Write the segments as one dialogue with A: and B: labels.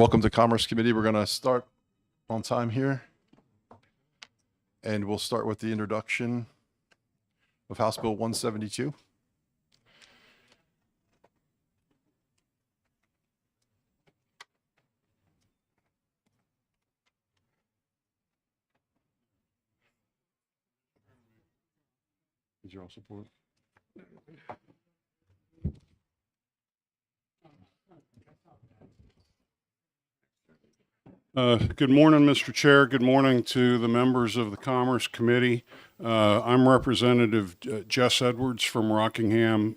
A: Welcome to Commerce Committee. We're going to start on time here. And we'll start with the introduction of House Bill 172. Did you all support?
B: Good morning, Mr. Chair. Good morning to the members of the Commerce Committee. I'm Representative Jess Edwards from Rockingham,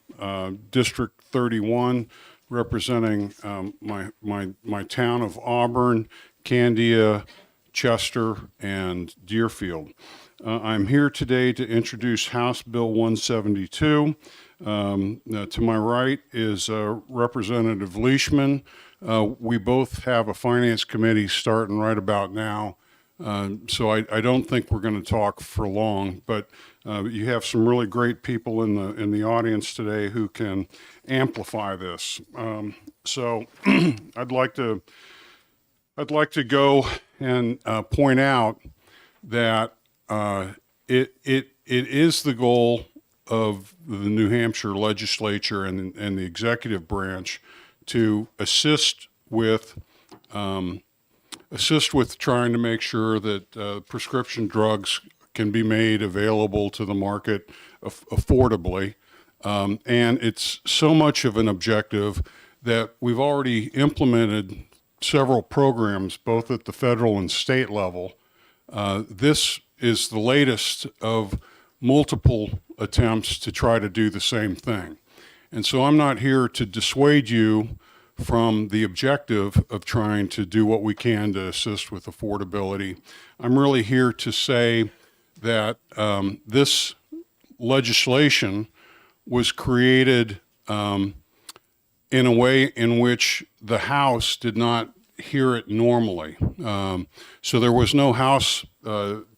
B: District 31, representing my town of Auburn, Candia, Chester, and Deerfield. I'm here today to introduce House Bill 172. To my right is Representative Leishman. We both have a finance committee starting right about now, so I don't think we're going to talk for long. But you have some really great people in the audience today who can amplify this. So I'd like to go and point out that it is the goal of the New Hampshire legislature and the executive branch to assist with trying to make sure that prescription drugs can be made available to the market affordably. And it's so much of an objective that we've already implemented several programs, both at the federal and state level. This is the latest of multiple attempts to try to do the same thing. And so I'm not here to dissuade you from the objective of trying to do what we can to assist with affordability. I'm really here to say that this legislation was created in a way in which the House did not hear it normally. So there was no House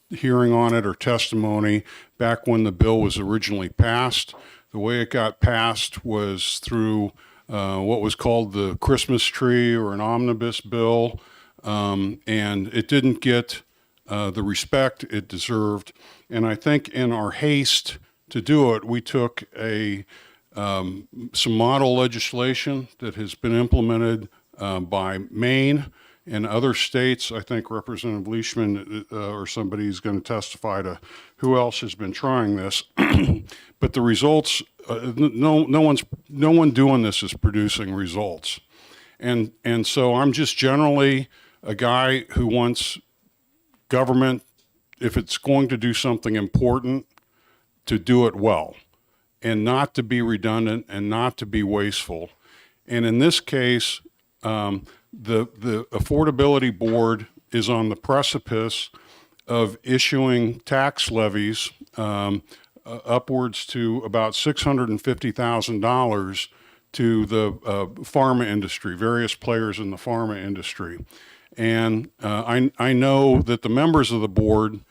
B: hearing on it or testimony back when the bill was originally passed. The way it got passed was through what was called the Christmas tree or an omnibus bill, and it didn't get the respect it deserved. And I think in our haste to do it, we took some model legislation that has been implemented by Maine and other states. I think Representative Leishman or somebody is going to testify to who else has been trying this. But the results, no one doing this is producing results. And so I'm just generally a guy who wants government, if it's going to do something important, to do it well and not to be redundant and not to be wasteful. And in this case, the Affordability Board is on the precipice of issuing tax levies upwards to about $650,000 to the pharma industry, various players in the pharma industry. And I know that the members of the board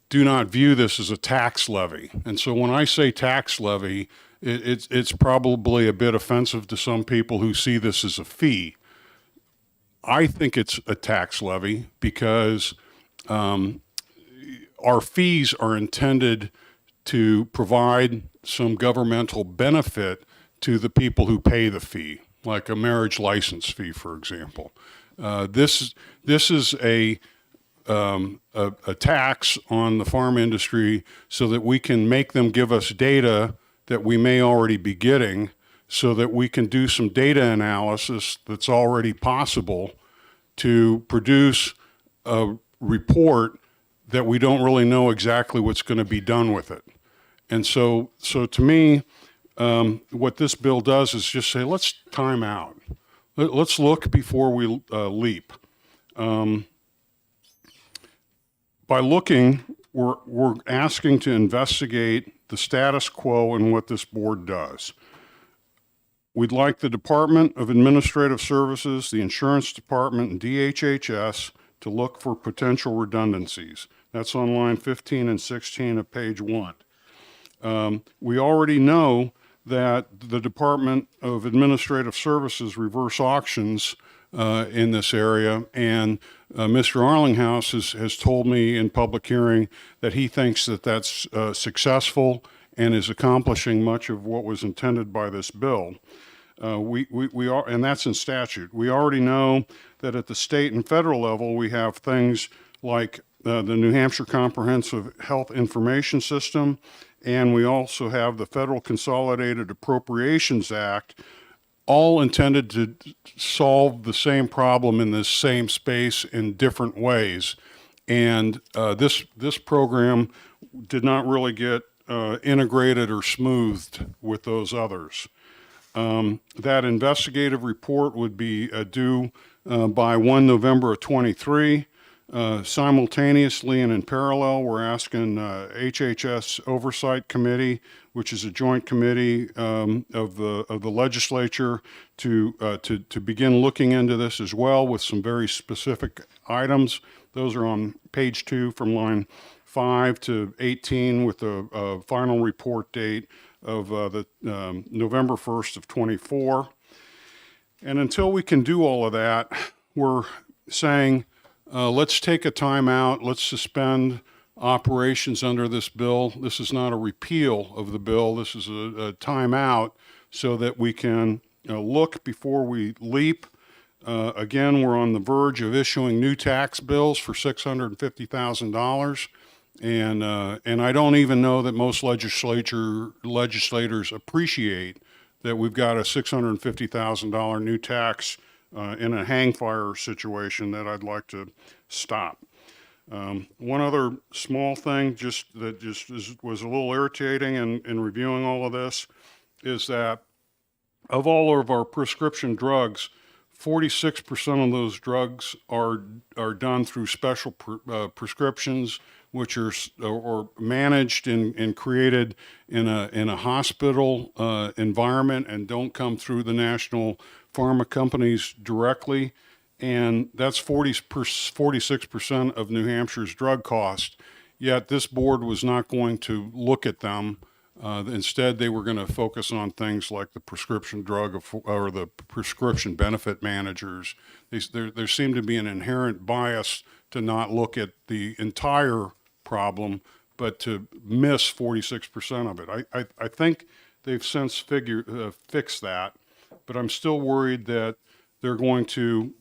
B: do not view this as a tax levy. And so when I say tax levy, it's probably a bit offensive to some people who see this as a fee. I think it's a tax levy because our fees are intended to provide some governmental benefit to the people who pay the fee, like a marriage license fee, for example. This is a tax on the farm industry so that we can make them give us data that we may already be getting, so that we can do some data analysis that's already possible to produce a report that we don't really know exactly what's going to be done with it. And so to me, what this bill does is just say, let's time out. Let's look before we leap. By looking, we're asking to investigate the status quo and what this board does. We'd like the Department of Administrative Services, the Insurance Department, and DHHS to look for potential redundancies. That's on line 15 and 16 of page 1. We already know that the Department of Administrative Services reverse auctions in this area. And Mr. Arlinghouse has told me in public hearing that he thinks that that's successful and is accomplishing much of what was intended by this bill. We are, and that's in statute. We already know that at the state and federal level, we have things like the New Hampshire Comprehensive Health Information System, and we also have the Federal Consolidated Appropriations Act, all intended to solve the same problem in this same space in different ways. And this program did not really get integrated or smoothed with those others. That investigative report would be due by 1 November of 23. Simultaneously and in parallel, we're asking HHS Oversight Committee, which is a joint committee of the legislature, to begin looking into this as well with some very specific items. Those are on page 2 from line 5 to 18 with a final report date of the November 1st of 24. And until we can do all of that, we're saying, let's take a time out. Let's suspend operations under this bill. This is not a repeal of the bill. This is a time out so that we can look before we leap. Again, we're on the verge of issuing new tax bills for $650,000. And I don't even know that most legislators appreciate that we've got a $650,000 new tax in a hang fire situation that I'd like to stop. One other small thing was a little irritating in reviewing all of this is that of all of our prescription drugs, 46% of those drugs are done through special prescriptions, which are or managed and created in a hospital environment and don't come through the national pharma companies directly. And that's 46% of New Hampshire's drug cost. Yet this board was not going to look at them. Instead, they were going to focus on things like the prescription drug or the prescription benefit managers. There seemed to be an inherent bias to not look at the entire problem, but to miss 46% of it. I think they've since fixed that, but I'm still worried that they're going to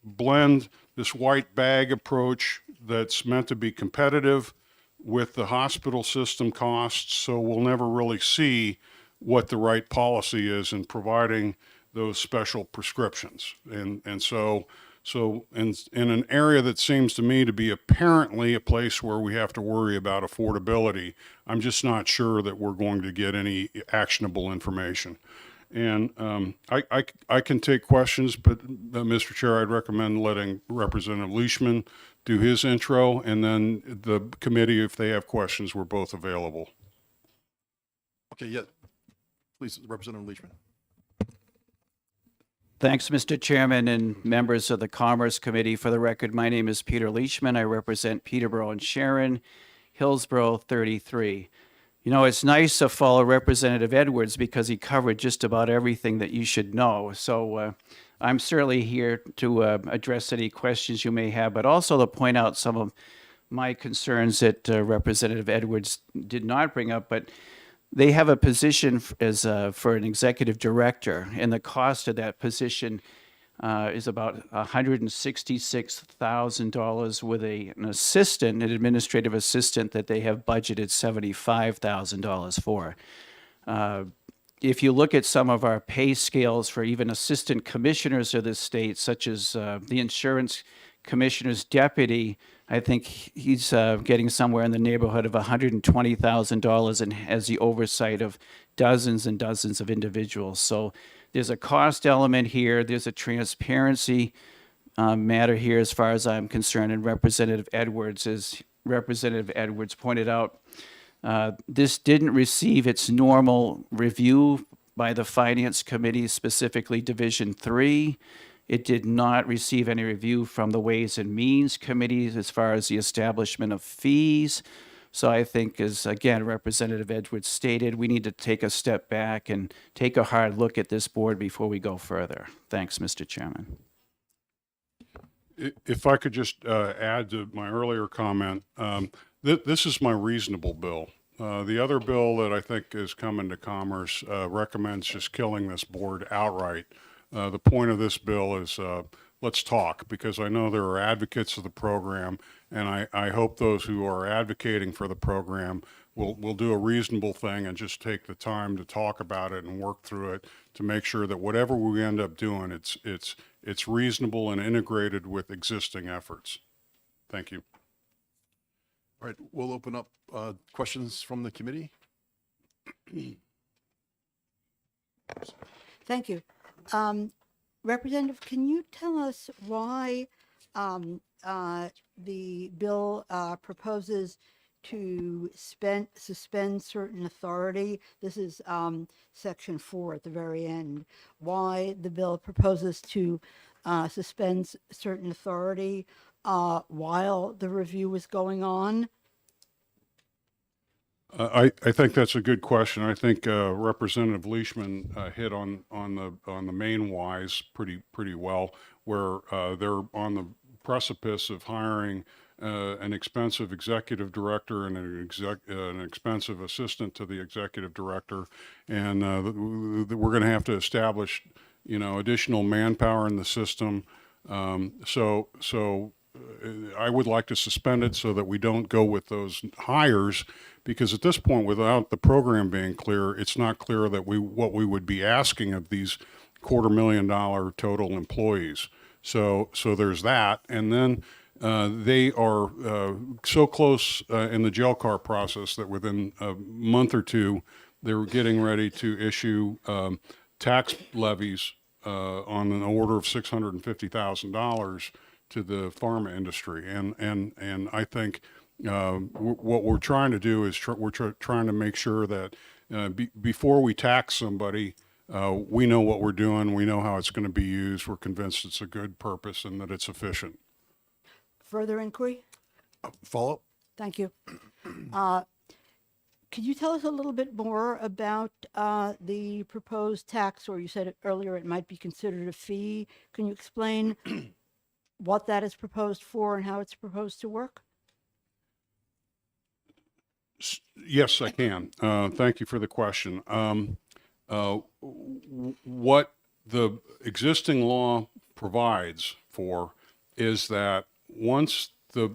B: blend this white bag approach that's meant to be competitive with the hospital system costs, so we'll never really see what the right policy is in providing those special prescriptions. And so in an area that seems to me to be apparently a place where we have to worry about affordability, I'm just not sure that we're going to get any actionable information. And I can take questions, but Mr. Chair, I'd recommend letting Representative Leishman do his intro, and then the committee, if they have questions, we're both available.
A: Okay, yeah. Please, Representative Leishman.
C: Thanks, Mr. Chairman and members of the Commerce Committee. For the record, my name is Peter Leishman. I represent Peterborough and Sharon, Hillsborough 33. You know, it's nice to follow Representative Edwards because he covered just about everything that you should know. So I'm certainly here to address any questions you may have, but also to point out some of my concerns that Representative Edwards did not bring up. But they have a position as for an executive director, and the cost of that position is about $166,000 with an assistant, an administrative assistant that they have budgeted $75,000 for. If you look at some of our pay scales for even assistant commissioners of the state, such as the insurance commissioner's deputy, I think he's getting somewhere in the neighborhood of $120,000 and has the oversight of dozens and dozens of individuals. So there's a cost element here. There's a transparency matter here as far as I'm concerned. And Representative Edwards, as Representative Edwards pointed out, this didn't receive its normal review by the Finance Committee, specifically Division 3. It did not receive any review from the Ways and Means Committee as far as the establishment of fees. So I think, as again Representative Edwards stated, we need to take a step back and take a hard look at this board before we go further. Thanks, Mr. Chairman.
B: If I could just add to my earlier comment, this is my reasonable bill. The other bill that I think is coming to Commerce recommends just killing this board outright. The point of this bill is let's talk, because I know there are advocates of the program, and I hope those who are advocating for the program will do a reasonable thing and just take the time to talk about it and work through it to make sure that whatever we end up doing, it's reasonable and integrated with existing efforts. Thank you.
A: All right, we'll open up questions from the committee.
D: Thank you. Representative, can you tell us why the bill proposes to suspend certain authority? This is section 4 at the very end. Why the bill proposes to suspend certain authority while the review is going on?
B: I think that's a good question. I think Representative Leishman hit on the main whys pretty well, where they're on the precipice of hiring an expensive executive director and an expensive assistant to the executive director, and we're going to have to establish, additional manpower in the system. So I would like to suspend it so that we don't go with those hires, because at this point, without the program being clear, it's not clear that what we would be asking of these $250,000 total employees. So there's that, and then they are so close in the jail car process that within a month or two, they're getting ready to issue tax levies on an order of $650,000 to the pharma industry, and I think what we're trying to do is we're trying to make sure that before we tax somebody, we know what we're doing, we know how it's going to be used, we're convinced it's a good purpose and that it's efficient.
D: Further inquiry?
A: Follow-up?
D: Thank you. Could you tell us a little bit more about the proposed tax, or you said it earlier it might be considered a fee? Can you explain what that is proposed for and how it's proposed to work?
B: Yes, I can. Thank you for the question. What the existing law provides for is that once the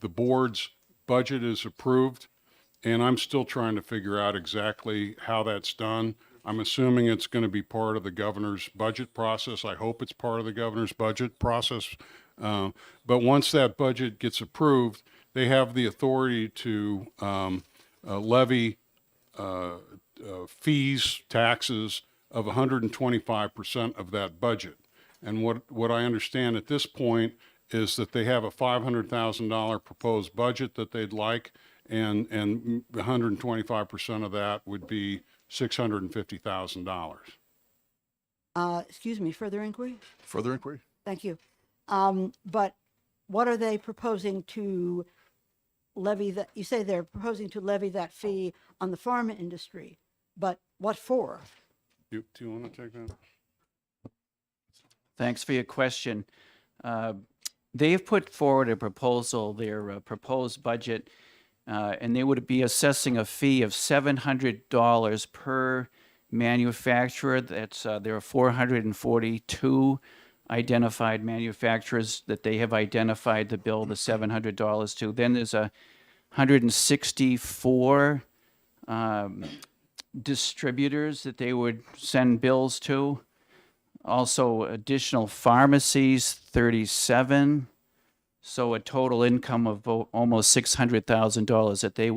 B: board's budget is approved, and I'm still trying to figure out exactly how that's done. I'm assuming it's going to be part of the governor's budget process. I hope it's part of the governor's budget process. But once that budget gets approved, they have the authority to levy fees, taxes of 125% of that budget. And what I understand at this point is that they have a $500,000 proposed budget that they'd like, and 125% of that would be $650,000.
D: Excuse me, further inquiry?
A: Further inquiry?
D: Thank you. But what are they proposing to levy that? You say they're proposing to levy that fee on the pharma industry, but what for?
B: Do you want to take that?
C: Thanks for your question. They've put forward a proposal, their proposed budget, and they would be assessing a fee of $700 per manufacturer. That's there are 442 identified manufacturers that they have identified to bill the $700 to. Then there's 164 distributors that they would send bills to. Also, additional pharmacies, 37. So a total income of almost $600,000 that they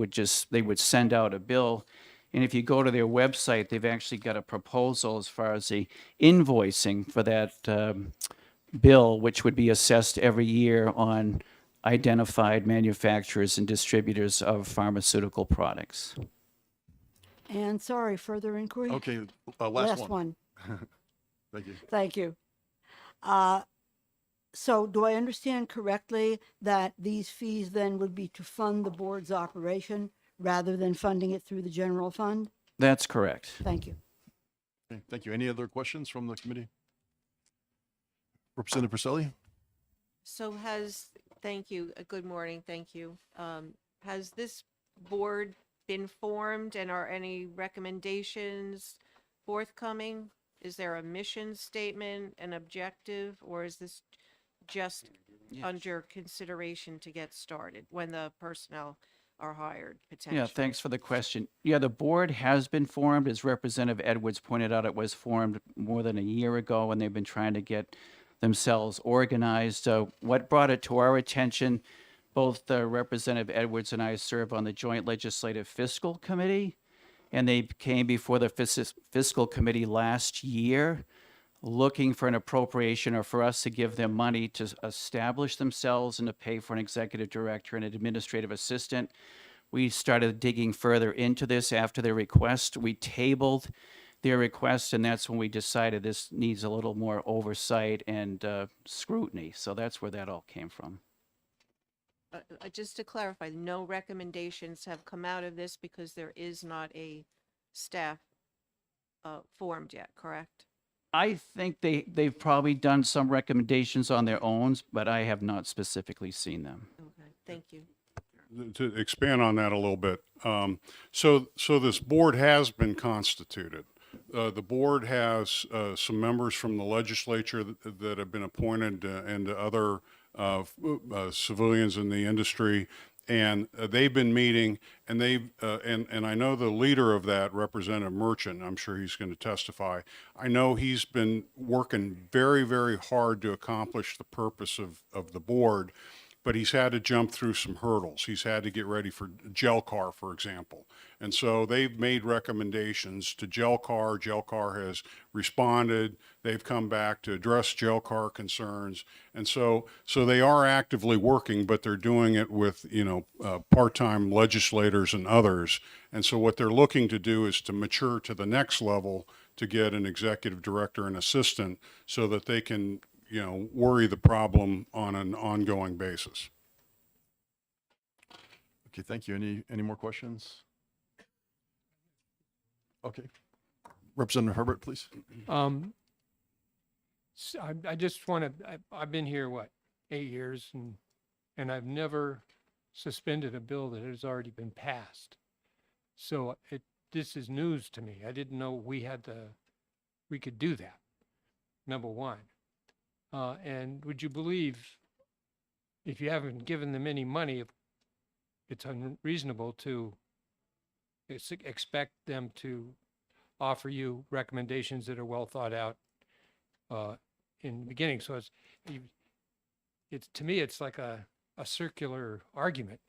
C: would send out a bill. And if you go to their website, they've actually got a proposal as far as the invoicing for that bill, which would be assessed every year on identified manufacturers and distributors of pharmaceutical products.
D: And sorry, further inquiry?
A: Okay, last
D: Last
A: one.
D: one.
A: Thank you.
D: Thank you. So do I understand correctly that these fees then would be to fund the board's operation rather than funding it through the general fund?
C: That's correct.
D: Thank you.
A: Okay, thank you. Any other questions from the committee? Representative Priscelli?
E: So thank you, good morning, thank you. Has this board been formed and are any recommendations forthcoming? Is there a mission statement, an objective, or is this just under consideration to get started when the personnel are hired potentially?
C: Yeah, thanks for the question. Yeah, the board has been formed. As Representative Edwards pointed out, it was formed more than a year ago, and they've been trying to get themselves organized. What brought it to our attention, both Representative Edwards and I serve on the Joint Legislative Fiscal Committee, and they came before the Fiscal Committee last year looking for an appropriation or for us to give them money to establish themselves and to pay for an executive director and an administrative assistant. We started digging further into this after their request. We tabled their request, and that's when we decided this needs a little more oversight and scrutiny. So that's where that all came from.
E: Just to clarify, no recommendations have come out of this because there is not a staff formed yet, correct?
C: I think they've probably done some recommendations on their own, but I have not specifically seen them.
E: Okay, thank you.
B: To expand on that a little bit, so this board has been constituted. The board has some members from the legislature that have been appointed and other civilians in the industry, and they've been meeting, and and I know the leader of that, Representative Merchant, I'm sure he's going to testify. I know he's been working very, very hard to accomplish the purpose of the board, but he's had to jump through some hurdles. He's had to get ready for GELCAR, for example. And so they've made recommendations to GELCAR. GELCAR has responded. They've come back to address GELCAR concerns. And so they are actively working, but they're doing it with, part-time legislators and others. And so what they're looking to do is to mature to the next level to get an executive director and assistant so that they can worry the problem on an ongoing basis.
A: Okay, thank you. Any more questions? Okay. Representative Herbert, please.
F: I just want to, I've been here, 8 years, and I've never suspended a bill that has already been passed. So this is news to me. I didn't know we could do that, number one. And would you believe, if you haven't given them any money, it's unreasonable to expect them to offer you recommendations that are well thought out in the beginning. So it's to me, it's like a circular argument.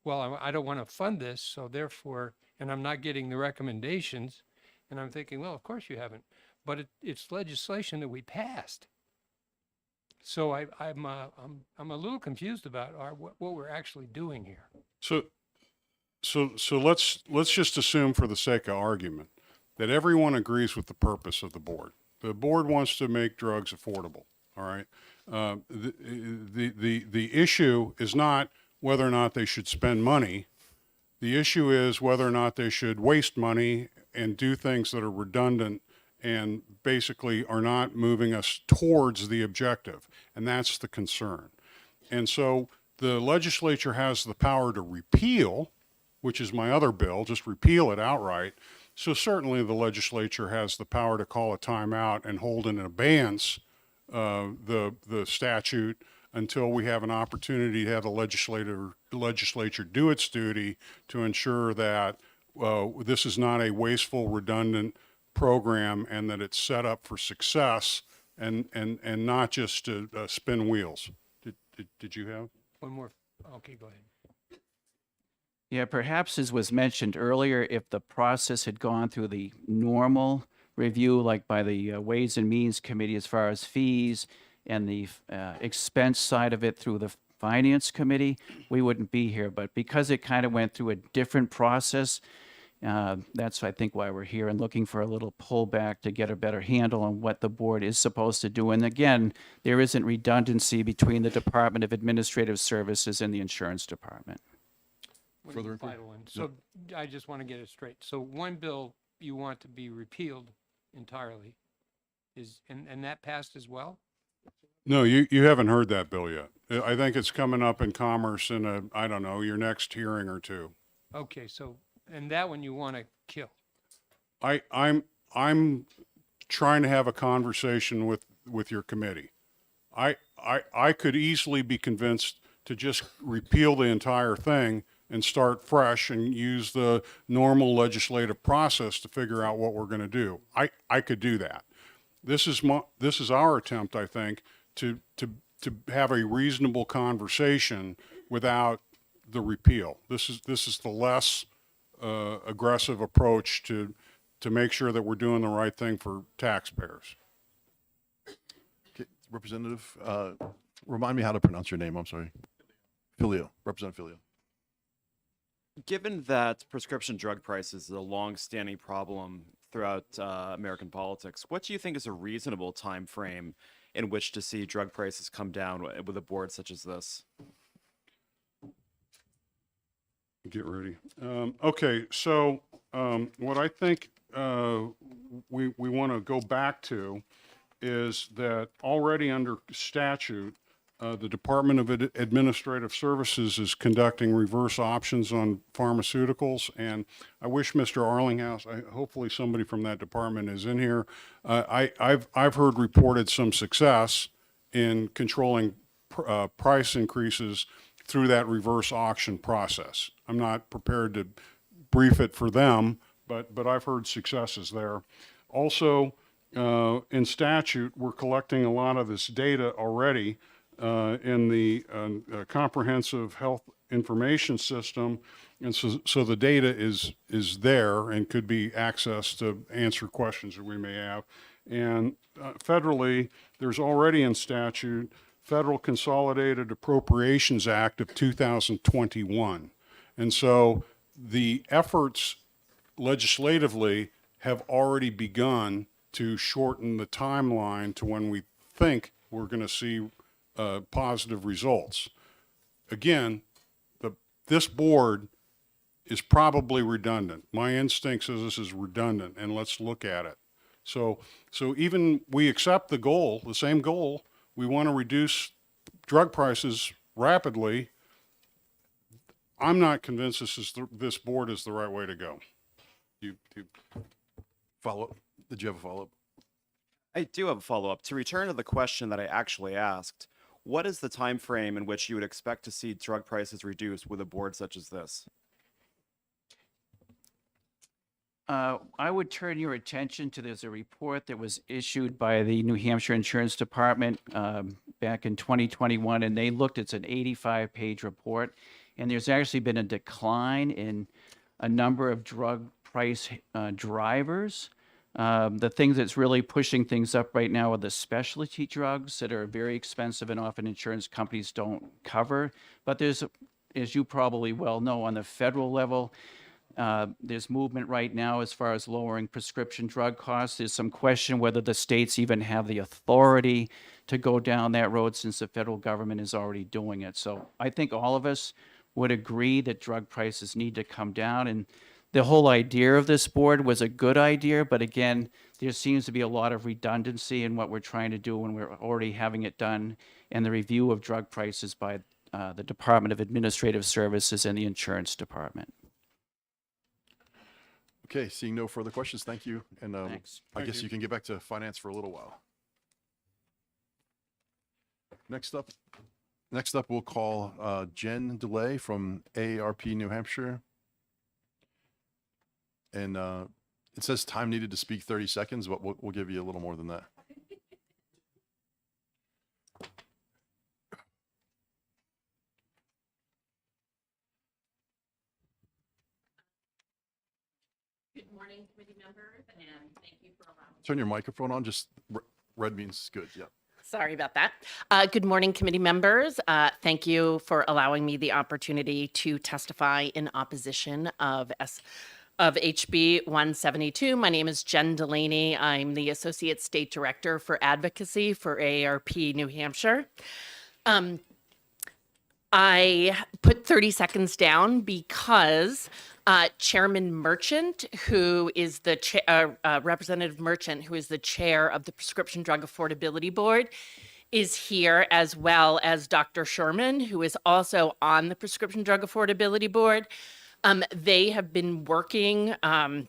F: Well, I don't want to fund this, so therefore, and I'm not getting the recommendations, and I'm thinking, well, of course you haven't, but it's legislation that we passed. So I'm a little confused about what we're actually doing here.
B: So let's just assume, for the sake of argument, that everyone agrees with the purpose of the board. The board wants to make drugs affordable. All right. The issue is not whether or not they should spend money. The issue is whether or not they should waste money and do things that are redundant and basically are not moving us towards the objective. And that's the concern. And so the legislature has the power to repeal, which is my other bill, just repeal it outright. So certainly the legislature has the power to call a timeout and hold in abeyance the statute until we have an opportunity to have the legislature do its duty to ensure that this is not a wasteful, redundant program and that it's set up for success and not just to spin wheels. Did you have?
F: One more. Okay, go ahead.
C: Yeah, perhaps as was mentioned earlier, if the process had gone through the normal review, like by the Ways and Means Committee as far as fees and the expense side of it through the Finance Committee, we wouldn't be here. But because it kind of went through a different process, that's, I think, why we're here and looking for a little pullback to get a better handle on what the board is supposed to do. And again, there isn't redundancy between the Department of Administrative Services and the Insurance Department.
A: Further inquiry?
F: Final one. So I just want to get it straight. So one bill you want to be repealed entirely and that passed as well?
B: No, you haven't heard that bill yet. I think it's coming up in Commerce in I don't know, your next hearing or two.
F: Okay, so, and that one you want to kill.
B: I'm trying to have a conversation with your committee. I could easily be convinced to just repeal the entire thing and start fresh and use the normal legislative process to figure out what we're going to do. I could do that. This is our attempt, I think, to have a reasonable conversation without the repeal. This is the less aggressive approach to make sure that we're doing the right thing for taxpayers.
A: Okay, Representative, remind me how to pronounce your name. I'm sorry. Filio, Representative Filio.
G: Given that prescription drug prices is a long-standing problem throughout American politics, what do you think is a reasonable time frame in which to see drug prices come down with a board such as this?
B: Get ready. Okay, so what I think we want to go back to is that already under statute, the Department of Administrative Services is conducting reverse options on pharmaceuticals, and I wish Mr. Arlinghouse, hopefully somebody from that department is in here. I've heard reported some success in controlling price increases through that reverse auction process. I'm not prepared to brief it for them, but I've heard successes there. Also, in statute, we're collecting a lot of this data already in the comprehensive health information system, and so the data is there and could be accessed to answer questions that we may have. And federally, there's already in statute Federal Consolidated Appropriations Act of 2021, and so the efforts legislatively have already begun to shorten the timeline to when we think we're going to see positive results. Again, this board is probably redundant. My instinct says this is redundant, and let's look at it. So even we accept the goal, the same goal, we want to reduce drug prices rapidly. I'm not convinced this board is the right way to go. You
A: Follow up. Did you have a follow up?
G: I do have a follow-up. To return to the question that I actually asked, what is the time frame in which you would expect to see drug prices reduced with a board such as this?
C: I would turn your attention to, there's a report that was issued by the New Hampshire Insurance Department back in 2021, and they looked, it's an 85-page report, and there's actually been a decline in a number of drug price drivers. The thing that's really pushing things up right now are the specialty drugs that are very expensive and often insurance companies don't cover. But there's, as you probably well know, on the federal level, there's movement right now as far as lowering prescription drug costs. There's some question whether the states even have the authority to go down that road since the federal government is already doing it. So I think all of us would agree that drug prices need to come down. And the whole idea of this board was a good idea, but again, there seems to be a lot of redundancy in what we're trying to do when we're already having it done, and the review of drug prices by the Department of Administrative Services and the Insurance Department.
A: Okay, seeing no further questions, thank you. And
C: Thanks.
A: I guess you can get back to finance for a little while. Next up, we'll call Jen DeLay from AARP New Hampshire. And it says time needed to speak 30 seconds, but we'll give you a little more than that.
H: Good morning, committee members, and thank you for allowing.
A: Turn your microphone on, just red means good, yeah.
H: Sorry about that. Good morning, committee members. Thank you for allowing me the opportunity to testify in opposition of HB 172. My name is Jen Delaney. I'm the Associate State Director for Advocacy for AARP New Hampshire. I put 30 seconds down because Chairman Merchant, who is the Representative Merchant, who is the chair of the Prescription Drug Affordability Board, is here, as well as Dr. Sherman, who is also on the Prescription Drug Affordability Board. They have been working on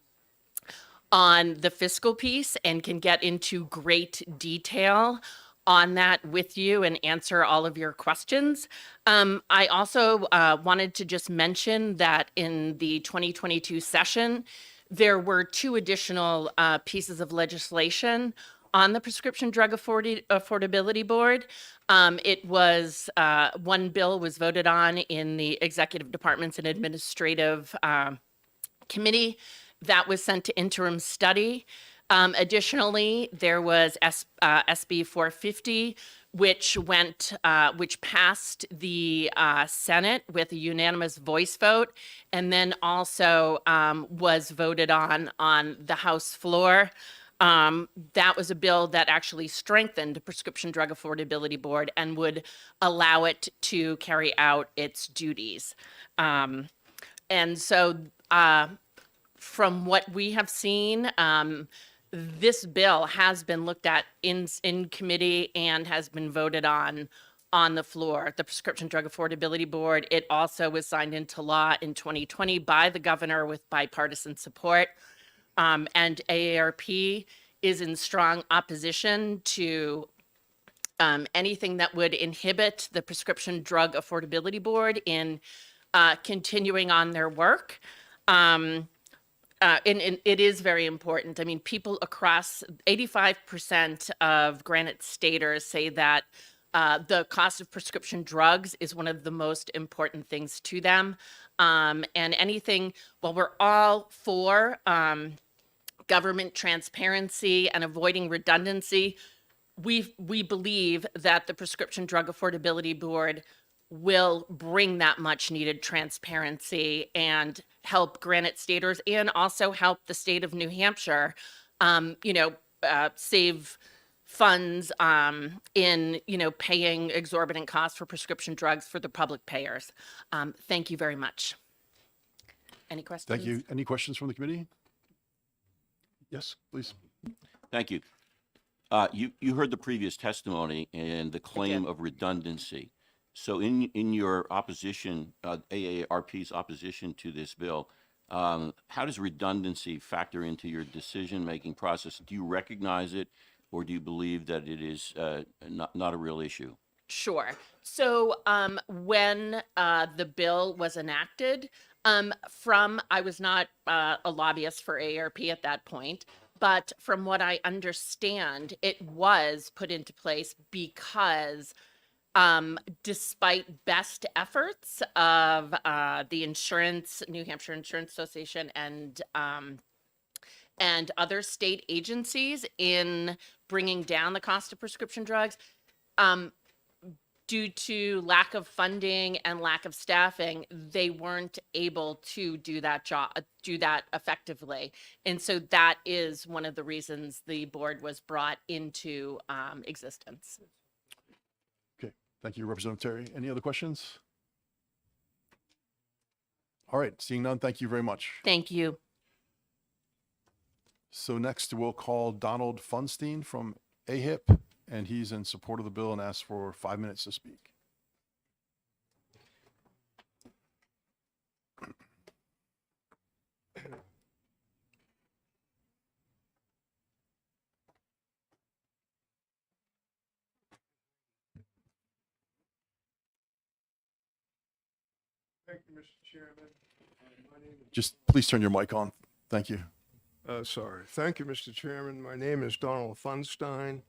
H: the fiscal piece and can get into great detail on that with you and answer all of your questions. I also wanted to just mention that in the 2022 session, there were 2 additional pieces of legislation on the Prescription Drug Affordability Board. It was, one bill was voted on in the Executive Departments and Administrative Committee that was sent to interim study. Additionally, there was SB 450, which passed the Senate with a unanimous voice vote, and then also was voted on the House floor. That was a bill that actually strengthened the Prescription Drug Affordability Board and would allow it to carry out its duties. And so from what we have seen, this bill has been looked at in committee and has been voted on the floor. The Prescription Drug Affordability Board, it also was signed into law in 2020 by the governor with bipartisan support. And AARP is in strong opposition to anything that would inhibit the Prescription Drug Affordability Board in continuing on their work. And it is very important. I mean, people across 85% of Granite Staters say that the cost of prescription drugs is one of the most important things to them. And anything, well, we're all for government transparency and avoiding redundancy. We believe that the Prescription Drug Affordability Board will bring that much needed transparency and help Granite Staters and also help the state of New Hampshire, save funds in, paying exorbitant costs for prescription drugs for the public payers. Thank you very much. Any questions?
A: Thank you. Any questions from the committee? Yes, please.
I: Thank you. You heard the previous testimony and the claim of redundancy. So in your opposition, AARP's opposition to this bill, how does redundancy factor into your decision-making process? Do you recognize it, or do you believe that it is not a real issue?
H: Sure. So when the bill was enacted, I was not a lobbyist for AARP at that point, but from what I understand, it was put into place because despite best efforts of the New Hampshire Insurance Association and other state agencies in bringing down the cost of prescription drugs, due to lack of funding and lack of staffing, they weren't able to do that effectively. And so that is one of the reasons the board was brought into existence.
A: Okay, thank you, Representative Terry. Any other questions? All right, seeing none, thank you very much.
H: Thank you.
A: So next we'll call Donald Funstein from AHIP, and he's in support of the bill and asks for 5 minutes to speak.
J: Thank you, Mr. Chairman. My name is
A: Just please turn your mic on. Thank you.
J: Sorry. Thank you, Mr. Chairman. My name is Donald Funstein.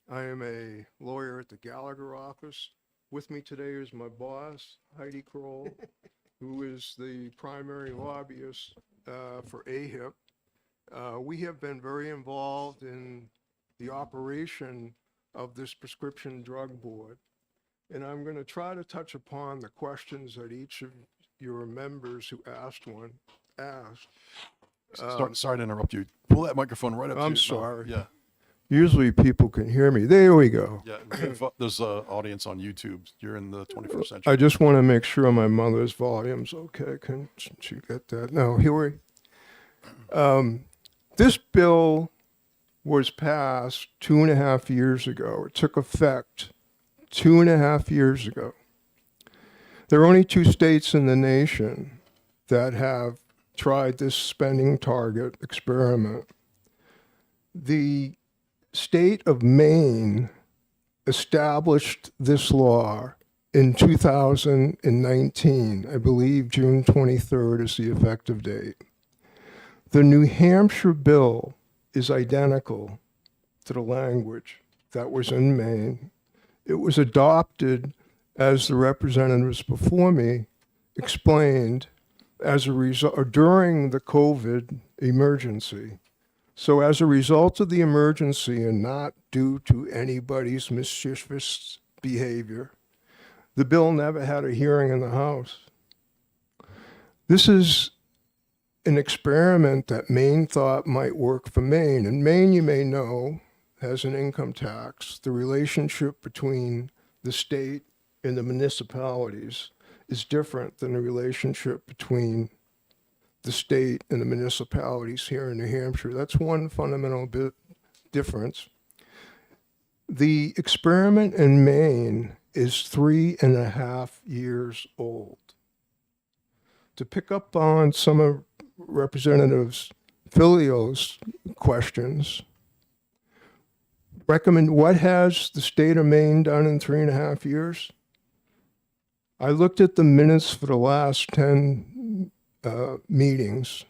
J: I am a lawyer at the Gallagher office. With me today is my boss, Heidi Kroll, who is the primary lobbyist for AHIP. We have been very involved in the operation of this prescription drug board. And I'm going to try to touch upon the questions that each of your members who asked one asked.
A: Sorry to interrupt you. Pull that microphone right up to
J: I'm
A: your mouth.
J: sorry.
A: Yeah,
J: Usually people can hear me. There we go.
A: yeah. There's an audience on YouTube. You're in the 21st century.
J: I just want to make sure my mother's volume's okay. Can she get that? No, here we. This bill was passed 2.5 years ago. It took effect 2.5 years ago. There are only 2 states in the nation that have tried this spending target experiment. The state of Maine established this law in 2019. I believe June 23rd is the effective date. The New Hampshire bill is identical to the language that was in Maine. It was adopted, as the representatives before me explained, as a result during the COVID emergency. So as a result of the emergency and not due to anybody's mischievous behavior, the bill never had a hearing in the House. This is an experiment that Maine thought might work for Maine. And Maine, you may know, has an income tax. The relationship between the state and the municipalities is different than the relationship between the state and the municipalities here in New Hampshire. That's one fundamental difference. The experiment in Maine is 3.5 years old. To pick up on some of Representative Filio's questions, what has the state of Maine done in 3.5 years? I looked at the minutes for the last 10 meetings.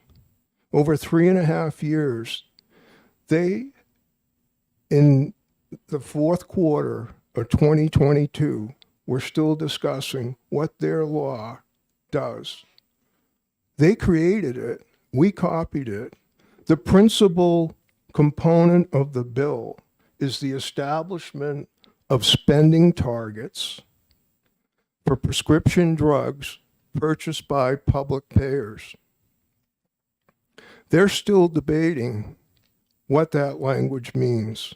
J: Over 3.5 years, they, in the fourth quarter of 2022, were still discussing what their law does. They created it. We copied it. The principal component of the bill is the establishment of spending targets for prescription drugs purchased by public payers. They're still debating what that language means.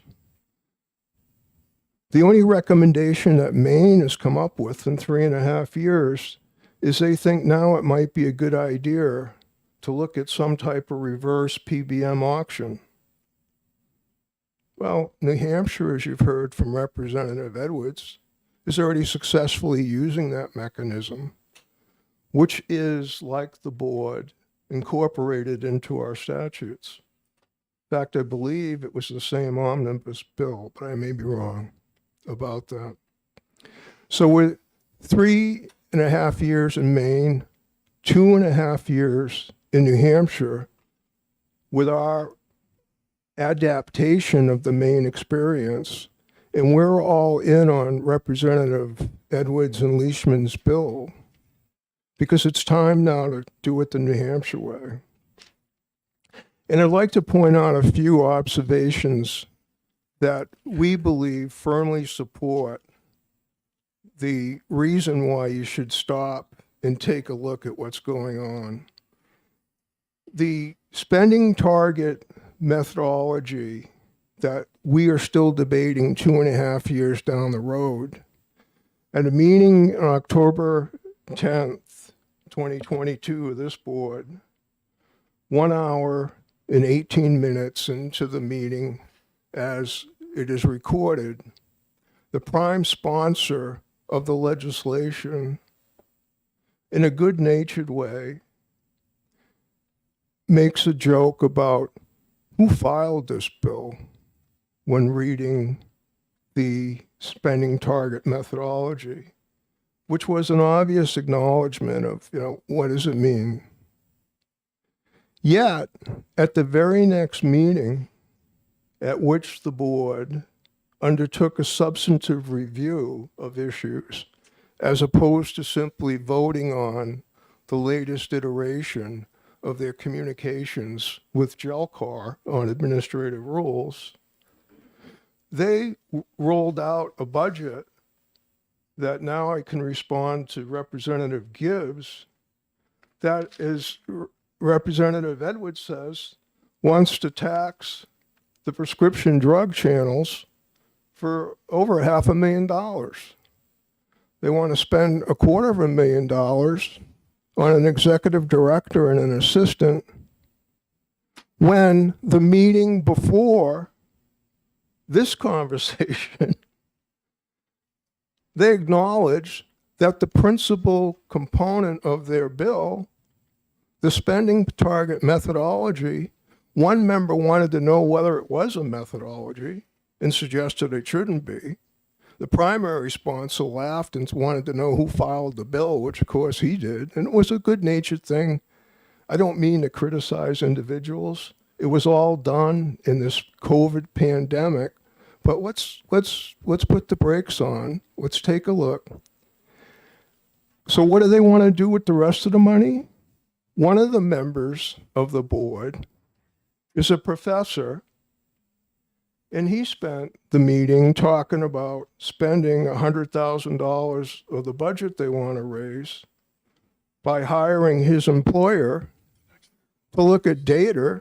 J: The only recommendation that Maine has come up with in 3.5 years is they think now it might be a good idea to look at some type of reverse PBM auction. Well, New Hampshire, as you've heard from Representative Edwards, is already successfully using that mechanism, which is, like the board, incorporated into our statutes. In fact, I believe it was the same omnibus bill, but I may be wrong about that. So with 3.5 years in Maine, 2.5 years in New Hampshire, with our adaptation of the Maine experience, and we're all in on Representative Edwards and Leishman's bill, because it's time now to do it the New Hampshire way. And I'd like to point out a few observations that we believe firmly support the reason why you should stop and take a look at what's going on. The spending target methodology that we are still debating 2.5 years down the road, at a meeting on October 10th, 2022 of this board, 1 hour and 18 minutes into the meeting, as it is recorded, the prime sponsor of the legislation, in a good-natured way, makes a joke about who filed this bill when reading the spending target methodology, which was an obvious acknowledgement of, what does it mean? Yet, at the very next meeting at which the board undertook a substantive review of issues, as opposed to simply voting on the latest iteration of their communications with GELCAR on administrative rules, they rolled out a budget that now I can respond to Representative Gibbs, that is, Representative Edwards says, wants to tax the prescription drug channels for over $500,000. They want to spend $250,000 on an executive director and an assistant, when the meeting before this conversation, they acknowledge that the principal component of their bill, the spending target methodology, one member wanted to know whether it was a methodology and suggested it shouldn't be. The primary sponsor laughed and wanted to know who filed the bill, which of course he did, and it was a good-natured thing. I don't mean to criticize individuals. It was all done in this COVID pandemic, but let's put the brakes on. Let's take a look. So what do they want to do with the rest of the money? One of the members of the board is a professor, and he spent the meeting talking about spending $100,000 of the budget they want to raise by hiring his employer to look at data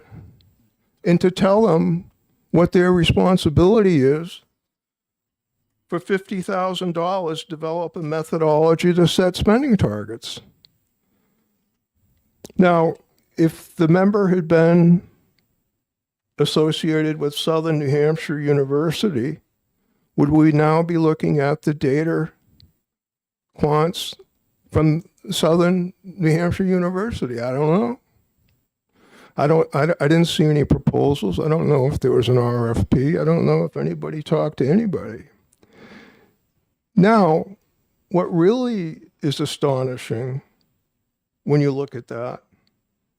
J: and to tell them what their responsibility is. For $50,000, develop a methodology to set spending targets. Now, if the member had been associated with Southern New Hampshire University, would we now be looking at the data quants from Southern New Hampshire University? I don't know. I didn't see any proposals. I don't know if there was an RFP. I don't know if anybody talked to anybody. Now, what really is astonishing when you look at that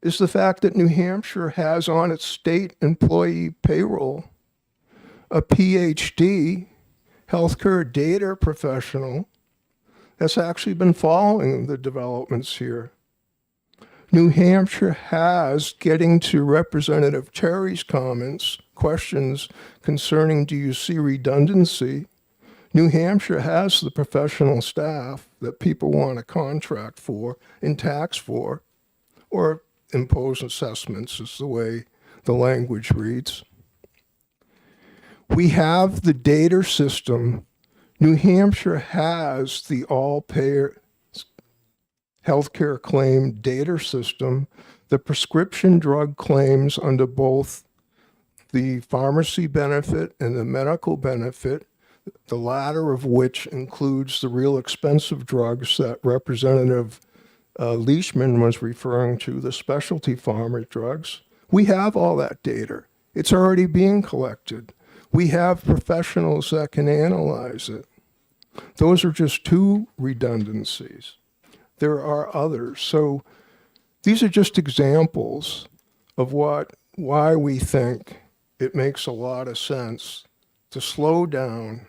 J: is the fact that New Hampshire has on its state employee payroll a PhD healthcare data professional that's actually been following the developments here. New Hampshire has, getting to Representative Terry's questions concerning do you see redundancy, New Hampshire has the professional staff that people want to contract for and tax for, or impose assessments is the way the language reads. We have the data system. New Hampshire has the all-payer healthcare claim data system, the prescription drug claims under both the pharmacy benefit and the medical benefit, the latter of which includes the real expensive drugs that Representative Leishman was referring to, the specialty pharma drugs. We have all that data. It's already being collected. We have professionals that can analyze it. Those are just two redundancies. There are others. So these are just examples of why we think it makes a lot of sense to slow down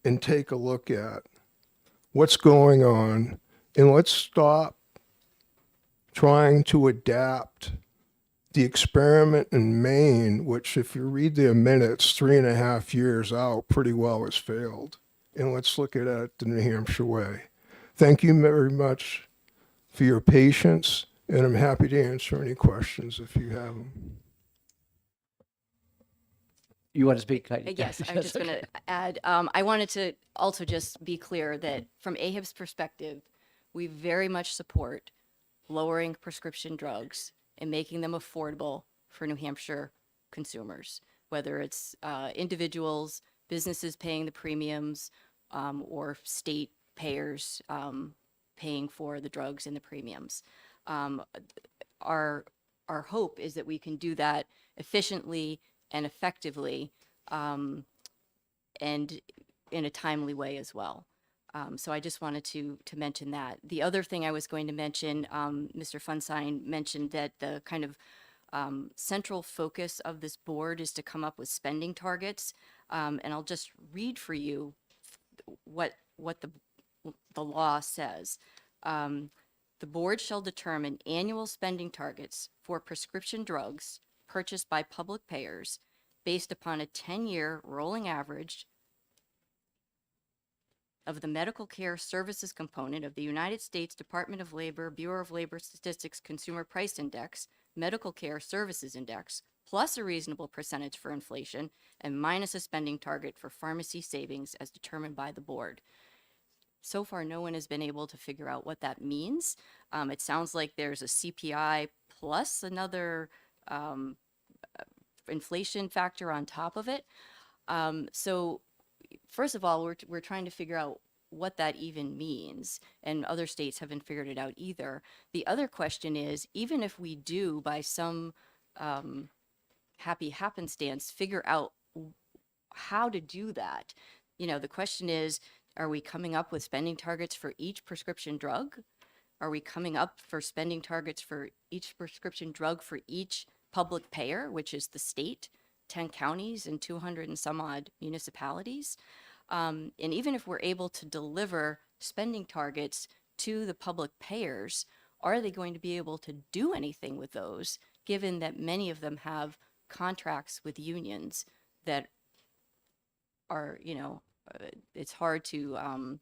J: and take a look at what's going on, and let's stop trying to adapt the experiment in Maine, which if you read their minutes, 3.5 years out, pretty well has failed. And let's look at it the New Hampshire way. Thank you very much for your patience, and I'm happy to answer any questions if you have them.
C: You want to speak? Heidi?
K: Yes, I'm just going to add, I wanted to also just be clear that from AHIP's perspective, we very much support lowering prescription drugs and making them affordable for New Hampshire consumers, whether it's individuals, businesses paying the premiums, or state payers paying for the drugs and the premiums. Our hope is that we can do that efficiently and effectively, and in a timely way as well. So I just wanted to mention that. The other thing I was going to mention, Mr. Funstein mentioned that the kind of central focus of this board is to come up with spending targets, and I'll just read for you what the law says. The board shall determine annual spending targets for prescription drugs purchased by public payers based upon a 10-year rolling average of the medical care services component of the United States Department of Labor, Bureau of Labor Statistics Consumer Price Index, Medical Care Services Index, plus a reasonable percentage for inflation, and minus a spending target for pharmacy savings as determined by the board. So far, no one has been able to figure out what that means. It sounds like there's a CPI plus another inflation factor on top of it. So first of all, we're trying to figure out what that even means. And other states haven't figured it out either. The other question is, even if we do, by some happy happenstance, figure out how to do that, the question is, are we coming up with spending targets for each prescription drug? Are we coming up for spending targets for each prescription drug for each public payer, which is the state, 10 counties and 200 and some odd municipalities? And even if we're able to deliver spending targets to the public payers, are they going to be able to do anything with those, given that many of them have contracts with unions that are, it's hard to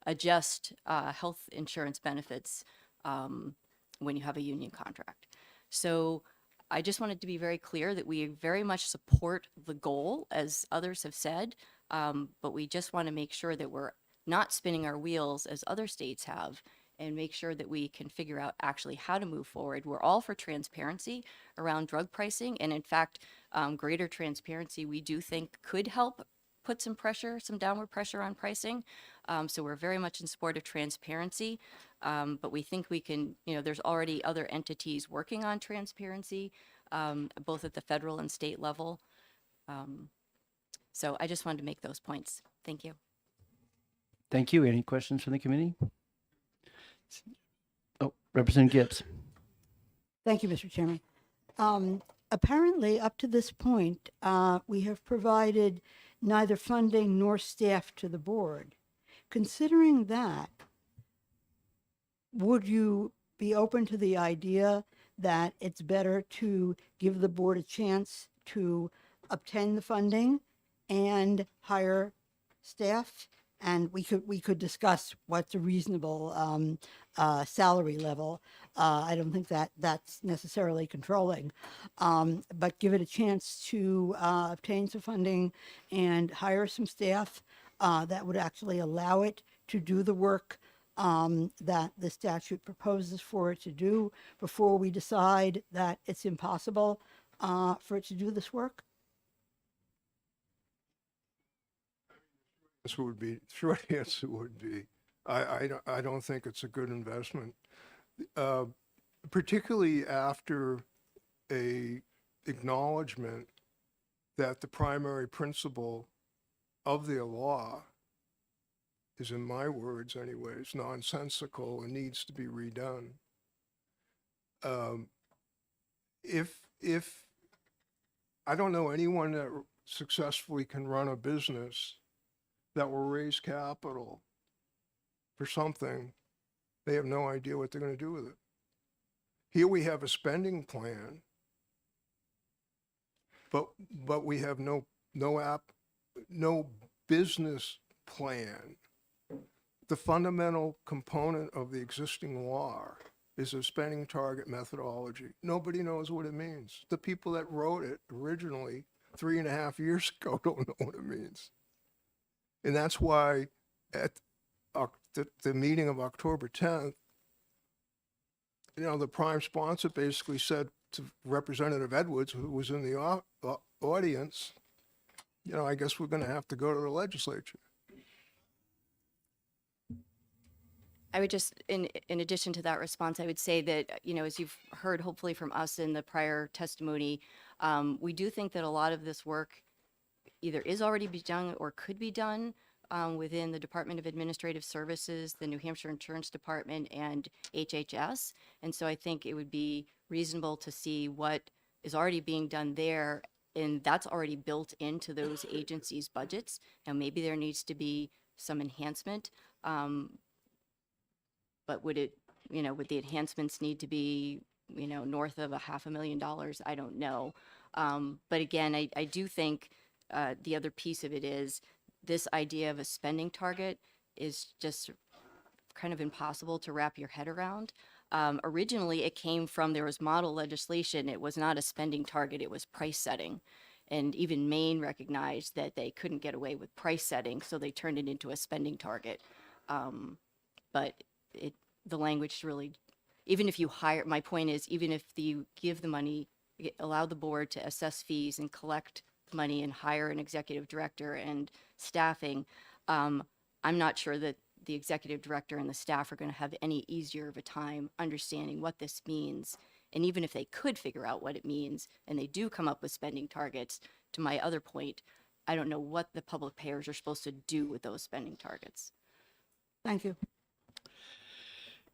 K: adjust health insurance benefits when you have a union contract. So I just wanted to be very clear that we very much support the goal, as others have said, but we just want to make sure that we're not spinning our wheels as other states have, and make sure that we can figure out actually how to move forward. We're all for transparency around drug pricing, and in fact, greater transparency we do think could help put some downward pressure on pricing. So we're very much in support of transparency, but we think we can, there's already other entities working on transparency, both at the federal and state level. So I just wanted to make those points. Thank you.
L: Thank you. Any questions from the committee? Oh, Representative Gibbs.
D: Thank you, Mr. Chairman. Apparently, up to this point, we have provided neither funding nor staff to the board. Considering that, would you be open to the idea that it's better to give the board a chance to obtain the funding and hire staff? And we could discuss what's a reasonable salary level. I don't think that's necessarily controlling, but give it a chance to obtain some funding and hire some staff that would actually allow it to do the work that the statute proposes for it to do before we decide that it's impossible for it to do this work.
J: Short answer would be, I don't think it's a good investment, particularly after a acknowledgement that the primary principle of their law is, in my words anyways, nonsensical and needs to be redone. If I don't know anyone that successfully can run a business that will raise capital for something, they have no idea what they're going to do with it. Here we have a spending plan, but we have no business plan. The fundamental component of the existing law is a spending target methodology. Nobody knows what it means. The people that wrote it originally 3.5 years ago don't know what it means. And that's why at the meeting of October 10th, the prime sponsor basically said to Representative Edwards, who was in the audience, I guess we're going to have to go to the legislature.
K: I would just, in addition to that response, I would say that, as you've heard hopefully from us in the prior testimony, we do think that a lot of this work either is already be done or could be done within the Department of Administrative Services, the New Hampshire Insurance Department, and HHS. And so I think it would be reasonable to see what is already being done there, and that's already built into those agencies' budgets. Now, maybe there needs to be some enhancement, but would the enhancements need to be, north of $500,000? I don't know. But again, I do think the other piece of it is this idea of a spending target is just kind of impossible to wrap your head around. Originally, it came from, there was model legislation. It was not a spending target, it was price setting. And even Maine recognized that they couldn't get away with price setting, so they turned it into a spending target. But the language really, even if you hire, my point is, even if you give the money, allow the board to assess fees and collect money and hire an executive director and staffing, I'm not sure that the executive director and the staff are going to have any easier of a time understanding what this means. And even if they could figure out what it means and they do come up with spending targets, to my other point, I don't know what the public payers are supposed to do with those spending targets.
D: Thank you.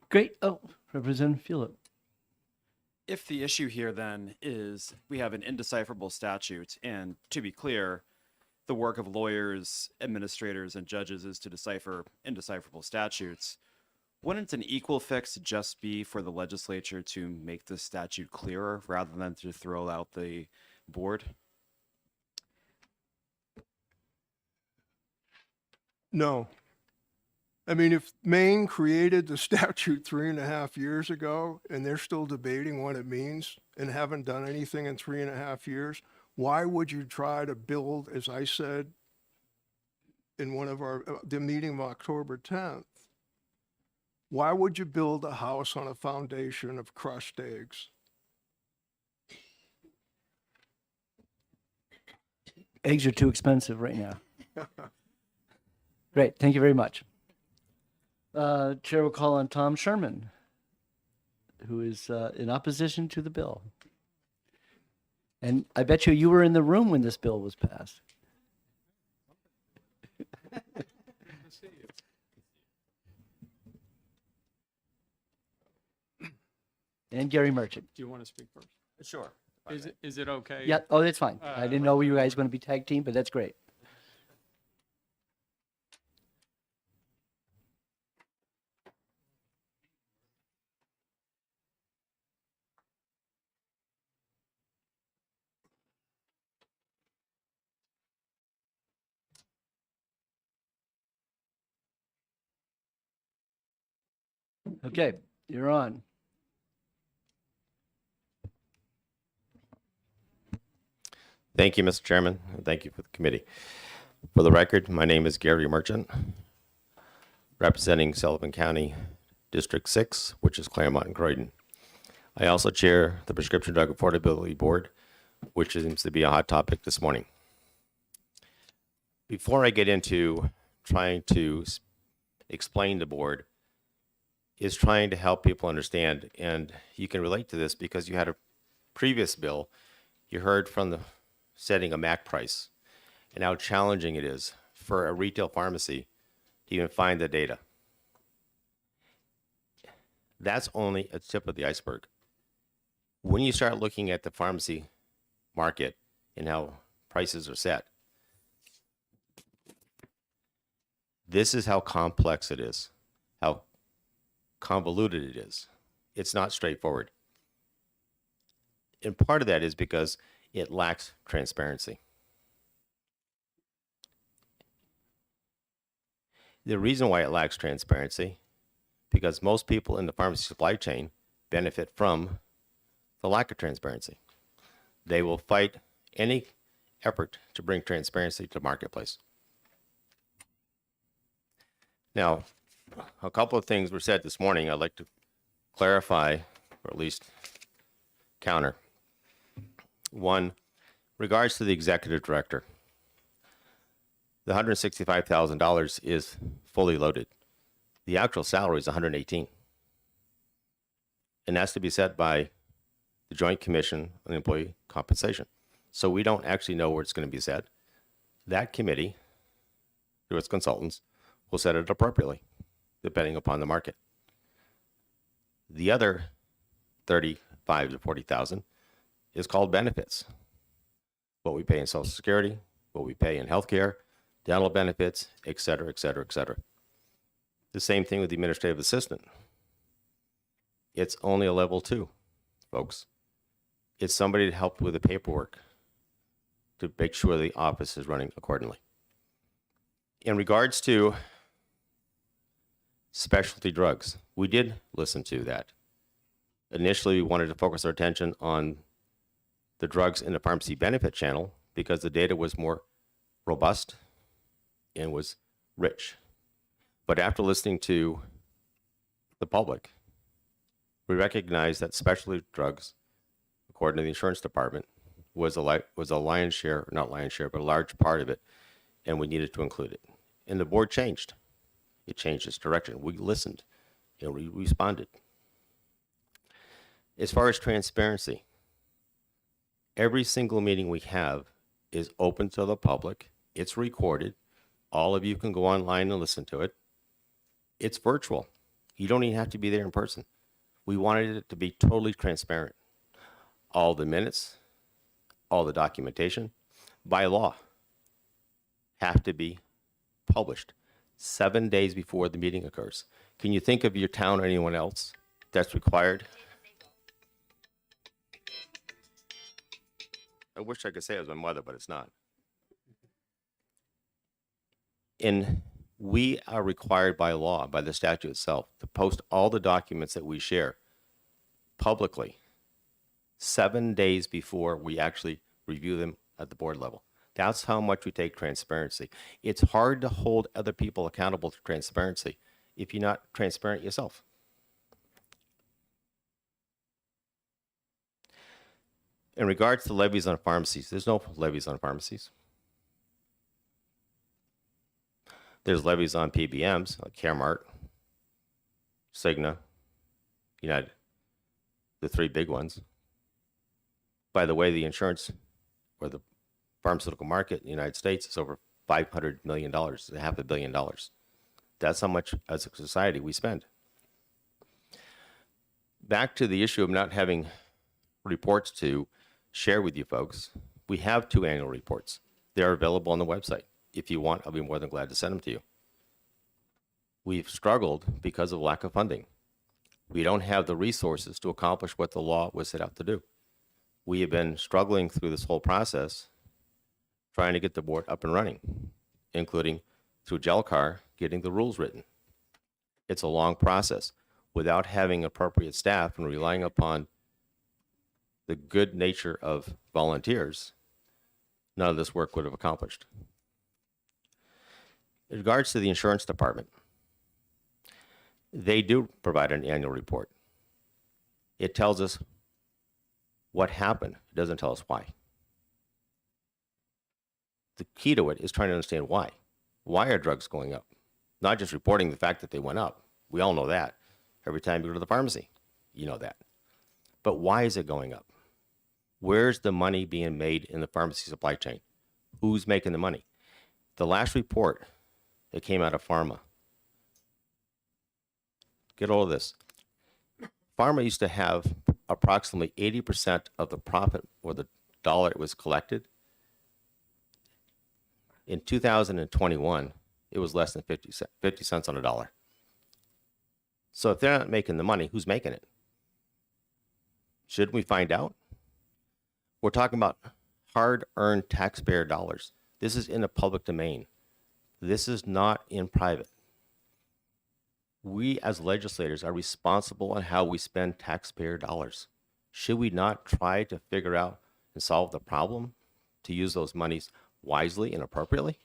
L: Great. Oh, Representative Phillip.
G: If the issue here then is we have an indecipherable statute, and to be clear, the work of lawyers, administrators, and judges is to decipher indecipherable statutes, wouldn't an equal fix just be for the legislature to make the statute clearer rather than to throw out the board?
J: No. I mean, if Maine created the statute 3.5 years ago and they're still debating what it means and haven't done anything in 3.5 years, why would you try to build, as I said in one of the meeting of October 10th, why would you build a house on a foundation of crushed eggs?
L: Eggs are too expensive right now. Great. Thank you very much. Chair will call on Tom Sherman, who is in opposition to the bill. And I bet you were in the room when this bill was passed. And Gary Merchant.
F: Do you want to speak first?
I: Sure.
F: Is it okay?
L: Yeah. Oh, that's fine. I didn't know you guys were going to be tag team, but that's great. Okay, you're on.
M: Thank you, Mr. Chairman, and thank you for the committee. For the record, my name is Gary Merchant, representing Sullivan County District 6, which is Claremont and Croydon. I also chair the Prescription Drug Affordability Board, which seems to be a hot topic this morning. Before I get into trying to explain the board, is trying to help people understand, and you can relate to this because you had a previous bill, you heard from the setting a MAC price and how challenging it is for a retail pharmacy to even find the data. That's only a tip of the iceberg. When you start looking at the pharmacy market and how prices are set, this is how complex it is, how convoluted it is. It's not straightforward. And part of that is because it lacks transparency. The reason why it lacks transparency, because most people in the pharmacy supply chain benefit from the lack of transparency. They will fight any effort to bring transparency to the marketplace. Now, a couple of things were said this morning I'd like to clarify, or at least counter. One, regards to the executive director. The $165,000 is fully loaded. The actual salary is $118,000. And that's to be set by the Joint Commission on Employee Compensation. So we don't actually know where it's going to be set. That committee, through its consultants, will set it appropriately, depending upon the market. The other $35,000 to $40,000 is called benefits. What we pay in Social Security, what we pay in healthcare, dental benefits, et cetera, et cetera, et cetera. The same thing with the administrative assistant. It's only a level 2, folks. It's somebody to help with the paperwork to make sure the office is running accordingly. In regards to specialty drugs, we did listen to that. Initially, we wanted to focus our attention on the drugs in the pharmacy benefit channel because the data was more robust and was rich. But after listening to the public, we recognized that specialty drugs, according to the insurance department, was a lion's share, not lion's share, but a large part of it, and we needed to include it. And the board changed. It changed its direction. We listened and we responded. As far as transparency, every single meeting we have is open to the public. It's recorded. All of you can go online and listen to it. It's virtual. You don't even have to be there in person. We wanted it to be totally transparent. All the minutes, all the documentation, by law, have to be published 7 days before the meeting occurs. Can you think of your town or anyone else that's required? I wish I could say it was my mother, but it's not. And we are required by law, by the statute itself, to post all the documents that we share publicly 7 days before we actually review them at the board level. That's how much we take transparency. It's hard to hold other people accountable to transparency if you're not transparent yourself. In regards to levies on pharmacies, there's no levies on pharmacies. There's levies on PBMs, like Caremark, Cigna, United, the three big ones. By the way, the insurance or the pharmaceutical market in the United States is over $500 million, it's $500 million. That's how much as a society we spend. Back to the issue of not having reports to share with you folks, we have 2 annual reports. They're available on the website. If you want, I'll be more than glad to send them to you. We've struggled because of lack of funding. We don't have the resources to accomplish what the law was set out to do. We have been struggling through this whole process, trying to get the board up and running, including through GELCAR, getting the rules written. It's a long process. Without having appropriate staff and relying upon the good nature of volunteers, none of this work would have accomplished. In regards to the insurance department, they do provide an annual report. It tells us what happened. It doesn't tell us why. The key to it is trying to understand why. Why are drugs going up? Not just reporting the fact that they went up. We all know that. Every time you go to the pharmacy, you know that. But why is it going up? Where's the money being made in the pharmacy supply chain? Who's making the money? The last report that came out of pharma, get all of this. Pharma used to have approximately 80% of the profit or the dollar it was collected. In 2021, it was less than 50 cents on a dollar. So if they're not making the money, who's making it? Shouldn't we find out? We're talking about hard-earned taxpayer dollars. This is in the public domain. This is not in private. We as legislators are responsible on how we spend taxpayer dollars. Should we not try to figure out and solve the problem to use those monies wisely and appropriately?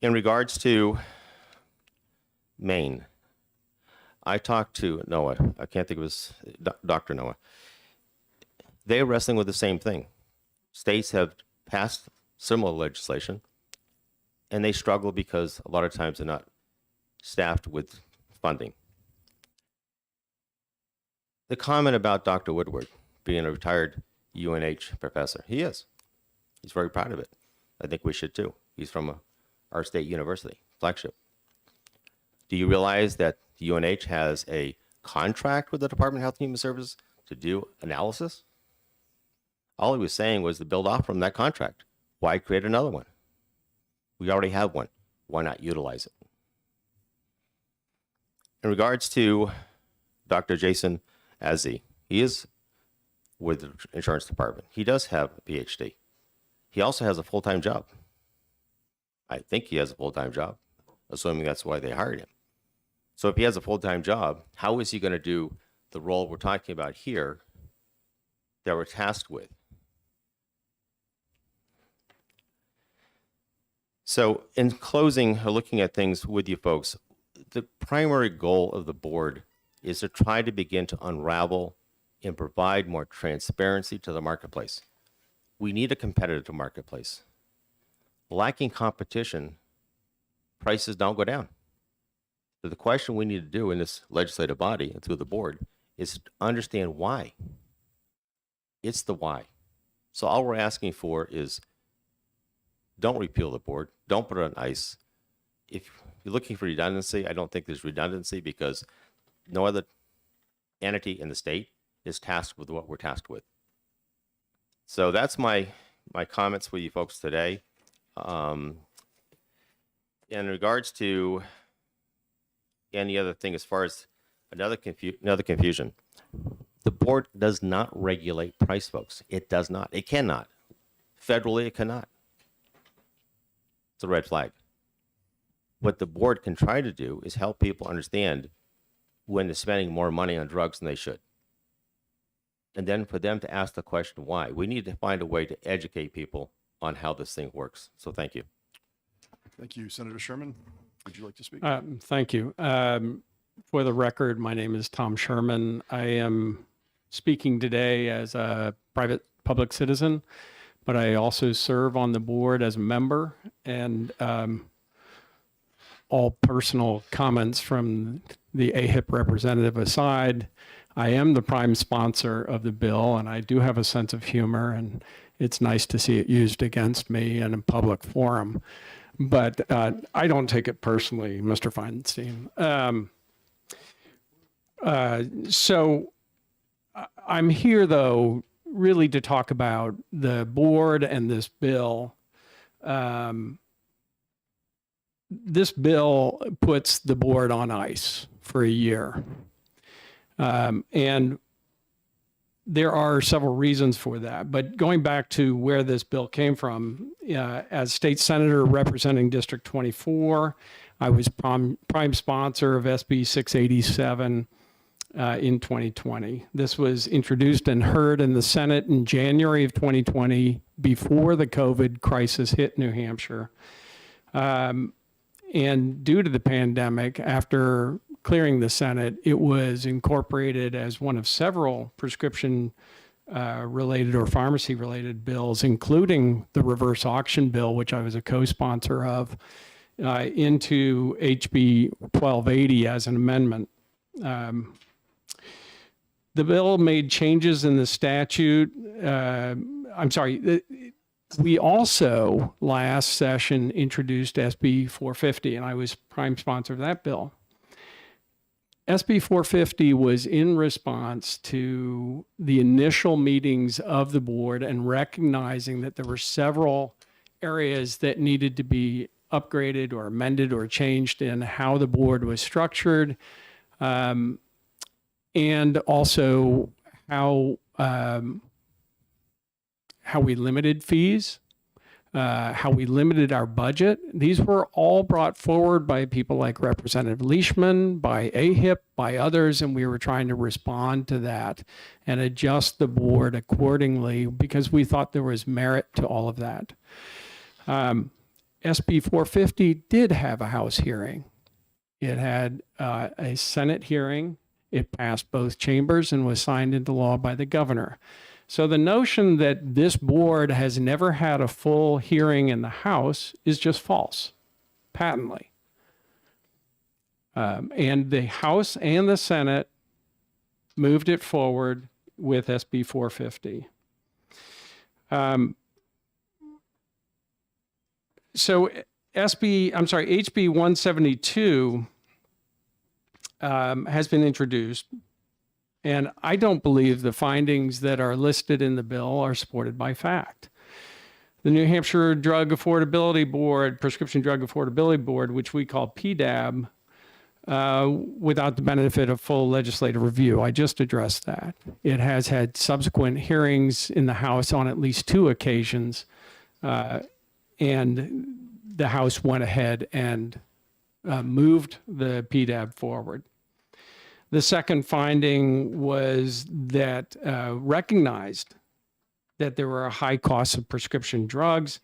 M: In regards to Maine, I talked to Noah. I can't think of his, Dr. Noah. They're wrestling with the same thing. States have passed similar legislation, and they struggle because a lot of times they're not staffed with funding. The comment about Dr. Woodward being a retired UNH professor, he is. He's very proud of it. I think we should too. He's from our state university, flagship. Do you realize that the UNH has a contract with the Department of Health and Human Services to do analysis? All he was saying was to build off from that contract. Why create another one? We already have one. Why not utilize it? In regards to Dr. Jason Azzi, he is with the insurance department. He does have a PhD. He also has a full-time job. I think he has a full-time job, assuming that's why they hired him. So if he has a full-time job, how is he going to do the role we're talking about here that we're tasked with? So in closing, looking at things with you folks, the primary goal of the board is to try to begin to unravel and provide more transparency to the marketplace. We need a competitive marketplace. Lacking competition, prices don't go down. So the question we need to do in this legislative body and through the board is to understand why. It's the why. So all we're asking for is don't repeal the board. Don't put it on ice. If you're looking for redundancy, I don't think there's redundancy because no other entity in the state is tasked with what we're tasked with. So that's my comments with you folks today. In regards to any other thing, as far as another confusion, the board does not regulate price, folks. It does not. It cannot. Federally, it cannot. It's a red flag. What the board can try to do is help people understand when they're spending more money on drugs than they should. And then for them to ask the question why. We need to find a way to educate people on how this thing works. So thank you.
A: Thank you. Senator Sherman, would you like to speak?
N: Thank you. For the record, my name is Tom Sherman. I am speaking today as a private public citizen, but I also serve on the board as a member, and all personal comments from the AHIP representative aside, I am the prime sponsor of the bill, and I do have a sense of humor, and it's nice to see it used against me in a public forum. But I don't take it personally, Mr. Feinstein. So I'm here, though, really to talk about the board and this bill. This bill puts the board on ice for a year. And there are several reasons for that. But going back to where this bill came from, as state senator representing District 24, I was prime sponsor of SB 687 in 2020. This was introduced and heard in the Senate in January of 2020 before the COVID crisis hit New Hampshire. And due to the pandemic, after clearing the Senate, it was incorporated as one of several prescription related or pharmacy related bills, including the reverse auction bill, which I was a co-sponsor of, into HB 1280 as an amendment. The bill made changes in the statute. We also last session introduced SB 450, and I was prime sponsor of that bill. SB 450 was in response to the initial meetings of the board and recognizing that there were several areas that needed to be upgraded or amended or changed in how the board was structured, and also how we limited fees, how we limited our budget. These were all brought forward by people like Representative Leishman, by AHIP, by others, and we were trying to respond to that and adjust the board accordingly because we thought there was merit to all of that. SB 450 did have a House hearing. It had a Senate hearing. It passed both chambers and was signed into law by the governor. So the notion that this board has never had a full hearing in the House is just false, patently. And the House and the Senate moved it forward with SB 450. So HB 172 has been introduced. And I don't believe the findings that are listed in the bill are supported by fact. The New Hampshire Drug Affordability Board, Prescription Drug Affordability Board, which we call PDAB, without the benefit of full legislative review, I just addressed that. It has had subsequent hearings in the House on at least 2 occasions, and the House went ahead and moved the PDAB forward. The second finding was that recognized that there were high costs of prescription drugs,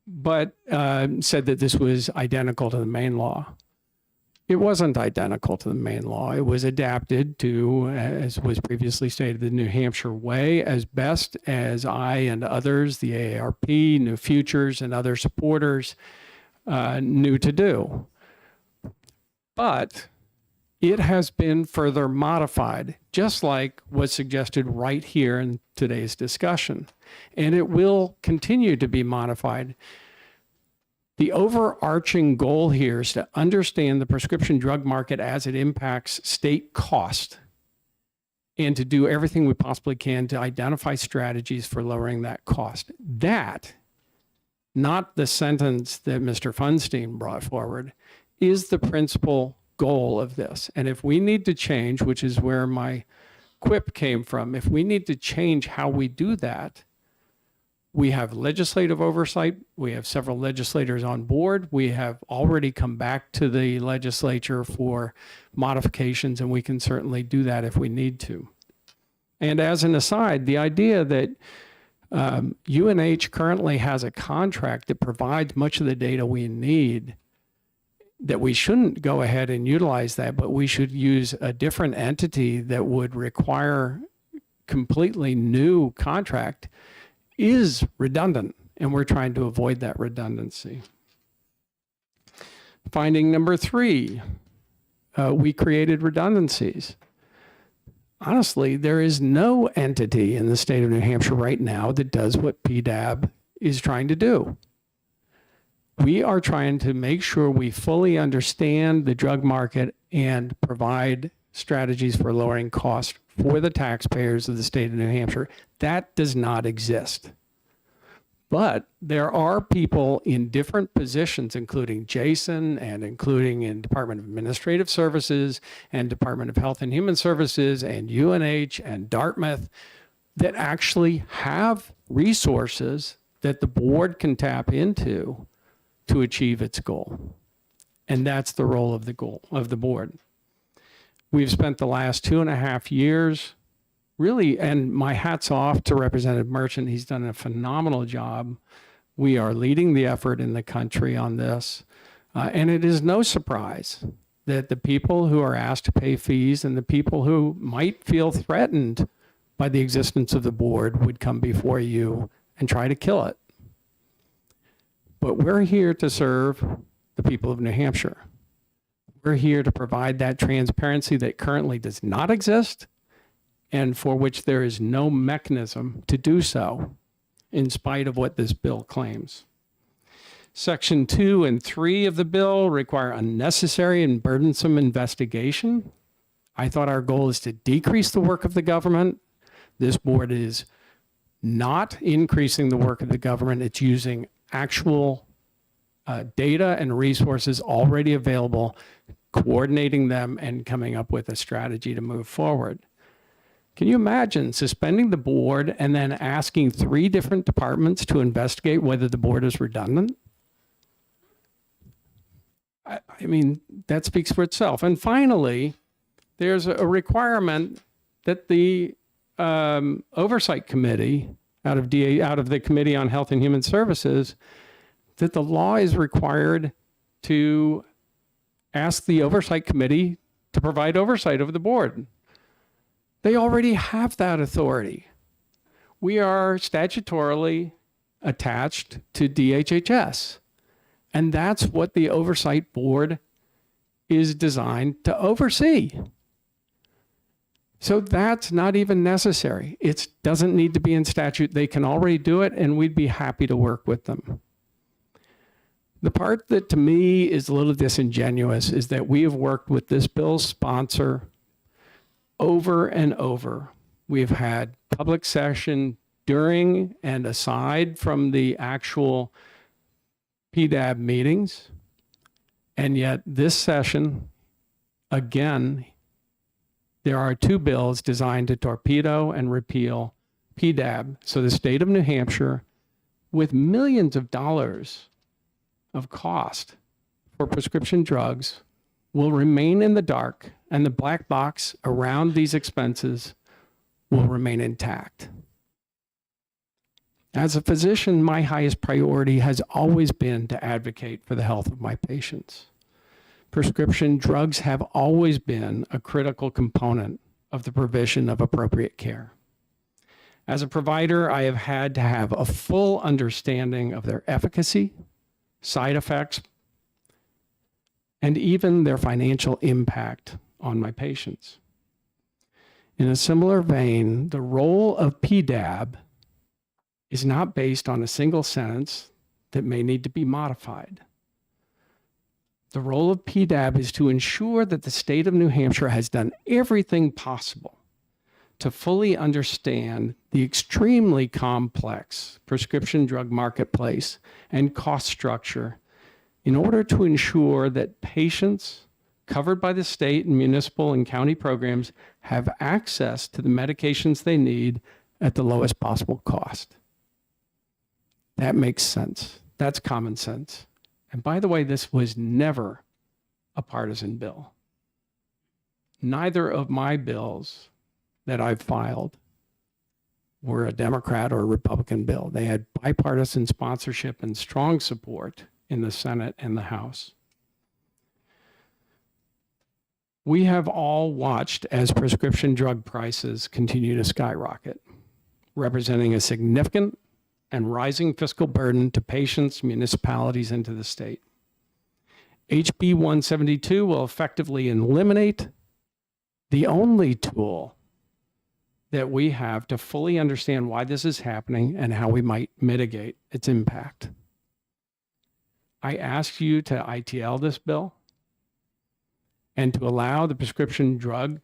N: but said that this was identical to the main law. It wasn't identical to the main law. It was adapted to, as was previously stated, the New Hampshire way as best as I and others, the AARP, New Futures, and other supporters knew to do. But it has been further modified, just like was suggested right here in today's discussion. And it will continue to be modified. The overarching goal here is to understand the prescription drug market as it impacts state cost and to do everything we possibly can to identify strategies for lowering that cost. That, not the sentence that Mr. Funstein brought forward, is the principal goal of this. And if we need to change, which is where my quip came from, if we need to change how we do that, we have legislative oversight. We have several legislators on board. We have already come back to the legislature for modifications, and we can certainly do that if we need to. And as an aside, the idea that UNH currently has a contract that provides much of the data we need, that we shouldn't go ahead and utilize that, but we should use a different entity that would require completely new contract, is redundant, and we're trying to avoid that redundancy. Finding number 3, we created redundancies. Honestly, there is no entity in the state of New Hampshire right now that does what PDAB is trying to do. We are trying to make sure we fully understand the drug market and provide strategies for lowering costs for the taxpayers of the state of New Hampshire. That does not exist. But there are people in different positions, including Jason and including in Department of Administrative Services and Department of Health and Human Services and UNH and Dartmouth, that actually have resources that the board can tap into to achieve its goal. And that's the role of the board. We've spent the last 2.5 years really, and my hat's off to Representative Merchant. He's done a phenomenal job. We are leading the effort in the country on this. And it is no surprise that the people who are asked to pay fees and the people who might feel threatened by the existence of the board would come before you and try to kill it. But we're here to serve the people of New Hampshire. We're here to provide that transparency that currently does not exist and for which there is no mechanism to do so, in spite of what this bill claims. Section 2 and 3 of the bill require unnecessary and burdensome investigation. I thought our goal is to decrease the work of the government. This board is not increasing the work of the government. It's using actual data and resources already available, coordinating them and coming up with a strategy to move forward. Can you imagine suspending the board and then asking 3 different departments to investigate whether the board is redundant? I mean, that speaks for itself. And finally, there's a requirement that the Oversight Committee out of the Committee on Health and Human Services, that the law is required to ask the Oversight Committee to provide oversight of the board. They already have that authority. We are statutorily attached to DHHS, and that's what the Oversight Board is designed to oversee. So that's not even necessary. It doesn't need to be in statute. They can already do it, and we'd be happy to work with them. The part that to me is a little disingenuous is that we have worked with this bill's sponsor over and over. We've had public session during and aside from the actual PDAB meetings. And yet this session, again, there are 2 bills designed to torpedo and repeal PDAB. So the state of New Hampshire, with millions of dollars of cost for prescription drugs, will remain in the dark, and the black box around these expenses will remain intact. As a physician, my highest priority has always been to advocate for the health of my patients. prescription drugs have always been a critical component of the provision of appropriate care. As a provider, I have had to have a full understanding of their efficacy, side effects, and even their financial impact on my patients. In a similar vein, the role of PDAB is not based on a single sentence that may need to be modified. The role of PDAB is to ensure that the state of New Hampshire has done everything possible to fully understand the extremely complex prescription drug marketplace and cost structure in order to ensure that patients covered by the state and municipal and county programs have access to the medications they need at the lowest possible cost. That makes sense. That's common sense. And by the way, this was never a partisan bill. Neither of my bills that I've filed were a Democrat or a Republican bill. They had bipartisan sponsorship and strong support in the Senate and the House. We have all watched as prescription drug prices continue to skyrocket, representing a significant and rising fiscal burden to patients, municipalities, and to the state. HB 172 will effectively eliminate the only tool that we have to fully understand why this is happening and how we might mitigate its impact. I ask you to ITL this bill and to allow the Prescription Drug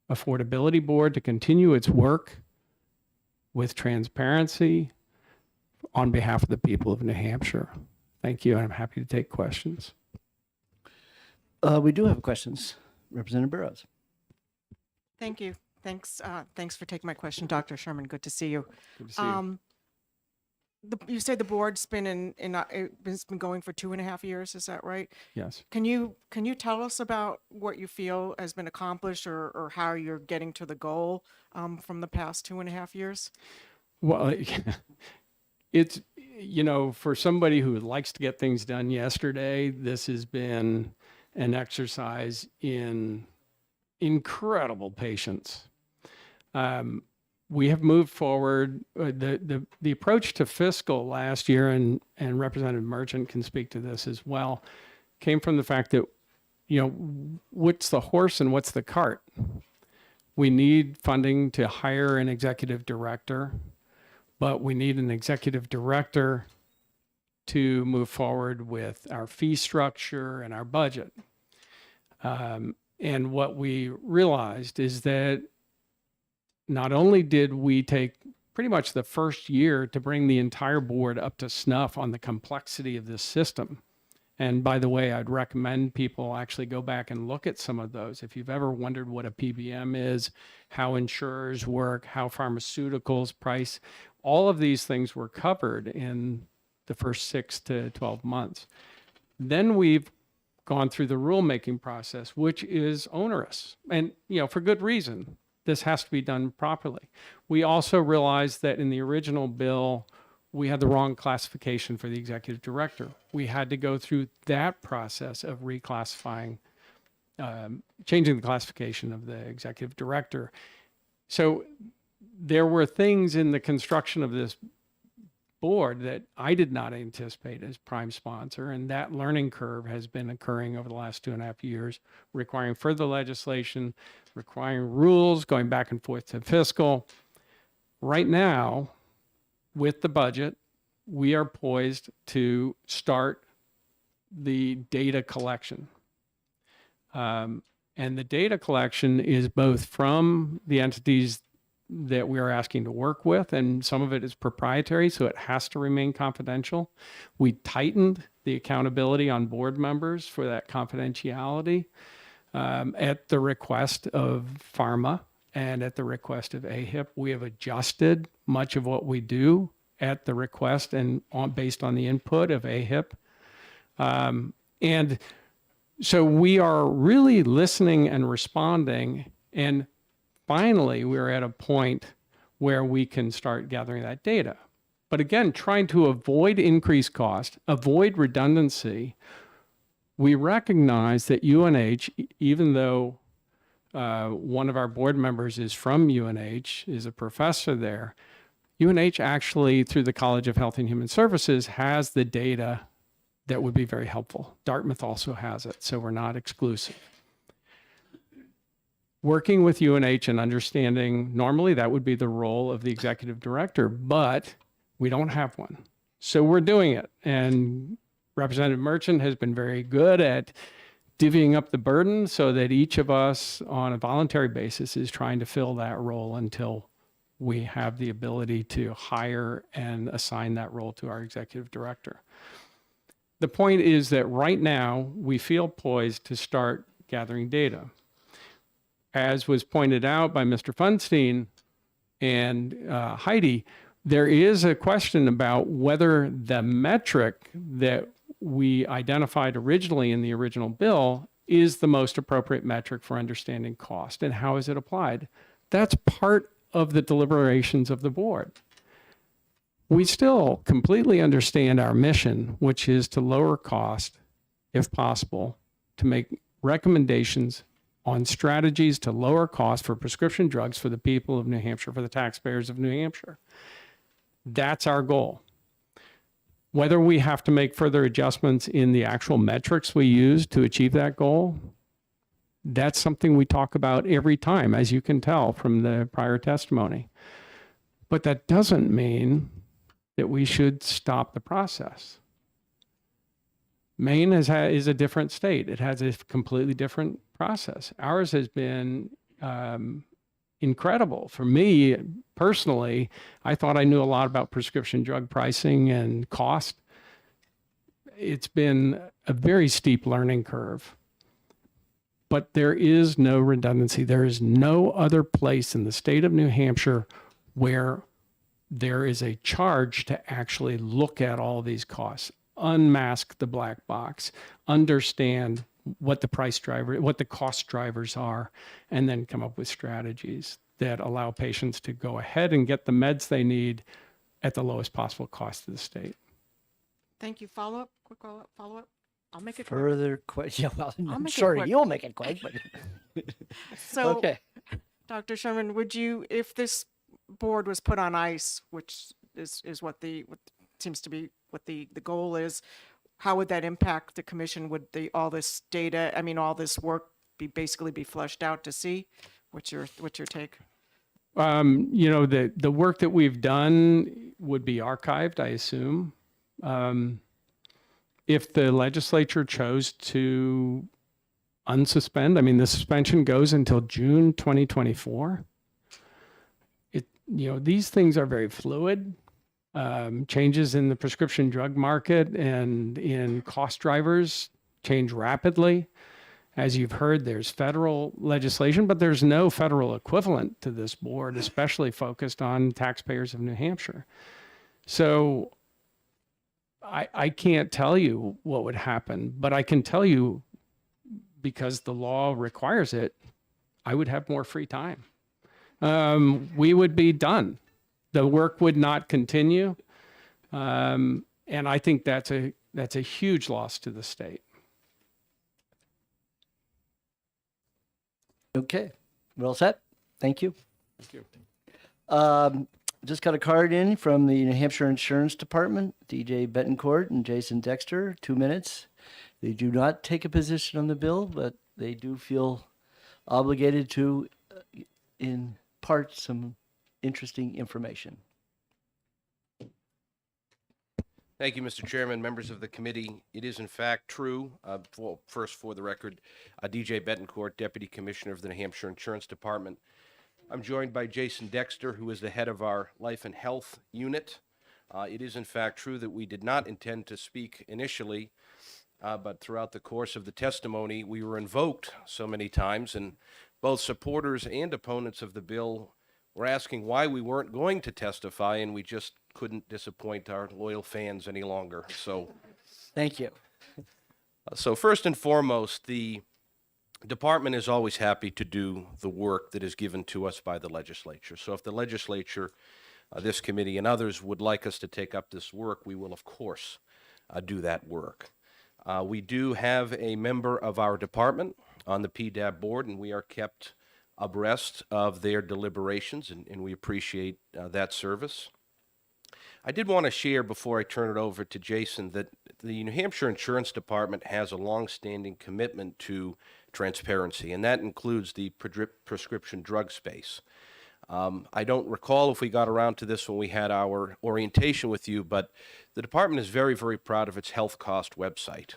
N: Affordability Board to continue its work with transparency on behalf of the people of New Hampshire. Thank you, and I'm happy to take questions.
L: We do have questions. Representative Burrows.
O: Thank you. Thanks for taking my question, Dr. Sherman. Good to see you.
N: Good to see you.
O: You say the board's been it's been going for 2.5 years. Is that right?
N: Yes.
O: Can you tell us about what you feel has been accomplished or how you're getting to the goal from the past 2.5 years?
N: Well, it's, for somebody who likes to get things done yesterday, this has been an exercise in incredible patience. We have moved forward. The approach to fiscal last year, and Representative Merchant can speak to this as well, came from the fact that, what's the horse and what's the cart? We need funding to hire an executive director, but we need an executive director to move forward with our fee structure and our budget. And what we realized is that not only did we take pretty much the first year to bring the entire board up to snuff on the complexity of this system. And by the way, I'd recommend people actually go back and look at some of those. If you've ever wondered what a PBM is, how insurers work, how pharmaceuticals price, all of these things were covered in the first 6 to 12 months. Then we've gone through the rulemaking process, which is onerous, and for good reason. This has to be done properly. We also realized that in the original bill, we had the wrong classification for the executive director. We had to go through that process of reclassifying, changing the classification of the executive director. So there were things in the construction of this board that I did not anticipate as prime sponsor, and that learning curve has been occurring over the last 2.5 years, requiring further legislation, requiring rules, going back and forth to fiscal. Right now, with the budget, we are poised to start the data collection. And the data collection is both from the entities that we are asking to work with, and some of it is proprietary, so it has to remain confidential. We tightened the accountability on board members for that confidentiality at the request of pharma and at the request of AHIP. We have adjusted much of what we do at the request and based on the input of AHIP. And so we are really listening and responding, and finally, we're at a point where we can start gathering that data. But again, trying to avoid increased cost, avoid redundancy, we recognize that UNH, even though one of our board members is from UNH, is a professor there, UNH actually, through the College of Health and Human Services, has the data that would be very helpful. Dartmouth also has it, so we're not exclusive. Working with UNH and understanding, normally that would be the role of the executive director, but we don't have one. So we're doing it. And Representative Merchant has been very good at divvying up the burden so that each of us on a voluntary basis is trying to fill that role until we have the ability to hire and assign that role to our executive director. The point is that right now we feel poised to start gathering data. As was pointed out by Mr. Funstein and Heidi, there is a question about whether the metric that we identified originally in the original bill is the most appropriate metric for understanding cost and how is it applied. That's part of the deliberations of the board. We still completely understand our mission, which is to lower cost, if possible, to make recommendations on strategies to lower cost for prescription drugs for the people of New Hampshire, for the taxpayers of New Hampshire. That's our goal. Whether we have to make further adjustments in the actual metrics we use to achieve that goal, that's something we talk about every time, as you can tell from the prior testimony. But that doesn't mean that we should stop the process. Maine is a different state. It has a completely different process. Ours has been incredible. For me personally, I thought I knew a lot about prescription drug pricing and cost. It's been a very steep learning curve. But there is no redundancy. There is no other place in the state of New Hampshire where there is a charge to actually look at all these costs, unmask the black box, understand what the what the cost drivers are, and then come up with strategies that allow patients to go ahead and get the meds they need at the lowest possible cost to the state.
O: Thank you. Follow up, quick follow up. I'll make it quick.
L: Further question. Well,
O: I'll
L: I'm
O: make it
L: sure
O: quick.
L: you'll make it quick, but
O: So,
L: okay.
O: Dr. Sherman, would you, if this board was put on ice, which is what seems to be what the goal is, how would that impact the commission? Would all this data, I mean, all this work basically be flushed out to see? What's your take?
N: You know, the work that we've done would be archived, I assume. If the legislature chose to unsuspend, I mean, the suspension goes until June 2024. You know, these things are very fluid. Changes in the prescription drug market and in cost drivers change rapidly. As you've heard, there's federal legislation, but there's no federal equivalent to this board, especially focused on taxpayers of New Hampshire. So I can't tell you what would happen, but I can tell you, because the law requires it, I would have more free time. We would be done. The work would not continue. And I think that's a huge loss to the state.
L: Okay, well set. Thank you.
N: Thank you.
L: Just got a card in from the New Hampshire Insurance Department, DJ Betancourt and Jason Dexter, 2 minutes. They do not take a position on the bill, but they do feel obligated to impart some interesting information.
P: Thank you, Mr. Chairman, members of the committee. It is in fact true, first for the record, DJ Betancourt, Deputy Commissioner of the New Hampshire Insurance Department. I'm joined by Jason Dexter, who is the head of our Life and Health Unit. It is in fact true that we did not intend to speak initially, but throughout the course of the testimony, we were invoked so many times, and both supporters and opponents of the bill were asking why we weren't going to testify, and we just couldn't disappoint our loyal fans any longer. So,
L: thank you.
P: So first and foremost, the department is always happy to do the work that is given to us by the legislature. So if the legislature, this committee and others would like us to take up this work, we will of course do that work. We do have a member of our department on the PDAB board, and we are kept abreast of their deliberations, and we appreciate that service. I did want to share before I turn it over to Jason that the New Hampshire Insurance Department has a longstanding commitment to transparency, and that includes the prescription drug space. I don't recall if we got around to this when we had our orientation with you, but the department is very, very proud of its health cost website.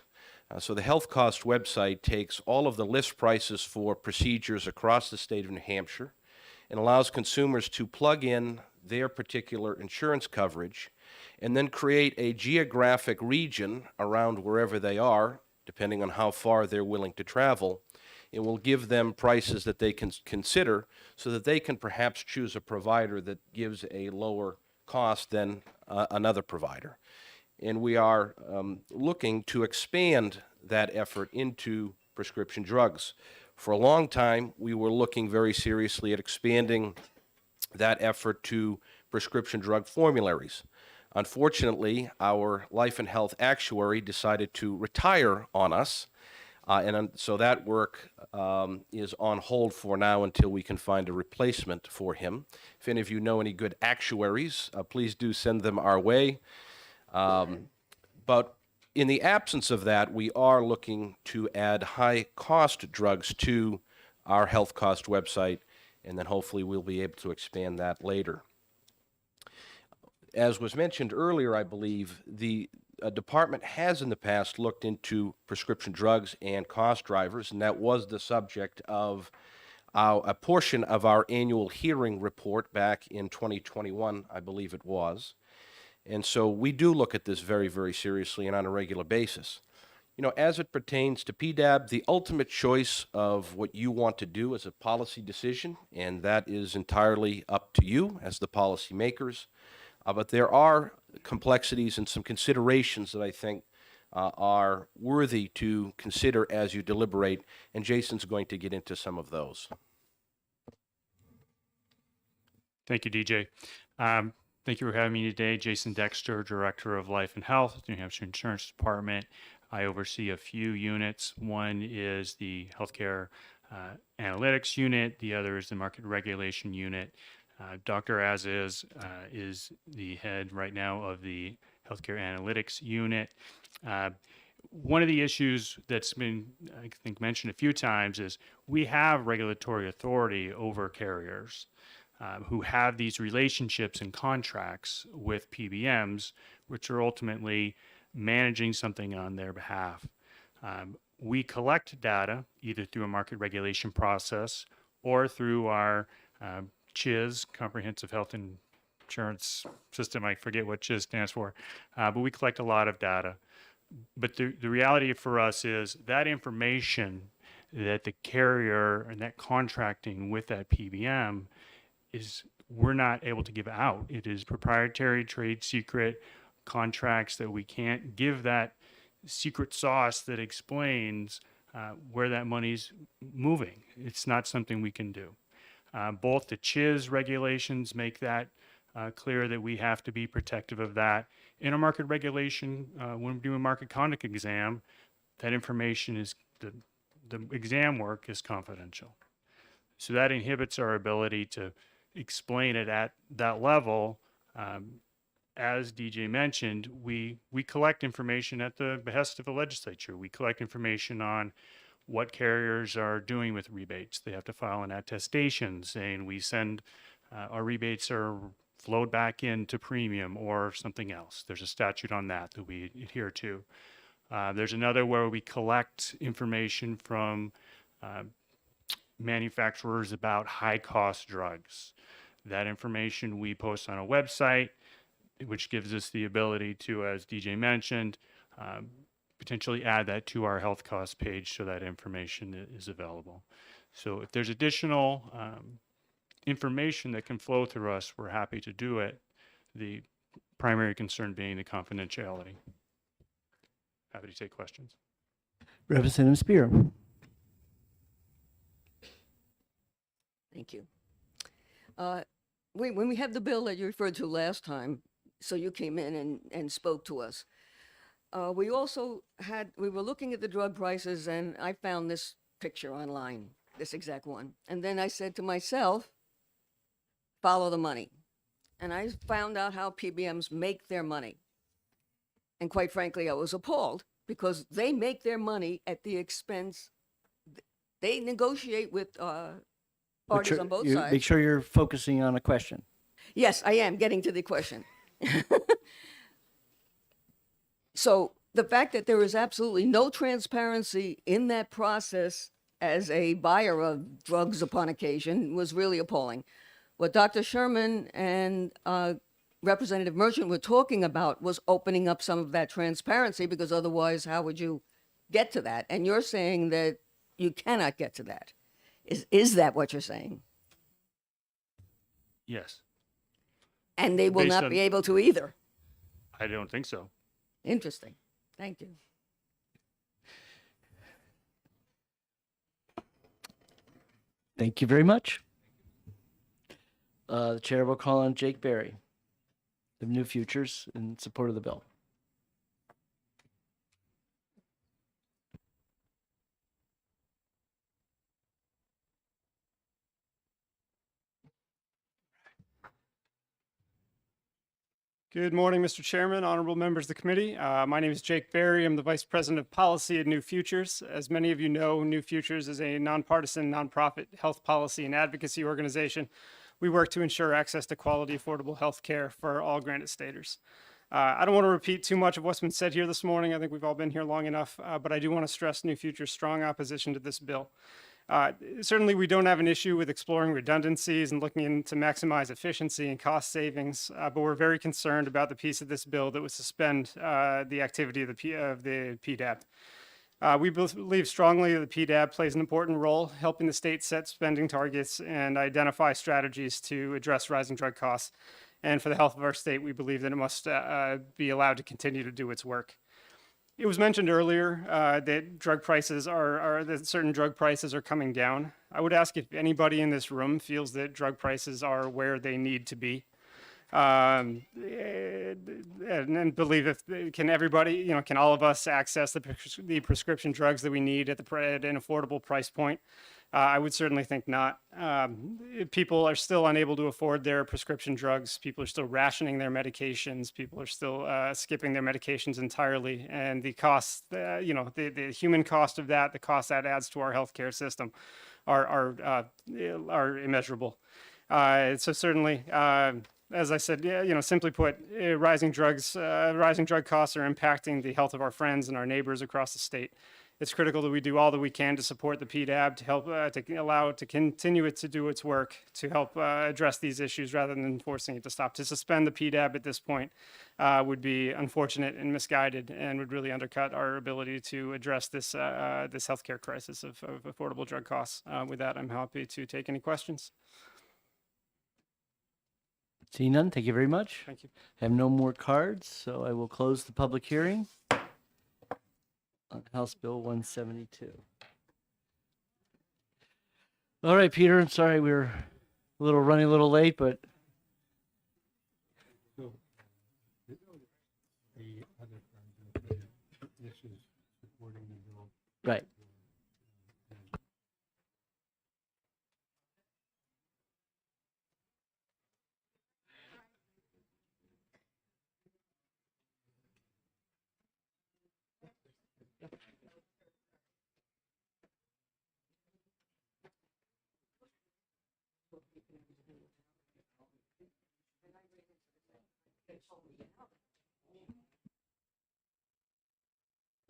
P: So the health cost website takes all of the list prices for procedures across the state of New Hampshire and allows consumers to plug in their particular insurance coverage and then create a geographic region around wherever they are, depending on how far they're willing to travel. It will give them prices that they can consider so that they can perhaps choose a provider that gives a lower cost than another provider. And we are looking to expand that effort into prescription drugs. For a long time, we were looking very seriously at expanding that effort to prescription drug formularies. Unfortunately, our life and health actuary decided to retire on us, so that work is on hold for now until we can find a replacement for him. If any of you know any good actuaries, please do send them our way. But in the absence of that, we are looking to add high-cost drugs to our health cost website, and then hopefully we'll be able to expand that later. As was mentioned earlier, I believe, the department has in the past looked into prescription drugs and cost drivers, and that was the subject of a portion of our annual hearing report back in 2021, I believe it was. And so we do look at this very, very seriously and on a regular basis. You know, as it pertains to PDAB, the ultimate choice of what you want to do is a policy decision, and that is entirely up to you as the policymakers. But there are complexities and some considerations that I think are worthy to consider as you deliberate, and Jason's going to get into some of those.
Q: Thank you, DJ. Thank you for having me today. Jason Dexter, Director of Life and Health at the New Hampshire Insurance Department. I oversee a few units. One is the Healthcare Analytics Unit. The other is the Market Regulation Unit. Dr. Aziz is the head right now of the Healthcare Analytics Unit. One of the issues that's been, I think, mentioned a few times is we have regulatory authority over carriers who have these relationships and contracts with PBMs, which are ultimately managing something on their behalf. We collect data either through a market regulation process or through our CHIS, Comprehensive Health Insurance System. I forget what CHIS stands for, but we collect a lot of data. But the reality for us is that information that the carrier and that contracting with that PBM is we're not able to give out. It is proprietary, trade secret contracts that we can't give that secret sauce that explains where that money's moving. It's not something we can do. Both the CHIS regulations make that clear that we have to be protective of that. In a market regulation, when we're doing a market conduct exam, that information is, the exam work is confidential. So that inhibits our ability to explain it at that level. As DJ mentioned, we collect information at the behest of the legislature. We collect information on what carriers are doing with rebates. They have to file an attestation saying we send our rebates are flowed back into premium or something else. There's a statute on that that we adhere to. There's another where we collect information from manufacturers about high-cost drugs. That information we post on a website, which gives us the ability to, as DJ mentioned, potentially add that to our health cost page so that information is available. So if there's additional information that can flow through us, we're happy to do it. The primary concern being the confidentiality. Happy to take questions.
L: Representative Spear.
R: Thank you. When we had the bill that you referred to last time, so you came in and spoke to us, we also we were looking at the drug prices, and I found this picture online, this exact one. And then I said to myself, follow the money. And I found out how PBMs make their money. And quite frankly, I was appalled because they make their money at the expense. They negotiate with parties on both sides.
L: Make sure you're focusing on a question.
R: Yes, I am getting to the question. So the fact that there is absolutely no transparency in that process as a buyer of drugs upon occasion was really appalling. What Dr. Sherman and Representative Merchant were talking about was opening up some of that transparency, because otherwise, how would you get to that? And you're saying that you cannot get to that. Is that what you're saying?
Q: Yes.
R: And they will
Q: Based
R: not
Q: on-
R: be able to either.
Q: I don't think so.
R: Interesting. Thank you.
L: Thank you very much. The chair will call on Jake Berry of New Futures in support of the bill.
S: Good morning, Mr. Chairman, honorable members of the committee. My name is Jake Berry. I'm the Vice President of Policy at New Futures. As many of you know, New Futures is a nonpartisan, nonprofit health policy and advocacy organization. We work to ensure access to quality, affordable health care for all Granite Staters. I don't want to repeat too much of what's been said here this morning. I think we've all been here long enough, but I do want to stress New Futures' strong opposition to this bill. Certainly, we don't have an issue with exploring redundancies and looking to maximize efficiency and cost savings, but we're very concerned about the piece of this bill that would suspend the activity of the PDAB. We believe strongly that the PDAB plays an important role helping the state set spending targets and identify strategies to address rising drug costs. And for the health of our state, we believe that it must be allowed to continue to do its work. It was mentioned earlier that drug prices that certain drug prices are coming down. I would ask if anybody in this room feels that drug prices are where they need to be. And believe that can everybody, can all of us access the prescription drugs that we need at an affordable price point? I would certainly think not. People are still unable to afford their prescription drugs. People are still rationing their medications. People are still skipping their medications entirely. And the costs, the human cost of that, the cost that adds to our healthcare system are immeasurable. So certainly, as I said, simply put, rising drug costs are impacting the health of our friends and our neighbors across the state. It's critical that we do all that we can to support the PDAB to help to allow it to continue it to do its work to help address these issues rather than forcing it to stop. To suspend the PDAB at this point would be unfortunate and misguided and would really undercut our ability to address this healthcare crisis of affordable drug costs. With that, I'm happy to take any questions.
L: Seeing none, thank you very much.
S: Thank you.
L: Have no more cards, so I will close the public hearing on House Bill 172. All right, Peter, I'm sorry we're running a little late, but right.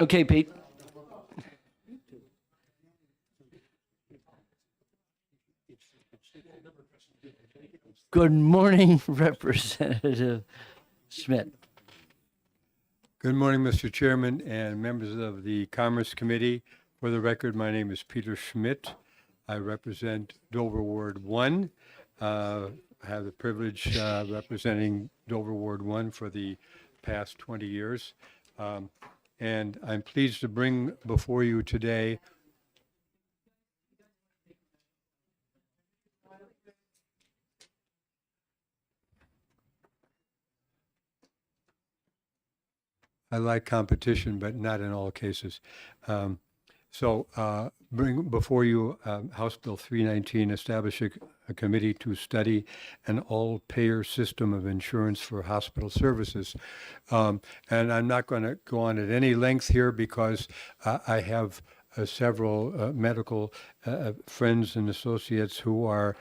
L: Okay, Pete. Good morning, Representative Schmidt.
T: Good morning, Mr. Chairman and members of the Commerce Committee. For the record, my name is Peter Schmidt. I represent Dover Ward 1. I have the privilege representing Dover Ward 1 for the past 20 years. And I'm pleased to bring before you today I like competition, but not in all cases. Bring before you House Bill 319, establish a committee to study an all-payer system of insurance for hospital services. And I'm not going to go on at any length here because I have several medical friends and associates who are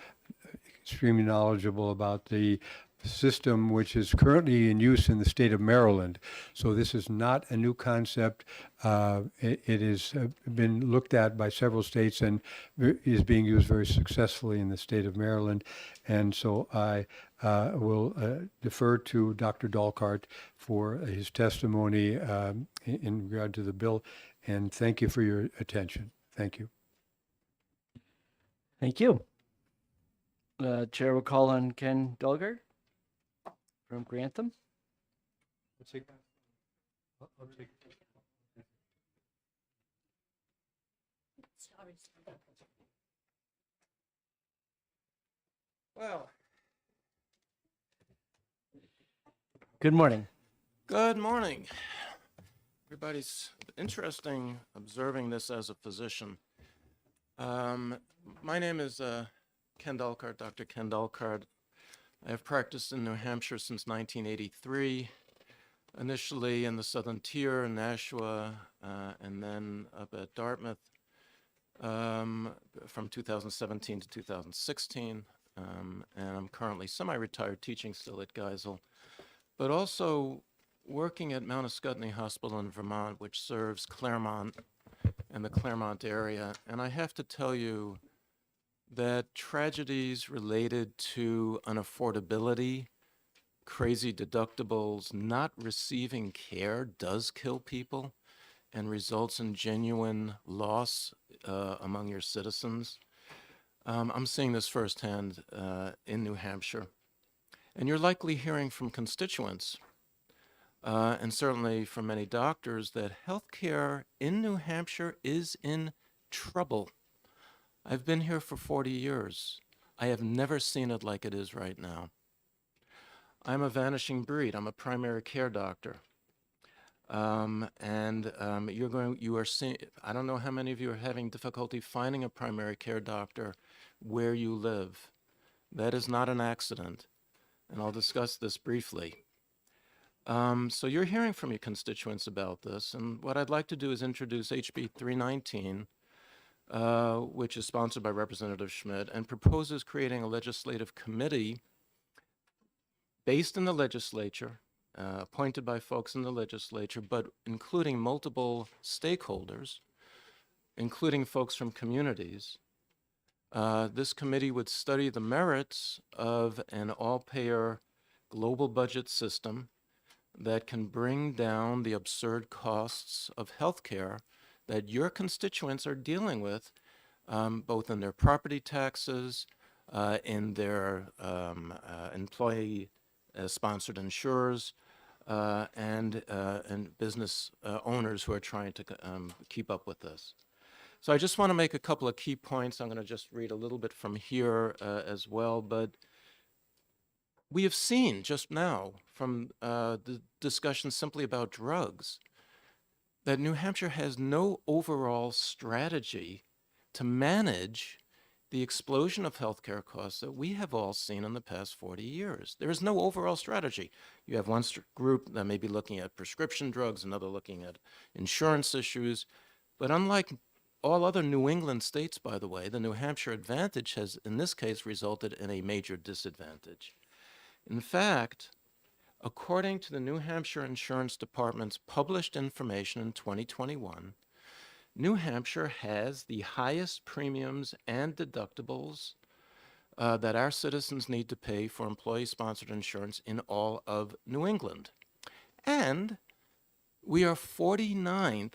T: extremely knowledgeable about the system which is currently in use in the state of Maryland. So this is not a new concept. It has been looked at by several states and is being used very successfully in the state of Maryland. And so I will defer to Dr. Dalkart for his testimony in regard to the bill. And thank you for your attention. Thank you.
L: Thank you. Chair will call on Ken Dalgard from Grantham.
U: Well,
L: Good morning.
U: good morning. Everybody's interesting observing this as a physician. My name is Ken Dalkart, Dr. Ken Dalkart. I have practiced in New Hampshire since 1983, initially in the Southern Tier in Nashua, and then up at Dartmouth from 2017 to 2016. And I'm currently semi-retired, teaching still at Geisel, but also working at Mount Ascutney Hospital in Vermont, which serves Claremont and the Claremont area. And I have to tell you that tragedies related to unaffordability, crazy deductibles, not receiving care does kill people and results in genuine loss among your citizens. I'm seeing this firsthand in New Hampshire. And you're likely hearing from constituents, and certainly from many doctors, that healthcare in New Hampshire is in trouble. I've been here for 40 years. I have never seen it like it is right now. I'm a vanishing breed. I'm a primary care doctor. You are seeing, I don't know how many of you are having difficulty finding a primary care doctor where you live. That is not an accident, and I'll discuss this briefly. So you're hearing from your constituents about this, and what I'd like to do is introduce HB 319, which is sponsored by Representative Schmidt, and proposes creating a legislative committee based in the legislature, appointed by folks in the legislature, but including multiple stakeholders, including folks from communities. This committee would study the merits of an all-payer global budget system that can bring down the absurd costs of healthcare that your constituents are dealing with, both in their property taxes, in their employee-sponsored insurers, and business owners who are trying to keep up with this. So I just want to make a couple of key points. I'm going to just read a little bit from here as well, but we have seen just now from the discussion simply about drugs that New Hampshire has no overall strategy to manage the explosion of healthcare costs that we have all seen in the past 40 years. There is no overall strategy. You have one group that may be looking at prescription drugs, another looking at insurance issues, but unlike all other New England states, by the way, the New Hampshire advantage has, in this case, resulted in a major disadvantage. In fact, according to the New Hampshire Insurance Department's published information in 2021, New Hampshire has the highest premiums and deductibles that our citizens need to pay for employee-sponsored insurance in all of New England. And we are 49th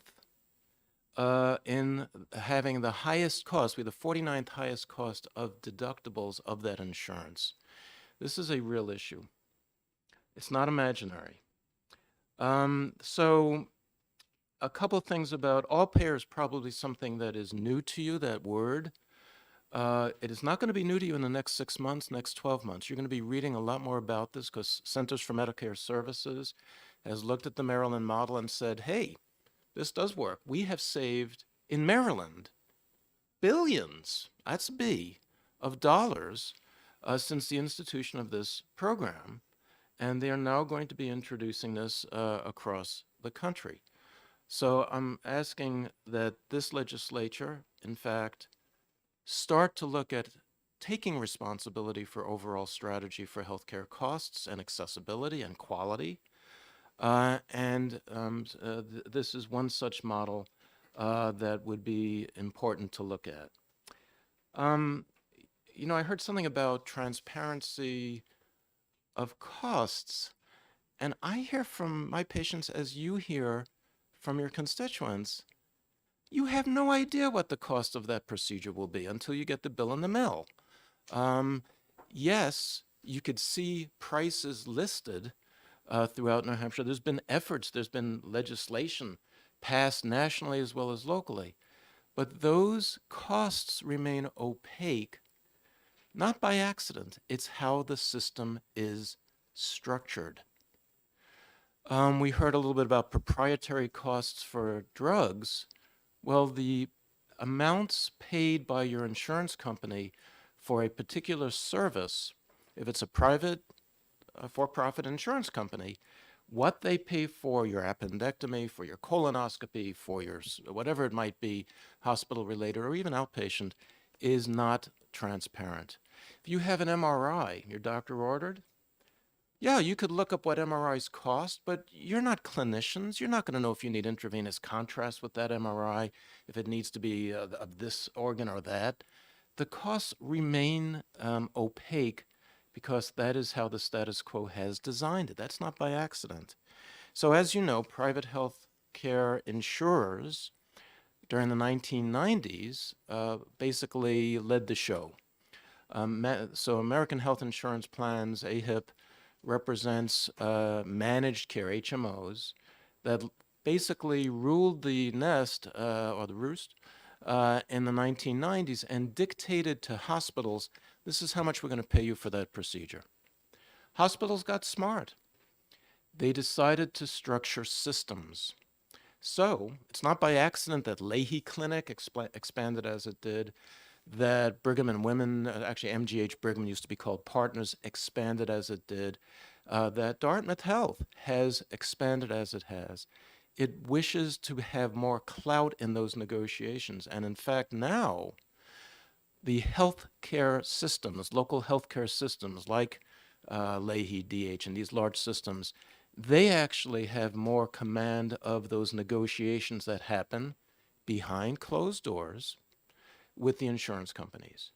U: in having the highest cost. We have the 49th highest cost of deductibles of that insurance. This is a real issue. It's not imaginary. So a couple of things about all payer is probably something that is new to you, that word. It is not going to be new to you in the next 6 months, next 12 months. You're going to be reading a lot more about this because Centers for Medicare Services has looked at the Maryland model and said, hey, this does work. We have saved in Maryland billions, that's a B, of dollars since the institution of this program. And they are now going to be introducing this across the country. So I'm asking that this legislature, in fact, start to look at taking responsibility for overall strategy for healthcare costs and accessibility and quality. This is one such model that would be important to look at. You know, I heard something about transparency of costs, and I hear from my patients, as you hear from your constituents, you have no idea what the cost of that procedure will be until you get the bill in the mail. Yes, you could see prices listed throughout New Hampshire. There's been efforts, there's been legislation passed nationally as well as locally, but those costs remain opaque, not by accident. It's how the system is structured. We heard a little bit about proprietary costs for drugs. Well, the amounts paid by your insurance company for a particular service, if it's a private for-profit insurance company, what they pay for your appendectomy, for your colonoscopy, for your whatever it might be, hospital-related or even outpatient, is not transparent. If you have an MRI your doctor ordered, yeah, you could look up what MRIs cost, but you're not clinicians. You're not going to know if you need intravenous contrast with that MRI, if it needs to be of this organ or that. The costs remain opaque because that is how the status quo has designed it. That's not by accident. So as you know, private health care insurers during the 1990s basically led the show. So American Health Insurance Plans, AHIP, represents managed care, HMOs, that basically ruled the nest, or the roost, in the 1990s and dictated to hospitals, this is how much we're going to pay you for that procedure. Hospitals got smart. They decided to structure systems. So it's not by accident that Leahy Clinic expanded as it did, that Brigham and Women, actually MGH Brigham used to be called Partners, expanded as it did, that Dartmouth Health has expanded as it has. It wishes to have more clout in those negotiations. And in fact, now the healthcare systems, local healthcare systems like Leahy, DH, and these large systems, they actually have more command of those negotiations that happen behind closed doors with the insurance companies.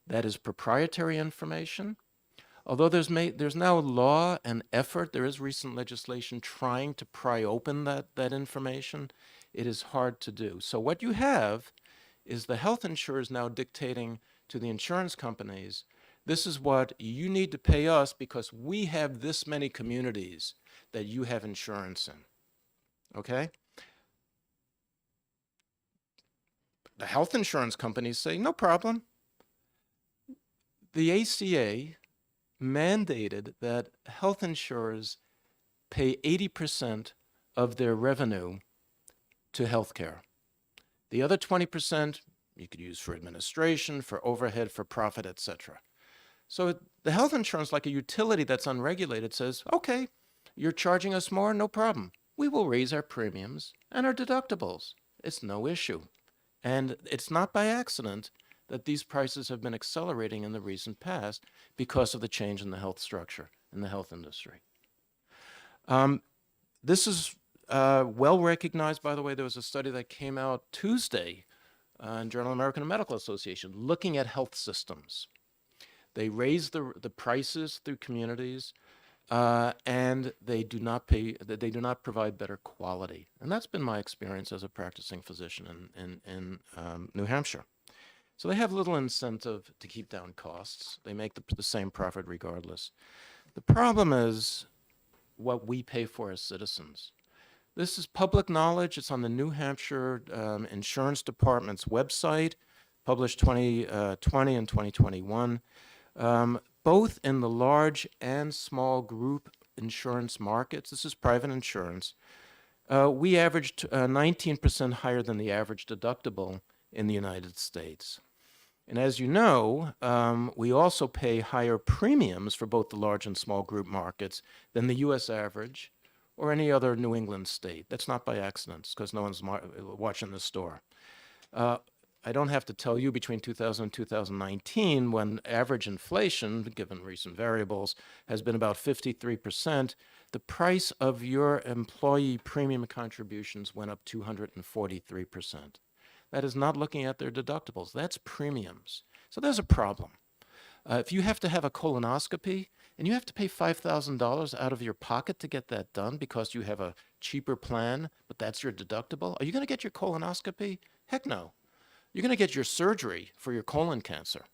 U: That is proprietary information. Although there's now law and effort, there is recent legislation trying to pry open that information, it is hard to do. So what you have is the health insurers now dictating to the insurance companies, this is what you need to pay us because we have this many communities that you have insurance in, okay? The health insurance companies say, no problem. The ACA mandated that health insurers pay 80% of their revenue to healthcare. The other 20% you could use for administration, for overhead, for profit, etc. So the health insurance, like a utility that's unregulated, says, okay, you're charging us more, no problem. We will raise our premiums and our deductibles. It's no issue. And it's not by accident that these prices have been accelerating in the recent past because of the change in the health structure in the health industry. This is well recognized, by the way. There was a study that came out Tuesday in Journal of the American Medical Association looking at health systems. They raise the prices through communities, and they do not provide better quality. And that's been my experience as a practicing physician in New Hampshire. So they have little incentive to keep down costs. They make the same profit regardless. The problem is what we pay for as citizens. This is public knowledge. It's on the New Hampshire Insurance Department's website, published 2020 and 2021. Both in the large and small group insurance markets, this is private insurance, we averaged 19% higher than the average deductible in the United States. And as you know, we also pay higher premiums for both the large and small group markets than the U.S. average or any other New England state. That's not by accident, because no one's watching the store. I don't have to tell you, between 2000 and 2019, when average inflation, given recent variables, has been about 53%, the price of your employee premium contributions went up 243%. That is not looking at their deductibles. That's premiums. So there's a problem. If you have to have a colonoscopy and you have to pay $5,000 out of your pocket to get that done because you have a cheaper plan, but that's your deductible, are you going to get your colonoscopy? Heck no. You're going to get your surgery for your colon cancer,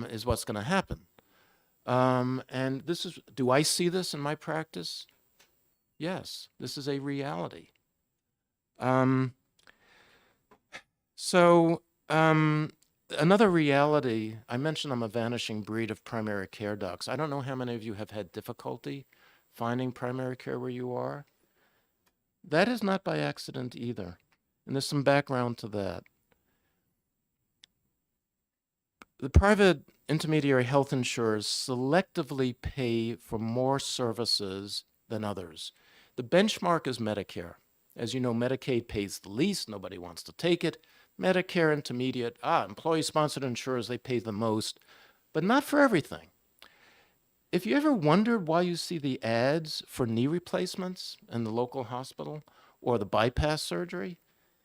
U: is what's going to happen. And this is, do I see this in my practice? Yes, this is a reality. Another reality, I mentioned I'm a vanishing breed of primary care docs. I don't know how many of you have had difficulty finding primary care where you are. That is not by accident either. And there's some background to that. The private intermediary health insurers selectively pay for more services than others. The benchmark is Medicare. As you know, Medicaid pays the least. Nobody wants to take it. Medicare intermediate, employee-sponsored insurers, they pay the most, but not for everything. If you ever wondered why you see the ads for knee replacements in the local hospital or the bypass surgery,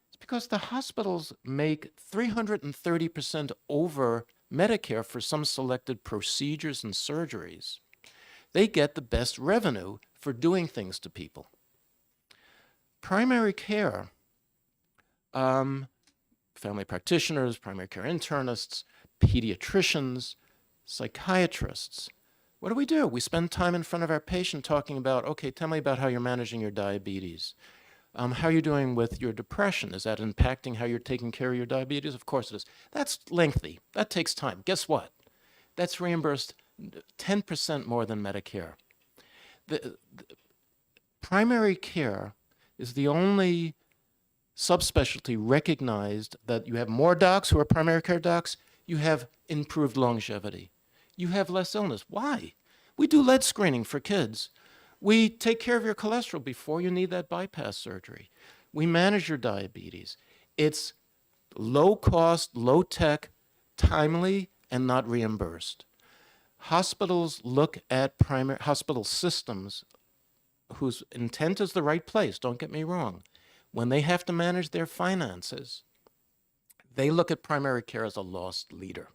U: it's because the hospitals make 330% over Medicare for some selected procedures and surgeries. They get the best revenue for doing things to people. Primary care, family practitioners, primary care internists, pediatricians, psychiatrists. What do? We spend time in front of our patient talking about, okay, tell me about how you're managing your diabetes. How are you doing with your depression? Is that impacting how you're taking care of your diabetes? Of course it is. That's lengthy. That takes time. Guess what? That's reimbursed 10% more than Medicare. The primary care is the only subspecialty recognized that you have more docs who are primary care docs, you have improved longevity. You have less illness. Why? We do lead screening for kids. We take care of your cholesterol before you need that bypass surgery. We manage your diabetes. It's low cost, low tech, timely, and not reimbursed. Hospitals look at hospital systems whose intent is the right place, don't get me wrong. When they have to manage their finances, they look at primary care as a lost leader.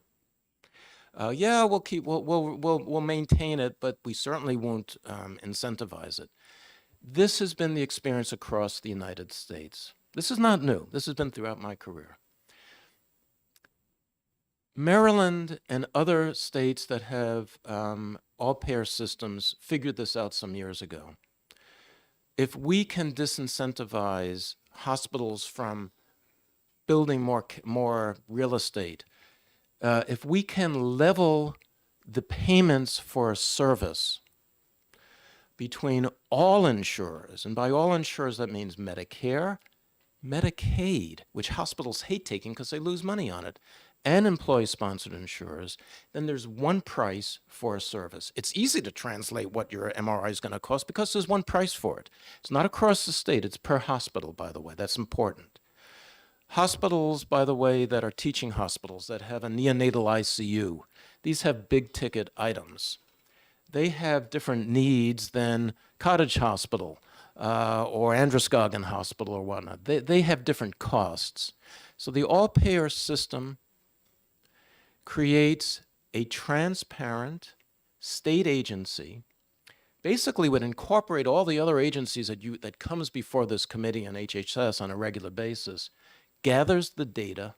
U: Yeah, we'll maintain it, but we certainly won't incentivize it. This has been the experience across the United States. This is not new. This has been throughout my career. Maryland and other states that have all-payer systems figured this out some years ago. If we can disincentivize hospitals from building more real estate, if we can level the payments for a service between all insurers, and by all insurers that means Medicare, Medicaid, which hospitals hate taking because they lose money on it, and employee-sponsored insurers, then there's one price for a service. It's easy to translate what your MRI is going to cost because there's one price for it. It's not across the state, it's per hospital, by the way. That's important. Hospitals, by the way, that are teaching hospitals, that have a neonatal ICU, these have big ticket items. They have different needs than Cottage Hospital or Androscoggin Hospital or whatnot. They have different costs. So the all-payer system creates a transparent state agency, basically would incorporate all the other agencies that comes before this committee and HHS on a regular basis, gathers the data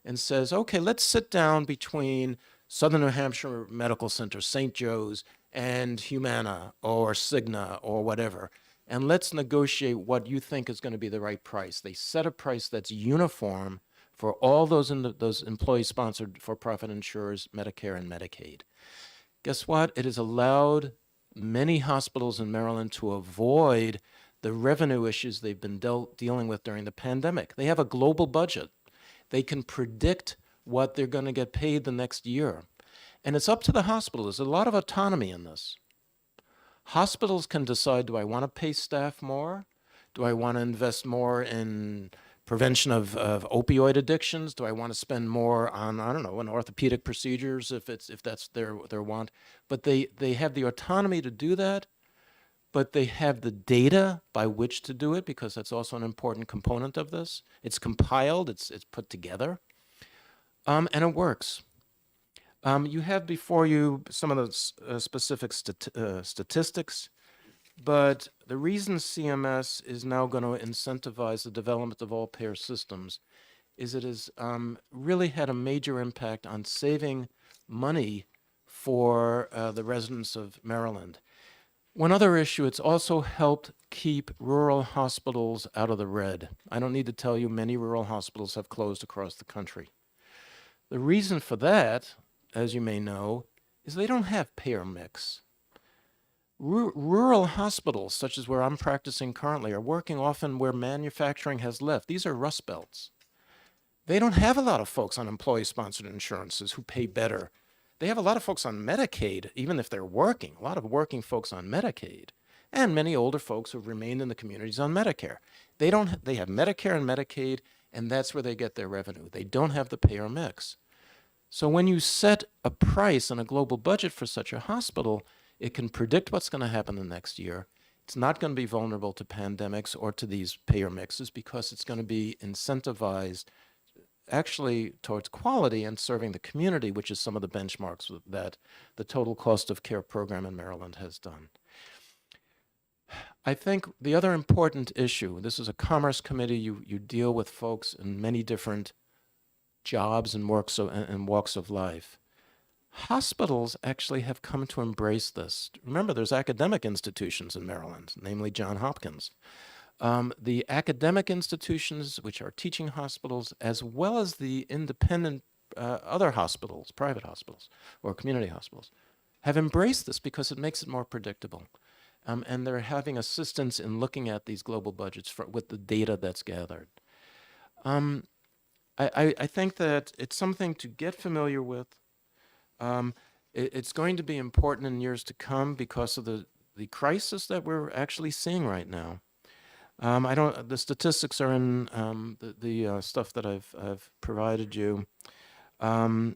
U: and says, okay, let's sit down between Southern New Hampshire Medical Center, St. Joe's, and Humana or Cigna or whatever, and let's negotiate what you think is going to be the right price. They set a price that's uniform for all those employee-sponsored for-profit insurers, Medicare and Medicaid. Guess what? It has allowed many hospitals in Maryland to avoid the revenue issues they've been dealing with during the pandemic. They have a global budget. They can predict what they're going to get paid the next year. And it's up to the hospital. There's a lot of autonomy in this. Hospitals can decide, do I want to pay staff more? Do I want to invest more in prevention of opioid addictions? Do I want to spend more on, I don't know, on orthopedic procedures if that's their want? But they have the autonomy to do that, but they have the data by which to do it, because that's also an important component of this. It's compiled, it's put together, and it works. You have before you some of the specific statistics, but the reason CMS is now going to incentivize the development of all payer systems is it has really had a major impact on saving money for the residents of Maryland. One other issue, it's also helped keep rural hospitals out of the red. I don't need to tell you, many rural hospitals have closed across the country. The reason for that, as you may know, is they don't have payer mix. Rural hospitals, such as where I'm practicing currently, are working often where manufacturing has left. These are rust belts. They don't have a lot of folks on employee-sponsored insurances who pay better. They have a lot of folks on Medicaid, even if they're working, a lot of working folks on Medicaid, and many older folks who've remained in the communities on Medicare. They have Medicare and Medicaid, and that's where they get their revenue. They don't have the payer mix. So when you set a price and a global budget for such a hospital, it can predict what's going to happen the next year. It's not going to be vulnerable to pandemics or to these payer mixes because it's going to be incentivized actually towards quality and serving the community, which is some of the benchmarks that the total cost of care program in Maryland has done. I think the other important issue, this is a Commerce Committee, you deal with folks in many different jobs and walks of life. Hospitals actually have come to embrace this. Remember, there's academic institutions in Maryland, namely Johns Hopkins. The academic institutions, which are teaching hospitals, as well as the independent other hospitals, private hospitals or community hospitals, have embraced this because it makes it more predictable. And they're having assistance in looking at these global budgets with the data that's gathered. I think that it's something to get familiar with. It's going to be important in years to come because of the crisis that we're actually seeing right now. The statistics are in the stuff that I've provided you. I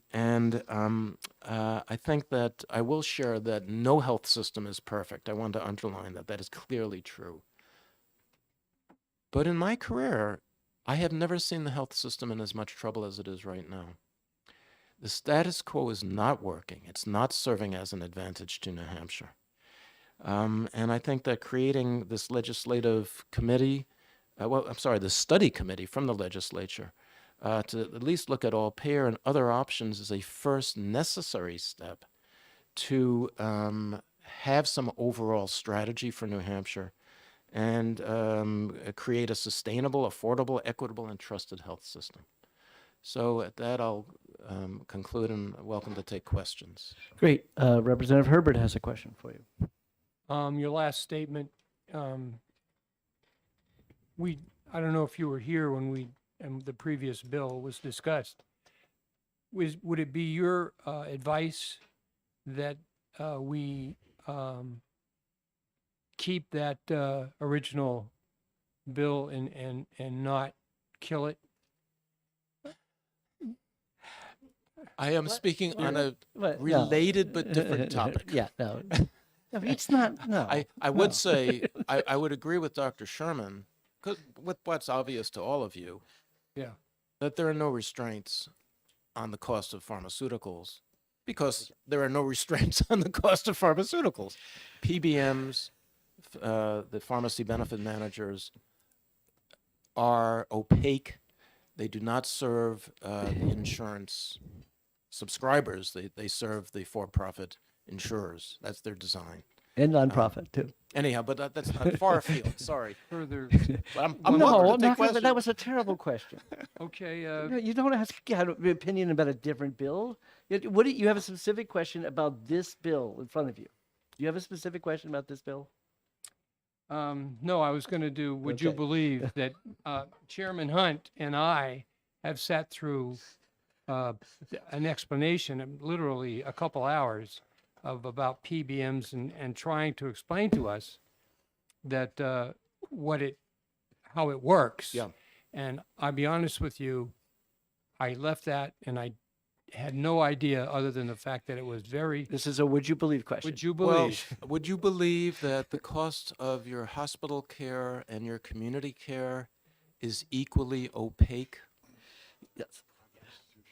U: think that I will share that no health system is perfect. I want to underline that. That is clearly true. But in my career, I have never seen the health system in as much trouble as it is right now. The status quo is not working. It's not serving as an advantage to New Hampshire. And I think that creating this legislative committee, the study committee from the legislature, to at least look at all payer and other options is a first necessary step to have some overall strategy for New Hampshire and create a sustainable, affordable, equitable, and trusted health system. So at that, I'll conclude and welcome to take questions.
L: Great. Representative Herbert has a question for you.
F: Your last statement, I don't know if you were here when the previous bill was discussed. Would it be your advice that we keep that original bill and not kill it?
U: I am speaking on a related but different topic.
L: Yeah, no. No, it's not, no.
U: I would say, I would agree with Dr. Sherman, with what's obvious to all of you,
F: yeah,
U: that there are no restraints on the cost of pharmaceuticals because there are no restraints on the cost of pharmaceuticals. PBMs, the pharmacy benefit managers, are opaque. They do not serve the insurance subscribers. They serve the for-profit insurers. That's their design.
L: And nonprofit, too.
F: Anyhow, but that's not far afield. Sorry. Further.
U: But I'm welcome to take questions.
L: That was a terrible question.
F: Okay.
L: You don't ask an opinion about a different bill. You have a specific question about this bill in front of you. you have a specific question about this bill?
F: No, I was going to do, would you
L: Okay.
F: believe that Chairman Hunt and I have sat through an explanation, literally a couple hours, of about PBMs and trying to explain to us that how it works.
C: Yeah.
F: And I'll be honest with you, I left that and I had no idea other than the fact that it was very,
L: This is a would you believe question.
F: would you
U: Well,
F: believe?
U: would you believe that the cost of your hospital care and your community care is equally opaque?
L: Yes.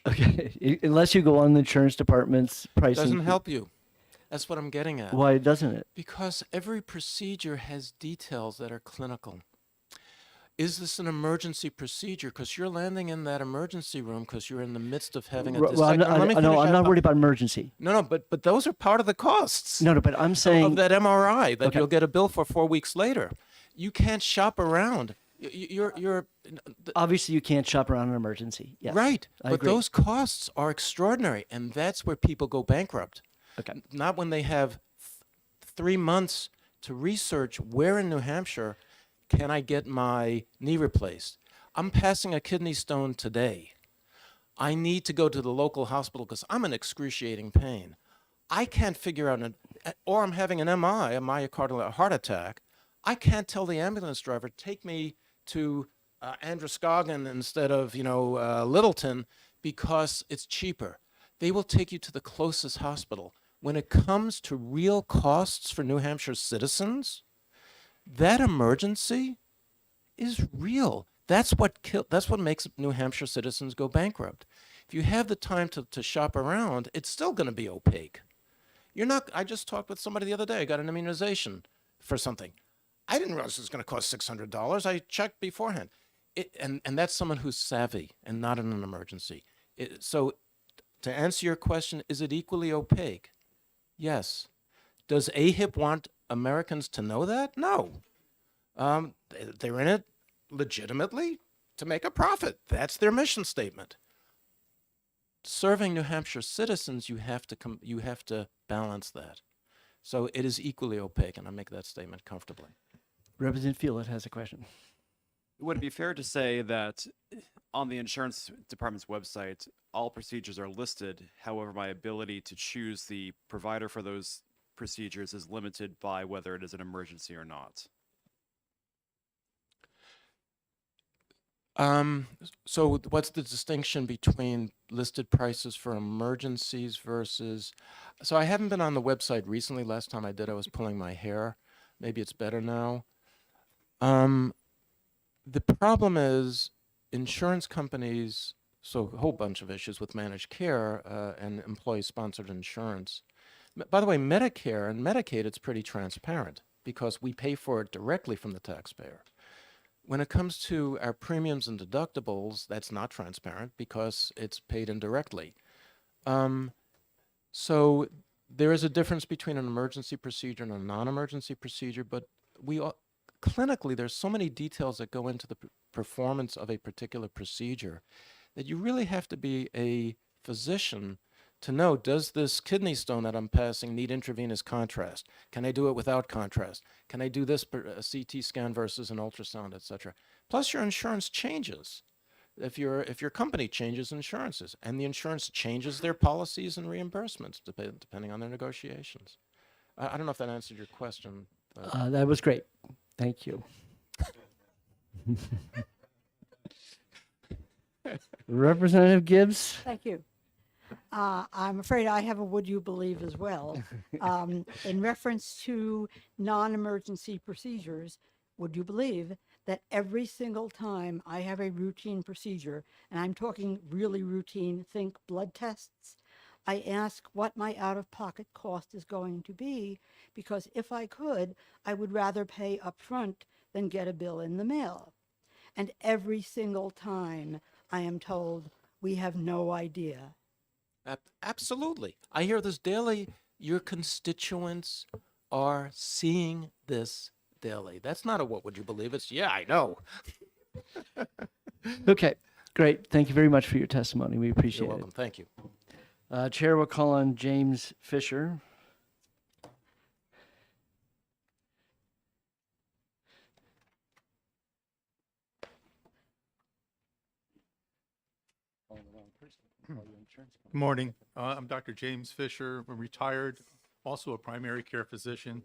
L: Okay, unless you go on the insurance department's pricing.
U: Doesn't help you. That's what I'm getting at.
L: Why doesn't it?
U: Because every procedure has details that are clinical. Is this an emergency procedure? Because you're landing in that emergency room because you're in the midst of having a
L: Well, I'm
U: dissection.
L: not,
U: Let me
L: no,
U: finish
L: I'm
U: that
L: not
U: up.
L: worried about emergency.
U: No, but those are part of the costs.
L: No, but I'm
U: of
L: saying
U: that MRI that
L: Okay.
U: you'll get a bill for 4 weeks later. You can't shop around. You're
L: obviously you can't shop around an emergency. Yes,
U: right,
L: I
U: but
L: agree.
U: those costs are extraordinary, and that's where people go bankrupt.
L: Okay.
U: Not when they have 3 months to research where in New Hampshire can I get my knee replaced. I'm passing a kidney stone today. I need to go to the local hospital because I'm in excruciating pain. I can't figure out, or I'm having an MI, a myocardial heart attack. I can't tell the ambulance driver, take me to Androscoggin instead of, Littleton because it's cheaper. They will take you to the closest hospital. When it comes to real costs for New Hampshire citizens, that emergency is real. That's what makes New Hampshire citizens go bankrupt. If you have the time to shop around, it's still going to be opaque. I just talked with somebody the other day. I got an immunization for something. I didn't realize it was going to cost $600. I checked beforehand. And that's someone who's savvy and not in an emergency. So to answer your question, is it equally opaque? Yes. Does AHIP want Americans to know that? No. They're in it legitimately to make a profit. That's their mission statement. Serving New Hampshire citizens, you have to balance that. So it is equally opaque, and I make that statement comfortably.
L: Representative Field has a question.
G: Would it be fair to say that on the insurance department's website, all procedures are listed? However, my ability to choose the provider for those procedures is limited by whether it is an emergency or not.
U: So what's the distinction between listed prices for emergencies versus, so I haven't been on the website recently. Last time I did, I was pulling my hair. Maybe it's better now. The problem is insurance companies, so a whole bunch of issues with managed care and employee-sponsored insurance. By the way, Medicare and Medicaid, it's pretty transparent because we pay for it directly from the taxpayer. When it comes to our premiums and deductibles, that's not transparent because it's paid indirectly. So there is a difference between an emergency procedure and a non-emergency procedure, but clinically, there's so many details that go into the performance of a particular procedure that you really have to be a physician to know, does this kidney stone that I'm passing need intravenous contrast? Can I do it without contrast? Can I do this a CT scan versus an ultrasound, et cetera? Plus, your insurance changes. If your company changes insurances, and the insurance changes their policies and reimbursements depending on their negotiations. I don't know if that answered your question. But
L: That was great. Thank you. Representative Gibbs?
D: Thank you. I'm afraid I have a would you believe as well. In reference to non-emergency procedures, would you believe that every single time I have a routine procedure, and I'm talking really routine, think blood tests, I ask what my out-of-pocket cost is going to be, because if I could, I would rather pay upfront than get a bill in the mail. And every single time I am told, we have no idea.
U: Absolutely. I hear this daily. Your constituents are seeing this daily. That's not a what would you believe. It's, yeah, I know.
L: Okay, great. Thank you very much for your testimony. We appreciate
U: You're welcome. Thank you.
L: it. Chair will call on James Fisher.
E: Good morning. I'm Dr. James Fisher. I'm retired, also a primary care physician.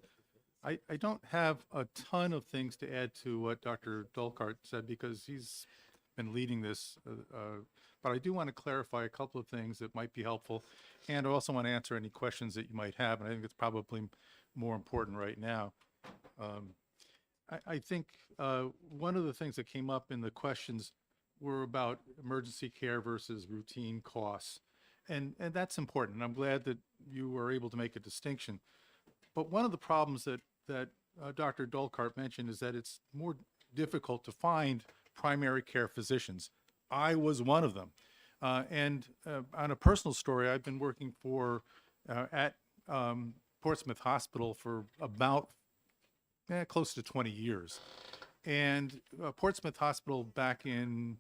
E: I don't have a ton of things to add to what Dr. Dolkart said because he's been leading this, but I do want to clarify a couple of things that might be helpful. And I also want to answer any questions that you might have, and I think it's probably more important right now. I think one of the things that came up in the questions were about emergency care versus routine costs. And that's important. I'm glad that you were able to make a distinction. But one of the problems that Dr. Dolkart mentioned is that it's more difficult to find primary care physicians. I was one of them. And on a personal story, I've been working at Portsmouth Hospital for about close to 20 years. And Portsmouth Hospital back in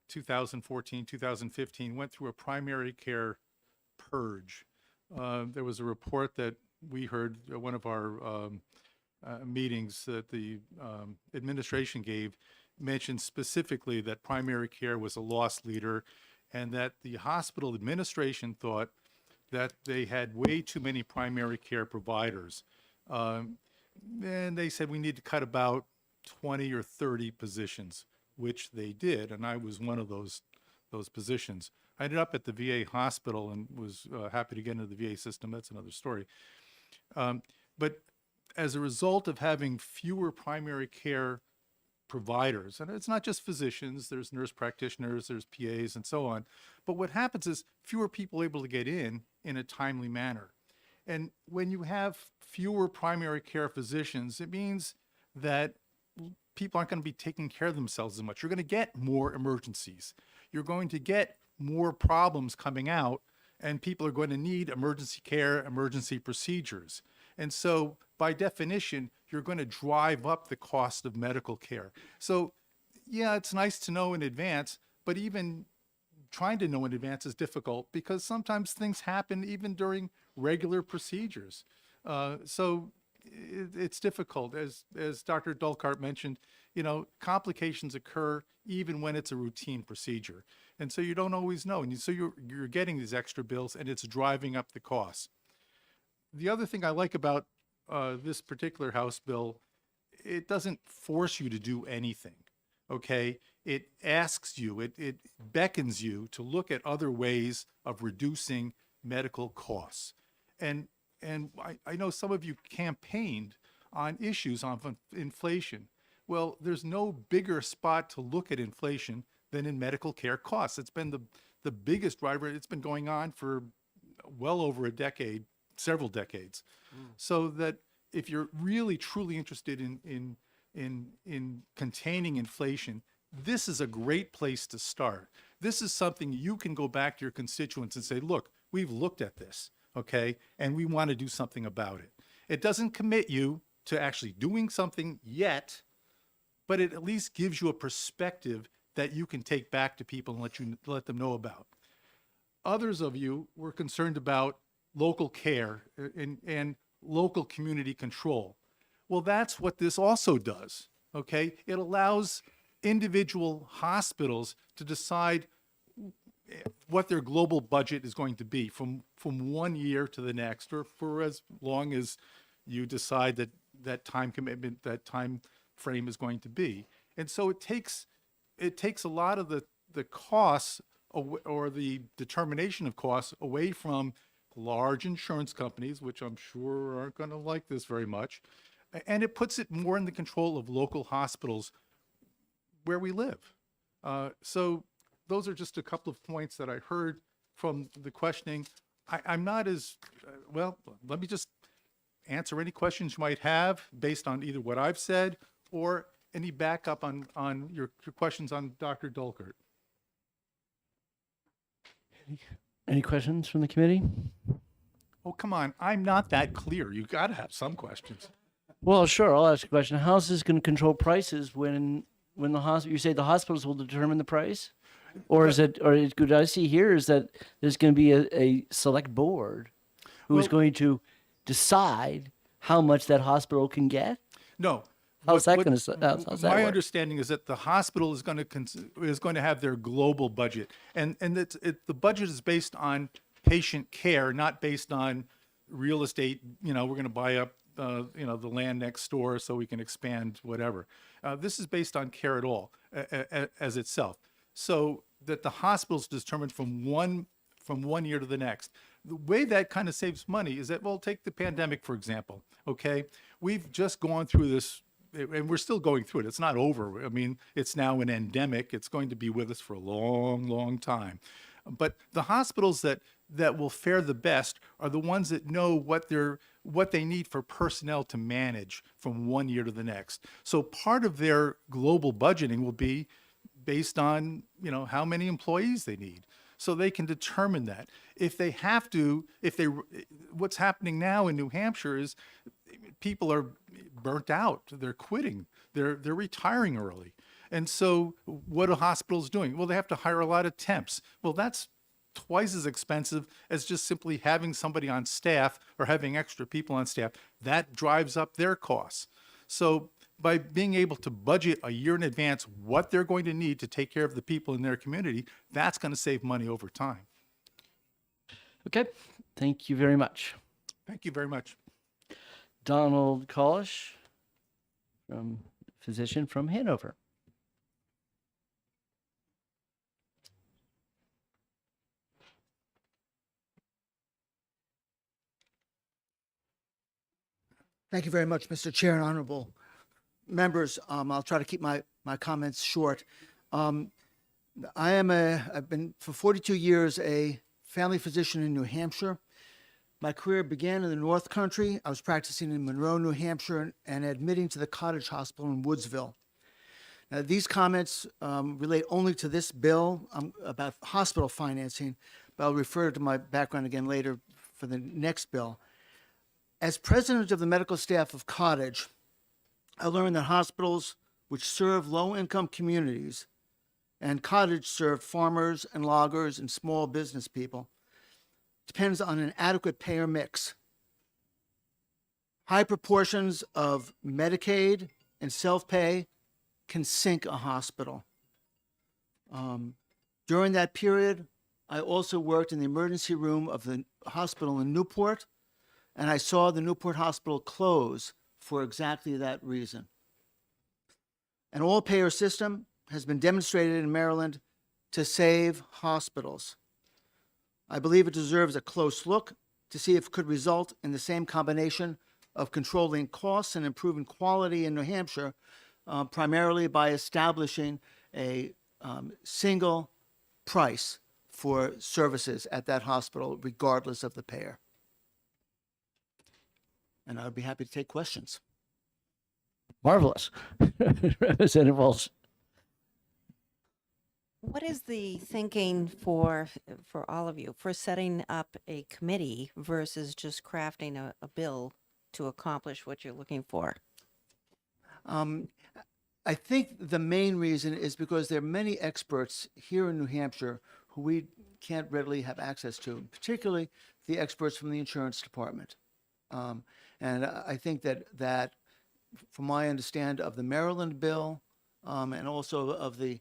E: 2014, 2015 went through a primary care purge. There was a report that we heard at one of our meetings that the administration gave, mentioned specifically that primary care was a loss leader and that the hospital administration thought that they had way too many primary care providers. And they said we need to cut about 20 or 30 positions, which they did, and I was one of those positions. I ended up at the VA hospital and was happy to get into the VA system. That's another story. But as a result of having fewer primary care providers, and it's not just physicians, there's nurse practitioners, there's PAs and so on, but what happens is fewer people able to get in a timely manner. And when you have fewer primary care physicians, it means that people aren't going to be taking care of themselves as much. You're going to get more emergencies. You're going to get more problems coming out, and people are going to need emergency care, emergency procedures. And so by definition, you're going to drive up the cost of medical care. So yeah, it's nice to know in advance, but even trying to know in advance is difficult because sometimes things happen even during regular procedures. So it's difficult. As Dr. Dolkart mentioned, complications occur even when it's a routine procedure. And so you don't always know. And so you're getting these extra bills and it's driving up the costs. The other thing I like about this particular House bill, it doesn't force you to do anything, okay? It asks you, it beckons you to look at other ways of reducing medical costs. And I know some of you campaigned on issues on inflation. Well, there's no bigger spot to look at inflation than in medical care costs. It's been the biggest driver. It's been going on for well over a decade, several decades. So that if you're really truly interested in containing inflation, this is a great place to start. This is something you can go back to your constituents and say, look, we've looked at this, okay, and we want to do something about it. It doesn't commit you to actually doing something yet, but it at least gives you a perspective that you can take back to people and let them know about. Others of you were concerned about local care and local community control. Well, that's what this also does, okay? It allows individual hospitals to decide what their global budget is going to be from 1 year to the next, or for as long as you decide that time commitment, that time frame is going to be. And so it takes a lot of the costs or the determination of costs away from large insurance companies, which I'm sure aren't going to like this very much, and it puts it more in the control of local hospitals where we live. So those are just a couple of points that I heard from the questioning. I'm not as, well, let me just answer any questions you might have based on either what I've said or any backup on your questions on Dr. Dolkart.
L: Any questions from the committee?
E: Oh, come on. I'm not that clear. You got to have some questions.
L: Well, sure. I'll ask a question. How is this going to control prices when the hospital? You say the hospitals will determine the price, or is it? Or what I see here is that there's going to be a select board who is going to decide how much that hospital can get.
E: No,
L: How's that
E: what-
L: going to, how's that
E: My
L: work?
E: understanding is that the hospital is going to have their global budget, and the budget is based on patient care, not based on real estate. We're going to buy up the land next door so we can expand whatever. This is based on care at all as itself, so that the hospital's determined from one year to the next. The way that kind of saves money is that, well, take the pandemic, for example, okay? We've just gone through this, and we're still going through it. It's not over. I mean, it's now an endemic. It's going to be with us for a long, long time. But the hospitals that will fare the best are the ones that know what they need for personnel to manage from one year to the next. So part of their global budgeting will be based on, how many employees they need. So they can determine that. If they have to, what's happening now in New Hampshire is people are burnt out. They're quitting. They're retiring early. And so what are hospitals doing? Well, they have to hire a lot of temps. Well, that's twice as expensive as just simply having somebody on staff or having extra people on staff. That drives up their costs. So by being able to budget a year in advance what they're going to need to take care of the people in their community, that's going to save money over time.
L: Okay, thank you very much.
E: Thank you very much.
L: Donald Kalish, physician from Hanover.
B: Thank you very much, Mr. Chair and honorable members. I'll try to keep my comments short. I've been for 42 years a family physician in New Hampshire. My career began in the North Country. I was practicing in Monroe, New Hampshire, and admitting to the Cottage Hospital in Woodsville. Now, these comments relate only to this bill about hospital financing, but I'll refer to my background again later for the next bill. As president of the medical staff of Cottage, I learned that hospitals which serve low-income communities, and Cottage served farmers and loggers and small business people, depends on an adequate payer mix. High proportions of Medicaid and self-pay can sink a hospital. During that period, I also worked in the emergency room of the hospital in Newport, and I saw the Newport Hospital close for exactly that reason. An all-payer system has been demonstrated in Maryland to save hospitals. I believe it deserves a close look to see if it could result in the same combination of controlling costs and improving quality in New Hampshire, primarily by establishing a single price for services at that hospital, regardless of the payer. And I'd be happy to take questions.
L: Marvelous. Representative Walsh.
V: What is the thinking for all of you for setting up a committee versus just crafting a bill to accomplish what you're looking for?
B: I think the main reason is because there are many experts here in New Hampshire who we can't readily have access to, particularly the experts from the insurance department. And I think that from my understand of the Maryland bill, and also of the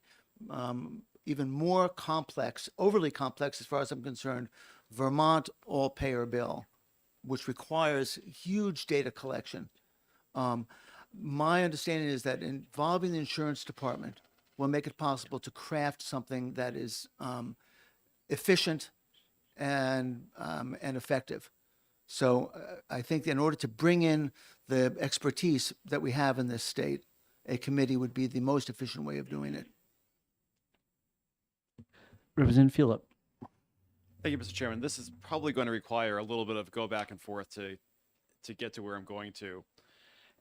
B: even more complex, overly complex as far as I'm concerned, Vermont all-payer bill, which requires huge data collection. My understanding is that involving the insurance department will make it possible to craft something that is efficient and effective. So I think in order to bring in the expertise that we have in this state, a committee would be the most efficient way of doing it.
L: Representative Phillip.
G: Thank you, Mr. Chairman. This is probably going to require a little bit of go back and forth to get to where I'm going to.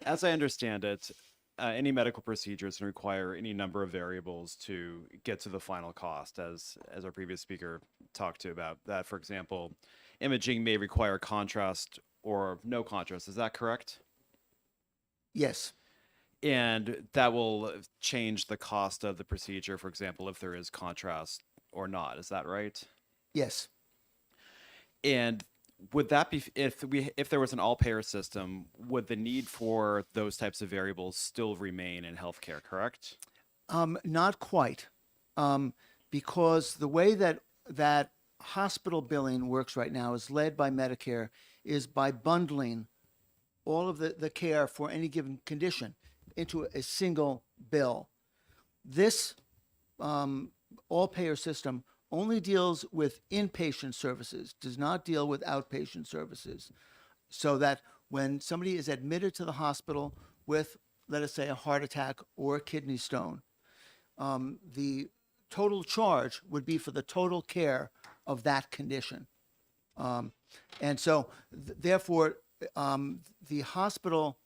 G: As I understand it, any medical procedures can require any number of variables to get to the final cost, as our previous speaker talked to about that. For example, imaging may require contrast or no contrast. Is that correct?
B: Yes.
G: And that will change the cost of the procedure, for example, if there is contrast or not. Is that right?
B: Yes.
G: And would that be if there was an all-payer system, would the need for those types of variables still remain in healthcare, correct?
B: Not quite, because the way that hospital billing works right now is led by Medicare is by bundling all of the care for any given condition into a single bill. This all-payer system only deals with inpatient services, does not deal with outpatient services, so that when somebody is admitted to the hospital with, let us say, a heart attack or a kidney stone, the total charge would be for the total care of that condition. And so, therefore, the hospital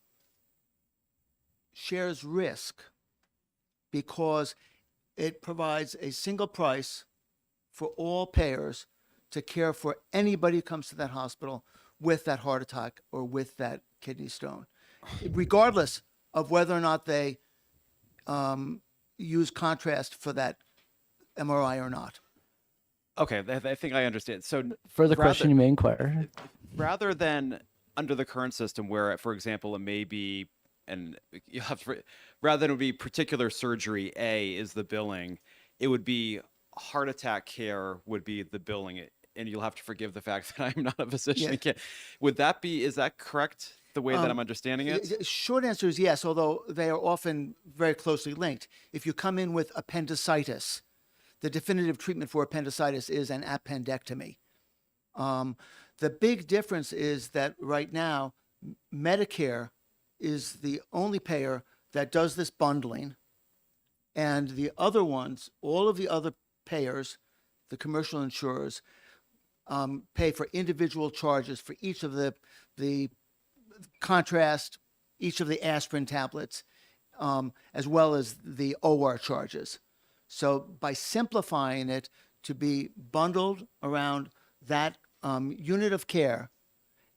B: shares risk because it provides a single price for all payers to care for anybody who comes to that hospital with that heart attack or with that kidney stone, regardless of whether or not they use contrast for that MRI or not.
G: Okay, I think I understand. So
L: Further question you may inquire.
G: rather than under the current system where, for example, it may be, and you have to, rather than it would be particular surgery A is the billing, it would be heart attack care would be the billing. And you'll have to forgive the fact that I'm not a physician.
B: Yeah.
G: Would that be, is that correct? The way that I'm understanding it?
B: Short answer is yes, although they are often very closely linked. If you come in with appendicitis, the definitive treatment for appendicitis is an appendectomy. The big difference is that right now, Medicare is the only payer that does this bundling, and the other ones, all of the other payers, the commercial insurers, pay for individual charges for each of the contrast, each of the aspirin tablets, as well as the OR charges. So by simplifying it to be bundled around that unit of care,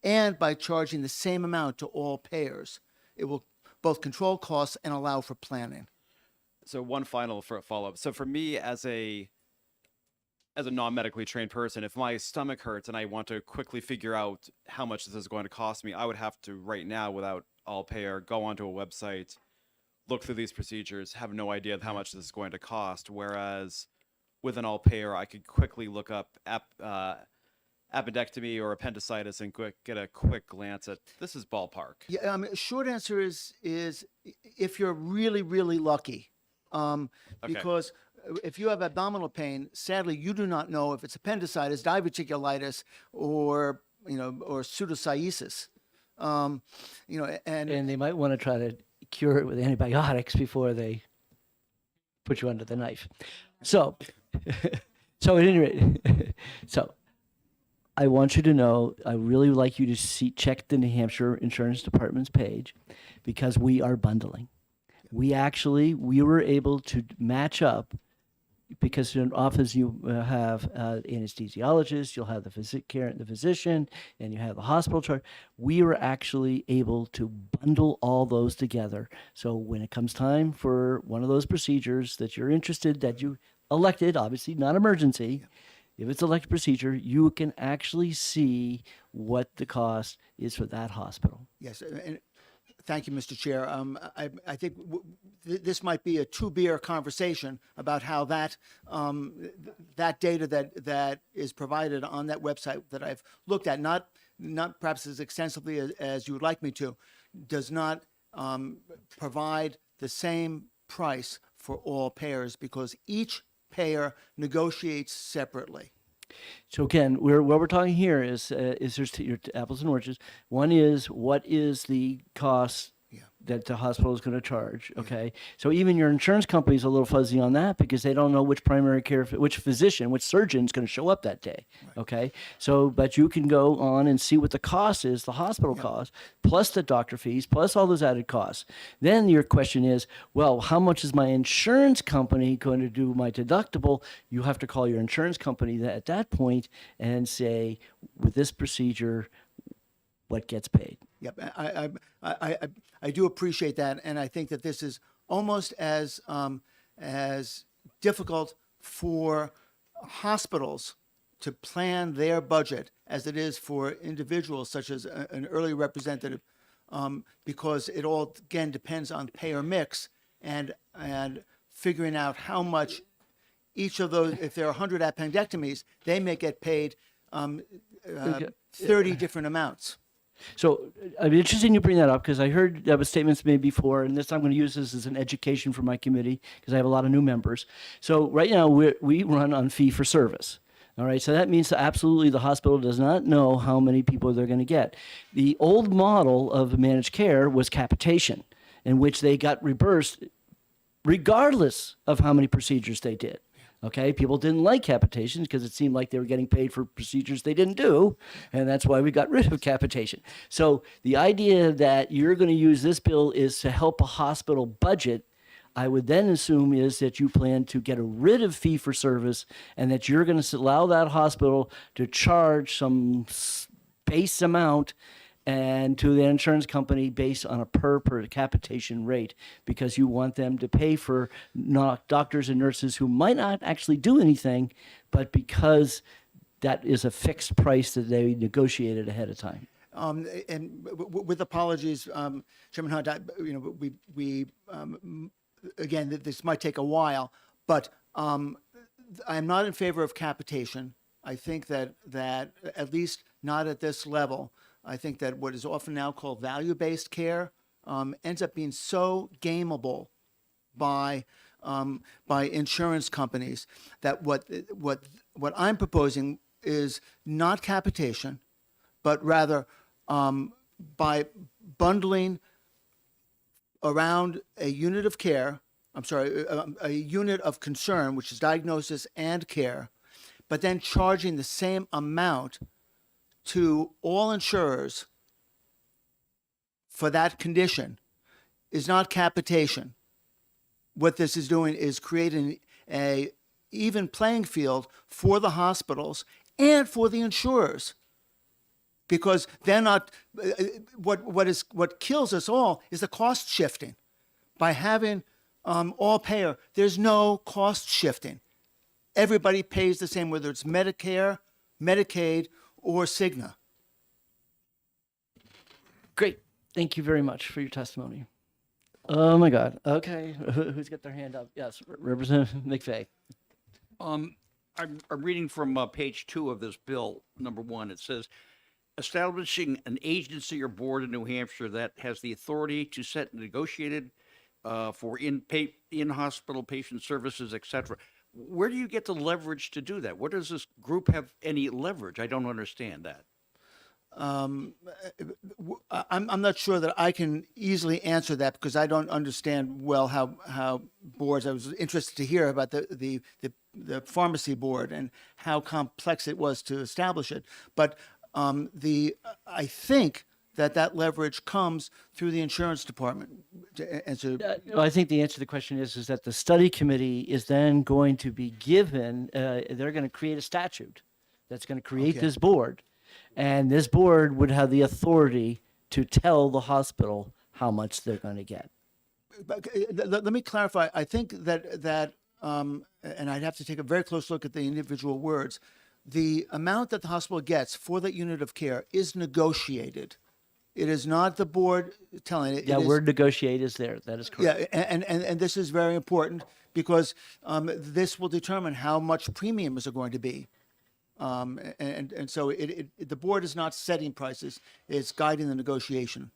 B: and by charging the same amount to all payers, it will both control costs and allow for planning.
G: So one final follow-up. So for me as a non-medically trained person, if my stomach hurts and I want to quickly figure out how much this is going to cost me, I would have to right now, without all payer, go onto a website, look through these procedures, have no idea of how much this is going to cost. Whereas with an all payer, I could quickly look up appendectomy or appendicitis and get a quick glance at this is ballpark.
B: Yeah, short answer is if you're really, really lucky, because if you have abdominal pain, sadly, you do not know if it's appendicitis, diverticulitis, or pseudocyesis. And
L: they might want to try to cure it with antibiotics before they put you under the knife. So at any rate, so I want you to know, I really would like you to check the New Hampshire Insurance Department's page, because we are bundling. We were able to match up, because in office you have anesthesiologist, you'll have the physician, and you have the hospital chart. We were actually able to bundle all those together. So when it comes time for one of those procedures that you're interested, that you elected, obviously not emergency, if it's elected procedure, you can actually see what the cost is for that hospital.
B: Yes, and thank you, Mr. Chair. I think this might be a two-beer conversation about how that that data that is provided on that website that I've looked at, not perhaps as extensively as you would like me to, does not provide the same price for all payers, because each payer negotiates separately.
L: So again, what we're talking here is there's your apples and oranges. One is, what is the cost that the hospital is going to charge? Okay, so even your insurance company is a little fuzzy on that, because they don't know which primary care, which physician, which surgeon is going to show up that day. Okay, so but you can go on and see what the cost is, the hospital cost, plus the doctor fees, plus all those added costs. Then your question is, well, how much is my insurance company going to do my deductible? You have to call your insurance company at that point and say, with this procedure, what gets paid.
B: Yep, I do appreciate that, and I think that this is almost as difficult for hospitals to plan their budget as it is for individuals such as an early representative, because it all again depends on payer mix and figuring out how much each of those. If there are 100 appendectomies, they may get paid 30 different amounts.
L: So I'm interested you bring that up because I heard that was statements made before, and this I'm going to use this as an education for my committee because I have a lot of new members. So right now we run on fee for service. All right, so that means that absolutely the hospital does not know how many people they're going to get. The old model of managed care was capitation, in which they got reimbursed regardless of how many procedures they did. Okay, people didn't like capitation because it seemed like they were getting paid for procedures they didn't do, and that's why we got rid of capitation. So the idea that you're going to use this bill is to help a hospital budget, I would then assume is that you plan to get rid of fee for service and that you're going to allow that hospital to charge some base amount and to the insurance company based on a per capitation rate, because you want them to pay for not doctors and nurses who might not actually do anything, but because that is a fixed price that they negotiated ahead of time.
B: And with apologies, Chairman Hunt, we again, this might take a while, but I'm not in favor of capitation. I think that at least not at this level. I think that what is often now called value-based care ends up being so gameable by insurance companies that what I'm proposing is not capitation, but rather by bundling around a unit of care, a unit of concern, which is diagnosis and care, but then charging the same amount to all insurers for that condition is not capitation. What this is doing is creating a even playing field for the hospitals and for the insurers, because they're not. What kills us all is the cost shifting. By having all payer, there's no cost shifting. Everybody pays the same, whether it's Medicare, Medicaid, or Cigna.
L: Great. Thank you very much for your testimony. Oh my God. Okay. Who's got their hand up? Yes, Representative McVeigh.
H: I'm reading from page 2 of this bill, number 1. It says, establishing an agency or board in New Hampshire that has the authority to set negotiated for in-hospital patient services, etc. Where do you get the leverage to do that? Where does this group have any leverage? I don't understand that.
B: I'm not sure that I can easily answer that because I don't understand well how boards. I was interested to hear about the pharmacy board and how complex it was to establish it. But I think that leverage comes through the insurance department. To answer,
L: I think the answer to the question is that the study committee is then going to be given. They're going to create a statute that's going to create this board. And this board would have the authority to tell the hospital how much they're going to get.
B: But let me clarify. I think that and I'd have to take a very close look at the individual words. The amount that the hospital gets for that unit of care is negotiated. It is not the board telling it.
L: Yeah, word negotiate is there. That is correct.
B: Yeah, and this is very important because this will determine how much premiums are going to be. And so the board is not setting prices, it's guiding the negotiation.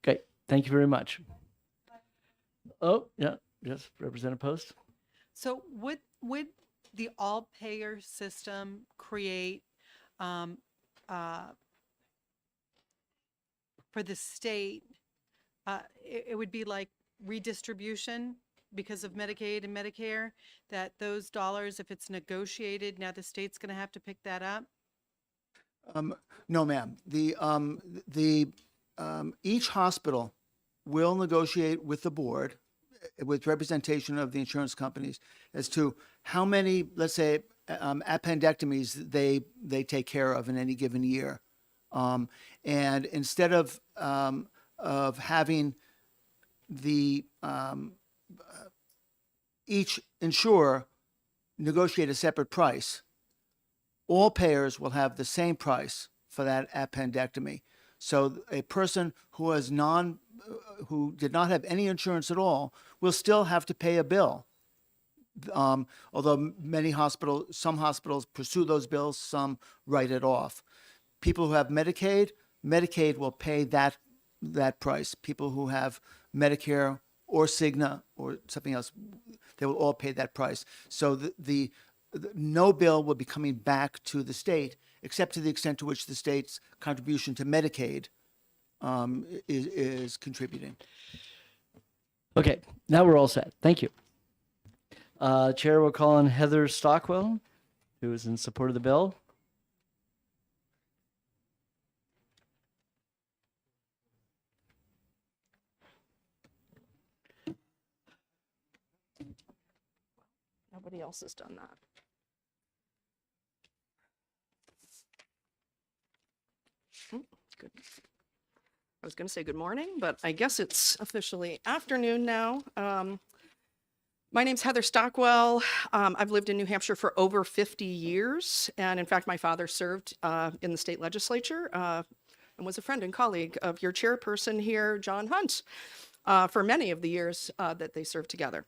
L: Okay, thank you very much. Oh, yeah, yes, Representative Post.
K: So would the all-payer system create, for the state, it would be like redistribution because of Medicaid and Medicare, that those dollars, if it's negotiated, now the state's going to have to pick that up?
B: No, ma'am. Each hospital will negotiate with the board, with representation of the insurance companies, as to how many, let's say, appendectomies they take care of in any given year. And instead of having the each insurer negotiate a separate price, all payers will have the same price for that appendectomy. So a person who has who did not have any insurance at all will still have to pay a bill. Although some hospitals pursue those bills, some write it off. People who have Medicaid will pay that price. People who have Medicare or Cigna or something else, they will all pay that price. So the no bill will be coming back to the state, except to the extent to which the state's contribution to Medicaid is contributing.
L: Okay, now we're all set. Thank you. Chair will call on Heather Stockwell, who is in support of the bill.
I: Nobody else has done that. Good. I was going to say good morning, but I guess it's officially afternoon now. My name's Heather Stockwell. I've lived in New Hampshire for over 50 years. And in fact, my father served in the state legislature and was a friend and colleague of your chairperson here, John Hunt, for many of the years that they served together.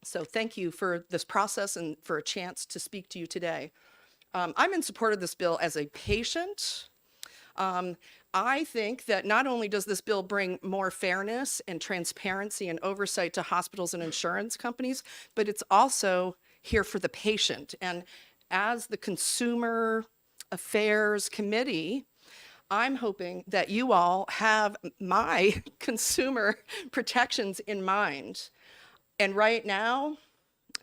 I: So thank you for this process and for a chance to speak to you today. I'm in support of this bill as a patient. I think that not only does this bill bring more fairness and transparency and oversight to hospitals and insurance companies, but it's also here for the patient. And as the Consumer Affairs Committee, I'm hoping that you all have my consumer protections in mind. And right now,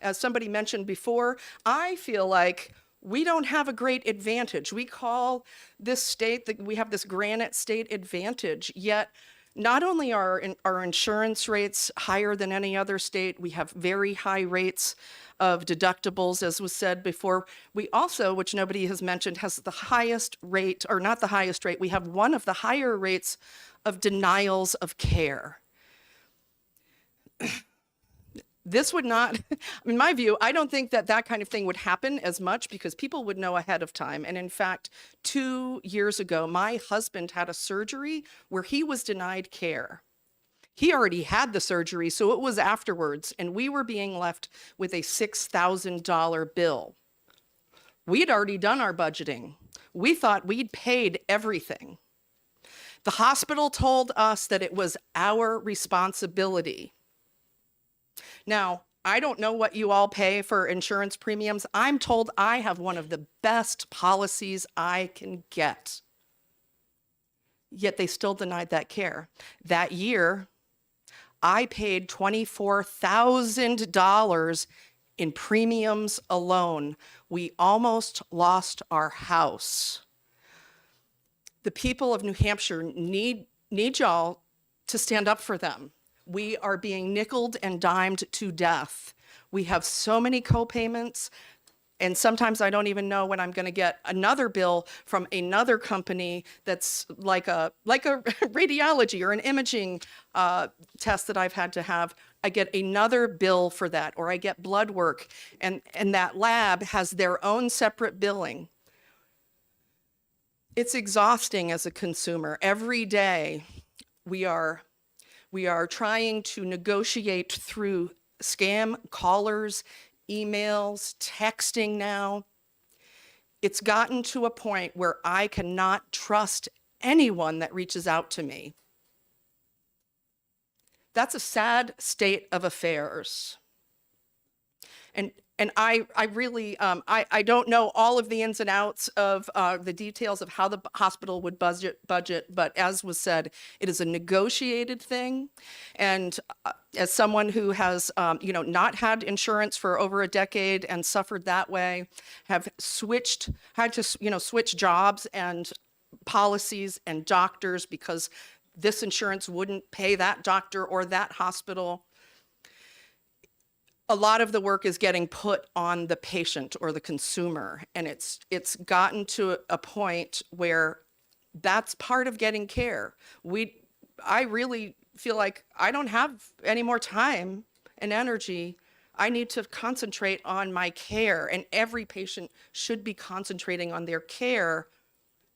I: as somebody mentioned before, I feel like we don't have a great advantage. We call this state that we have this granite state advantage, yet not only are our insurance rates higher than any other state, we have very high rates of deductibles, as was said before. We also, which nobody has mentioned, has the highest rate, or not the highest rate, we have one of the higher rates of denials of care. This would not, in my view, I don't think that that kind of thing would happen as much because people would know ahead of time. And in fact, 2 years ago, my husband had a surgery where he was denied care. He already had the surgery, so it was afterwards, and we were being left with a $6,000 bill. We had already done our budgeting. We thought we'd paid everything. The hospital told us that it was our responsibility. Now, I don't know what you all pay for insurance premiums. I'm told I have one of the best policies I can get. Yet they still denied that care. That year, I paid $24,000 in premiums alone. We almost lost our house. The people of New Hampshire need y'all to stand up for them. We are being nickeled and dimed to death. We have so many co-payments, and sometimes I don't even know when I'm going to get another bill from another company that's like a radiology or an imaging test that I've had to have. I get another bill for that, or I get blood work, and that lab has their own separate billing. It's exhausting as a consumer. Every day we are trying to negotiate through scam callers, emails, texting now. It's gotten to a point where I cannot trust anyone that reaches out to me. That's a sad state of affairs. And I really, I don't know all of the ins and outs of the details of how the hospital would budget, but as was said, it is a negotiated thing. And as someone who has, not had insurance for over a decade and suffered that way, had to switch jobs and policies and doctors because this insurance wouldn't pay that doctor or that hospital. A lot of the work is getting put on the patient or the consumer, and it's gotten to a point where that's part of getting care. I really feel like I don't have any more time and energy I need to concentrate on my care, and every patient should be concentrating on their care,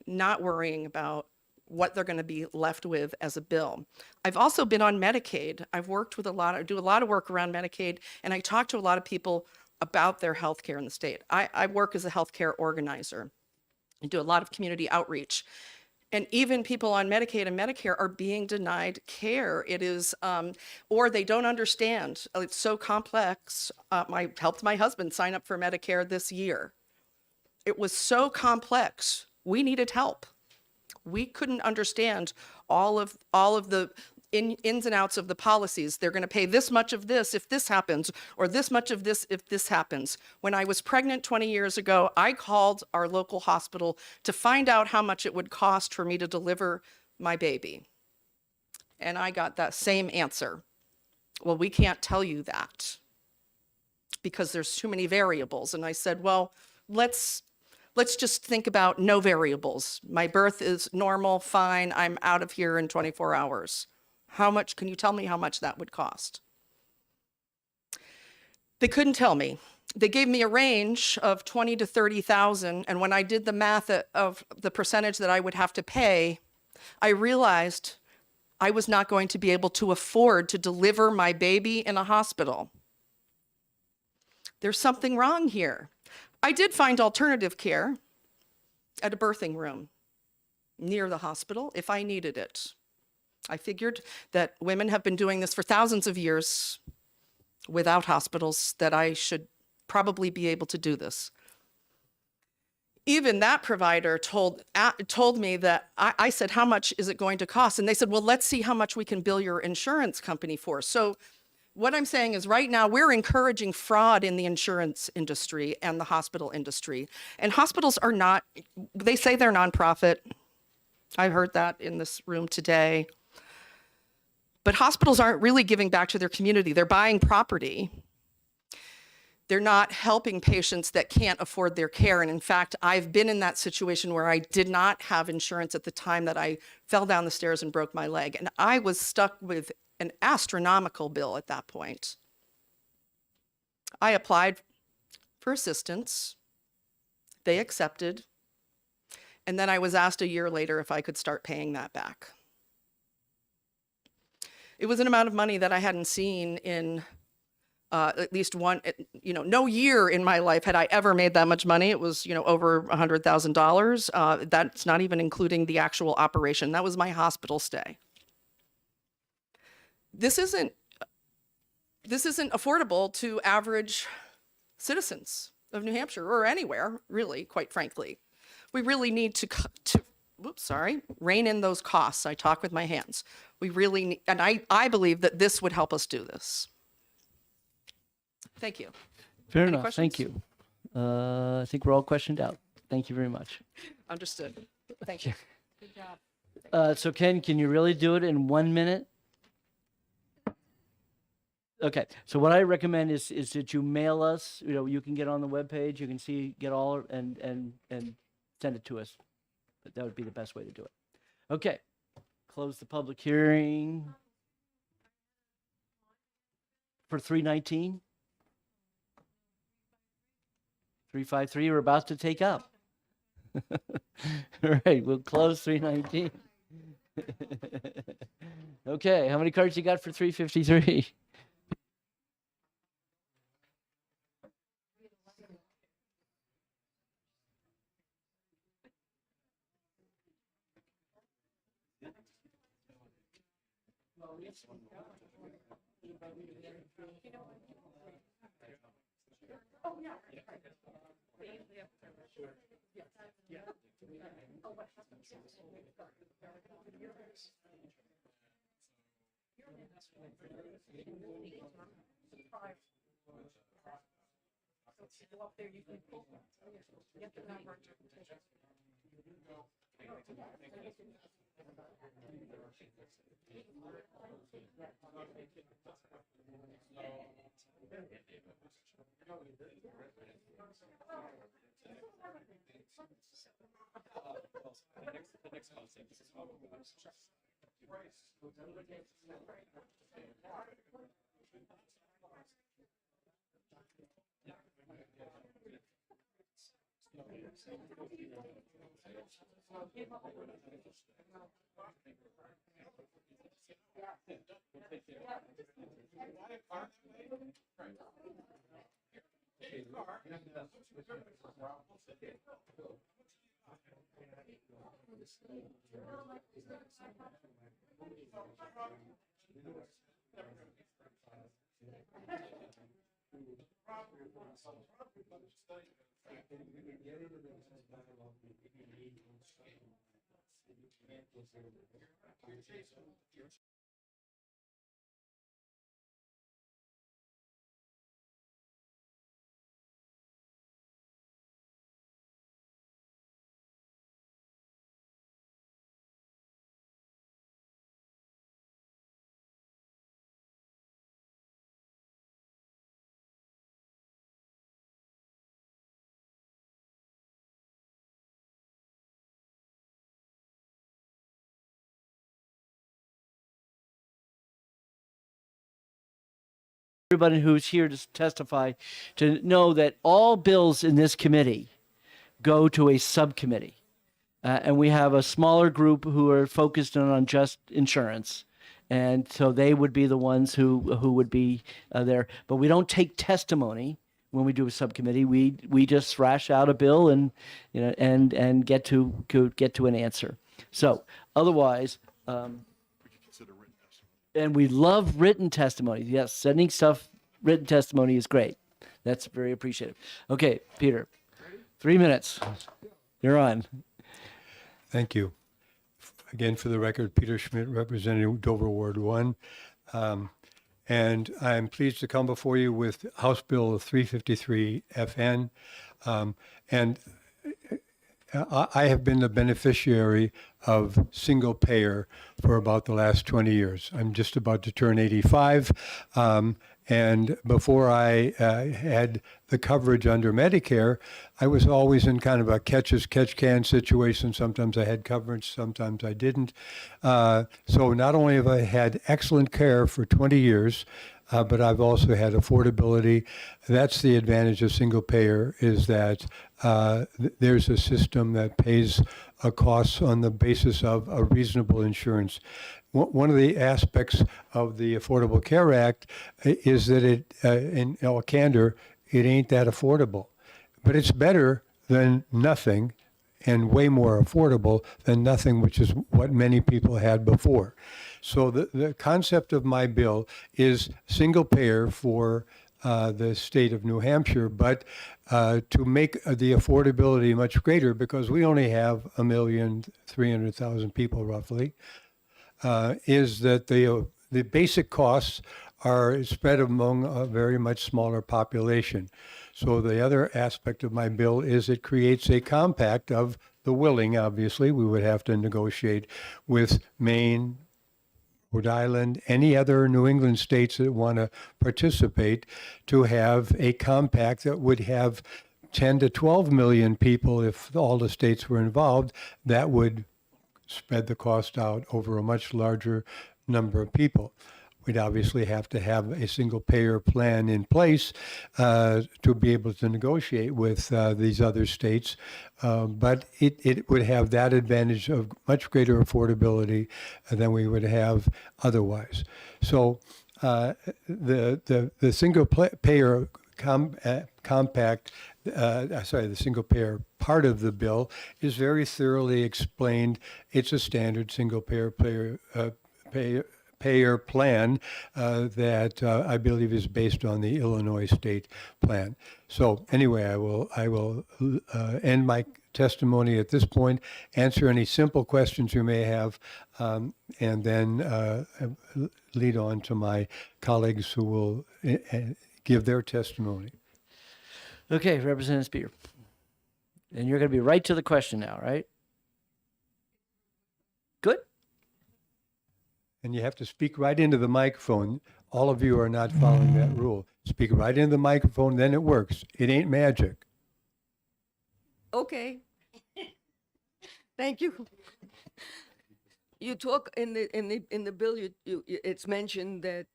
I: not worrying about what they're going to be left with as a bill. I've also been on Medicaid. I've worked with I do a lot of work around Medicaid, and I talk to a lot of people about their health care in the state. I work as a healthcare organizer. I do a lot of community outreach. And even people on Medicaid and Medicare are being denied care. It is, or they don't understand. It's so complex. I helped my husband sign up for Medicare this year. It was so complex. We needed help. We couldn't understand all of the ins and outs of the policies. They're going to pay this much of this if this happens, or this much of this if this happens. When I was pregnant 20 years ago, I called our local hospital to find out how much it would cost for me to deliver my baby. And I got that same answer. Well, we can't tell you that because there's too many variables. And I said, well, let's just think about no variables. My birth is normal, fine, I'm out of here in 24 hours. How much, can you tell me how much that would cost? They couldn't tell me. They gave me a range of 20 to 30,000, and when I did the math of the percentage that I would have to pay, I realized I was not going to be able to afford to deliver my baby in a hospital. There's something wrong here. I did find alternative care at a birthing room near the hospital if I needed it. I figured that women have been doing this for thousands of years without hospitals, that I should probably be able to do this. Even that provider told me that, I said, how much is it going to cost? And they said, well, let's see how much we can bill your insurance company for. So what I'm saying is right now we're encouraging fraud in the insurance industry and the hospital industry. And hospitals are not, they say they're nonprofit. I heard that in this room today. But hospitals aren't really giving back to their community. They're buying property. They're not helping patients that can't afford their care. And in fact, I've been in that situation where I did not have insurance at the time that I fell down the stairs and broke my leg. And I was stuck with an astronomical bill at that point. I applied for assistance. They accepted. And then I was asked a year later if I could start paying that back. It was an amount of money that I hadn't seen in at least one, no year in my life had I ever made that much money. It was, over $100,000. That's not even including the actual operation. That was my hospital stay. This isn't affordable to average citizens of New Hampshire or anywhere, really, quite frankly. We really need to rein in those costs. I talk with my hands. We really need, and I believe that this would help us do this. Thank you.
L: Fair
I: Any
L: enough.
I: questions?
L: Thank you. I think we're all questioned out. Thank you very much.
I: Understood. Thank you. Good job.
L: So Ken, can you really do it in 1 minute? Okay. So what I recommend is that you mail us. You can get on the webpage. You can get all and send it to us. But that would be the best way to do it. Okay. Close the public hearing for 319. 353 we're about to take up. All right, we'll close 319. Okay, how many cards you got for 353? Everybody who's here to testify to know that all bills in this committee go to a subcommittee. And we have a smaller group who are focused on just insurance. And so they would be the ones who would be there. But we don't take testimony when we do a subcommittee. We just thrash out a bill and and get to an answer. So otherwise, and we love written testimony. Yes, sending stuff, written testimony is great. That's very appreciative. Okay, Peter, 3 minutes. You're on.
T: Thank you. Again, for the record, Peter Schmidt, representing Dover Ward 1. And I'm pleased to come before you with House Bill 353 FN. And I have been the beneficiary of single payer for about the last 20 years. I'm just about to turn 85. And before I had the coverage under Medicare, I was always in kind of a catch-as-catch-can situation. Sometimes I had coverage, sometimes I didn't. So not only have I had excellent care for 20 years, but I've also had affordability. That's the advantage of single payer, is that there's a system that pays a cost on the basis of a reasonable insurance. One of the aspects of the Affordable Care Act is that it, in all candor, it ain't that affordable. But it's better than nothing, and way more affordable than nothing, which is what many people had before. So the concept of my bill is single payer for the state of New Hampshire, but to make the affordability much greater, because we only have 1,300,000 people roughly, is that the basic costs are spread among a very much smaller population. So the other aspect of my bill is it creates a compact of the willing. Obviously, we would have to negotiate with Maine, Rhode Island, any other New England states that want to participate, to have a compact that would have 10 to 12 million people if all the states were involved. That would spread the cost out over a much larger number of people. We'd obviously have to have a single payer plan in place to be able to negotiate with these other states. But it would have that advantage of much greater affordability than we would have otherwise. So the single payer compact, the single payer part of the bill is very thoroughly explained. It's a standard single payer plan that I believe is based on the Illinois state plan. So anyway, I will end my testimony at this point, answer any simple questions you may have, and then lead on to my colleagues who will give their testimony.
L: Okay, Representative Spear. And you're going to be right to the question now, right? Good.
T: And you have to speak right into the microphone. All of you are not following that rule. Speak right into the microphone, then it works. It ain't magic.
R: Okay. Thank you. You talk in the bill. It's mentioned that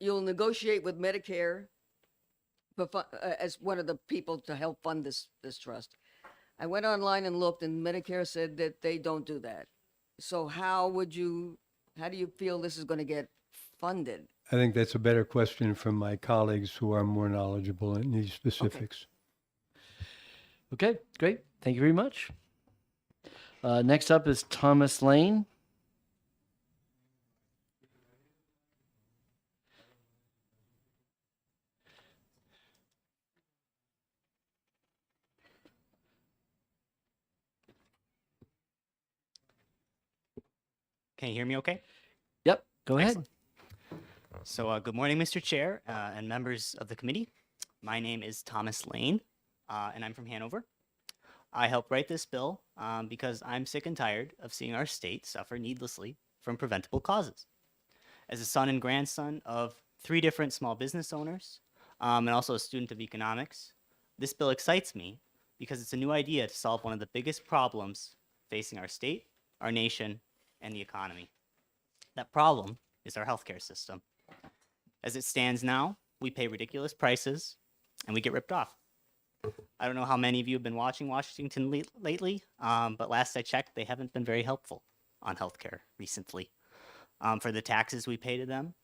R: you'll negotiate with Medicare as one of the people to help fund this trust. I went online and looked, and Medicare said that they don't do that. So how do you feel this is going to get funded?
T: I think that's a better question from my colleagues who are more knowledgeable in these specifics.
L: Okay, great. Thank you very much. Next up is Thomas Lane.
J: Can you hear me okay?
L: Yep, go ahead.
J: So good morning, Mr. Chair and members of the committee. My name is Thomas Lane, and I'm from Hanover. I helped write this bill because I'm sick and tired of seeing our state suffer needlessly from preventable causes. As a son and grandson of 3 different small business owners and also a student of economics, this bill excites me because it's a new idea to solve one of the biggest problems facing our state, our nation, and the economy. That problem is our healthcare system. As it stands now, we pay ridiculous prices and we get ripped off. I don't know how many of you have been watching Washington lately, but last I checked, they haven't been very helpful on healthcare recently. For the taxes we pay to them,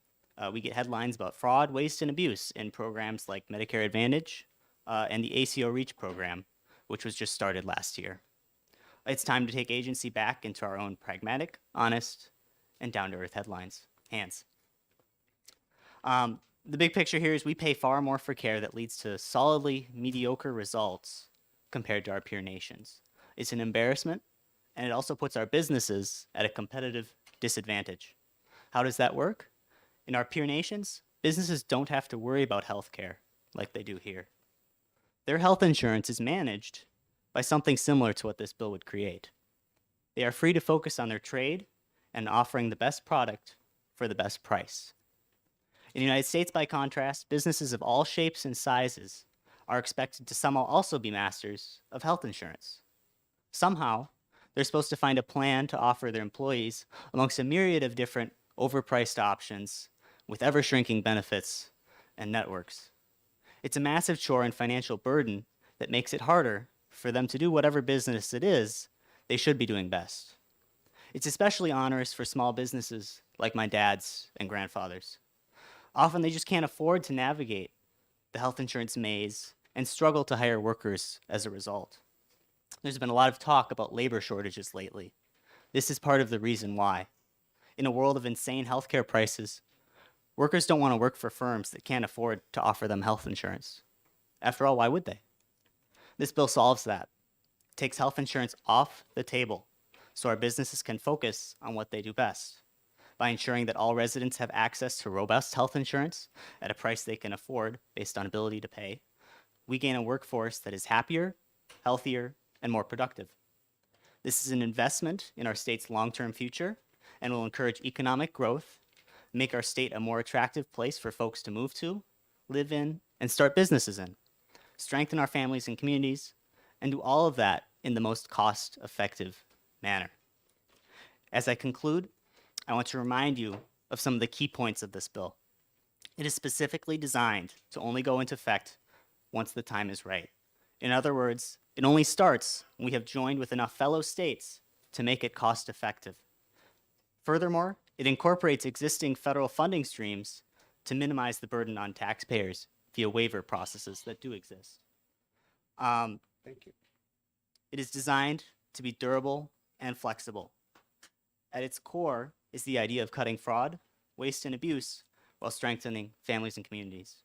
J: we get headlines about fraud, waste, and abuse in programs like Medicare Advantage and the ACO REACH program, which was just started last year. It's time to take agency back into our own pragmatic, honest, and down-to-earth hands. The big picture here is we pay far more for care that leads to solidly mediocre results compared to our peer nations. It's an embarrassment, and it also puts our businesses at a competitive disadvantage. How does that work? In our peer nations, businesses don't have to worry about health care like they do here. Their health insurance is managed by something similar to what this bill would create. They are free to focus on their trade and offering the best product for the best price. In the United States, by contrast, businesses of all shapes and sizes are expected to somehow also be masters of health insurance. Somehow, they're supposed to find a plan to offer their employees amongst a myriad of different overpriced options with ever-shrinking benefits and networks. It's a massive chore and financial burden that makes it harder for them to do whatever business it is they should be doing best. It's especially onerous for small businesses like my dad's and grandfather's. Often they just can't afford to navigate the health insurance maze and struggle to hire workers as a result. There's been a lot of talk about labor shortages lately. This is part of the reason why. In a world of insane healthcare prices, workers don't want to work for firms that can't afford to offer them health insurance. After all, why would they? This bill solves that. It takes health insurance off the table so our businesses can focus on what they do best. By ensuring that all residents have access to robust health insurance at a price they can afford based on ability to pay, we gain a workforce that is happier, healthier, and more productive. This is an investment in our state's long-term future and will encourage economic growth, make our state a more attractive place for folks to move to, live in, and start businesses in, strengthen our families and communities, and do all of that in the most cost-effective manner. As I conclude, I want to remind you of some of the key points of this bill. It is specifically designed to only go into effect once the time is right. In other words, it only starts when we have joined with enough fellow states to make it cost-effective. Furthermore, it incorporates existing federal funding streams to minimize the burden on taxpayers via waiver processes that do exist.
S: Thank you.
J: It is designed to be durable and flexible. At its core is the idea of cutting fraud, waste, and abuse while strengthening families and communities.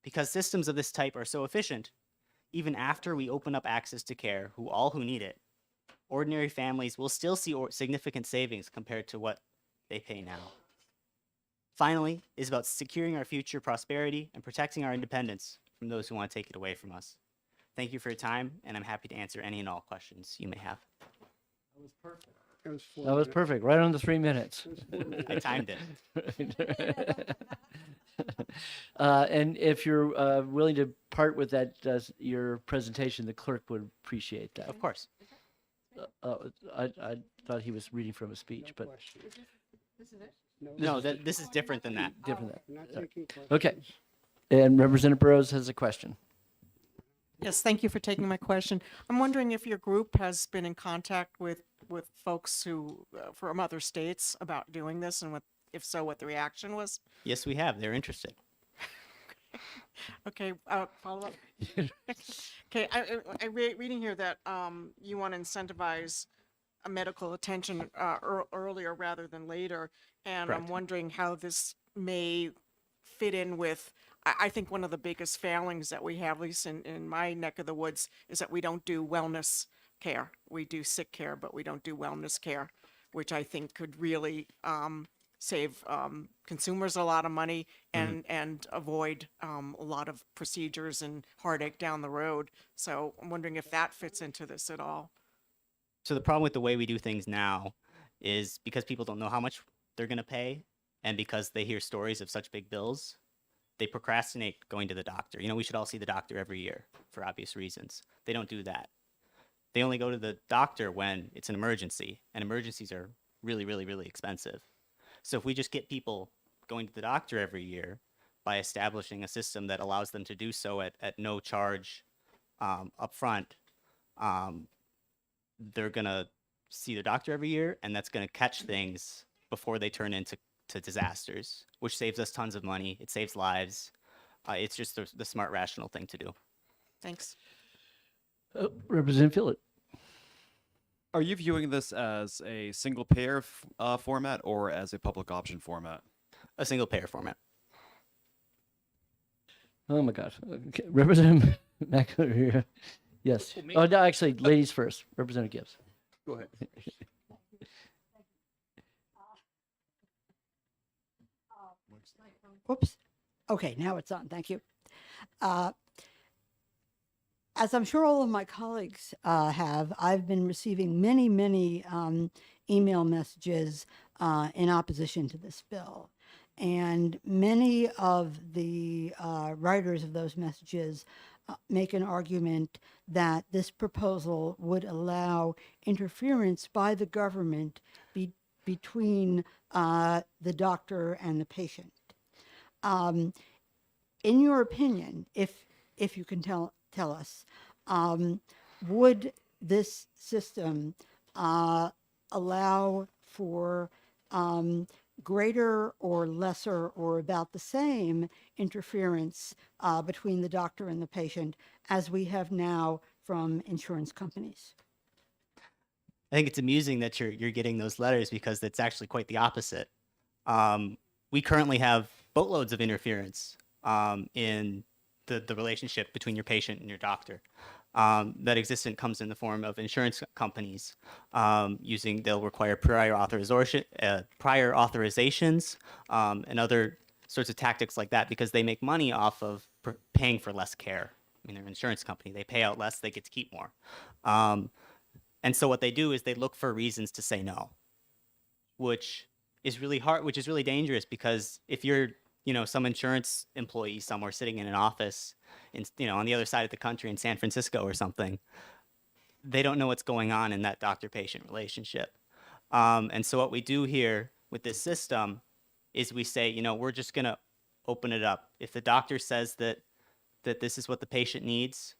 J: Because systems of this type are so efficient, even after we open up access to care to all who need it, ordinary families will still see significant savings compared to what they pay now. Finally, it is about securing our future prosperity and protecting our independence from those who want to take it away from us. Thank you for your time, and I'm happy to answer any and all questions you may have.
S: That was perfect.
L: That was perfect, right on the 3 minutes.
J: I timed it.
L: And if you're willing to part with that, your presentation, the clerk would appreciate that.
J: Of course.
L: I thought he was reading from a speech, but
J: No, this is different than that.
L: different than
S: Not
L: that.
S: taking questions.
L: Okay. And Representative Burrows has a question.
O: Yes, thank you for taking my question. I'm wondering if your group has been in contact with folks who from other states about doing this, and what, if so, what the reaction was.
J: Yes, we have. They're interested.
O: Okay, follow up. Okay, reading here that you want to incentivize a medical attention earlier rather than later, and I'm
L: Correct.
O: wondering how this may fit in with. I think one of the biggest failings that we have, at least in my neck of the woods, is that we don't do wellness care. We do sick care, but we don't do wellness care, which I think could really save consumers a lot of money and avoid a lot of procedures and heartache down the road. So I'm wondering if that fits into this at all.
J: So the problem with the way we do things now is because people don't know how much they're going to pay, and because they hear stories of such big bills, they procrastinate going to the doctor. You know, we should all see the doctor every year for obvious reasons. They don't do that. They only go to the doctor when it's an emergency, and emergencies are really, really, really expensive. So if we just get people going to the doctor every year by establishing a system that allows them to do so at no charge upfront, they're going to see their doctor every year, and that's going to catch things before they turn into disasters, which saves us tons of money. It saves lives. It's just the smart, rational thing to do.
O: Thanks.
L: Representative Phillip.
G: Are you viewing this as a single payer format or as a public option format?
J: A single payer format.
L: Oh my gosh. Okay. Representative McAleer. Yes.
H: Well, me-
L: Oh, no, actually, ladies first. Representative Gibbs.
H: Go ahead.
D: Whoops. Okay, now it's on. Thank you. As I'm sure all of my colleagues have, I've been receiving many email messages in opposition to this bill. And many of the writers of those messages make an argument that this proposal would allow interference by the government between the doctor and the patient. In your opinion, if you can tell us, would this system allow for greater or lesser or about the same interference between the doctor and the patient as we have now from insurance companies?
J: I think it's amusing that you're getting those letters, because it's actually quite the opposite. We currently have boatloads of interference in the relationship between your patient and your doctor. That existence comes in the form of insurance companies they'll require prior authorizations and other sorts of tactics like that, because they make money off of paying for less care. I mean, they're an insurance company. They pay out less, they get to keep more. And so what they do is they look for reasons to say no, which is really hard, which is really dangerous, because if you're some insurance employee somewhere sitting in an office on the other side of the country in San Francisco or something, they don't know what's going on in that doctor-patient relationship. And so what we do here with this system is we say, we're just going to open it up. If the doctor says that this is what the patient needs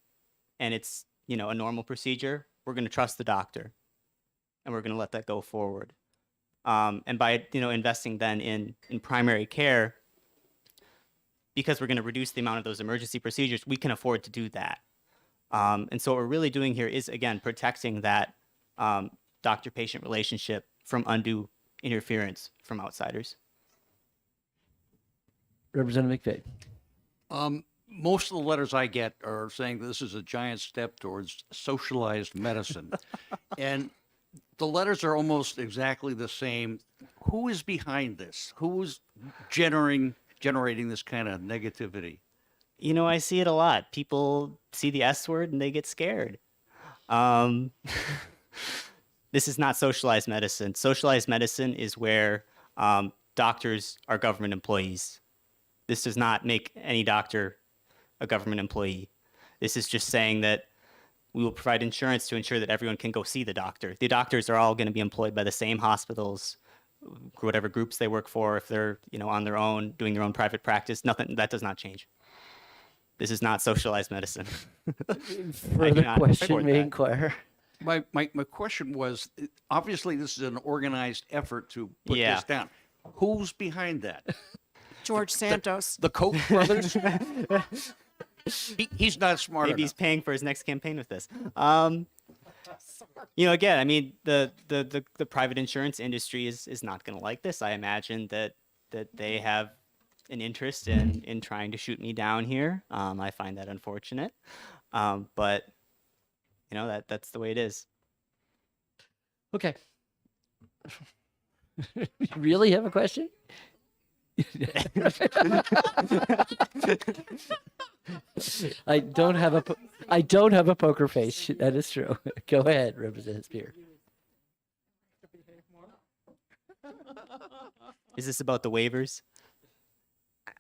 J: and it's, a normal procedure, we're going to trust the doctor and we're going to let that go forward. And by, investing then in primary care, because we're going to reduce the amount of those emergency procedures, we can afford to do that. And so what we're really doing here is, again, protecting that doctor-patient relationship from undue interference from outsiders.
L: Representative McVeigh.
H: Most of the letters I get are saying this is a giant step towards socialized medicine. And the letters are almost exactly the same. Who is behind this? Who is generating this kind of negativity?
J: I see it a lot. People see the S word and they get scared. This is not socialized medicine. Socialized medicine is where doctors are government employees. This does not make any doctor a government employee. This is just saying that we will provide insurance to ensure that everyone can go see the doctor. The doctors are all going to be employed by the same hospitals, whatever groups they work for. If they're on their own, doing their own private practice, nothing, that does not change. This is not socialized medicine. I do
L: Further
J: not
L: question
J: support
L: may
J: that.
L: inquire.
H: My question was, obviously, this is an organized effort to put
J: Yeah.
H: this down. Who's behind that?
O: George Santos.
H: The Koch brothers? He's not smart
J: Maybe
H: enough.
J: he's paying for his next campaign with this. Again, I mean, the private insurance industry is not going to like this. I imagine that they have an interest in trying to shoot me down here. I find that unfortunate, but that's the way it is.
L: Okay. You really have a question? I don't have a poker face. That is true. Go ahead, Representative Spear.
J: Is this about the waivers?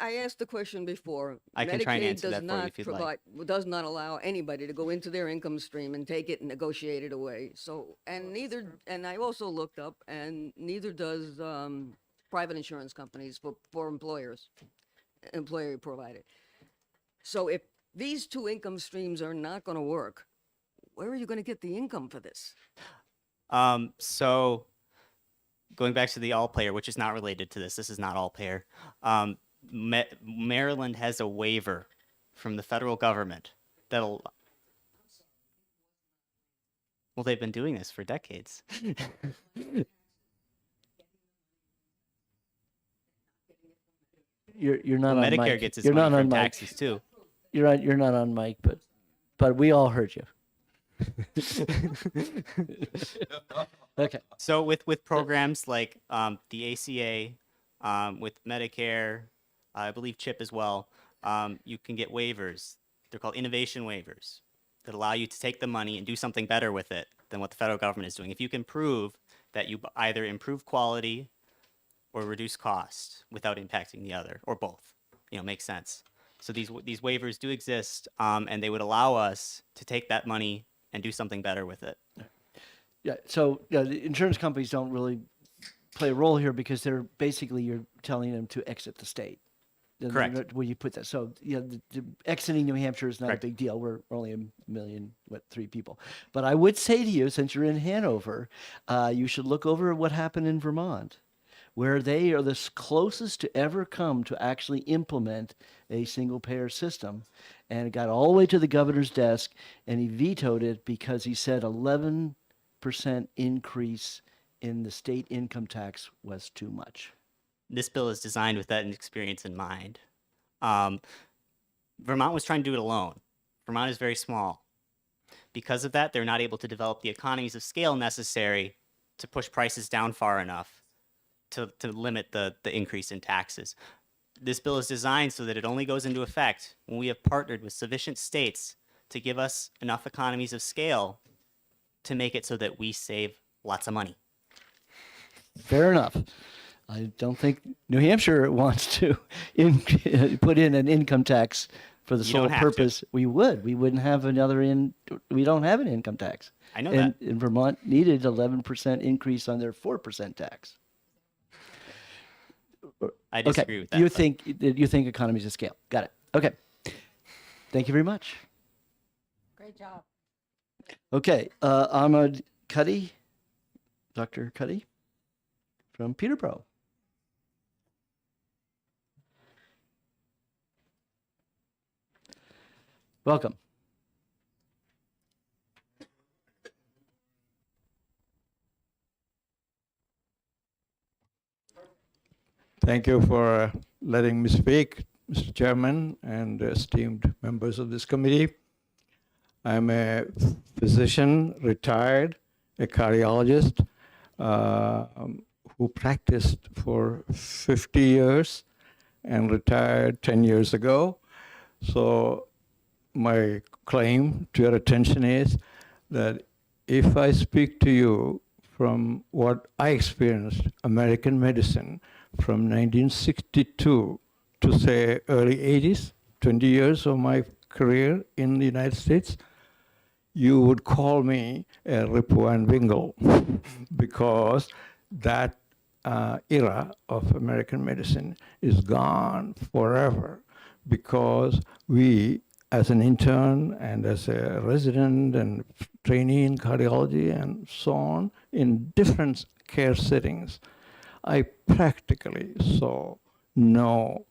R: I asked the question before.
J: I can try and
R: Medicaid
J: answer
R: does
J: that for you
R: not
J: if you'd like.
R: does not allow anybody to go into their income stream and take it and negotiate it away. So, and I also looked up, and neither does private insurance companies for employers, employer provided. So if these two income streams are not going to work, where are you going to get the income for this?
J: So going back to the all payer, which is not related to this is not all payer. Maryland has a waiver from the federal government that'll. Well, they've been doing this for decades.
L: You're not
J: Well,
L: on
J: Medicare
L: mic.
J: gets its
L: You're
J: money
L: not
J: from
L: on mic.
J: taxes too.
L: You're not on mic, but we all heard you. Okay.
J: So with programs like the ACA, with Medicare, I believe CHIP as well, you can get waivers. They're called innovation waivers that allow you to take the money and do something better with it than what the federal government is doing. If you can prove that you either improve quality or reduce cost without impacting the other, or both, makes sense. So these waivers do exist, and they would allow us to take that money and do something better with it.
L: Yeah. So the insurance companies don't really play a role here because they're basically you're telling them to exit the state.
J: Correct.
L: Where you put that. So the exiting New Hampshire is not
J: Correct.
L: a big deal. We're only 3 people. But I would say to you, since you're in Hanover, you should look over what happened in Vermont, where they are the closest to ever come to actually implement a single payer system. And it got all the way to the governor's desk, and he vetoed it because he said 11% increase in the state income tax was too much.
J: This bill is designed with that experience in mind. Vermont was trying to do it alone. Vermont is very small. Because of that, they're not able to develop the economies of scale necessary to push prices down far enough to limit the increase in taxes. This bill is designed so that it only goes into effect when we have partnered with sufficient states to give us enough economies of scale to make it so that we save lots of money.
L: Fair enough. I don't think New Hampshire wants to put in an income tax for the
J: You
L: sole
J: don't have to.
L: purpose. We wouldn't have we don't have an income tax.
J: I know
L: and,
J: that.
L: And Vermont needed 11% increase on their 4% tax.
J: I disagree with that.
L: You
J: but-
L: think economies of scale. Got it. Okay. Thank you very much.
D: Great job.
L: Okay. Ahmad Cuddy, Dr. Cuddy from Peterborough. Welcome.
A: Thank you for letting me speak, Mr. Chairman and esteemed members of this committee. I'm a physician, retired, a cardiologist who practiced for 50 years and retired 10 years ago. So my claim to your attention is that if I speak to you from what I experienced, American medicine, from 1962 to say early 80s, 20 years of my career in the United States, you would call me a Rip Van Winkle because that era of American medicine is gone forever because we, as an intern and as a resident and trainee in cardiology and so on, in different care settings, I practically saw no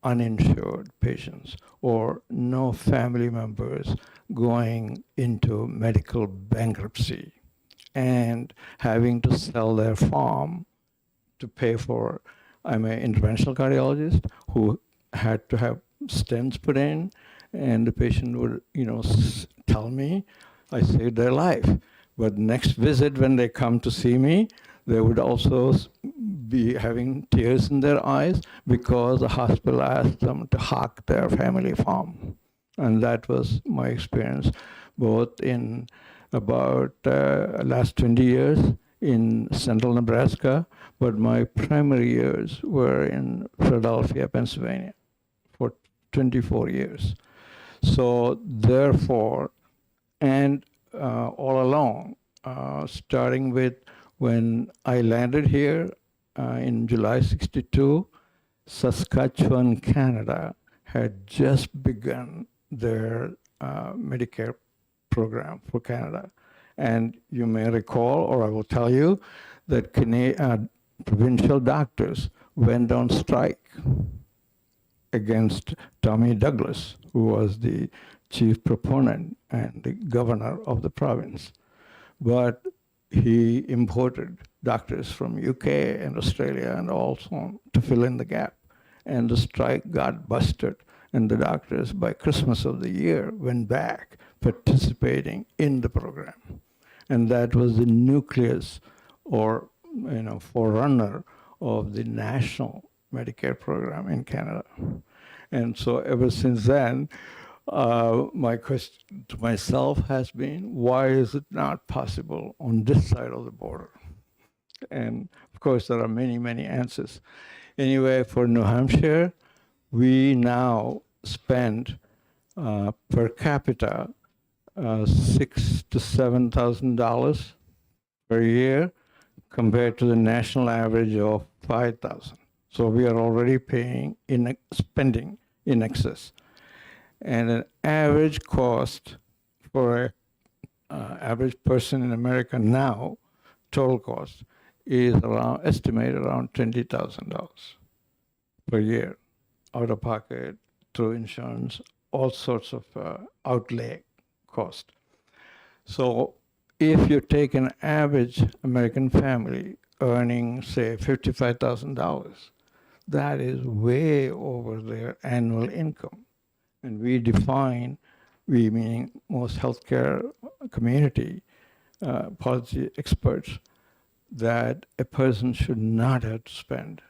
A: uninsured patients or no family members going into medical bankruptcy and having to sell their farm to pay for. I'm an interventional cardiologist who had to have stents put in, and the patient would, tell me I saved their life. But next visit, when they come to see me, they would also be having tears in their eyes because the hospital asked them to hawk their family farm. And that was my experience, both in about last 20 years in central Nebraska, but my primary years were in Philadelphia, Pennsylvania for 24 years. So therefore, and all along, starting with when I landed here in July 62, Saskatchewan, Canada had just begun their Medicare program for Canada. And you may recall, or I will tell you, that provincial doctors went on strike against Tommy Douglas, who was the chief proponent and the governor of the province. But he imported doctors from UK and Australia and also to fill in the gap. And the strike got busted, and the doctors by Christmas of the year went back participating in the program. And that was the nucleus or forerunner of the national Medicare program in Canada. And so ever since then, my question to myself has been, why is it not possible on this side of the border? And of course, there are many, many answers. Anyway, for New Hampshire, we now spend per capita $6,000 to $7,000 per year compared to the national average of $5,000. So we are already spending in excess. And an average cost for an average person in America now, total cost, is estimated around $20,000 per year, out of pocket, through insurance, all sorts of outlay cost. So if you take an average American family earning, say, $55,000, that is way over their annual income. And we define, we meaning most healthcare community policy experts, that a person should not have to spend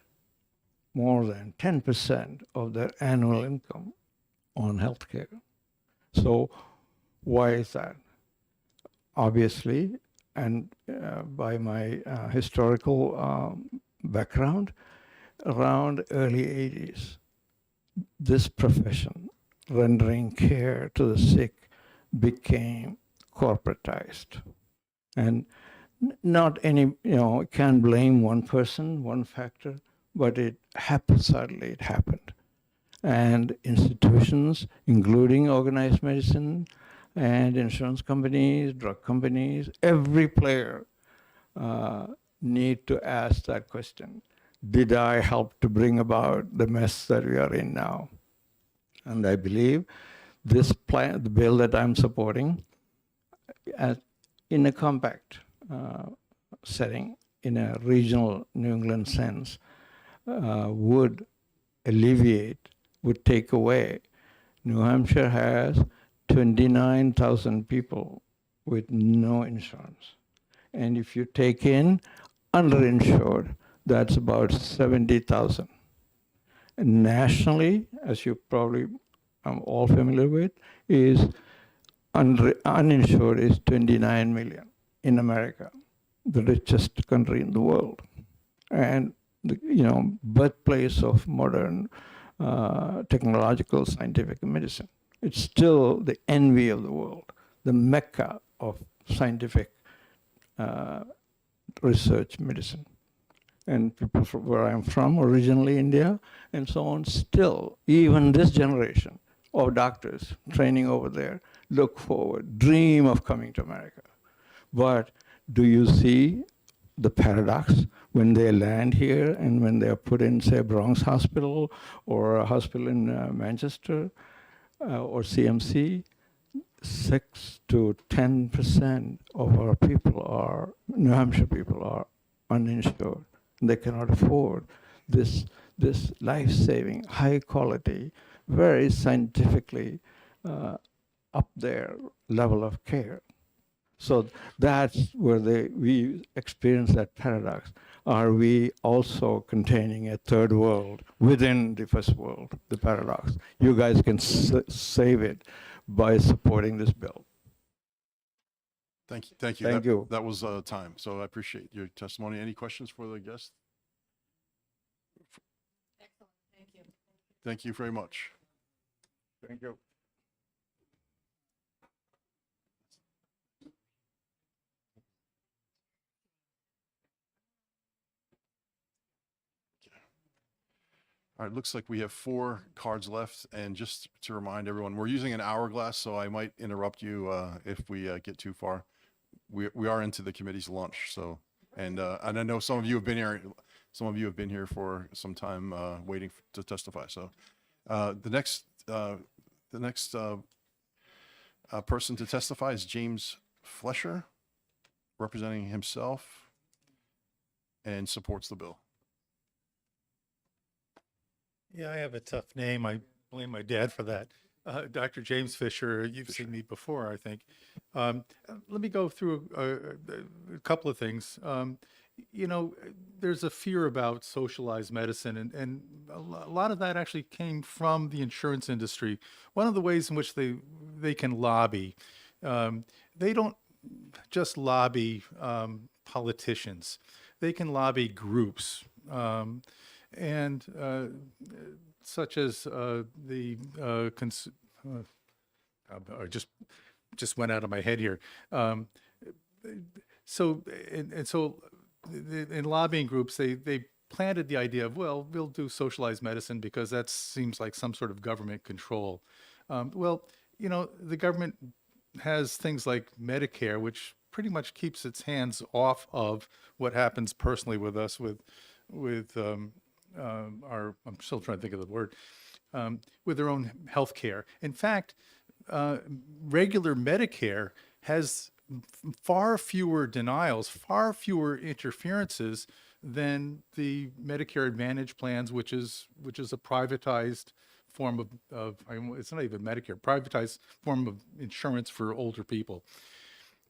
A: more than 10% of their annual income on healthcare. So why is that? Obviously, and by my historical background, around early 80s, this profession, rendering care to the sick, became corporatized. And not any, can't blame one person, one factor, but it haphazardly it happened. And institutions, including organized medicine and insurance companies, drug companies, every player need to ask that question. Did I help to bring about the mess that we are in now? And I believe this plan, the bill that I'm supporting, in a compact setting, in a regional New England sense, would alleviate, would take away. New Hampshire has 29,000 people with no insurance. And if you take in underinsured, that's about 70,000. And nationally, as you probably are all familiar with, is uninsured is 29 million in America, the richest country in the world. And the birthplace of modern technological scientific medicine. It's still the envy of the world, the mecca of scientific research medicine. and people from where I'm from, originally India, and so on, still, even this generation of doctors training over there look forward, dream of coming to America. But do you see the paradox when they land here and when they are put in, say, Bronx Hospital or a hospital in Manchester or CMC? 6 to 10% of our people are, New Hampshire people are uninsured. They cannot afford this life-saving, high-quality, very scientifically up there level of care. So that's where we experience that paradox. Are we also containing a third world within the first world, the paradox? You guys can save it by supporting this bill.
M: Thank you. Thank you.
A: Thank you.
M: That was time. So I appreciate your testimony. Any questions for the guest?
K: Excellent. Thank you.
M: Thank you very much.
A: Thank you.
M: All right, looks like we have 4 cards left. And just to remind everyone, we're using an hourglass, so I might interrupt you if we get too far. We are into the committee's lunch, so, and I know some of you have been here. Some of you have been here for some time waiting to testify. So the next person to testify is James Flesher, representing himself, and supports the bill.
E: Yeah, I have a tough name. I blame my dad for that. Dr. James Fisher, you've seen me before, I think. Let me go through a couple of things. You know, there's a fear about socialized medicine, and a lot of that actually came from the insurance industry. One of the ways in which they can lobby, they don't just lobby politicians. They can lobby groups. And such as I just went out of my head here. So in lobbying groups, they planted the idea of, well, we'll do socialized medicine because that seems like some sort of government control. Well, you know, the government has things like Medicare, which pretty much keeps its hands off of what happens personally with us with I'm still trying to think of the word, with their own health care. In fact, regular Medicare has far fewer denials, far fewer interferences than the Medicare Advantage plans, which is a privatized form of it's not even Medicare, privatized form of insurance for older people.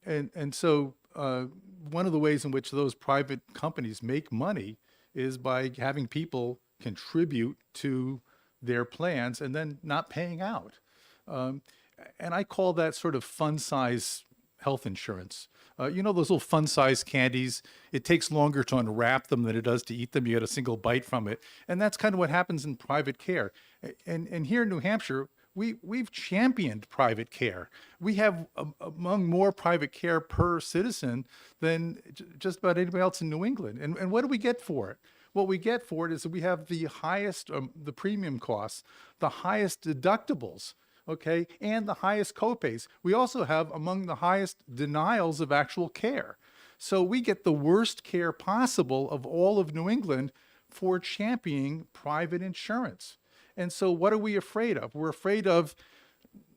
E: And so one of the ways in which those private companies make money is by having people contribute to their plans and then not paying out. And I call that sort of fun size health insurance. You know those little fun size candies? It takes longer to unwrap them than it does to eat them. You get a single bite from it. And that's kind of what happens in private care. And here in New Hampshire, we've championed private care. We have among more private care per citizen than just about anybody else in New England. And what do we get for it? What we get for it is that we have the highest, the premium costs, the highest deductibles, okay, and the highest copays. We also have among the highest denials of actual care. So we get the worst care possible of all of New England for championing private insurance. And so what are we afraid of? We're afraid of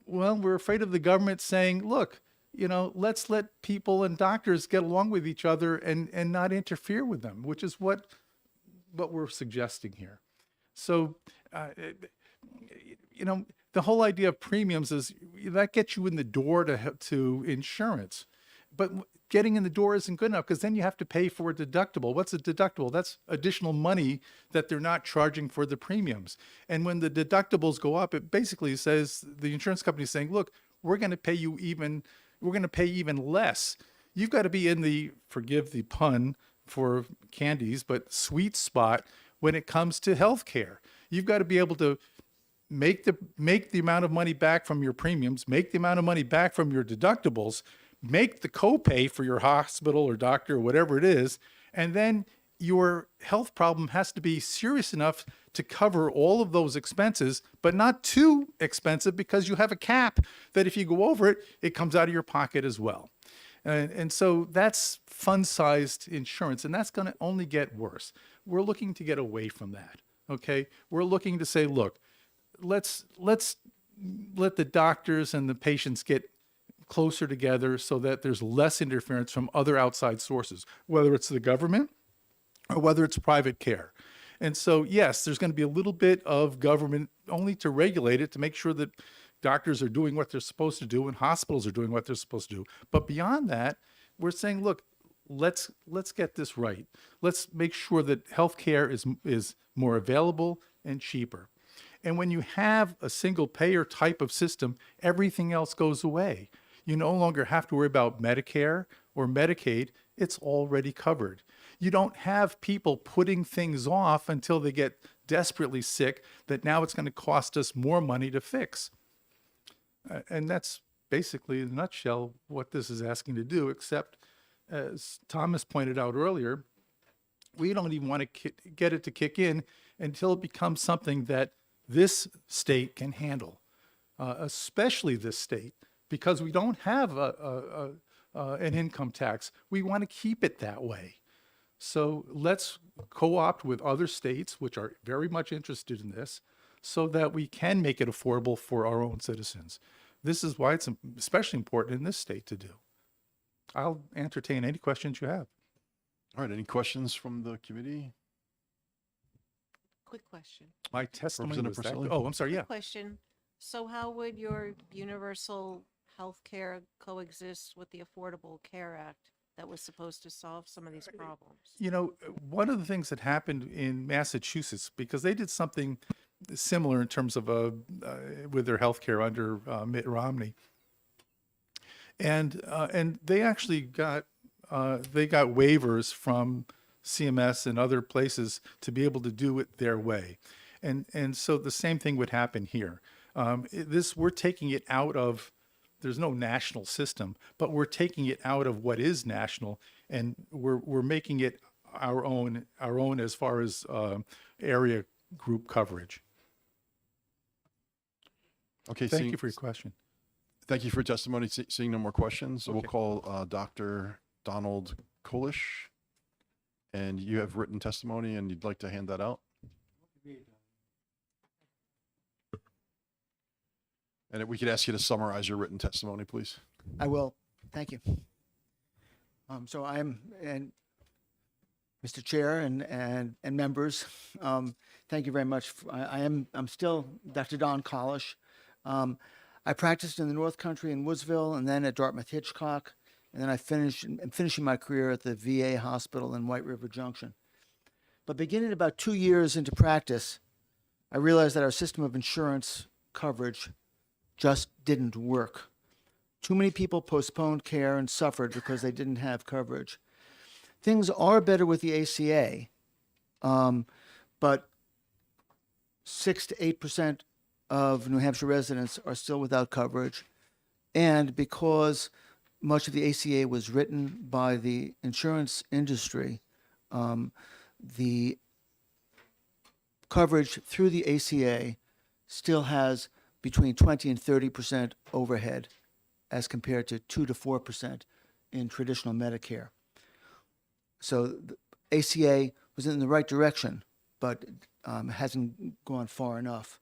E: the government saying, look, you know, let's let people and doctors get along with each other and not interfere with them, which is what we're suggesting here. So, you know, the whole idea of premiums is that gets you in the door to insurance. But getting in the door isn't good enough because then you have to pay for a deductible. What's a deductible? That's additional money that they're not charging for the premiums. And when the deductibles go up, it basically says the insurance company is saying, look, we're going to pay even less. You've got to be in the, forgive the pun for candies, but sweet spot when it comes to healthcare. You've got to be able to make the amount of money back from your premiums, make the amount of money back from your deductibles, make the copay for your hospital or doctor or whatever it is, and then your health problem has to be serious enough to cover all of those expenses, but not too expensive because you have a cap that if you go over it, it comes out of your pocket as well. And so that's fund-sized insurance, and that's going to only get worse. We're looking to get away from that, okay? We're looking to say, look, let's let the doctors and the patients get closer together so that there's less interference from other outside sources, whether it's the government or whether it's private care. And so, yes, there's going to be a little bit of government only to regulate it, to make sure that doctors are doing what they're supposed to do and hospitals are doing what they're supposed to do. But beyond that, we're saying, look, let's get this right. Let's make sure that healthcare is more available and cheaper. And when you have a single payer type of system, everything else goes away. You no longer have to worry about Medicare or Medicaid. It's already covered. You don't have people putting things off until they get desperately sick that now it's going to cost us more money to fix. And that's basically, in a nutshell, what this is asking to do, except, as Thomas pointed out earlier, we don't even want to get it to kick in until it becomes something that this state can handle, especially this state, because we don't have an income tax. We want to keep it that way. So let's co-opt with other states, which are very much interested in this, so that we can make it affordable for our own citizens. This is why it's especially important in this state to do. I'll entertain any questions you have.
M: All right, any questions from the committee?
V: Quick question.
E: My testimony was that.
M: Representative Porcelli?
E: Oh, I'm sorry. Yeah.
V: Question. So how would your universal health care coexist with the Affordable Care Act that was supposed to solve some of these problems?
E: You know, one of the things that happened in Massachusetts, because they did something similar in terms of with their health care under Mitt Romney, and they actually got waivers from CMS and other places to be able to do it their way, and so the same thing would happen here. We're taking it out of. There's no national system, but we're taking it out of what is national, and we're making it our own as far as area group coverage.
M: Okay,
E: Thank you for your question.
M: Thank you for your testimony. Seeing no more questions, we'll call Dr. Donald Kolish. And you have written testimony and you'd like to hand that out? And if we could ask you to summarize your written testimony, please.
B: I will. Thank you. So and Mr. Chair and members, thank you very much. I'm still Dr. Don Kolish. I practiced in the North Country in Woodsville and then at Dartmouth Hitchcock. And then I'm finishing my career at the VA hospital in White River Junction. But beginning about 2 years into practice, I realized that our system of insurance coverage just didn't work. Too many people postponed care and suffered because they didn't have coverage. Things are better with the ACA, but 6 to 8% of New Hampshire residents are still without coverage. And because much of the ACA was written by the insurance industry, the coverage through the ACA still has between 20 and 30% overhead as compared to 2 to 4% in traditional Medicare. So the ACA was in the right direction, but hasn't gone far enough.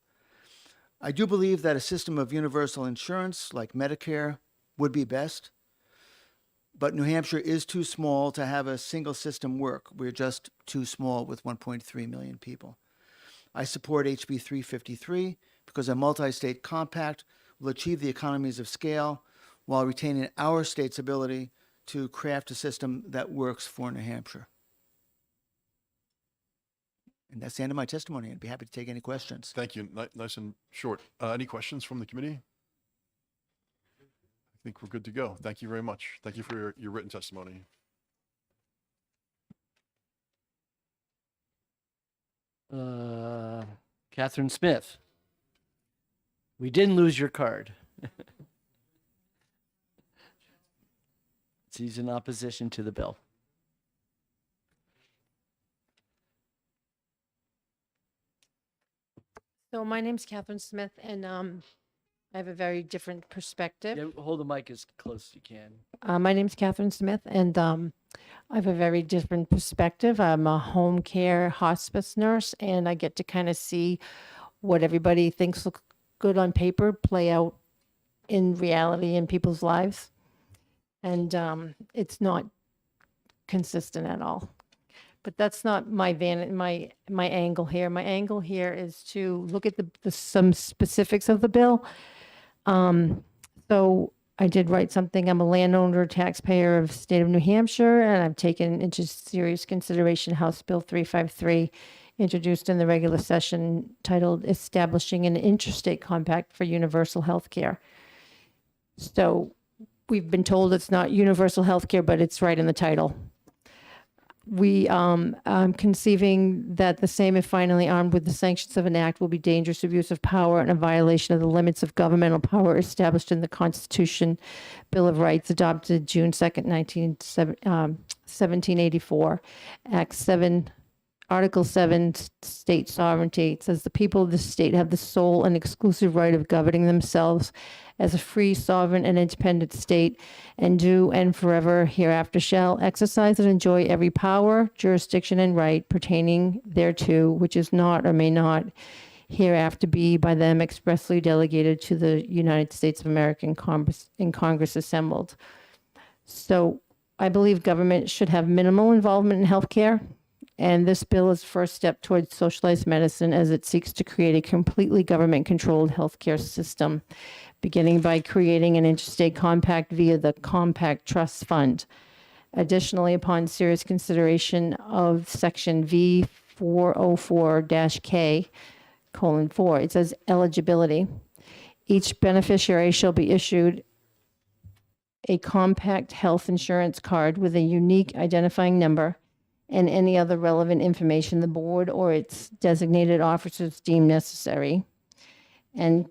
B: I do believe that a system of universal insurance like Medicare would be best, but New Hampshire is too small to have a single system work. We're just too small with 1.3 million people. I support HB 353 because a multi-state compact will achieve the economies of scale while retaining our state's ability to craft a system that works for New Hampshire. And that's the end of my testimony. I'd be happy to take any questions.
M: Thank you. Nice and short. Any questions from the committee? I think we're good to go. Thank you very much. Thank you for your written testimony.
L: Catherine Smith. We didn't lose your card. She's in opposition to the bill.
N: So my name's Catherine Smith, and I have a very different perspective.
L: Yeah, hold the mic as close as you can.
N: My name's Catherine Smith, and I have a very different perspective. I'm a home care hospice nurse, and I get to kind of see what everybody thinks look good on paper play out in reality in people's lives. And it's not consistent at all. But that's not my my angle here. My angle here is to look at some specifics of the bill. So I did write something. I'm a landowner, taxpayer of the state of New Hampshire, and I've taken into serious consideration House Bill 353, introduced in the regular session, titled Establishing an Interstate Compact for Universal Health Care. So we've been told it's not universal health care, but it's right in the title. I'm conceiving that the same, if finally armed with the sanctions of an act, will be dangerous abuse of power and a violation of the limits of governmental power established in the Constitution, Bill of Rights, adopted June 2nd, 1784, Act 7, Article 7, state sovereignty. It says the people of the state have the sole and exclusive right of governing themselves as a free, sovereign, and independent state, and do and forever hereafter shall exercise and enjoy every power, jurisdiction, and right pertaining thereto, which is not or may not hereafter be by them expressly delegated to the United States of America in Congress assembled. So I believe government should have minimal involvement in healthcare. And this bill is the first step towards socialized medicine as it seeks to create a completely government-controlled healthcare system, beginning by creating an interstate compact via the Compact Trust Fund. Additionally, upon serious consideration of Section V404-K:4, it says eligibility. Each beneficiary shall be issued a compact health insurance card with a unique identifying number and any other relevant information the board or its designated officers deem necessary. And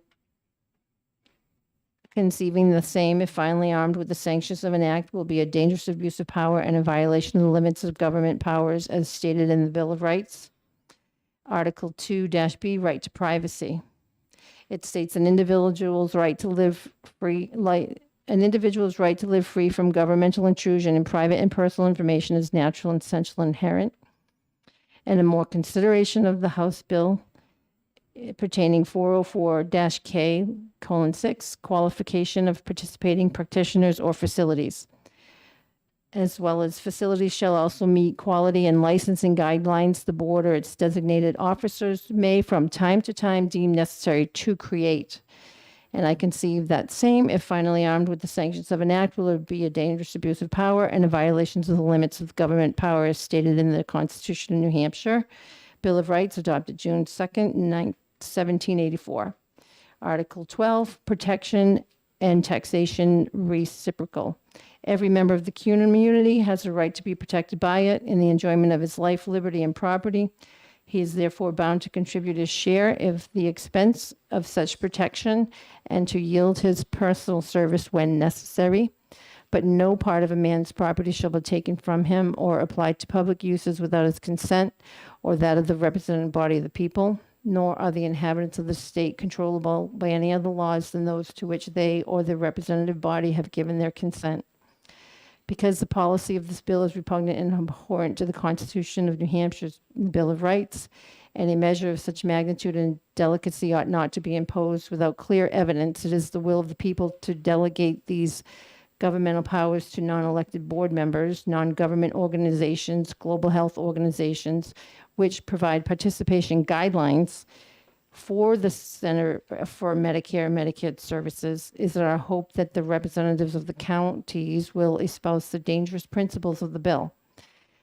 N: conceiving the same, if finally armed with the sanctions of an act, will be a dangerous abuse of power and a violation of the limits of government powers as stated in the Bill of Rights. Article 2-B, right to privacy. It states an individual's right to live free, an individual's right to live free from governmental intrusion in private and personal information is natural and essential inherent. And a more consideration of the House bill pertaining 404-K:6, qualification of participating practitioners or facilities, as well as facilities shall also meet quality and licensing guidelines the board or its designated officers may from time to time deem necessary to create. And I conceive that same, if finally armed with the sanctions of an act, will be a dangerous abuse of power and a violation of the limits of government power as stated in the Constitution of New Hampshire, Bill of Rights, adopted June 2nd, 1784. Article 12, protection and taxation reciprocal. Every member of the community has a right to be protected by it in the enjoyment of his life, liberty, and property. He is therefore bound to contribute his share of the expense of such protection and to yield his personal service when necessary. But no part of a man's property shall be taken from him or applied to public uses without his consent or that of the representative body of the people, nor are the inhabitants of the state controllable by any other laws than those to which they or their representative body have given their consent. Because the policy of this bill is repugnant and abhorrent to the Constitution of New Hampshire's Bill of Rights, and a measure of such magnitude and delicacy ought not to be imposed without clear evidence, it is the will of the people to delegate these governmental powers to non-elected board members, non-government organizations, global health organizations, which provide participation guidelines for the Center for Medicare and Medicaid Services. Is it our hope that the representatives of the counties will espouse the dangerous principles of the bill?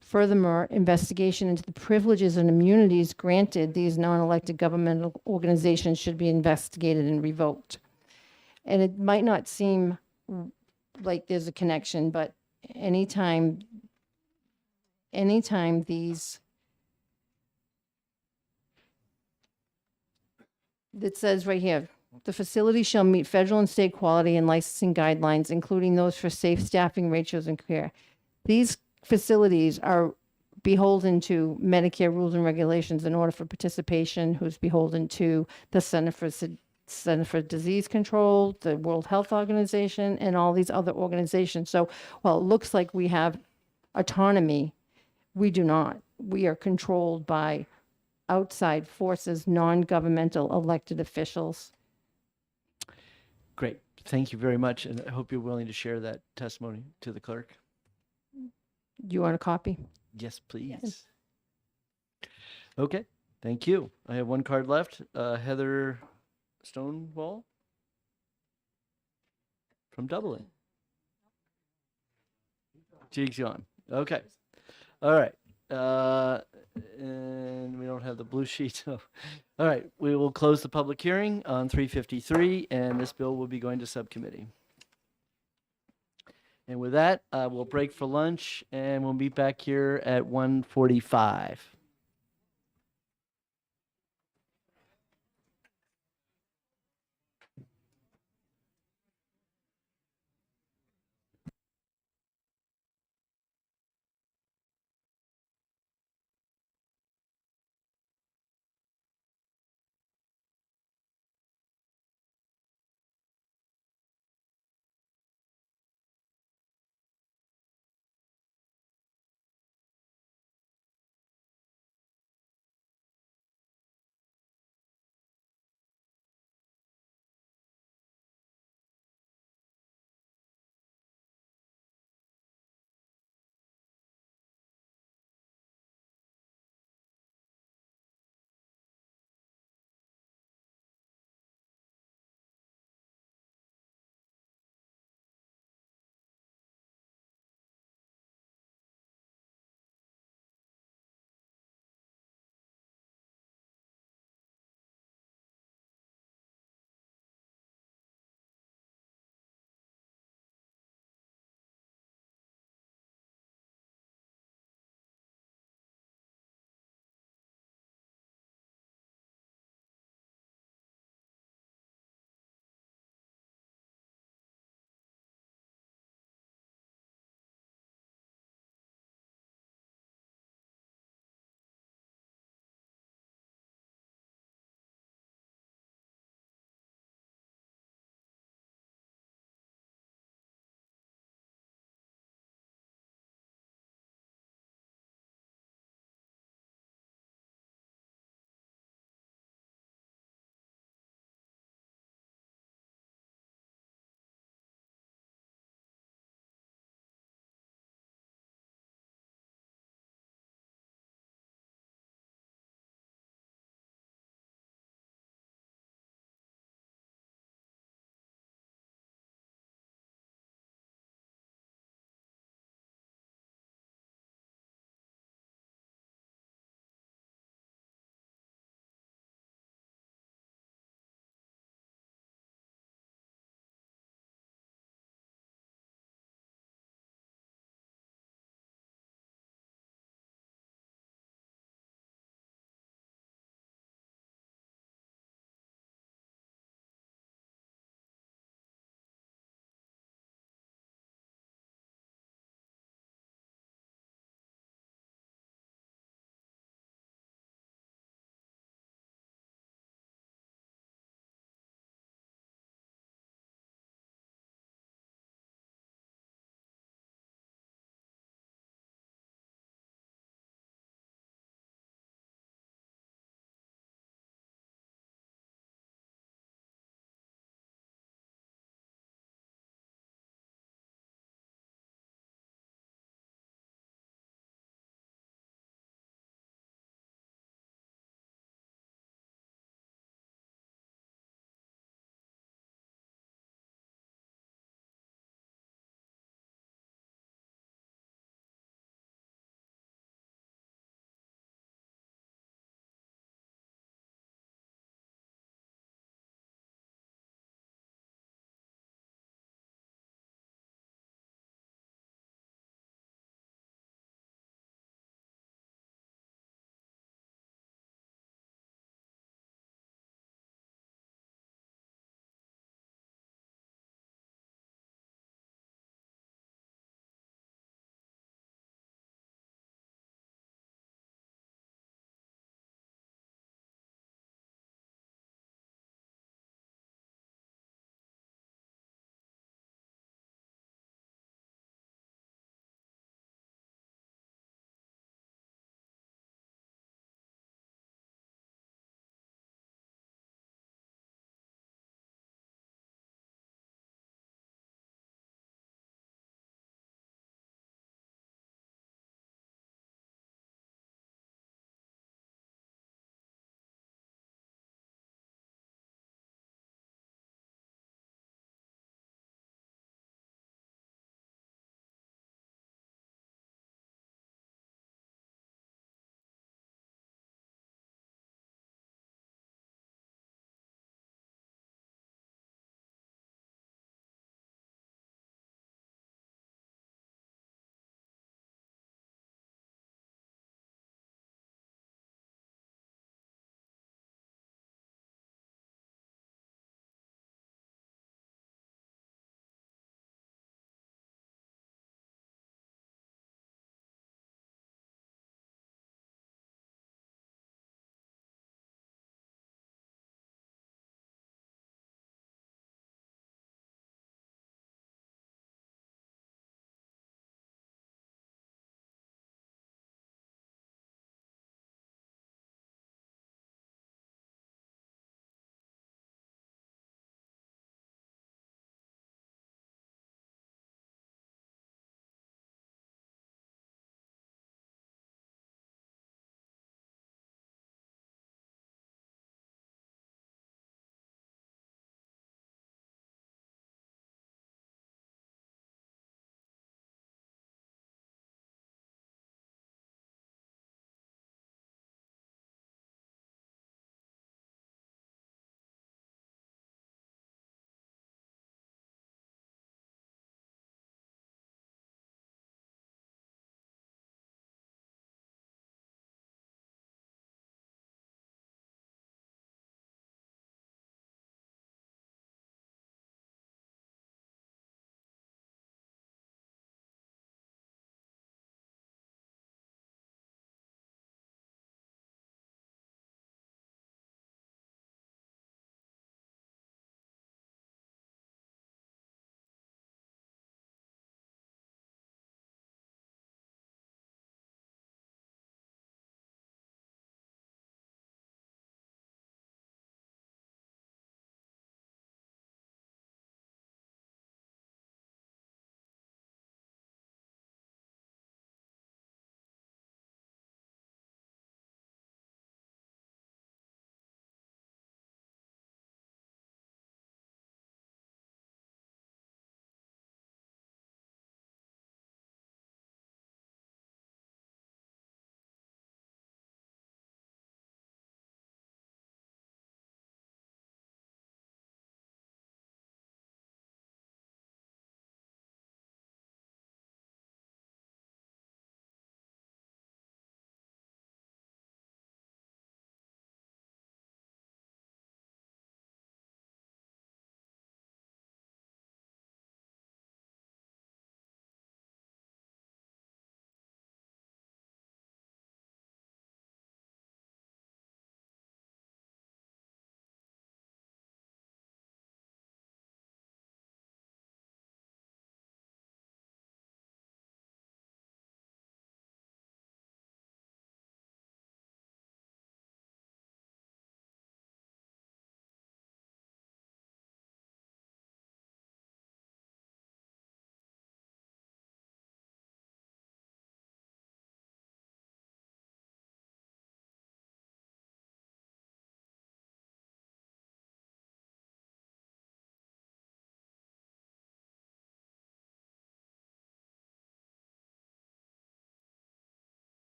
N: Furthermore, investigation into the privileges and immunities granted these non-elected governmental organizations should be investigated and revoked. And it might not seem like there's a connection, but anytime these, it says right here, the facility shall meet federal and state quality and licensing guidelines, including those for safe staffing ratios and care. These facilities are beholden to Medicare rules and regulations in order for participation, who's beholden to the Center for Disease Control, the World Health Organization, and all these other organizations. So while it looks like we have autonomy, we do not. We are controlled by outside forces, non-governmental elected officials.
L: Great. Thank you very much. And I hope you're willing to share that testimony to the clerk.
N: Do you want a copy?
L: Yes, please. Okay. Thank you. I have one card left. Heather Stonewall from Dublin. She's gone. Okay. All right. And we don't have the blue sheet. So, all right. We will close the public hearing on 353, and this bill will be going to subcommittee. And with that, we'll break for lunch, and we'll meet back here at 1:45.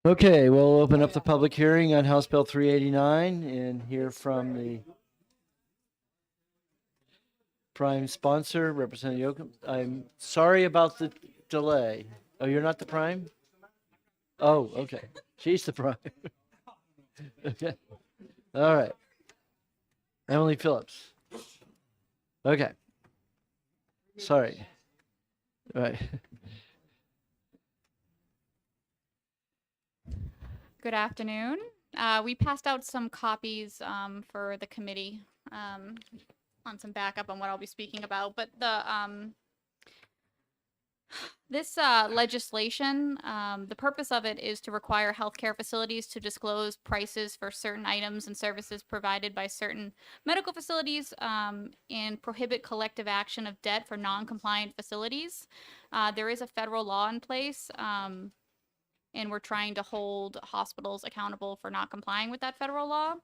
L: Okay, we'll open up the public hearing on House Bill 389 and hear from the prime sponsor, Representative Yoakum. I'm sorry about the delay. Oh, you're not the prime? Oh, okay. She's the prime. Okay. All right. Emily Phillips. Okay. Sorry. All right.
P: Good afternoon. We passed out some copies for the committee on some backup on what I'll be speaking about. But this legislation, the purpose of it is to require healthcare facilities to disclose prices for certain items and services provided by certain medical facilities and prohibit collective action of debt for non-compliant facilities. There is a federal law in place. And we're trying to hold hospitals accountable for not complying with that federal law.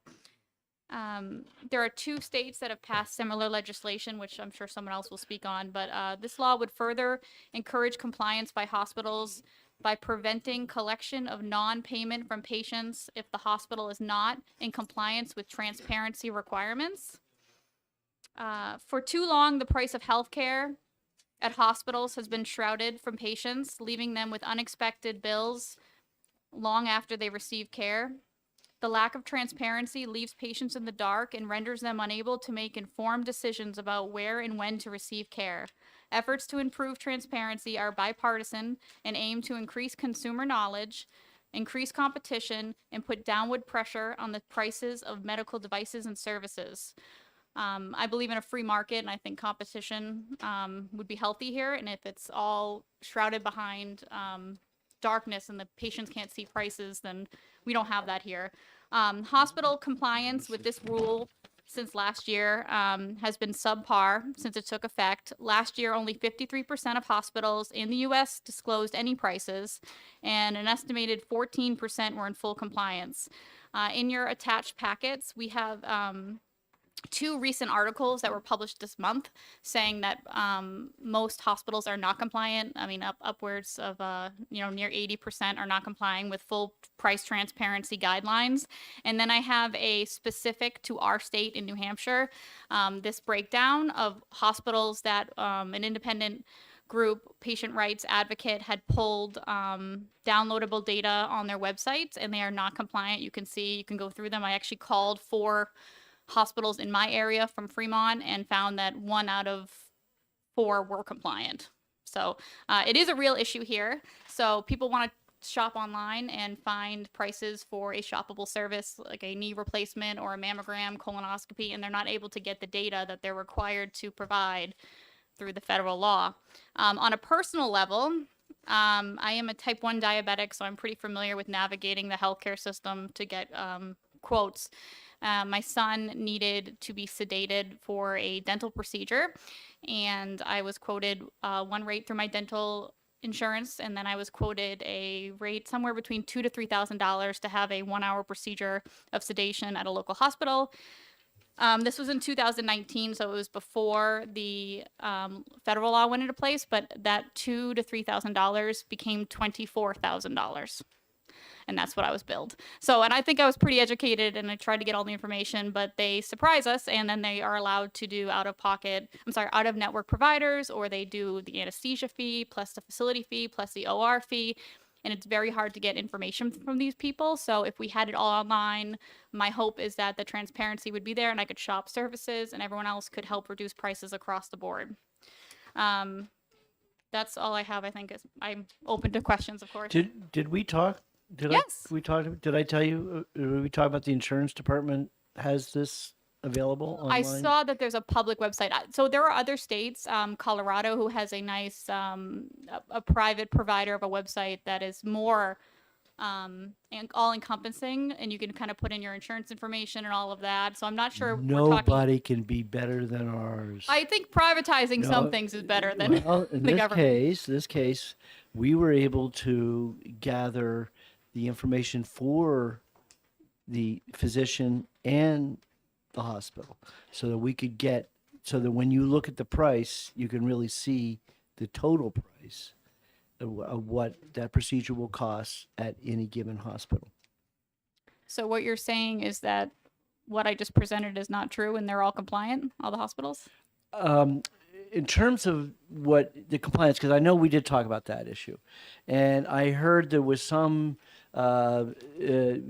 P: There are 2 states that have passed similar legislation, which I'm sure someone else will speak on, but this law would further encourage compliance by hospitals by preventing collection of non-payment from patients if the hospital is not in compliance with transparency requirements. For too long, the price of healthcare at hospitals has been shrouded from patients, leaving them with unexpected bills long after they receive care. The lack of transparency leaves patients in the dark and renders them unable to make informed decisions about where and when to receive care. Efforts to improve transparency are bipartisan and aim to increase consumer knowledge, increase competition, and put downward pressure on the prices of medical devices and services. I believe in a free market, and I think competition would be healthy here. And if it's all shrouded behind darkness and the patients can't see prices, then we don't have that here. Hospital compliance with this rule since last year has been subpar since it took effect. Last year, only 53% of hospitals in the U.S. disclosed any prices, and an estimated 14% were in full compliance. In your attached packets, we have 2 recent articles that were published this month saying that most hospitals are not compliant. I mean, upwards of near 80% are not complying with full price transparency guidelines. And then I have a specific to our state in New Hampshire, this breakdown of hospitals that an independent group, Patient Rights Advocate, had pulled downloadable data on their websites, and they are not compliant. You can see, you can go through them. I actually called 4 hospitals in my area from Fremont and found that 1 out of 4 were compliant. So it is a real issue here. So people want to shop online and find prices for a shoppable service like a knee replacement or a mammogram, colonoscopy, and they're not able to get the data that they're required to provide through the federal law. On a personal level, I am a type 1 diabetic, so I'm pretty familiar with navigating the healthcare system to get quotes. My son needed to be sedated for a dental procedure, and I was quoted one rate through my dental insurance, and then I was quoted a rate somewhere between $2,000 to $3,000 to have a 1-hour procedure of sedation at a local hospital. This was in 2019, so it was before the federal law went into place, but that $2,000 to $3,000 became $24,000. And that's what I was billed. So, and I think I was pretty educated and I tried to get all the information, but they surprise us and then they are allowed to do out of network providers, or they do the anesthesia fee plus the facility fee plus the OR fee. And it's very hard to get information from these people. So if we had it all online, my hope is that the transparency would be there and I could shop services and everyone else could help reduce prices across the board. That's all I have. I think I'm open to questions, of course.
L: Did we talk?
P: Yes.
L: Did I tell you? Did we talk about the insurance department has this available online?
P: I saw that there's a public website. So there are other states, Colorado, who has a nice, a private provider of a website that is more all-encompassing, and you can kind of put in your insurance information and all of that. So I'm not sure.
L: Nobody can be better than ours.
P: I think privatizing some things is better than
L: Well, in
P: the
L: this
P: government.
L: this case, we were able to gather the information for the physician and the hospital so that we could so that when you look at the price, you can really see the total price of what that procedure will cost at any given hospital.
P: So what you're saying is that what I just presented is not true and they're all compliant, all the hospitals?
L: In terms of what the compliance, because I know we did talk about that issue, and I heard there was some pushback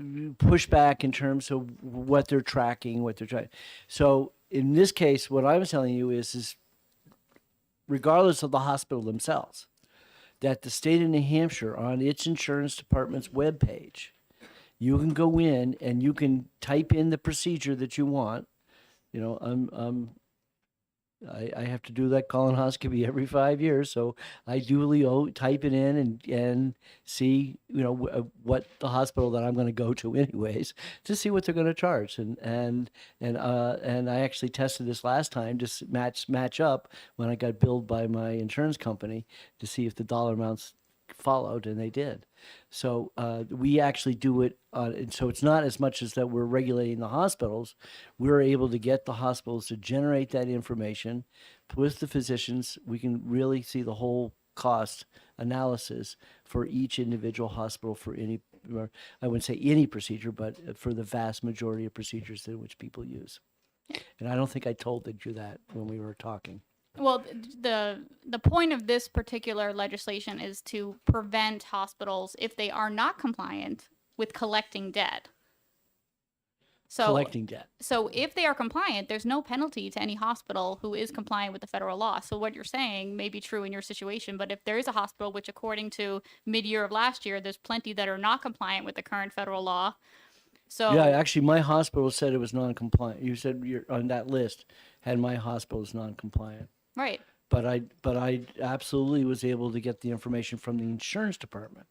L: in terms of what they're tracking, what they're trying. So in this case, what I was telling you is regardless of the hospital themselves, that the state of New Hampshire on its insurance department's webpage, you can go in and you can type in the procedure that you want. You know, I have to do that colonoscopy every 5 years, so I duly type it in and see, you know, what the hospital that I'm going to go to anyways, to see what they're going to charge. And I actually tested this last time to match up when I got billed by my insurance company to see if the dollar amounts followed, and they did. So we actually do it, and so it's not as much as that we're regulating the hospitals. We're able to get the hospitals to generate that information with the physicians. We can really see the whole cost analysis for each individual hospital for any, or I wouldn't say any procedure, but for the vast majority of procedures in which people use. And I don't think I told you that when we were talking.
P: Well, the point of this particular legislation is to prevent hospitals, if they are not compliant, with collecting debt. So,
L: Collecting debt.
P: So if they are compliant, there's no penalty to any hospital who is compliant with the federal law. So what you're saying may be true in your situation, but if there is a hospital, which according to mid-year of last year, there's plenty that are not compliant with the current federal law. So
L: Yeah, actually, my hospital said it was non-compliant. You said you're on that list, had my hospital as non-compliant.
P: right.
L: But I absolutely was able to get the information from the insurance department.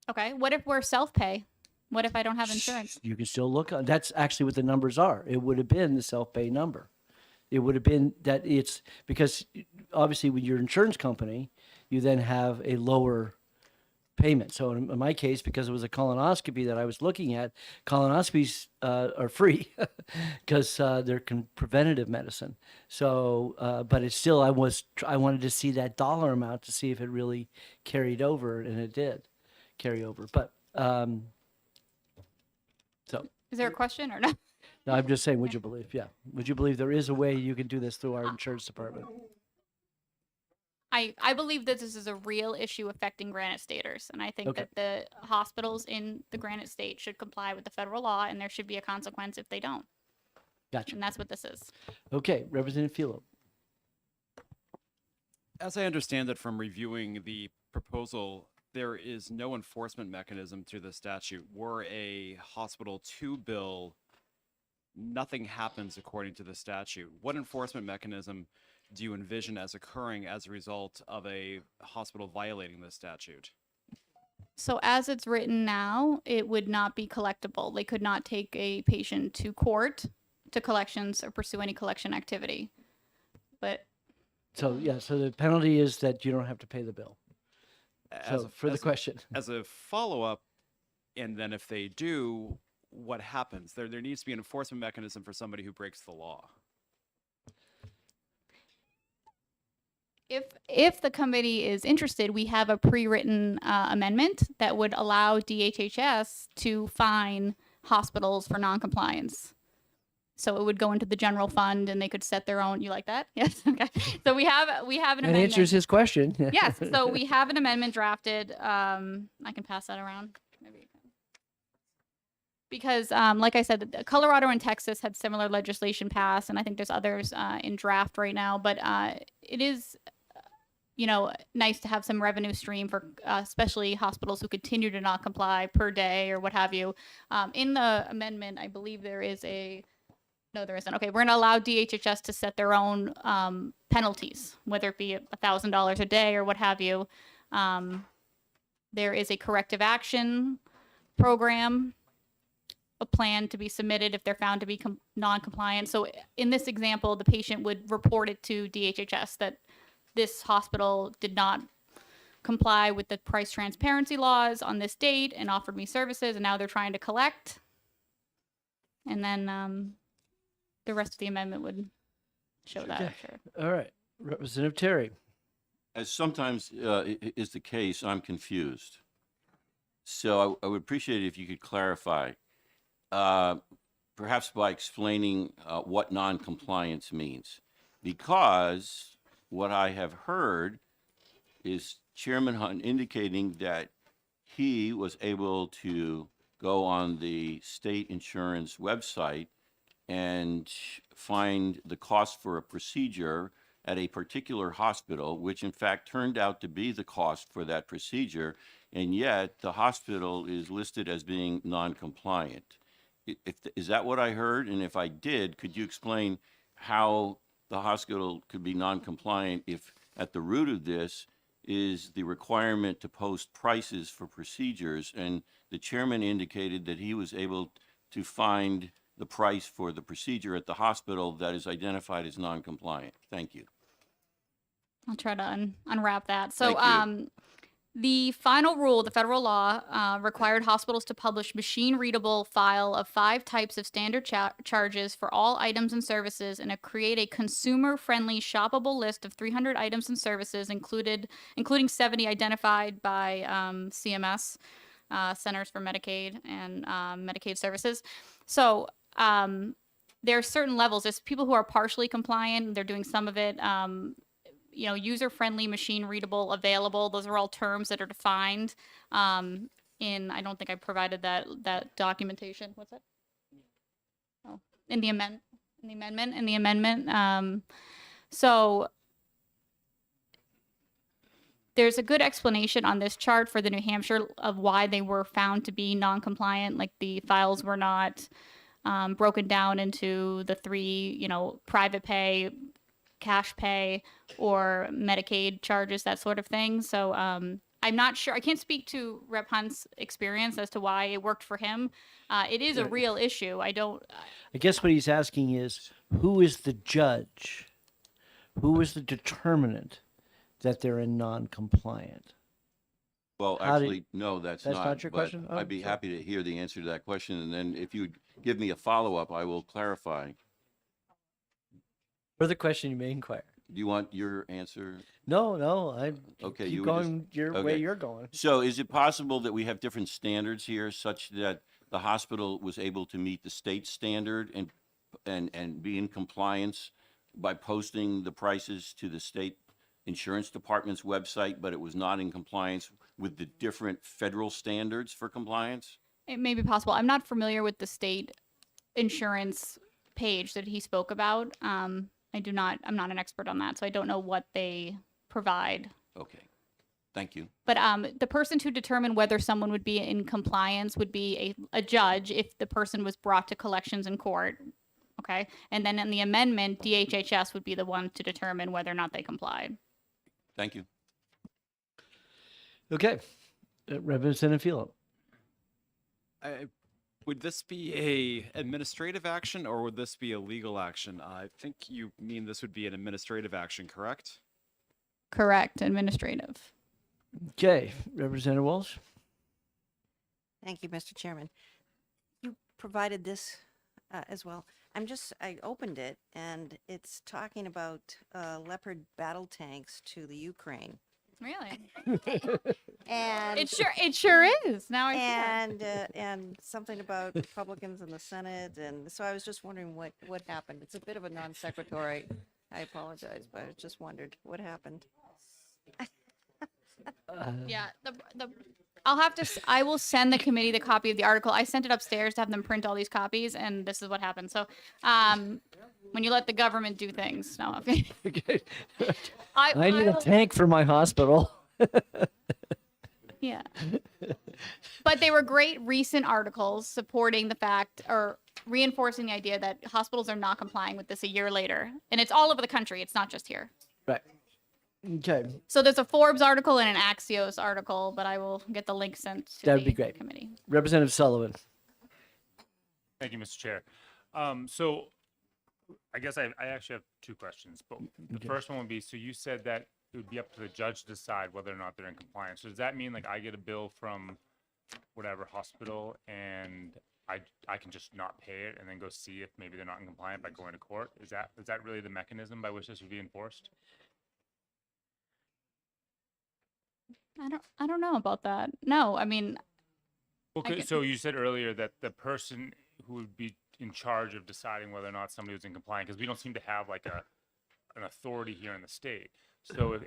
P: Okay. What if we're self-pay? What if I don't have insurance?
L: You can still look on, that's actually what the numbers are. It would have been the self-pay number. It would have been that it's, because obviously with your insurance company, you then have a lower payment. So in my case, because it was a colonoscopy that I was looking at, colonoscopies are free because they're preventative medicine. So, but it's still, I wanted to see that dollar amount to see if it really carried over, and it did carry over. But so
P: Is there a question or no?
L: no, I'm just saying, would you believe? Yeah, would you believe there is a way you can do this through our insurance department?
P: I believe that this is a real issue affecting Granite Staters, and I think
L: Okay.
P: that the hospitals in the Granite State should comply with the federal law, and there should be a consequence if they don't.
L: Gotcha.
P: And that's what this is.
L: Okay, Representative Philo.
G: As I understand it from reviewing the proposal, there is no enforcement mechanism through the statute. Were a hospital to bill, nothing happens according to the statute. What enforcement mechanism do you envision as occurring as a result of a hospital violating this statute?
P: So as it's written now, it would not be collectible. They could not take a patient to court, to collections, or pursue any collection activity. But
L: So yeah, so the penalty is that you don't have to pay the bill. So for the question.
G: As a follow-up, and then if they do, what happens? There needs to be an enforcement mechanism for somebody who breaks the law.
P: if the committee is interested, we have a pre-written amendment that would allow DHHS to fine hospitals for noncompliance. So it would go into the general fund, and they could set their own. You like that? Yes. Okay. So we have an
L: That
P: amendment.
L: answers his question.
P: Yes. So we have an amendment drafted. I can pass that around. Maybe you can. Because, like I said, Colorado and Texas had similar legislation passed, and I think there's others in draft right now. But it is, nice to have some revenue stream for especially hospitals who continue to not comply per day or what have you. In the amendment, I believe there is a. No, there isn't. Okay, we're going to allow DHHS to set their own penalties, whether it be $1,000 a day or what have you. There is a corrective action program, a plan to be submitted if they're found to be non-compliant. So in this example, the patient would report it to DHHS that this hospital did not comply with the price transparency laws on this date and offered me services, and now they're trying to collect. And then the rest of the amendment would show that.
L: Okay.
P: Sure.
L: All right, Representative Terry.
C: as sometimes is the case, I'm confused. So I would appreciate it if you could clarify, perhaps by explaining what non-compliance means. Because what I have heard is Chairman Hunt indicating that he was able to go on the state insurance website and find the cost for a procedure at a particular hospital, which in fact turned out to be the cost for that procedure, and yet the hospital is listed as being non-compliant. Is that what I heard? And if I did, could you explain how the hospital could be non-compliant if at the root of this is the requirement to post prices for procedures? And the chairman indicated that he was able to find the price for the procedure at the hospital that is identified as non-compliant. Thank you.
P: I'll try to unwrap that. So,
C: Thank you.
P: the final rule, the federal law, required hospitals to publish machine-readable file of 5 types of standard charges for all items and services, and create a consumer-friendly, shoppable list of 300 items and services, including 70 identified by CMS, Centers for Medicaid and Medicaid Services. So, there are certain levels. There's people who are partially compliant. They're doing some of it. User-friendly, machine-readable, available. Those are all terms that are defined I don't think I provided that documentation. What's that? Oh, in the amendment. So there's a good explanation on this chart for the New Hampshire of why they were found to be non-compliant. Like the files were not broken down into the 3, private pay, cash pay, or Medicaid charges, that sort of thing. So I'm not sure. I can't speak to Rep. Hunt's experience as to why it worked for him. It is a real issue.
L: I guess what he's asking is, who is the judge? Who is the determinant that they're in non-compliant?
C: Well,
L: How do-
C: actually, no, that's
L: That's
C: not.
L: not your
C: but
L: question? Oh,
C: I'd be
L: sorry.
C: happy to hear the answer to that question, and then if you'd give me a follow-up, I will clarify.
L: Further question, you may inquire.
C: Do you want your answer?
L: No,
C: Okay,
L: keep
C: you were just-
L: going your way
C: okay.
L: you're going.
C: So is it possible that we have different standards here such that the hospital was able to meet the state standard and be in compliance by posting the prices to the state insurance department's website, but it was not in compliance with the different federal standards for compliance?
P: It may be possible. I'm not familiar with the state insurance page that he spoke about. I'm not an expert on that, so I don't know what they provide.
C: Okay, thank you.
P: But the person to determine whether someone would be in compliance would be a judge if the person was brought to collections in court. Okay. And then in the amendment, DHHS would be the one to determine whether or not they complied.
C: Thank you.
L: Okay. Representative Philo.
Q: Would this be a administrative action or would this be a legal action? I think you mean this would be an administrative action, correct?
P: Correct. Administrative.
L: Okay. Representative Walsh.
V: Thank you, Mr. Chairman. You provided this as well. I opened it and it's talking about Leopard battle tanks to the Ukraine.
P: Really?
V: And
P: It sure is. Now I see that.
V: and something about Republicans in the Senate, and so I was just wondering what happened. It's a bit of a non sequitur. I apologize, but I just wondered what happened.
P: Yeah, I will send the committee the copy of the article. I sent it upstairs to have them print all these copies, and this is what happened. So, when you let the government do things, no.
L: Okay.
P: I
L: need a
P: will-
L: tank for my hospital.
P: Yeah. But they were great recent articles supporting the fact or reinforcing the idea that hospitals are not complying with this a year later. And it's all over the country. It's not just here.
L: Right. Okay.
P: So there's a Forbes article and an Axios article, but I will get the link sent to
L: That'd
P: the
L: be great.
P: committee.
L: Representative Sullivan.
W: Thank you, Mr. Chair. So I guess I actually have 2 questions, but the
L: Okay.
W: first one would be, so you said that it would be up to the judge to decide whether or not they're in compliance. So does that mean like I get a bill from whatever hospital and I can just not pay it and then go see if maybe they're not in compliance by going to court? Is that really the mechanism by which this would be enforced?
P: I don't know about that. No, I mean,
W: Well,
P: I get-
W: so you said earlier that the person who would be in charge of deciding whether or not somebody was in compliance, because we don't seem to have like an authority here in the state. So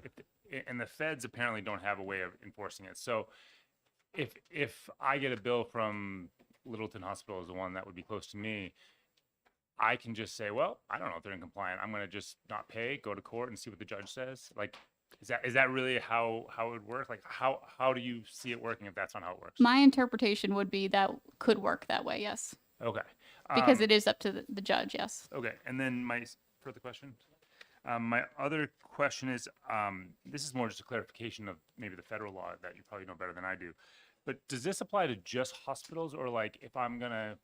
W: and the feds apparently don't have a way of enforcing it. So if I get a bill from Littleton Hospital, is the one that would be close to me, I can just say, well, I don't know if they're in compliance. I'm going to just not pay, go to court and see what the judge says. Like, is that really how it would work? Like, how do you see it working if that's not how it works?
P: my interpretation would be that could work that way, yes.
W: Okay.
P: Because it is up to the judge, yes.
W: Okay, and then my further question. My other question is, this is more just a clarification of maybe the federal law that you probably know better than I do. But does this apply to just hospitals, or like if I'm gonna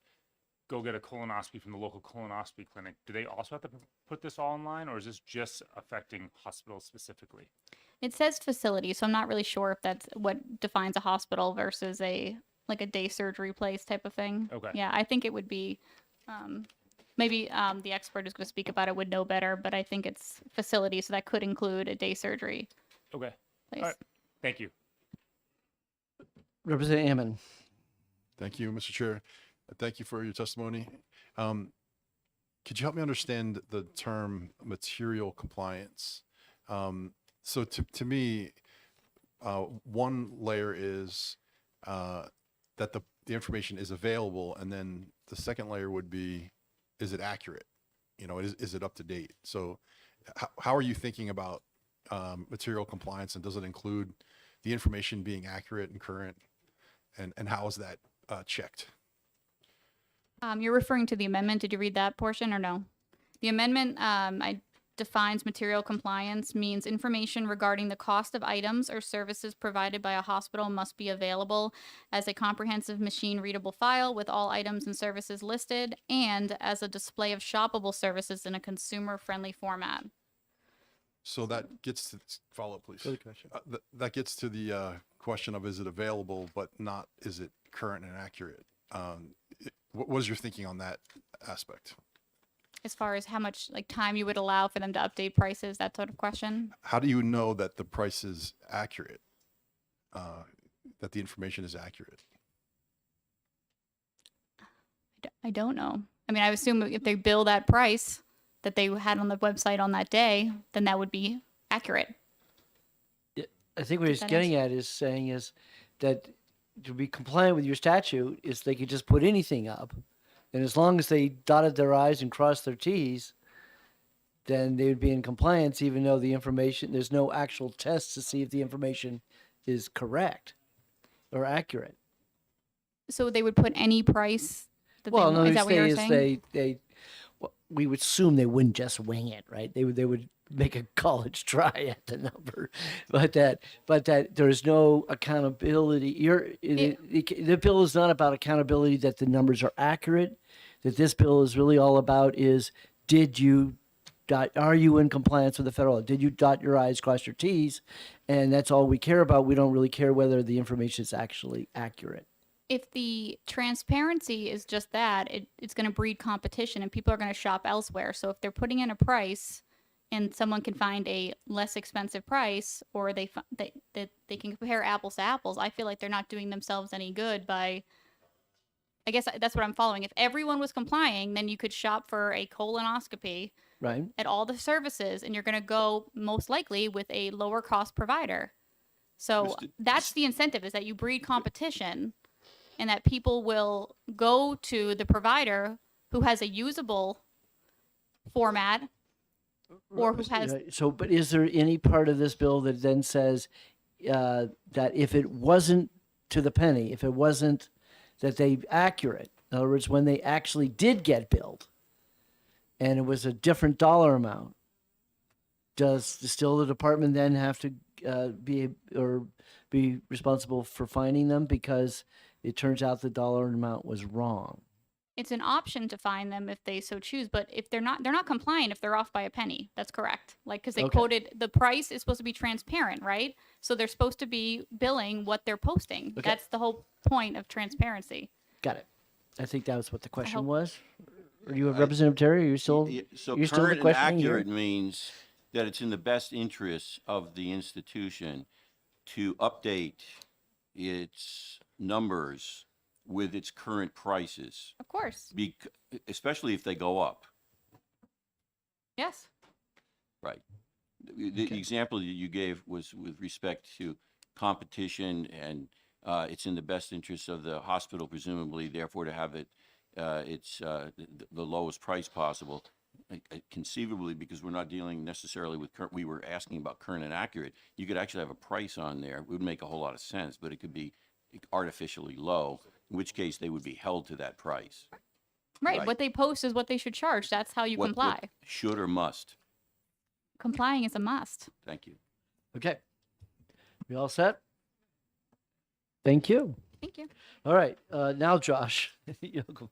W: go get a colonoscopy from the local colonoscopy clinic, do they also have to put this all online, or is this just affecting hospitals specifically?
P: It says facility, so I'm not really sure if that's what defines a hospital versus a day surgery place type of thing.
W: Okay.
P: Yeah, I think it would be, maybe the expert who's going to speak about it would know better, but I think it's facility, so that could include a day surgery
W: Okay.
P: place.
W: All right. Thank you.
L: Representative Ammon.
M: Thank you, Mr. Chair. Thank you for your testimony. Could you help me understand the term material compliance? So to me, one layer is that the information is available, and then the second layer would be, is it accurate? You know, is it up to date? So how are you thinking about material compliance, and does it include the information being accurate and current? And how is that checked?
P: You're referring to the amendment. Did you read that portion or no? The amendment defines material compliance means information regarding the cost of items or services provided by a hospital must be available as a comprehensive machine readable file with all items and services listed and as a display of shoppable services in a consumer friendly format.
M: So that gets to follow up, please.
L: Good question.
M: That gets to the question of, is it available, but not, is it current and accurate? What is your thinking on that aspect?
P: As far as how much time you would allow for them to update prices, that sort of question.
M: How do you know that the price is accurate? That the information is accurate?
P: I don't know. I mean, I assume if they bill that price that they had on the website on that day, then that would be accurate.
L: I think what he's
P: that
L: getting at is saying is that to be compliant with your statute is they could just put anything up. And as long as they dotted their I's and crossed their T's, then they would be in compliance, even though the information, there's no actual test to see if the information is correct or accurate.
P: So they would put any price that
L: Well, no,
P: is
L: he's
P: that what you're
L: saying
P: saying?
L: is we would assume they wouldn't just wing it, right? They would make a college try at the number, but that there's no accountability. The bill is not about accountability that the numbers are accurate. That this bill is really all about is, are you in compliance with the federal law? Did you dot your I's, cross your T's? And that's all we care about. We don't really care whether the information is actually accurate.
P: If the transparency is just that, it's going to breed competition and people are going to shop elsewhere. So if they're putting in a price and someone can find a less expensive price, or they can compare apples to apples, I feel like they're not doing themselves any good by, I guess that's what I'm following. If everyone was complying, then you could shop for a colonoscopy
L: Right.
P: at all the services and you're going to go most likely with a lower cost provider. So that's the incentive, is that you breed competition and that people will go to the provider who has a usable format or who has
L: Right. So, but is there any part of this bill that then says that if it wasn't to the penny, if it wasn't that they accurate, in other words, when they actually did get billed and it was a different dollar amount, does still the department then have to be responsible for finding them because it turns out the dollar amount was wrong?
P: it's an option to fine them if they so choose, but if they're not compliant if they're off by a penny. That's correct. Because they
L: Okay.
P: quoted the price is supposed to be transparent, right? So they're supposed to be billing what they're posting.
L: Okay.
P: That's the whole point of transparency.
L: Got it. I think that was what the question
P: hope-
L: was. Are you Representative Terry? Are you still?
C: So
L: you're still the
C: current and
L: questioning here?
C: accurate means that it's in the best interest of the institution to update its numbers with its current prices,
P: Of course.
C: especially if they go up?
P: Yes.
C: Right. The example that you gave was with respect to competition, and it's in the best interest of the hospital, presumably, therefore, to have it the lowest price possible. Conceivably, because we're not dealing necessarily with current, we were asking about current and accurate. You could actually have a price on there. It would make a whole lot of sense, but it could be artificially low, in which case they would be held to that price.
P: Right.
C: Right.
P: What they post is what they should charge. That's how you
C: What
P: comply.
C: should or must?
P: Complying is a must.
C: Thank you.
L: Okay. We all set? Thank you.
P: Thank you.
L: All right. Now, Josh. You'll go.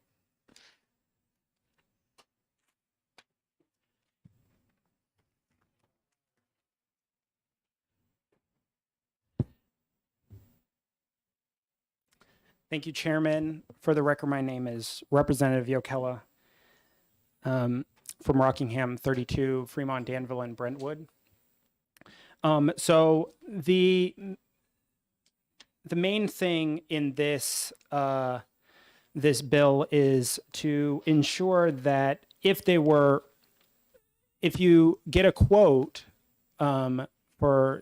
F: Thank you, Chairman. For the record, my name is Representative Yokella from Rockingham 32, Fremont, Danville, and Brentwood. So the main thing in this this bill is to ensure that if you get a quote for,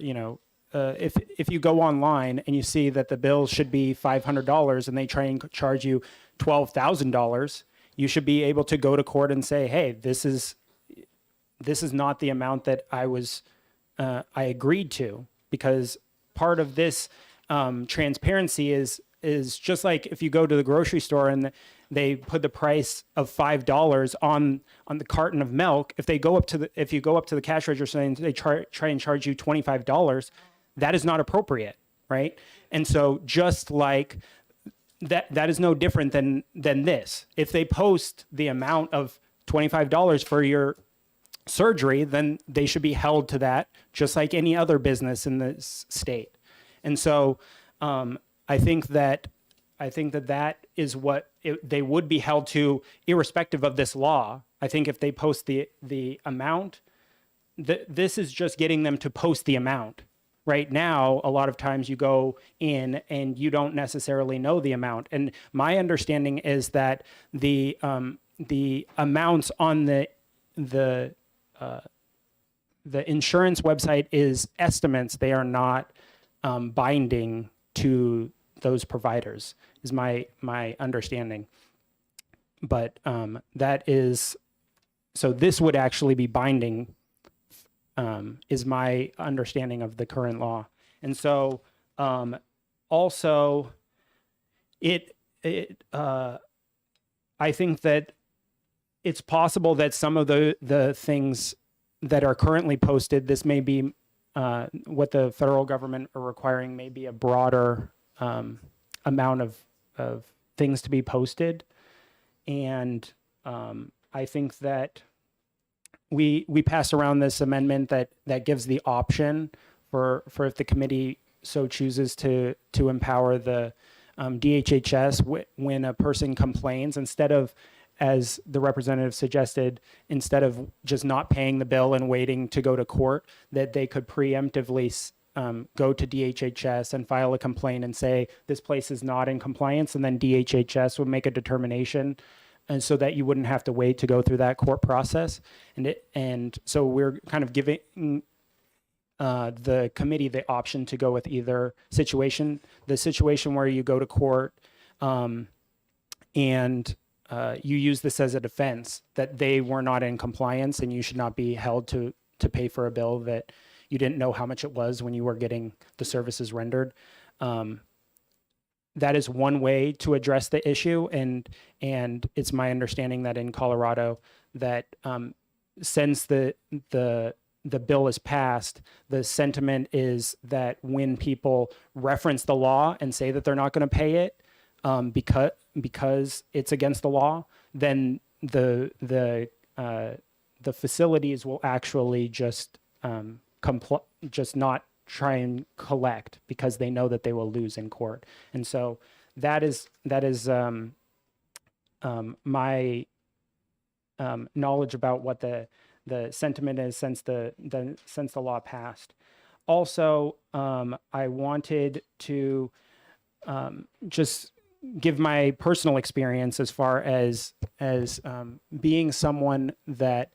F: if you go online and you see that the bill should be $500 and they try and charge you $12,000, you should be able to go to court and say, hey, this is not the amount that I agreed to, because part of this transparency is just like if you go to the grocery store and they put the price of $5 on the carton of milk. If you go up to the cash register and they try and charge you $25, that is not appropriate, right? And so just like that is no different than this. If they post the amount of $25 for your surgery, then they should be held to that, just like any other business in this state. And so I think that is what they would be held to, irrespective of this law. I think if they post the amount, this is just getting them to post the amount. Right now, a lot of times you go in and you don't necessarily know the amount. And my understanding is that the amounts on the insurance website is estimates. They are not binding to those providers, is my understanding. But so this would actually be binding, is my understanding of the current law. And so also I think that it's possible that some of the things that are currently posted, this may be what the federal government are requiring, may be a broader amount of things to be posted. And I think that we passed around this amendment that gives the option for if the committee so chooses to empower the DHHS when a person complains, instead of, as the representative suggested, instead of just not paying the bill and waiting to go to court, that they could preemptively go to DHHS and file a complaint and say, this place is not in compliance, and then DHHS would make a determination, and so that you wouldn't have to wait to go through that court process. And so we're kind of giving the committee the option to go with either situation, the situation where you go to court and you use this as a defense that they were not in compliance and you should not be held to pay for a bill that you didn't know how much it was when you were getting the services rendered. That is one way to address the issue, and it's my understanding that in Colorado, that since the bill is passed, the sentiment is that when people reference the law and say that they're not going to pay it because it's against the law, then the facilities will actually just not try and collect because they know that they will lose in court. And so that is my knowledge about what the sentiment is since the law passed. Also, I wanted to just give my personal experience as far as being someone that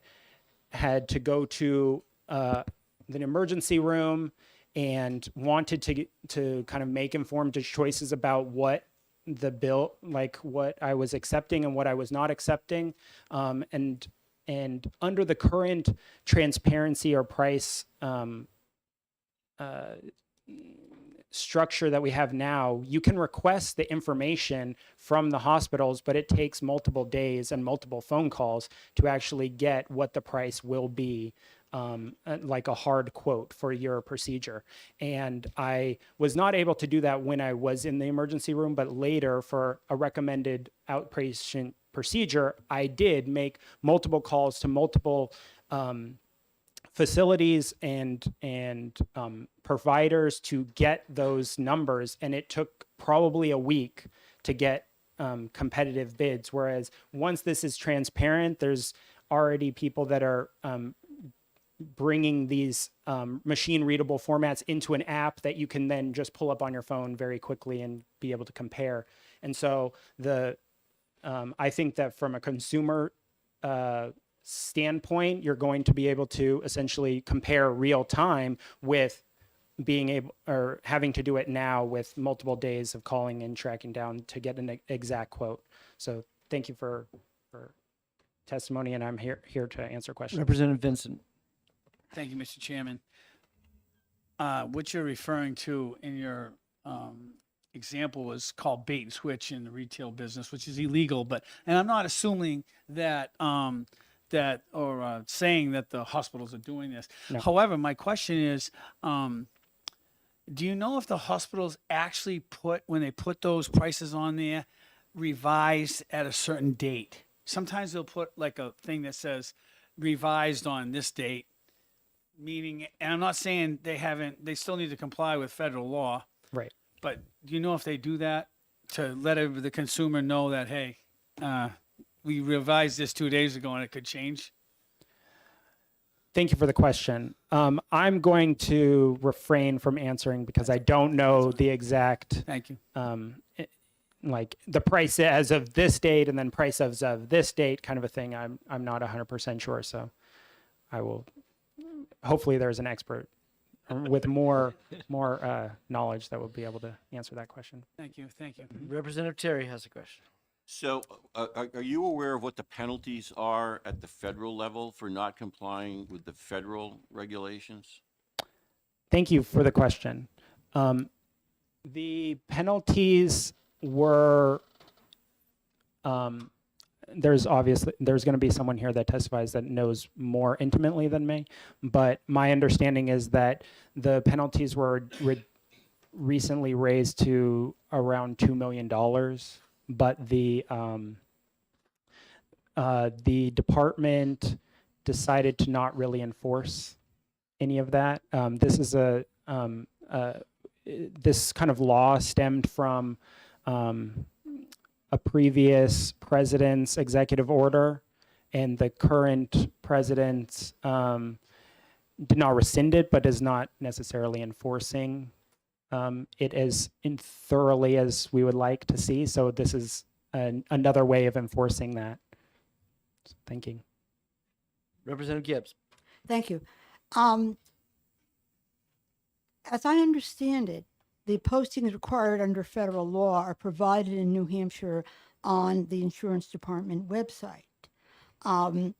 F: had to go to the emergency room and wanted to kind of make informed choices about what the bill, like what I was accepting and what I was not accepting, and under the current transparency or price structure that we have now, you can request the information from the hospitals, but it takes multiple days and multiple phone calls to actually get what the price will be, like a hard quote for your procedure. And I was not able to do that when I was in the emergency room, but later for a recommended outpatient procedure, I did make multiple calls to multiple facilities and providers to get those numbers, and it took probably a week to get competitive bids. Whereas once this is transparent, there's already people that are bringing these machine readable formats into an app that you can then just pull up on your phone very quickly and be able to compare. And so I think that from a consumer standpoint, you're going to be able to essentially compare real time with being able or having to do it now with multiple days of calling and tracking down to get an exact quote. So thank you for testimony, and I'm here to answer questions.
L: Representative Vincent.
I: Thank you, Mr. Chairman. What you're referring to in your example was called bait and switch in the retail business, which is illegal. And I'm not assuming that saying that the hospitals are doing this.
F: No.
I: However, my question is, do you know if the hospitals actually when they put those prices on there, revised at a certain date? Sometimes they'll put like a thing that says revised on this date, meaning, and I'm not saying they still need to comply with federal law.
F: Right.
I: But do you know if they do that to let the consumer know that, hey, we revised this 2 days ago and it could change?
F: Thank you for the question. I'm going to refrain from answering because I don't know the exact,
I: Thank you.
F: like the price as of this date and then price as of this date kind of a thing. I'm not 100% sure. So I will, hopefully there's an expert with more knowledge that will be able to answer that question.
I: Thank you. Thank you.
L: Representative Terry has a question.
C: So are you aware of what the penalties are at the federal level for not complying with the federal regulations?
F: Thank you for the question. The penalties were, there's going to be someone here that testifies that knows more intimately than me, but my understanding is that the penalties were recently raised to around $2 million, but the department decided to not really enforce any of that. This is this kind of law stemmed from a previous president's executive order, and the current president did not rescind it, but is not necessarily enforcing it as thoroughly as we would like to see. So this is another way of enforcing that. Thank you.
L: Representative Gibbs.
D: Thank you. As I understand it, the postings required under federal law are provided in New Hampshire on the insurance department website. Do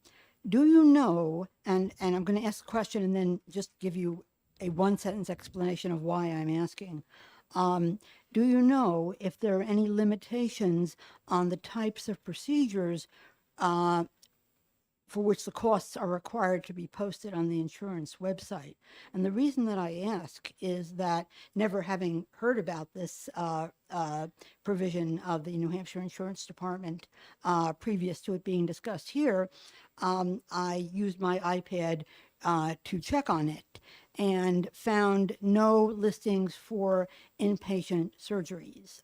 D: you know, and I'm going to ask a question and then just give you a one-sentence explanation of why I'm asking. Do you know if there are any limitations on the types of procedures for which the costs are required to be posted on the insurance website? And the reason that I ask is that, never having heard about this provision of the New Hampshire Insurance Department previous to it being discussed here, I used my iPad to check on it and found no listings for inpatient surgeries.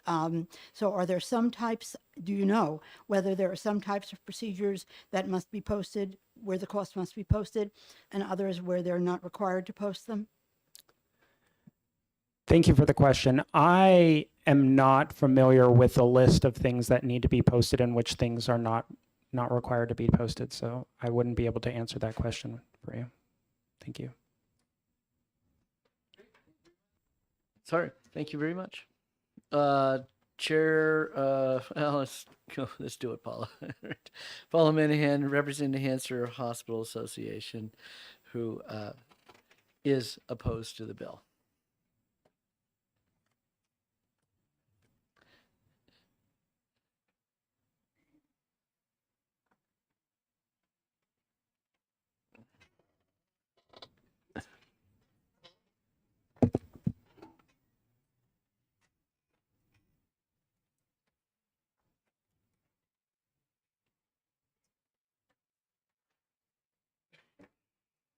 D: So are there some types, do you know whether there are some types of procedures that must be posted, where the cost must be posted, and others where they're not required to post them?
F: Thank you for the question. I am not familiar with the list of things that need to be posted and which things are not required to be posted. So I wouldn't be able to answer that question for you. Thank you.
L: Sorry. Thank you very much. Chair, let's go. Let's do it, Paula. Paula Minahan, representing the Hampshire Hospital Association, who is opposed to the bill.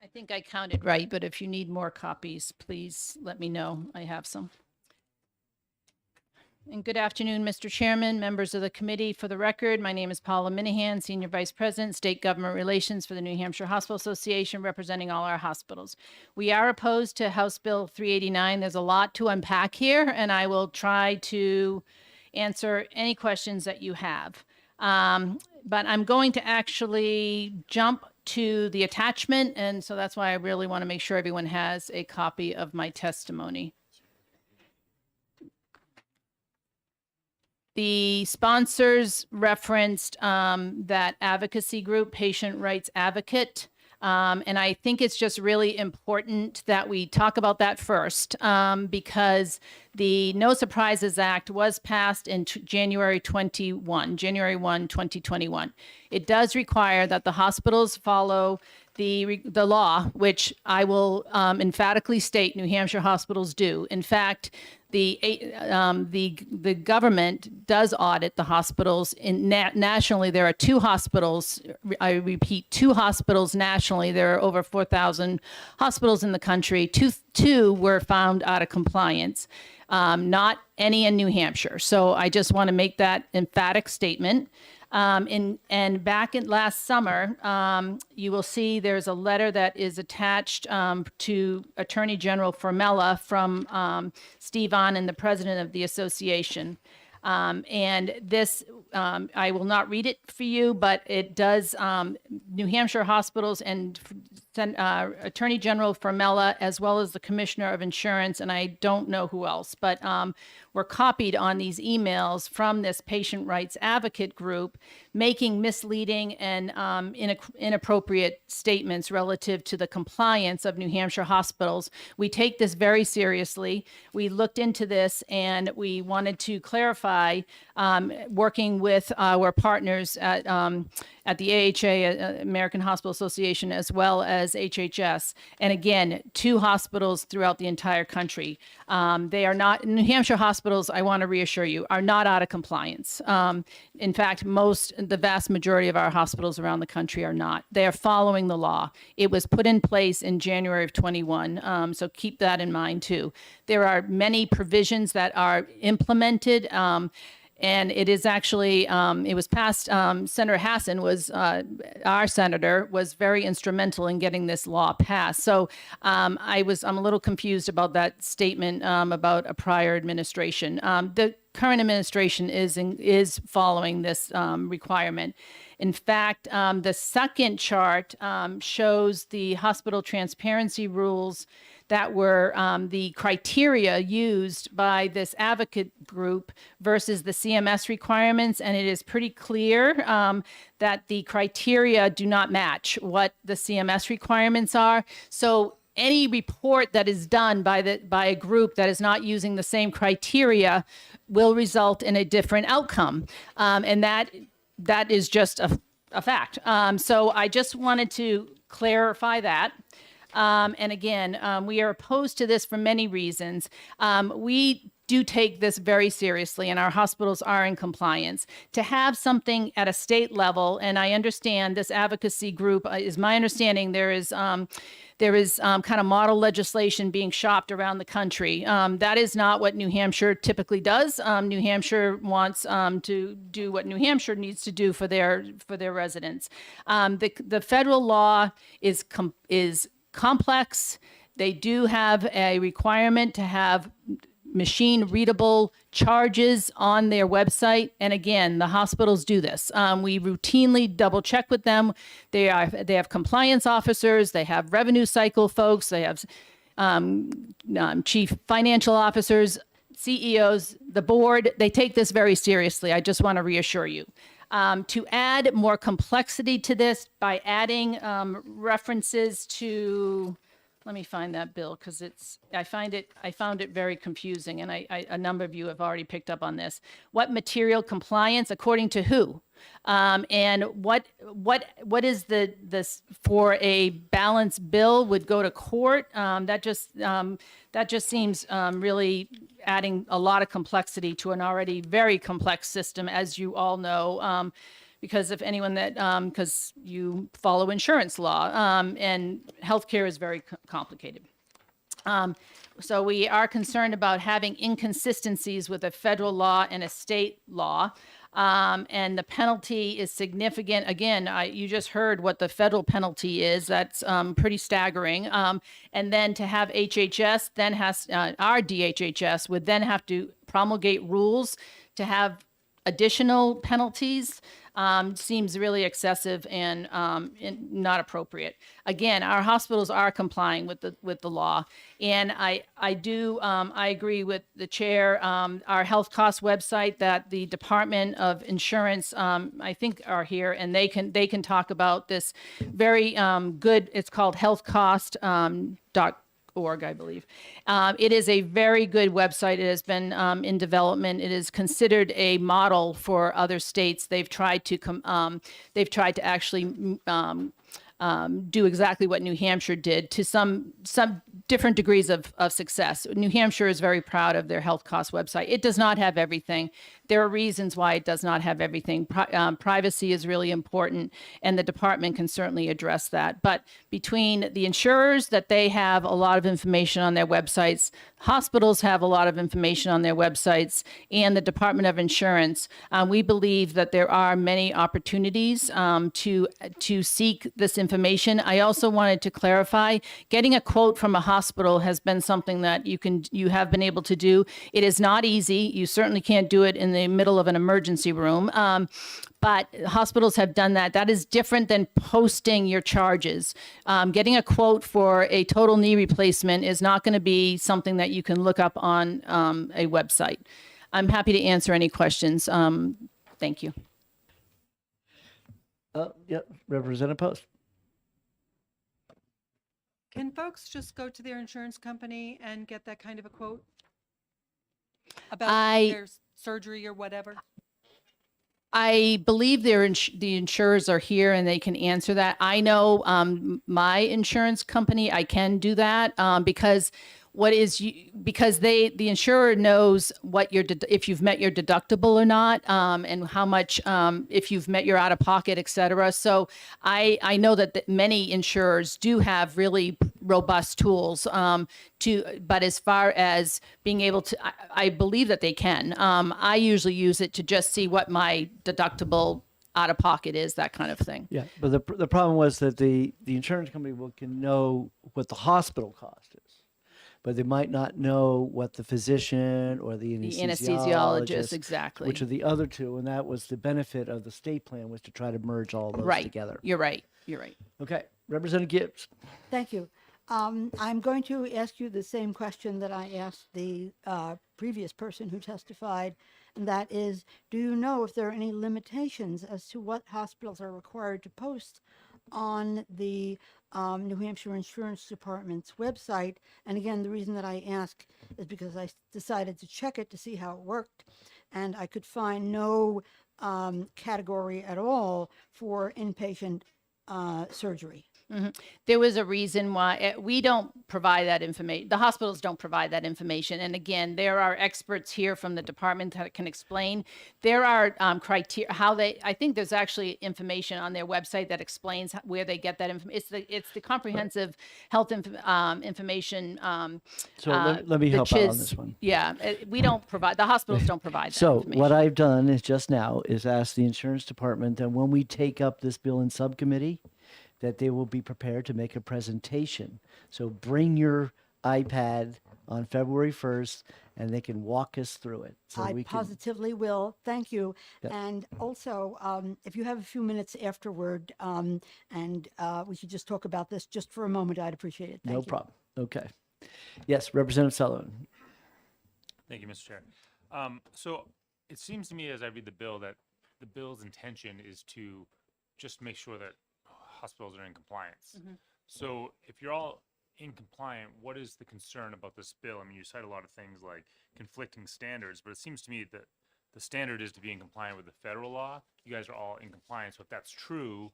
S: I think I counted right, but if you need more copies, please let me know. I have some. And good afternoon, Mr. Chairman, members of the committee. For the record, my name is Paula Minahan, Senior Vice President, State Government Relations for the New Hampshire Hospital Association, representing all our hospitals. We are opposed to House Bill 389. There's a lot to unpack here, and I will try to answer any questions that you have. But I'm going to actually jump to the attachment, and so that's why I really want to make sure everyone has a copy of my testimony. The sponsors referenced that advocacy group, Patient Rights Advocate, and I think it's just really important that we talk about that first because the No Surprises Act was passed in January 1, 2021. It does require that the hospitals follow the law, which I will emphatically state New Hampshire hospitals do. In fact, the government does audit the hospitals. Nationally, there are 2 hospitals. I repeat, 2 hospitals nationally. There are over 4,000 hospitals in the country. Two were found out of compliance, not any in New Hampshire. So I just want to make that emphatic statement. And back in last summer, you will see there's a letter that is attached to Attorney General Formella from Steve Ahn, the president of the association. And this, I will not read it for you, but it does, New Hampshire hospitals and Attorney General Formella, as well as the Commissioner of Insurance, and I don't know who else, but were copied on these emails from this patient rights advocate group, making misleading and inappropriate statements relative to the compliance of New Hampshire hospitals. We take this very seriously. We looked into this and we wanted to clarify, working with our partners at the AHA, American Hospital Association, as well as HHS. And again, 2 hospitals throughout the entire country. They are not, New Hampshire hospitals, I want to reassure you, are not out of compliance. In fact, the vast majority of our hospitals around the country are not. They are following the law. It was put in place in January of 21, so keep that in mind too. There are many provisions that are implemented, and it is actually, it was passed, Senator Hassan was, our senator, was very instrumental in getting this law passed. So I'm a little confused about that statement about a prior administration. The current administration is following this requirement. In fact, the second chart shows the hospital transparency rules that were the criteria used by this advocate group versus the CMS requirements. And it is pretty clear that the criteria do not match what the CMS requirements are. So any report that is done by a group that is not using the same criteria will result in a different outcome. And that is just a fact. So I just wanted to clarify that. And again, we are opposed to this for many reasons. We do take this very seriously, and our hospitals are in compliance. To have something at a state level, and I understand this advocacy group, is my understanding there is kind of model legislation being shopped around the country. That is not what New Hampshire typically does. New Hampshire wants to do what New Hampshire needs to do for their residents. The federal law is complex. They do have a requirement to have machine readable charges on their website. And again, the hospitals do this. We routinely double check with them. They have compliance officers, they have revenue cycle folks, they have chief financial officers, CEOs, the board. They take this very seriously. I just want to reassure you. To add more complexity to this by adding references to, let me find that bill because I found it very confusing, and a number of you have already picked up on this. What material compliance according to who? And what is this for a balanced bill would go to court? That just seems really adding a lot of complexity to an already very complex system, as you all know. Because if anyone because you follow insurance law, and healthcare is very complicated. So we are concerned about having inconsistencies with a federal law and a state law. And the penalty is significant. Again, you just heard what the federal penalty is. That's pretty staggering. And then to have HHS, then our DHHS would then have to promulgate rules to have additional penalties. Seems really excessive and not appropriate. Again, our hospitals are complying with the law, and I agree with the chair. Our health cost website that the Department of Insurance I think are here, and they can talk about this very good. It's called healthcost.org, I believe. It is a very good website. It has been in development. It is considered a model for other states. They've tried to actually do exactly what New Hampshire did to some different degrees of success. New Hampshire is very proud of their health cost website. It does not have everything. There are reasons why it does not have everything. Privacy is really important, and the department can certainly address that. But between the insurers, that they have a lot of information on their websites, hospitals have a lot of information on their websites, and the Department of Insurance, we believe that there are many opportunities to seek this information. I also wanted to clarify, getting a quote from a hospital has been something that you have been able to do. It is not easy. You certainly can't do it in the middle of an emergency room. But hospitals have done that. That is different than posting your charges. Getting a quote for a total knee replacement is not going to be something that you can look up on a website. I'm happy to answer any questions. Thank you.
L: Yep, Representative Post.
K: Can folks just go to their insurance company and get that kind of a quote about their surgery or whatever?
S: I believe the insurers are here and they can answer that. I know my insurance company, I can do that because the insurer knows what if you've met your deductible or not, and how much if you've met your out of pocket, et cetera. So I know that many insurers do have really robust tools but as far as being able to, I believe that they can. I usually use it to just see what my deductible out of pocket is, that kind of thing.
L: Yeah, but the problem was that the insurance company can know what the hospital cost is, but they might not know what the physician or the anesthesiologist,
S: exactly,
L: which are the other two, and that was the benefit of the state plan, was to try to merge all those together.
S: You're right.
L: Okay, Representative Gibbs.
D: Thank you. I'm going to ask you the same question that I asked the previous person who testified, and that is, do you know if there are any limitations as to what hospitals are required to post on the New Hampshire Insurance Department's website? And again, the reason that I ask is because I decided to check it to see how it worked, and I could find no category at all for inpatient surgery.
S: Mm-hmm. There was a reason why we don't provide that information. The hospitals don't provide that information. And again, there are experts here from the department that can explain. There are criteria, I think there's actually information on their website that explains where they get that information. It's the comprehensive health information.
L: So let me help out on this one.
S: Yeah, we don't provide, the hospitals don't provide that
L: So
S: information.
L: what I've done is just now is ask the insurance department that when we take up this bill in subcommittee, that they will be prepared to make a presentation. So bring your iPad on February 1st and they can walk us through it. So
D: I
L: we can,
D: positively will. Thank you.
L: Yep.
D: And also, if you have a few minutes afterward, and we could just talk about this just for a moment, I'd appreciate it. Thank
L: no
D: you.
L: problem. Okay. Yes, Representative Sullivan.
W: Thank you, Mr. Chair. So it seems to me as I read the bill that the bill's intention is to just make sure that hospitals are in compliance. So if you're all in compliant, what is the concern about this bill? I mean, you cite a lot of things like conflicting standards, but it seems to me that the standard is to be in compliance with the federal law. You guys are all in compliance. So if that's true,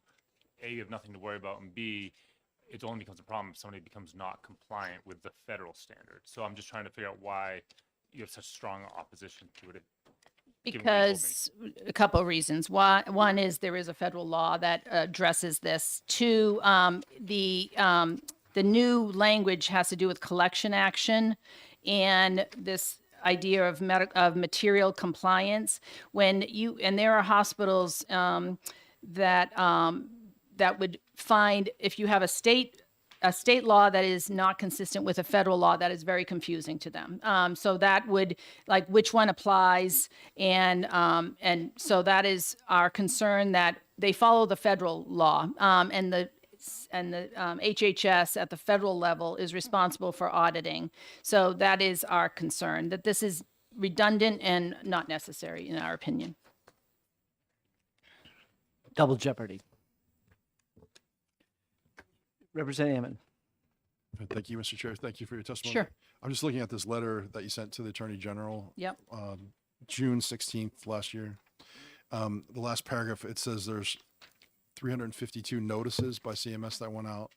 W: A, you have nothing to worry about, and B, it only becomes a problem if somebody becomes not compliant with the federal standard. So I'm just trying to figure out why you have such strong opposition to it. given what you told me.
S: Because a couple of reasons. One is there is a federal law that addresses this. Two, the new language has to do with collection action and this idea of material compliance. And there are hospitals that would find if you have a state law that is not consistent with a federal law, that is very confusing to them. So that would, like, which one applies, and so that is our concern, that they follow the federal law, and the HHS at the federal level is responsible for auditing. So that is our concern, that this is redundant and not necessary in our opinion.
L: Double jeopardy. Representative Hammond.
M: Thank you, Mr. Chair. Thank you for your testimony.
S: Sure.
M: I'm just looking at this letter that you sent to the Attorney General.
S: Yep.
M: June 16th last year. The last paragraph, it says there's 352 notices by CMS that went out.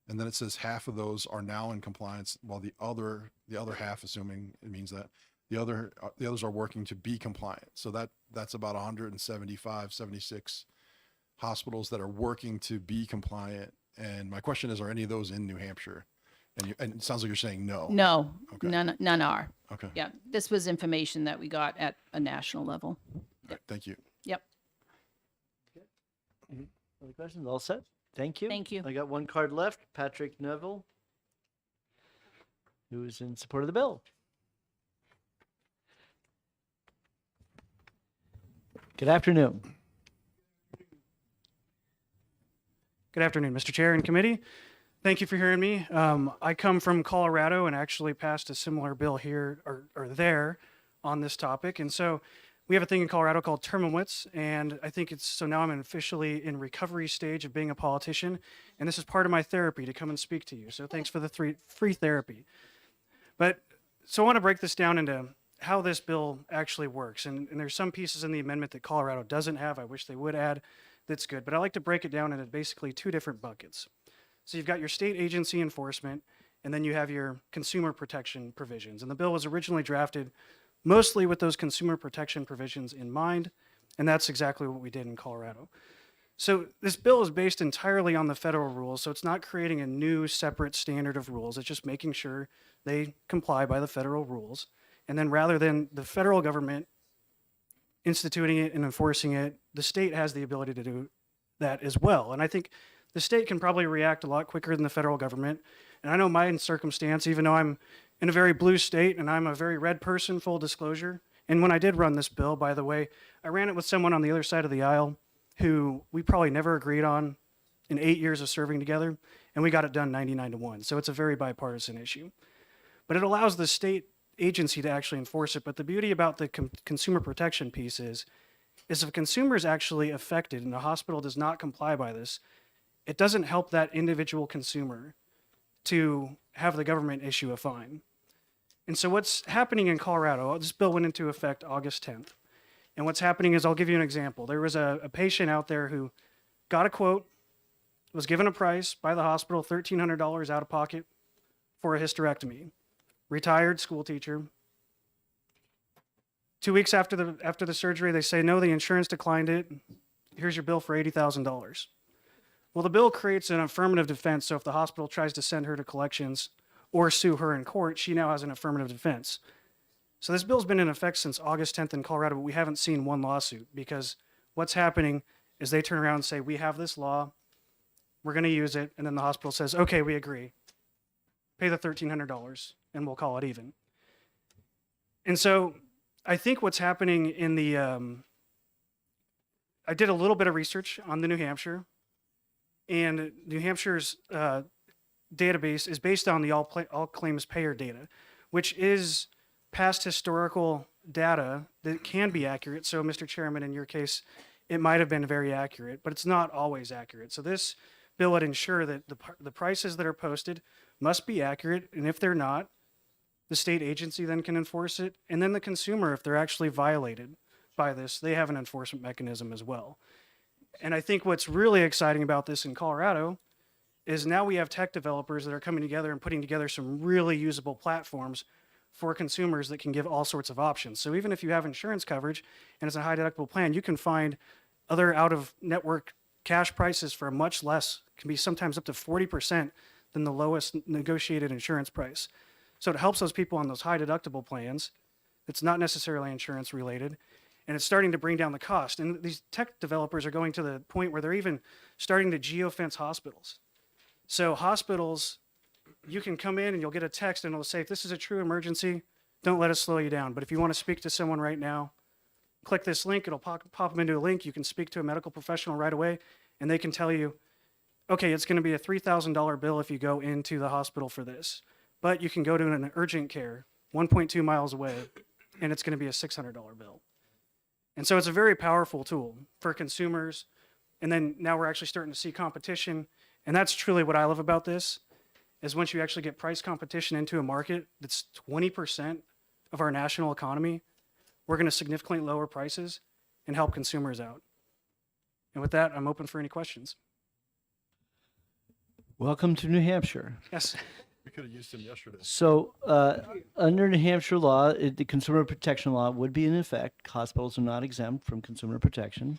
M: And then it says half of those are now in compliance, while the other half, assuming it means that, the others are working to be compliant. So that's about 175, 76 hospitals that are working to be compliant. And my question is, are any of those in New Hampshire? And it sounds like you're saying no.
S: No,
M: Okay.
S: none are.
M: Okay.
S: Yeah, this was information that we got at a national level.
M: All right, thank you.
S: Yep.
L: Any other questions? All set? Thank you.
S: Thank you.
L: I got one card left. Patrick Neville, who is in support of the bill. Good afternoon.
O: Good afternoon, Mr. Chair and committee. Thank you for hearing me. I come from Colorado and actually passed a similar bill here or there on this topic. And so we have a thing in Colorado called term limits. And I think so now I'm officially in recovery stage of being a politician. And this is part of my therapy to come and speak to you. So thanks for the free therapy. So I want to break this down into how this bill actually works. And there's some pieces in the amendment that Colorado doesn't have. I wish they would add. That's good. But I like to break it down into basically two different buckets. So you've got your state agency enforcement, and then you have your consumer protection provisions. And the bill was originally drafted mostly with those consumer protection provisions in mind, and that's exactly what we did in Colorado. So this bill is based entirely on the federal rules, so it's not creating a new separate standard of rules. It's just making sure they comply by the federal rules. And then rather than the federal government instituting it and enforcing it, the state has the ability to do that as well. And I think the state can probably react a lot quicker than the federal government. And I know my circumstance, even though I'm in a very blue state and I'm a very red person, full disclosure. And when I did run this bill, by the way, I ran it with someone on the other side of the aisle who we probably never agreed on in 8 years of serving together. And we got it done 99-1. So it's a very bipartisan issue. But it allows the state agency to actually enforce it. But the beauty about the consumer protection piece is if a consumer is actually affected and the hospital does not comply by this, it doesn't help that individual consumer to have the government issue a fine. And so what's happening in Colorado, this bill went into effect August 10th. And what's happening is, I'll give you an example. There was a patient out there who got a quote, was given a price by the hospital, $1,300 out of pocket for a hysterectomy. Retired school teacher. 2 weeks after the surgery, they say, no, the insurance declined it. Here's your bill for $80,000. Well, the bill creates an affirmative defense. So if the hospital tries to send her to collections or sue her in court, she now has an affirmative defense. So this bill's been in effect since August 10th in Colorado, but we haven't seen one lawsuit, because what's happening is they turn around and say, we have this law. We're going to use it. And then the hospital says, okay, we agree. Pay the $1,300 and we'll call it even. And so I think what's happening in the, I did a little bit of research on the New Hampshire, and New Hampshire's database is based on the all claims payer data, which is past historical data that can be accurate. So, Mr. Chairman, in your case, it might have been very accurate, but it's not always accurate. So this bill would ensure that the prices that are posted must be accurate, and if they're not, the state agency then can enforce it, and then the consumer, if they're actually violated by this, they have an enforcement mechanism as well. And I think what's really exciting about this in Colorado is now we have tech developers that are coming together and putting together some really usable platforms for consumers that can give all sorts of options. So even if you have insurance coverage and it's a high deductible plan, you can find other out of network cash prices for much less, can be sometimes up to 40% than the lowest negotiated insurance price. So it helps those people on those high deductible plans. It's not necessarily insurance related, and it's starting to bring down the cost. And these tech developers are going to the point where they're even starting to geofence hospitals. So hospitals, you can come in and you'll get a text and it'll say, if this is a true emergency, don't let us slow you down. But if you want to speak to someone right now, click this link, it'll pop them into a link. You can speak to a medical professional right away, and they can tell you, okay, it's going to be a $3,000 bill if you go into the hospital for this. But you can go to an urgent care 1.2 miles away, and it's going to be a $600 bill. And so it's a very powerful tool for consumers. And then now we're actually starting to see competition. And that's truly what I love about this, is once you actually get price competition into a market that's 20% of our national economy, we're going to significantly lower prices and help consumers out. And with that, I'm open for any questions.
L: Welcome to New Hampshire.
O: Yes.
M: We could have used him yesterday.
L: So, under New Hampshire law, the consumer protection law would be in effect. Hospitals are not exempt from consumer protection.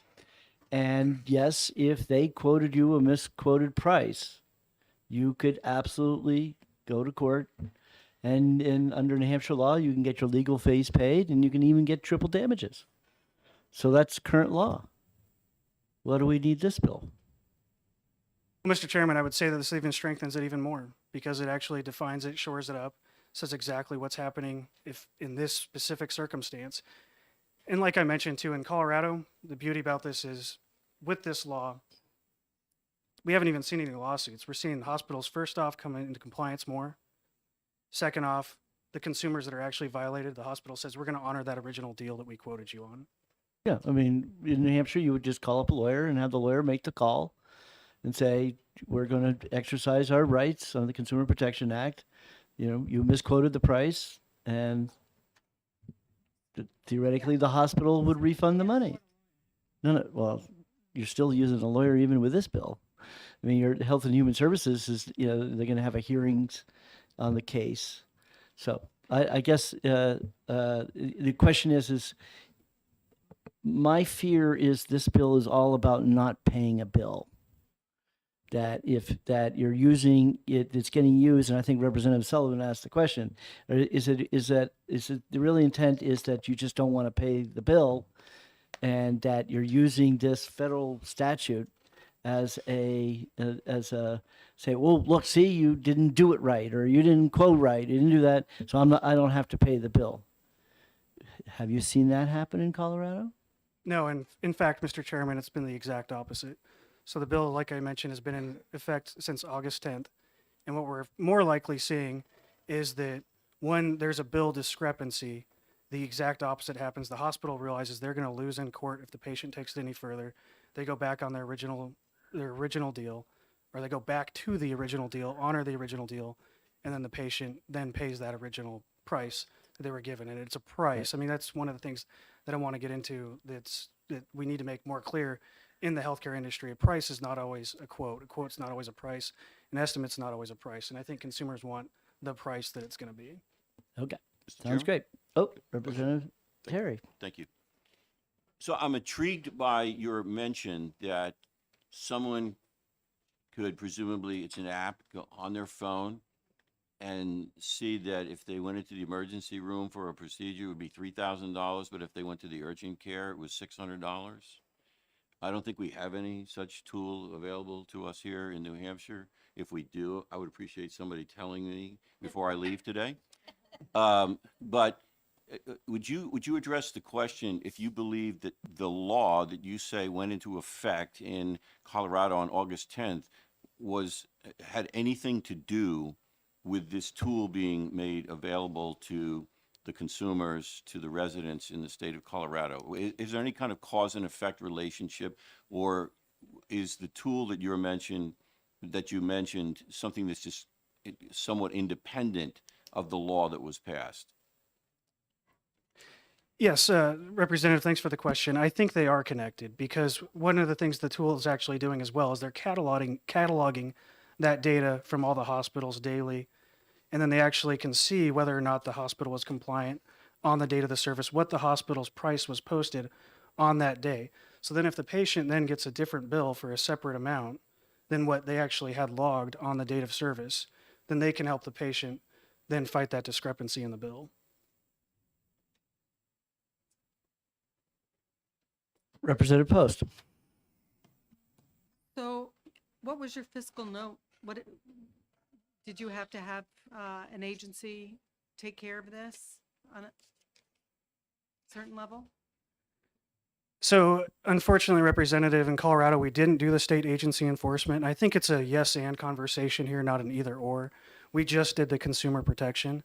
L: And yes, if they quoted you a misquoted price, you could absolutely go to court. And under New Hampshire law, you can get your legal fees paid, and you can even get triple damages. So that's current law. What do we need this bill?
O: Well, Mr. Chairman, I would say that this even strengthens it even more because it actually defines it, shores it up, says exactly what's happening if in this specific circumstance. And like I mentioned too, in Colorado, the beauty about this is with this law, we haven't even seen any lawsuits. We're seeing hospitals, first off, come into compliance more. Second off, the consumers that are actually violated, the hospital says, we're going to honor that original deal that we quoted you on.
L: Yeah, I mean, in New Hampshire, you would just call up a lawyer and have the lawyer make the call and say, we're going to exercise our rights on the Consumer Protection Act. You know, you misquoted the price, and theoretically the hospital would refund the money. No, well, you're still using a lawyer even with this bill. I mean, your Health and Human Services is, you know, they're going to have a hearings on the case. So I guess the question is my fear is this bill is all about not paying a bill. That you're using it, it's getting used, and I think Representative Sullivan asked the question: is it the really intent is that you just don't want to pay the bill, and that you're using this federal statute as a say, well, look, see, you didn't do it right, or you didn't quote right, you didn't do that, so I don't have to pay the bill. Have you seen that happen in Colorado?
O: No, and in fact, Mr. Chairman, it's been the exact opposite. So the bill, like I mentioned, has been in effect since August 10th. And what we're more likely seeing is that when there's a bill discrepancy, the exact opposite happens. The hospital realizes they're going to lose in court if the patient takes it any further. They go back on their original deal, or they go back to the original deal, honor the original deal, and then the patient then pays that original price that they were given. And it's a price. I mean, that's one of the things that I want to get into that we need to make more clear in the healthcare industry. A price is not always a quote. A quote's not always a price. An estimate's not always a price. And I think consumers want the price that it's going to be.
L: Okay,
C: Mr.
L: sounds
C: Chairman?
L: great. Oh, Representative Terry.
C: Thank you. So I'm intrigued by your mention that someone could presumably, it's an app, go on their phone and see that if they went into the emergency room for a procedure, it would be $3,000, but if they went to the urgent care, it was $600. I don't think we have any such tool available to us here in New Hampshire. If we do, I would appreciate somebody telling me before I leave today. But would you address the question, if you believe that the law that you say went into effect in Colorado on August 10th had anything to do with this tool being made available to the consumers, to the residents in the state of Colorado? Is there any kind of cause and effect relationship, or is the tool that you mentioned something that's just somewhat independent of the law that was passed?
O: Yes, Representative, thanks for the question. I think they are connected because one of the things the tool is actually doing as well is they're cataloging that data from all the hospitals daily, and then they actually can see whether or not the hospital was compliant on the date of the service, what the hospital's price was posted on that day. So then if the patient then gets a different bill for a separate amount than what they actually had logged on the date of service, then they can help the patient then fight that discrepancy in the bill.
L: Representative Post.
K: So what was your fiscal note? Did you have to have an agency take care of this on a certain level?
O: So unfortunately, Representative, in Colorado, we didn't do the state agency enforcement. I think it's a yes and conversation here, not an either or. We just did the consumer protection.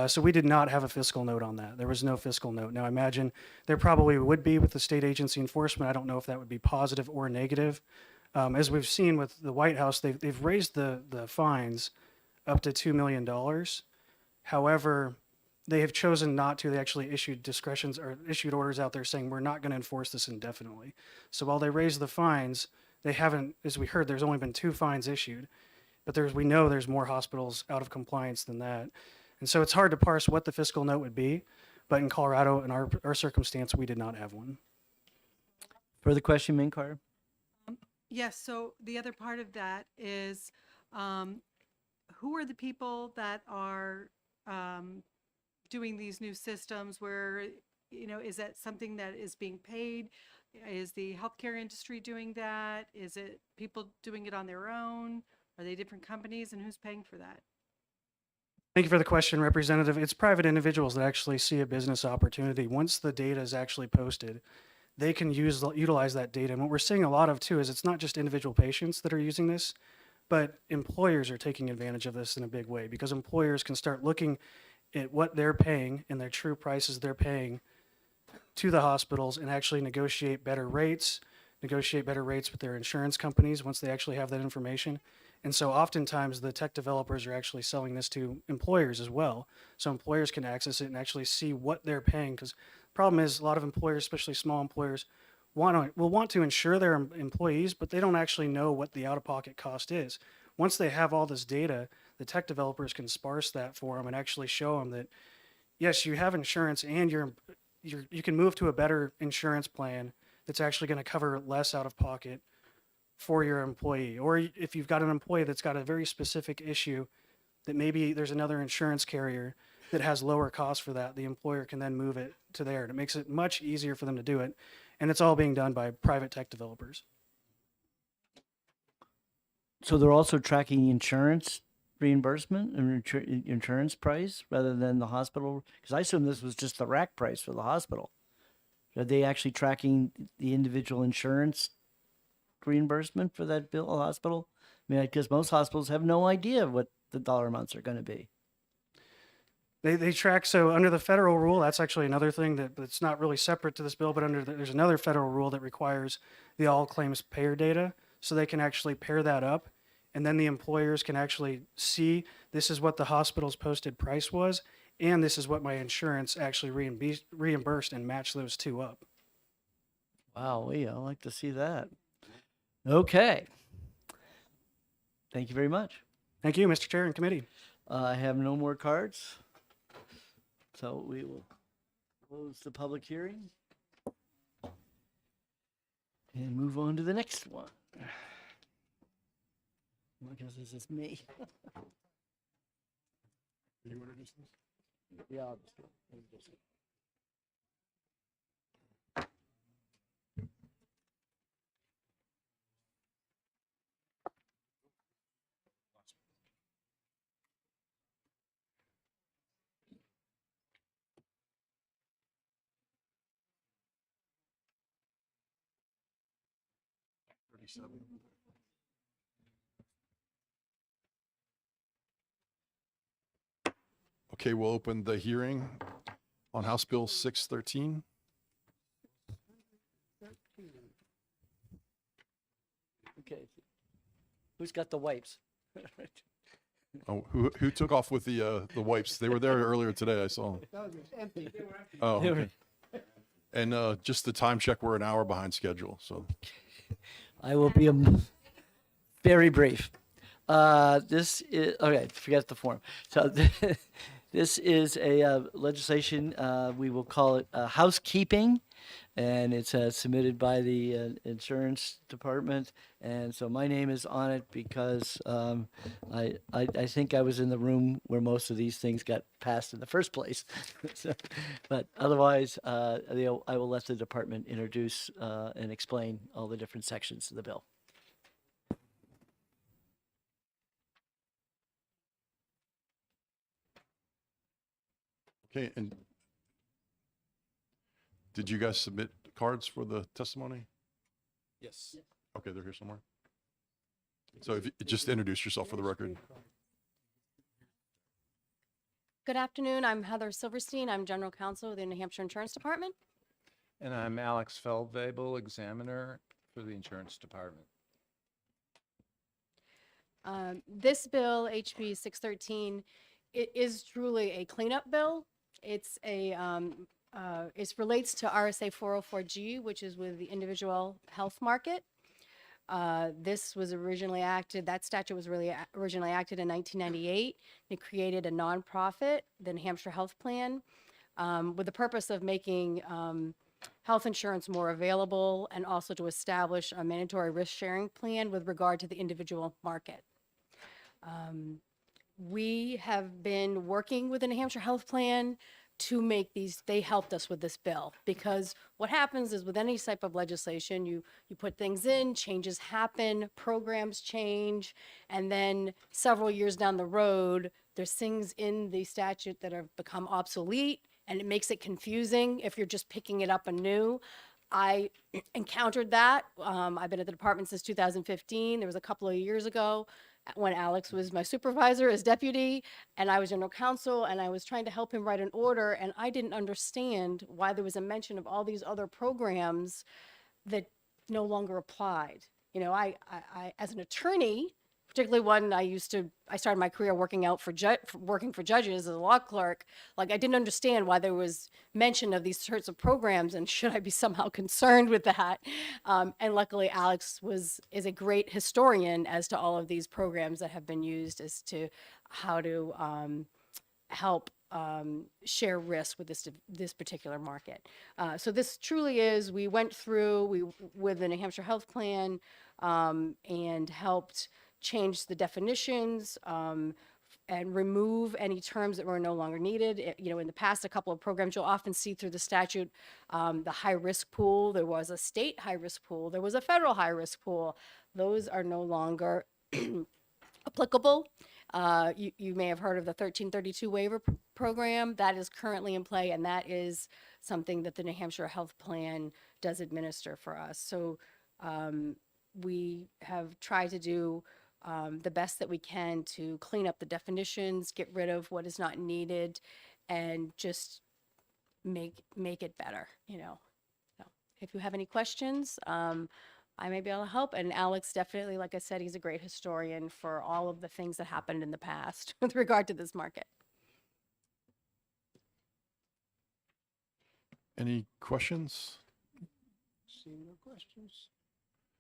O: So we did not have a fiscal note on that. There was no fiscal note. Now, I imagine there probably would be with the state agency enforcement. I don't know if that would be positive or negative. As we've seen with the White House, they've raised the fines up to $2 million. However, they have chosen not to. They actually issued issued orders out there saying we're not going to enforce this indefinitely. So while they raised the fines, they haven't, as we heard, there's only been 2 fines issued. But we know there's more hospitals out of compliance than that. And so it's hard to parse what the fiscal note would be. But in Colorado, in our circumstance, we did not have one.
L: Further question, Min Carter?
K: Yes, so the other part of that is who are the people that are doing these new systems where, is that something that is being paid? Is the healthcare industry doing that? Is it people doing it on their own? Are they different companies, and who's paying for that?
O: Thank you for the question, Representative. It's private individuals that actually see a business opportunity. Once the data is actually posted, they can utilize that data. And what we're seeing a lot of too is it's not just individual patients that are using this, but employers are taking advantage of this in a big way because employers can start looking at what they're paying and their true prices they're paying to the hospitals and actually negotiate better rates with their insurance companies once they actually have that information. And so oftentimes the tech developers are actually selling this to employers as well. So employers can access it and actually see what they're paying. Because the problem is a lot of employers, especially small employers, will want to insure their employees, but they don't actually know what the out-of-pocket cost is. Once they have all this data, the tech developers can sparse that for them and actually show them that, yes, you have insurance and you can move to a better insurance plan that's actually going to cover less out-of-pocket for your employee. Or if you've got an employee that's got a very specific issue that maybe there's another insurance carrier that has lower costs for that, the employer can then move it to there. And it makes it much easier for them to do it. And it's all being done by private tech developers.
L: So they're also tracking insurance reimbursement and insurance price rather than the hospital? Because I assume this was just the rack price for the hospital. Are they actually tracking the individual insurance reimbursement for that bill hospital? I mean, because most hospitals have no idea what the dollar amounts are going to be.
O: They track, so under the federal rule, that's actually another thing that's not really separate to this bill, but there's another federal rule that requires the all claims payer data, so they can actually pair that up, and then the employers can actually see this is what the hospital's posted price was, and this is what my insurance actually reimbursed, and match those two up.
L: Wow, I'd like to see that. Okay. Thank you very much.
O: Thank you, Mr. Chair and committee.
L: I have no more cards. So we will close the public hearing and move on to the next one. I guess this is me.
M: You want to do this?
L: Yeah, I'll just do it.
M: Okay, we'll open the hearing on House Bill 613.
L: Okay. Who's got the wipes?
M: Oh, who took off with the wipes? They were there earlier today. I saw them. Oh,
L: They were-
M: okay. And just the time check, we're an hour behind schedule. So
L: I will be very brief. This is, okay, forget the form. So this is a legislation, we will call it housekeeping, and it's submitted by the insurance department. And so my name is on it because I think I was in the room where most of these things got passed in the first place. So, but otherwise, I will let the department introduce and explain all the different sections of the bill.
M: okay, and did you guys submit cards for the testimony?
E: Yes.
M: Okay, they're here somewhere. So if you just introduce yourself for the record.
H: Good afternoon. I'm Heather Silverstein. I'm General Counsel of the New Hampshire Insurance Department.
T: And I'm Alex Feldwebel, examiner for the Insurance Department.
H: This bill, HB 613, it is truly a cleanup bill. It's a it relates to RSA 404G, which is with the individual health market. This was originally acted, that statute was really originally acted in 1998. It created a nonprofit, the New Hampshire Health Plan, with the purpose of making health insurance more available and also to establish a mandatory risk sharing plan with regard to the individual market. We have been working with the New Hampshire Health Plan to make these, they helped us with this bill, because what happens is with any type of legislation, you put things in, changes happen, programs change, and then several years down the road, there's things in the statute that have become obsolete, and it makes it confusing if you're just picking it up anew. I encountered that. I've been at the department since 2015. There was a couple of years ago when Alex was my supervisor as deputy, and I was general counsel, and I was trying to help him write an order, and I didn't understand why there was a mention of all these other programs that no longer applied. You know, I as an attorney, particularly one I started my career working working for judges as a law clerk. Like, I didn't understand why there was mention of these sorts of programs, and should I be somehow concerned with that? And luckily, Alex is a great historian as to all of these programs that have been used as to how to help share risk with this particular market. So this truly is, we went through with the New Hampshire Health Plan and helped change the definitions and remove any terms that were no longer needed. You know, in the past, a couple of programs, you'll often see through the statute, the high-risk pool. There was a state high-risk pool. There was a federal high-risk pool. Those are no longer applicable. You may have heard of the 1332 waiver program. That is currently in play, and that is something that the New Hampshire Health Plan does administer for us. So we have tried to do the best that we can to clean up the definitions, get rid of what is not needed, and just make it better, you know. So if you have any questions, I may be able to help. And Alex, definitely, like I said, he's a great historian for all of the things that happened in the past with regard to this market.
M: Any questions?
L: Seeing no questions.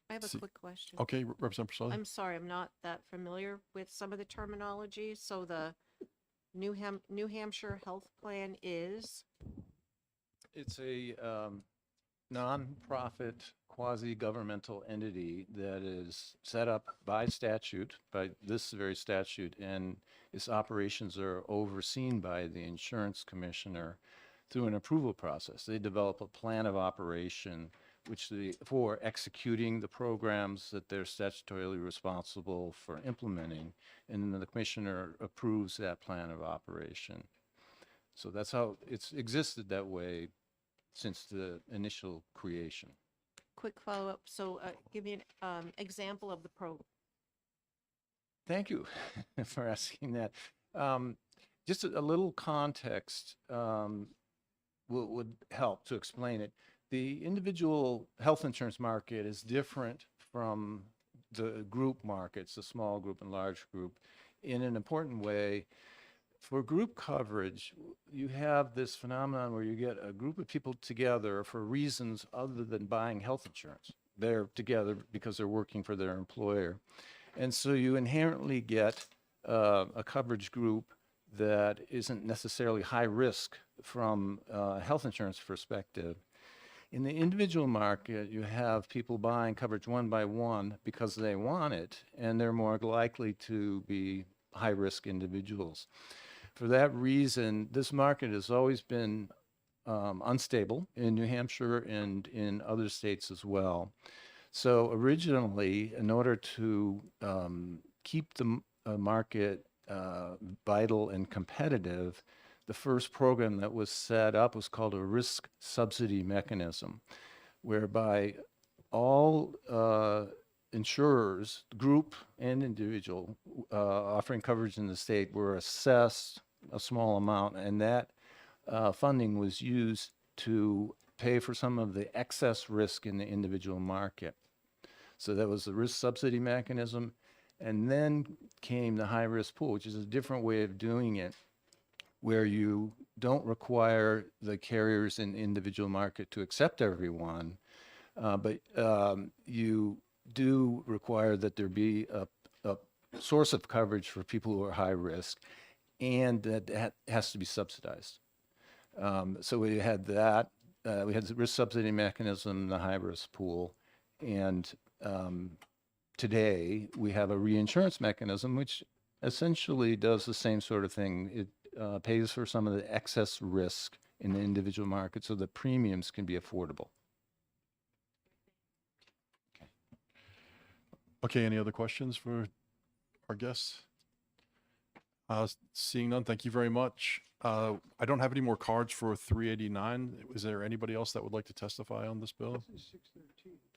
V: I have a
M: See-
V: quick question.
M: Okay, Representative Priscilla.
V: I'm sorry, I'm not that familiar with some of the terminology. So the New Hampshire Health Plan is?
T: It's a nonprofit quasi-governmental entity that is set up by statute, by this very statute, and its operations are overseen by the insurance commissioner through an approval process. They develop a plan of operation for executing the programs that they're statutorily responsible for implementing, and then the commissioner approves that plan of operation. So that's how it's existed that way since the initial creation.
V: quick follow-up. So give me an example of the program.
T: Thank you for asking that. Just a little context would help to explain it. The individual health insurance market is different from the group markets, the small group and large group, in an important way. For group coverage, you have this phenomenon where you get a group of people together for reasons other than buying health insurance. They're together because they're working for their employer. And so you inherently get a coverage group that isn't necessarily high risk from a health insurance perspective. In the individual market, you have people buying coverage one by one because they want it, and they're more likely to be high-risk individuals. For that reason, this market has always been unstable in New Hampshire and in other states as well. So originally, in order to keep the market vital and competitive, the first program that was set up was called a risk subsidy mechanism, whereby all insurers, group and individual, offering coverage in the state were assessed a small amount, and that funding was used to pay for some of the excess risk in the individual market. So that was the risk subsidy mechanism. And then came the high risk pool, which is a different way of doing it, where you don't require the carriers in the individual market to accept everyone, but you do require that there be a source of coverage for people who are high risk, and that has to be subsidized. So we had that. We had the risk subsidy mechanism, the high risk pool, and today we have a reinsurance mechanism, which essentially does the same sort of thing. It pays for some of the excess risk in the individual market so the premiums can be affordable.
M: Okay, any other questions for our guests? Seeing none, thank you very much. I don't have any more cards for 389. Is there anybody else that would like to testify on this bill?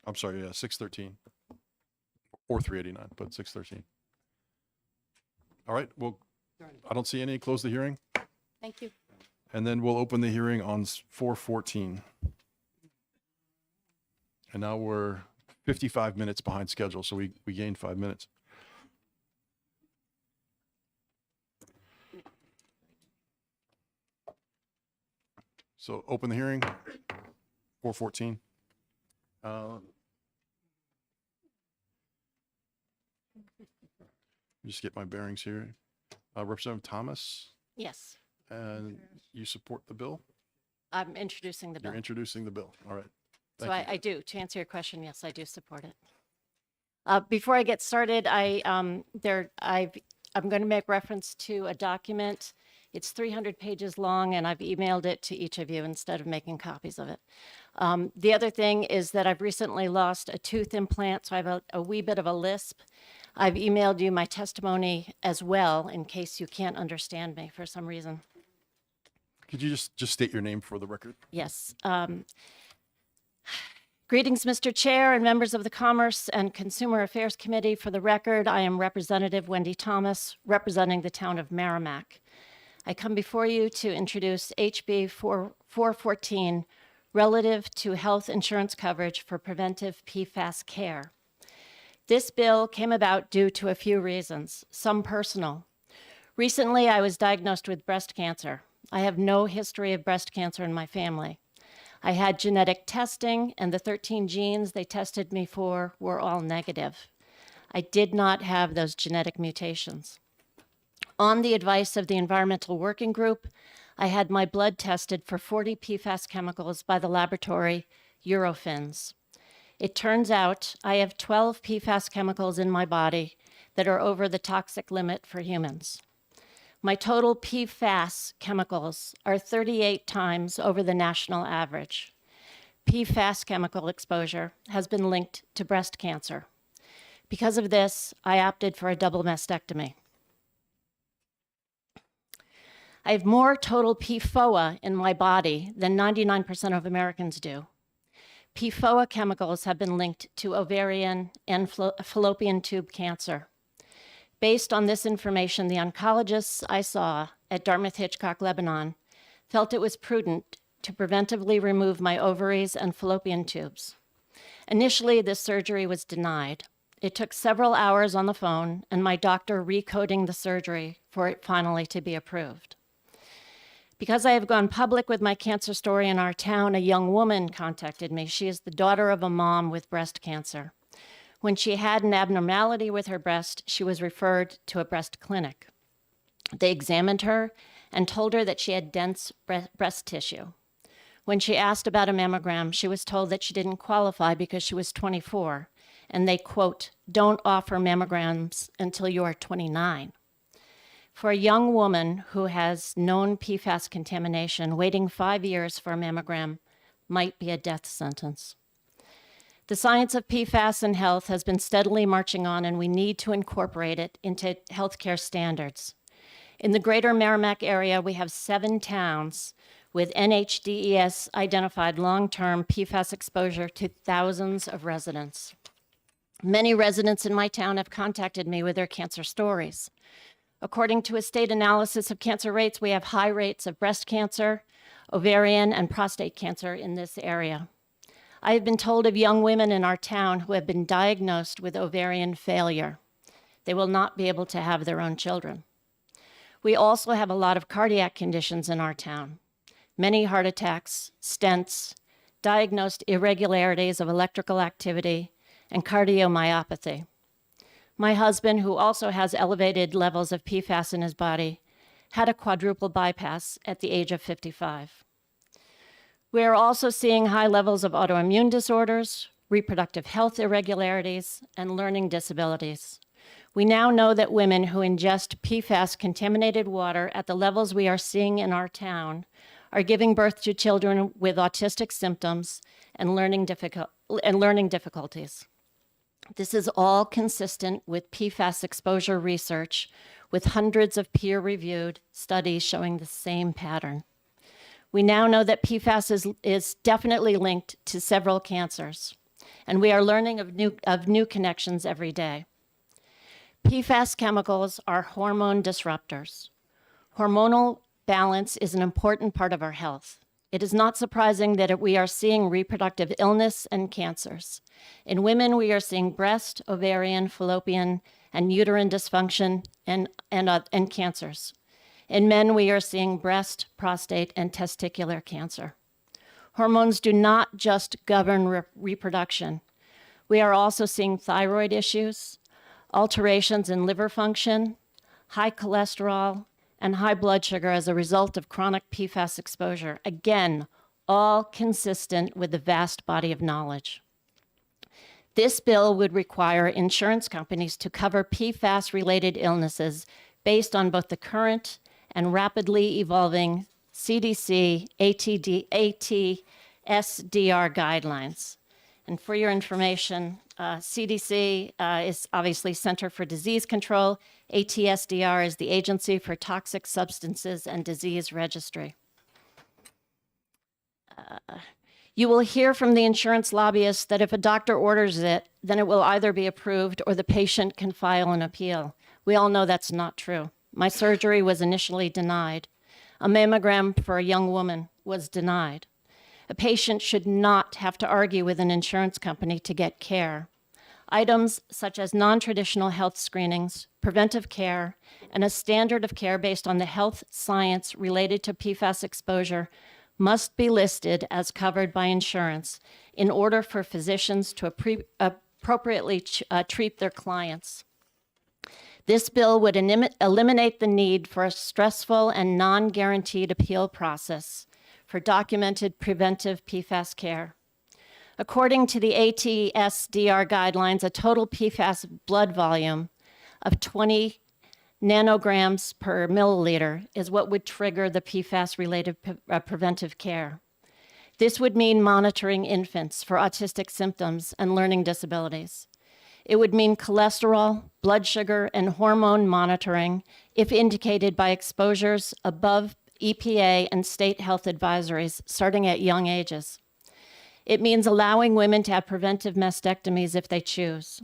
M: I'm sorry, yeah, 613. Or 389, but 613. All right, well, I don't see any. Close the hearing.
H: Thank you.
M: And then we'll open the hearing on 414. And now we're 55 minutes behind schedule, so we gained 5 minutes. So open the hearing, 414. Just get my bearings here. Representative Thomas,
J: Yes,
M: and you support the bill?
J: I'm introducing the bill.
M: You're introducing the bill. All right.
J: So
M: Thank you.
J: I do. To answer your question, yes, I do support it. Before I get started, I'm going to make reference to a document. It's 300 pages long, and I've emailed it to each of you instead of making copies of it. The other thing is that I've recently lost a tooth implant, so I have a wee bit of a lisp. I've emailed you my testimony as well, in case you can't understand me for some reason.
M: Could you just state your name for the record?
J: Yes. Greetings, Mr. Chair and members of the Commerce and Consumer Affairs Committee. For the record, I am Representative Wendy Thomas, representing the town of Merrimack. I come before you to introduce HB 414 relative to health insurance coverage for preventive PFAS care. This bill came about due to a few reasons, some personal. Recently, I was diagnosed with breast cancer. I have no history of breast cancer in my family. I had genetic testing, and the 13 genes they tested me for were all negative. I did not have those genetic mutations. On the advice of the Environmental Working Group, I had my blood tested for 40 PFAS chemicals by the laboratory Eurofins. It turns out I have 12 PFAS chemicals in my body that are over the toxic limit for humans. My total PFAS chemicals are 38 times over the national average. PFAS chemical exposure has been linked to breast cancer. Because of this, I opted for a double mastectomy. I have more total PFOA in my body than 99% of Americans do. PFOA chemicals have been linked to ovarian and fallopian tube cancer. Based on this information, the oncologists I saw at Dartmouth-Hitchcock, Lebanon, felt it was prudent to preventively remove my ovaries and fallopian tubes. Initially, this surgery was denied. It took several hours on the phone and my doctor recoding the surgery for it finally to be approved. Because I have gone public with my cancer story in our town, a young woman contacted me. She is the daughter of a mom with breast cancer. When she had an abnormality with her breast, she was referred to a breast clinic. They examined her and told her that she had dense breast tissue. When she asked about a mammogram, she was told that she didn't qualify because she was 24, and they, quote, don't offer mammograms until you are 29. For a young woman who has known PFAS contamination, waiting 5 years for a mammogram might be a death sentence. The science of PFAS and health has been steadily marching on, and we need to incorporate it into healthcare standards. In the greater Merrimack area, we have 7 towns with NHDES identified long-term PFAS exposure to thousands of residents. Many residents in my town have contacted me with their cancer stories. According to a state analysis of cancer rates, we have high rates of breast cancer, ovarian, and prostate cancer in this area. I have been told of young women in our town who have been diagnosed with ovarian failure. They will not be able to have their own children. We also have a lot of cardiac conditions in our town. Many heart attacks, stents, diagnosed irregularities of electrical activity, and cardiomyopathy. My husband, who also has elevated levels of PFAS in his body, had a quadruple bypass at the age of 55. We are also seeing high levels of autoimmune disorders, reproductive health irregularities, and learning disabilities. We now know that women who ingest PFAS-contaminated water at the levels we are seeing in our town are giving birth to children with autistic symptoms and learning difficulties. This is all consistent with PFAS exposure research, with hundreds of peer-reviewed studies showing the same pattern. We now know that PFAS is definitely linked to several cancers, and we are learning of new connections every day. PFAS chemicals are hormone disruptors. Hormonal balance is an important part of our health. It is not surprising that we are seeing reproductive illness and cancers. In women, we are seeing breast, ovarian, fallopian, and uterine dysfunction and cancers. In men, we are seeing breast, prostate, and testicular cancer. Hormones do not just govern reproduction. We are also seeing thyroid issues, alterations in liver function, high cholesterol, and high blood sugar as a result of chronic PFAS exposure. Again, all consistent with the vast body of knowledge. This bill would require insurance companies to cover PFAS-related illnesses based on both the current and rapidly evolving CDC ATSDR guidelines. And for your information, CDC is obviously Center for Disease Control. ATSDR is the Agency for Toxic Substances and Disease Registry. You will hear from the insurance lobbyists that if a doctor orders it, then it will either be approved or the patient can file an appeal. We all know that's not true. My surgery was initially denied. A mammogram for a young woman was denied. A patient should not have to argue with an insurance company to get care. Items such as non-traditional health screenings, preventive care, and a standard of care based on the health science related to PFAS exposure must be listed as covered by insurance in order for physicians to appropriately treat their clients. This bill would eliminate the need for a stressful and non-guaranteed appeal process for documented preventive PFAS care. According to the ATSDR guidelines, a total PFAS blood volume of 20 nanograms per milliliter is what would trigger the PFAS-related preventive care. This would mean monitoring infants for autistic symptoms and learning disabilities. It would mean cholesterol, blood sugar, and hormone monitoring if indicated by exposures above EPA and state health advisories starting at young ages. It means allowing women to have preventive mastectomies if they choose.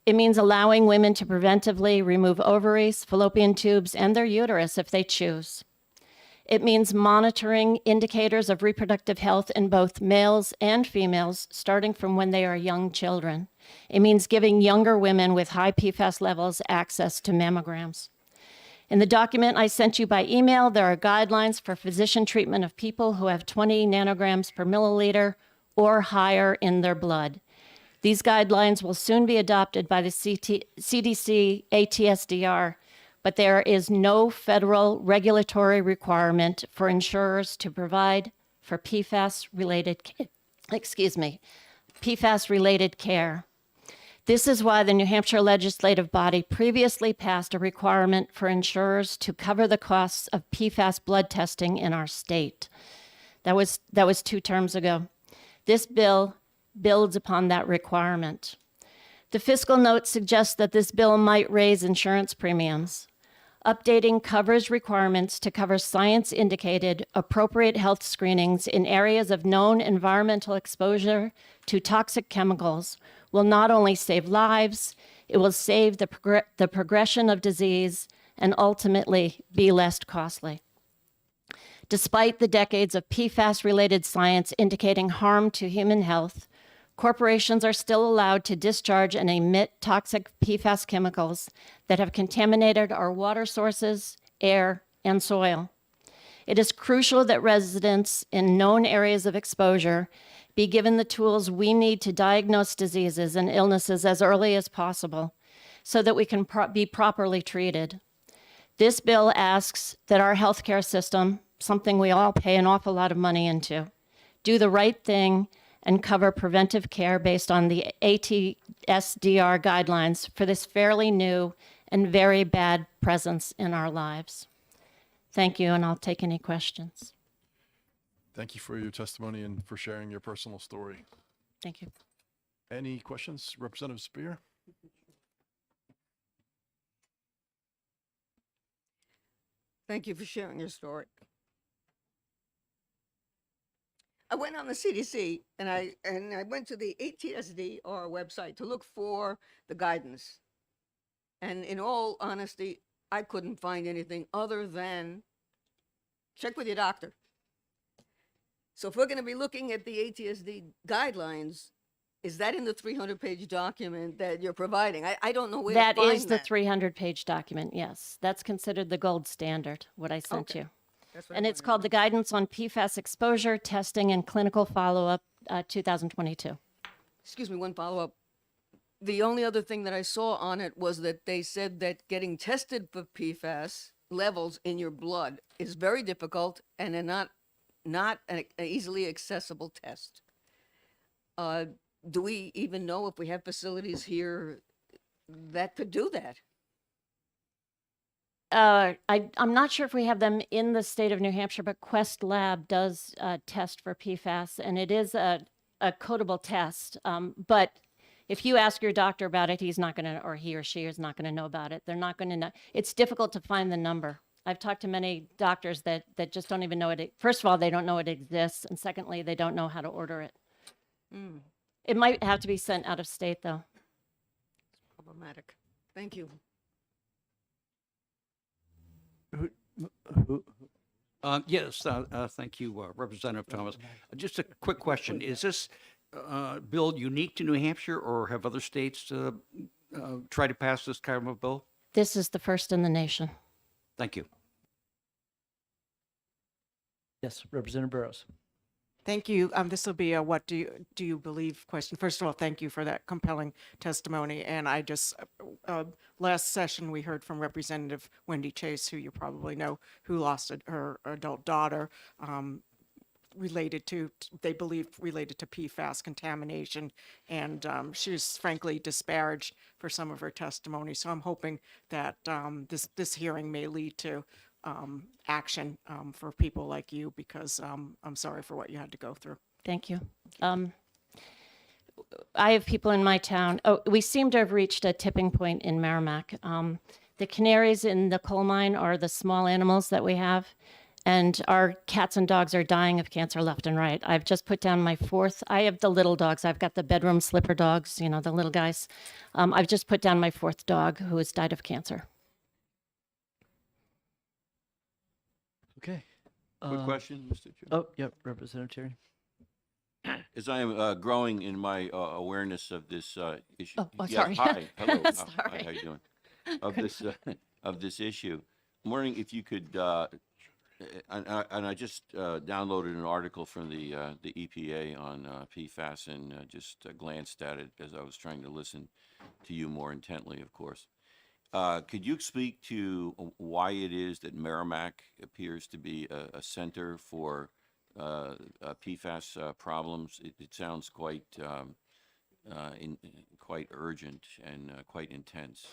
J: It means allowing women to preventively remove ovaries, fallopian tubes, and their uterus if they choose. It means monitoring indicators of reproductive health in both males and females, starting from when they are young children. It means giving younger women with high PFAS levels access to mammograms. In the document I sent you by email, there are guidelines for physician treatment of people who have 20 nanograms per milliliter or higher in their blood. These guidelines will soon be adopted by the CDC ATSDR, but there is no federal regulatory requirement for insurers to provide for PFAS-related care. This is why the New Hampshire legislative body previously passed a requirement for insurers to cover the costs of PFAS blood testing in our state. That was 2 terms ago. This bill builds upon that requirement. The fiscal note suggests that this bill might raise insurance premiums. Updating coverage requirements to cover science-indicated appropriate health screenings in areas of known environmental exposure to toxic chemicals will not only save lives, it will save the progression of disease and ultimately be less costly. Despite the decades of PFAS-related science indicating harm to human health, corporations are still allowed to discharge and emit toxic PFAS chemicals that have contaminated our water sources, air, and soil. It is crucial that residents in known areas of exposure be given the tools we need to diagnose diseases and illnesses as early as possible so that we can be properly treated. This bill asks that our healthcare system, something we all pay an awful lot of money into, do the right thing and cover preventive care based on the ATSDR guidelines for this fairly new and very bad presence in our lives. Thank you, and I'll take any questions.
M: Thank you for your testimony and for sharing your personal story.
J: Thank you.
M: Any questions, Representative Spear?
A: Thank you for sharing your story. I went on the CDC and I went to the ATSDR website to look for the guidance. And in all honesty, I couldn't find anything other than check with your doctor. So if we're going to be looking at the ATSD guidelines, is that in the 300-page document that you're providing? I don't know where
J: That
A: to find
J: is the 300-page document, yes. That's considered the gold standard, what I sent
A: Okay.
J: you.
A: That's what
J: And
A: I
J: it's
A: wanted
J: called
A: to
J: the Guidance on PFAS Exposure, Testing, and Clinical Follow-up, 2022.
A: Excuse me, one follow-up. The only other thing that I saw on it was that they said that getting tested for PFAS levels in your blood is very difficult and not an easily accessible test. Do we even know if we have facilities here that could do that?
J: I'm not sure if we have them in the state of New Hampshire, but Quest Lab does test for PFAS, and it is a codable test. But if you ask your doctor about it, he's not going to, or he or she is not going to know about it. They're not going to know. It's difficult to find the number. I've talked to many doctors that just don't even know it. First of all, they don't know it exists, and secondly, they don't know how to order it.
A: Mm,
J: It might have to be sent out of state, though.
A: problematic. Thank you.
R: Yes, thank you, Representative Thomas. Just a quick question. Is this bill unique to New Hampshire, or have other states tried to pass this kind of a bill?
J: This is the first in the nation.
R: Thank you.
L: Yes, Representative Burrows.
U: Thank you. This will be a what do you believe question. First of all, thank you for that compelling testimony. And I just, last session, we heard from Representative Wendy Chase, who you probably know, who lost her adult daughter related to, they believe, related to PFAS contamination. And she was frankly disparaged for some of her testimony. So I'm hoping that this hearing may lead to action for people like you, because I'm sorry for what you had to go through.
J: Thank you. I have people in my town. Oh, we seem to have reached a tipping point in Merrimack. The canaries in the coal mine are the small animals that we have. And our cats and dogs are dying of cancer left and right. I've just put down my fourth. I have the little dogs. I've got the bedroom slipper dogs, you know, the little guys. I've just put down my fourth dog who has died of cancer.
L: Okay.
C: Quick question, Mr. Chair.
L: Oh, yep, Representative Terry.
C: As I am growing in my awareness of this issue.
J: Oh, I'm
C: Yeah,
J: sorry.
C: Hi, hello. Hi,
J: Sorry.
C: how you doing? Of this issue. I'm wondering if you could, and I just downloaded an article from the EPA on PFAS and just glanced at it as I was trying to listen to you more intently, of course. Could you speak to why it is that Merrimack appears to be a center for PFAS problems? It sounds quite quite urgent and quite intense.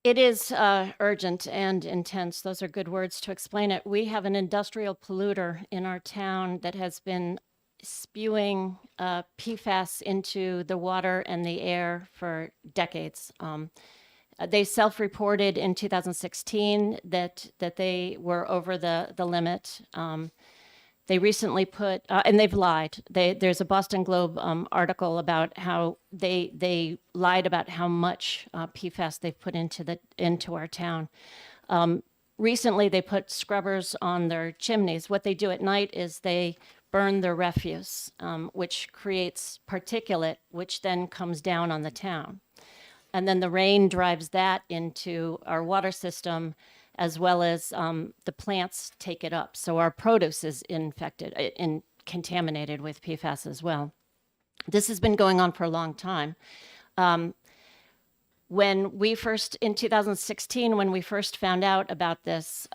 J: It is urgent and intense. Those are good words to explain it. We have an industrial polluter in our town that has been spewing PFAS into the water and the air for decades. They self-reported in 2016 that they were over the limit. They recently put, and they've lied. There's a Boston Globe article about how they lied about how much PFAS they've put into our town. Recently, they put scrubbers on their chimneys. What they do at night is they burn their refuse, which creates particulate, which then comes down on the town. And then the rain drives that into our water system, as well as the plants take it up. So our produce is contaminated with PFAS as well. This has been going on for a long time. When we first, in 2016, when we first found out about this,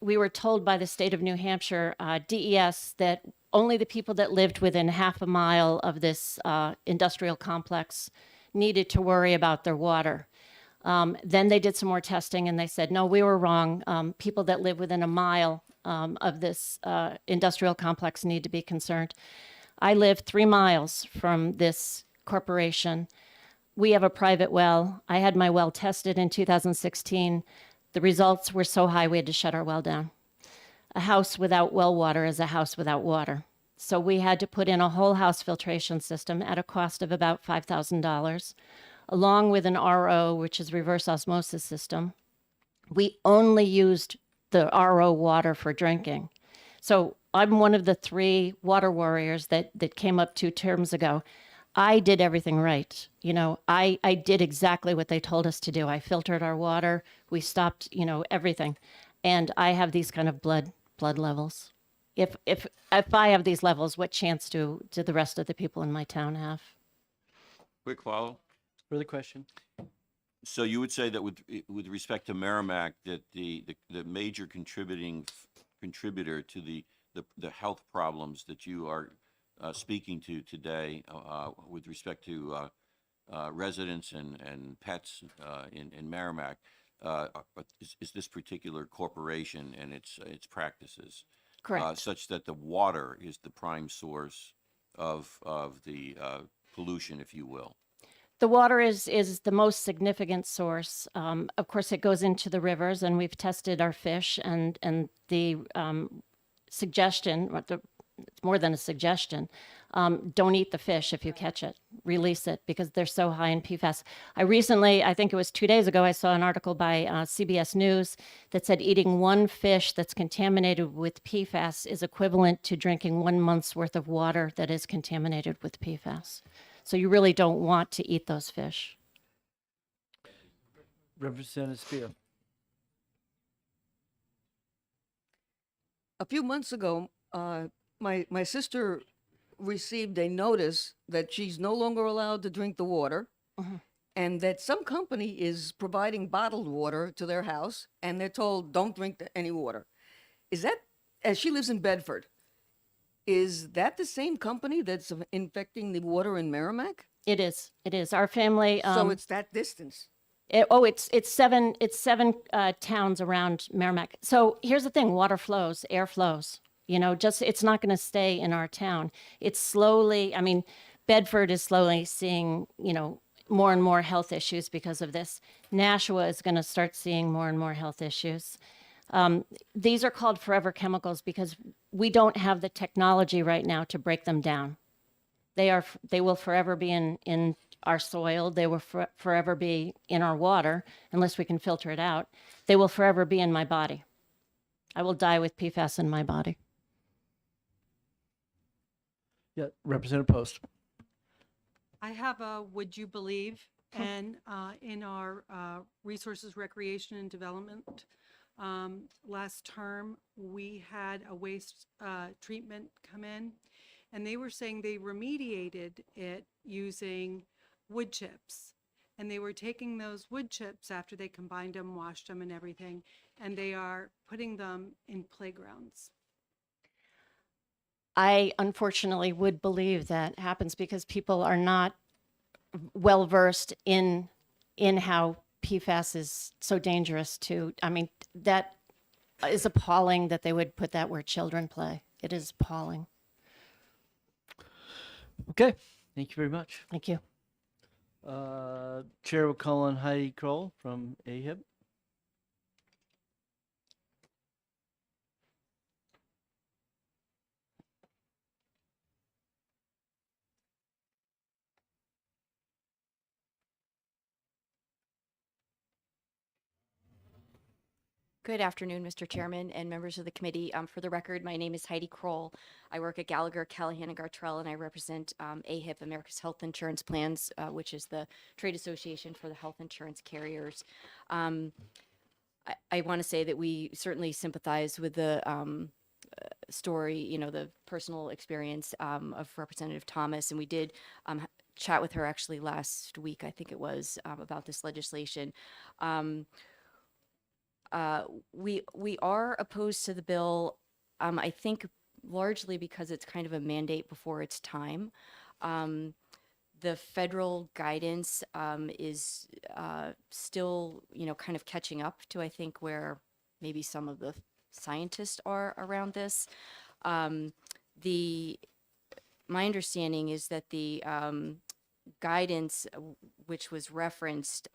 J: we were told by the state of New Hampshire, DES, that only the people that lived within half a mile of this industrial complex needed to worry about their water. Then they did some more testing and they said, no, we were wrong. People that live within a mile of this industrial complex need to be concerned. I live 3 miles from this corporation. We have a private well. I had my well tested in 2016. The results were so high we had to shut our well down. A house without well water is a house without water. So we had to put in a whole house filtration system at a cost of about $5,000. Along with an RO, which is reverse osmosis system. We only used the RO water for drinking. So I'm one of the 3 water warriors that came up 2 terms ago. I did everything right. You know, I did exactly what they told us to do. I filtered our water. We stopped, you know, everything. And I have these kind of blood levels. If I have these levels, what chance do the rest of the people in my town have?
C: Quick follow.
L: Further question?
C: So you would say that with respect to Merrimack, that the major contributor to the health problems that you are speaking to today with respect to residents and pets in Merrimack is this particular corporation and its practices.
J: Correct.
C: Such that the water is the prime source of the pollution, if you will.
J: The water is the most significant source. Of course, it goes into the rivers, and we've tested our fish, and the suggestion, it's more than a suggestion, don't eat the fish if you catch it, release it, because they're so high in PFAS. I recently, I think it was 2 days ago, I saw an article by CBS News that said eating one fish that's contaminated with PFAS is equivalent to drinking 1 month's worth of water that is contaminated with PFAS. So you really don't want to eat those fish.
L: Representative Spear.
A: A few months ago, my sister received a notice that she's no longer allowed to drink the water, and that some company is providing bottled water to their house, and they're told don't drink any water. Is that, as she lives in Bedford, is that the same company that's infecting the water in Merrimack?
J: It is. It is. Our family.
A: So it's that distance.
J: It's seven towns around Merrimack. So here's the thing: water flows, air flows. You know, it's not going to stay in our town. It's slowly. I mean, Bedford is slowly seeing, you know, more and more health issues because of this. Nashua is going to start seeing more and more health issues. These are called forever chemicals because we don't have the technology right now to break them down. They will forever be in our soil. They will forever be in our water unless we can filter it out. They will forever be in my body. I will die with PFAS in my body.
L: Yeah, Representative Post.
K: I have a would you believe, and in our resources, recreation, and development, last term, we had a waste treatment come in, and they were saying they remediated it using wood chips. And they were taking those wood chips after they combined them, washed them and everything, and they are putting them in playgrounds.
J: I unfortunately would believe that happens because people are not well versed in how PFAS is so dangerous to. I mean, that is appalling that they would put that where children play. It is appalling.
L: Okay, thank you very much.
J: Thank you.
L: Chair will call on Heidi Kroll from AHIP.
B: Good afternoon, Mr. Chairman and members of the committee. For the record, my name is Heidi Kroll. I work at Gallagher, Callahan, and Gartrell, and I represent AHIP, America's Health Insurance Plans, which is the trade association for the health insurance carriers. I want to say that we certainly sympathize with the story, you know, the personal experience of Representative Thomas, and we did chat with her actually last week, I think it was, about this legislation. We are opposed to the bill, I think largely because it's kind of a mandate before its time. The federal guidance is still, you know, kind of catching up to, I think, where maybe some of the scientists are around this. My understanding is that the guidance, which was referenced,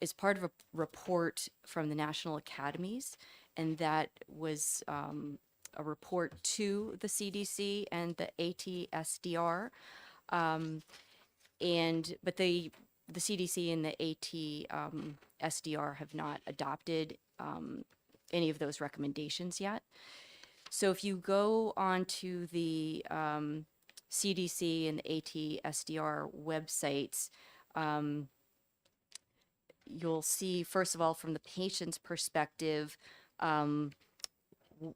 B: is part of a report from the National Academies, and that was a report to the CDC and the ATSDR, but the CDC and the ATSDR have not adopted any of those recommendations yet. So if you go onto the CDC and the ATSDR websites, you'll see, first of all, from the patient's perspective,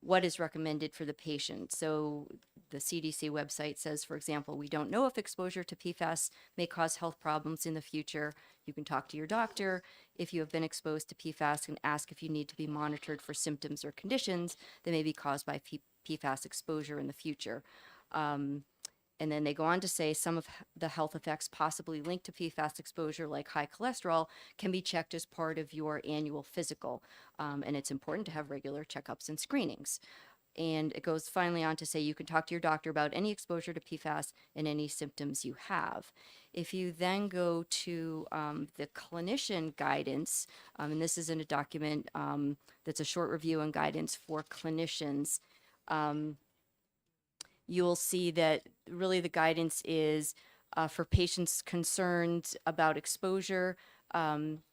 B: what is recommended for the patient. So the CDC website says, for example, we don't know if exposure to PFAS may cause health problems in the future. You can talk to your doctor if you have been exposed to PFAS and ask if you need to be monitored for symptoms or conditions that may be caused by PFAS exposure in the future. And then they go on to say some of the health effects possibly linked to PFAS exposure, like high cholesterol, can be checked as part of your annual physical. And it's important to have regular checkups and screenings. And it goes finally on to say you can talk to your doctor about any exposure to PFAS and any symptoms you have. If you then go to the clinician guidance, and this is in a document that's a short review and guidance for clinicians, you'll see that really the guidance is for patients concerned about exposure.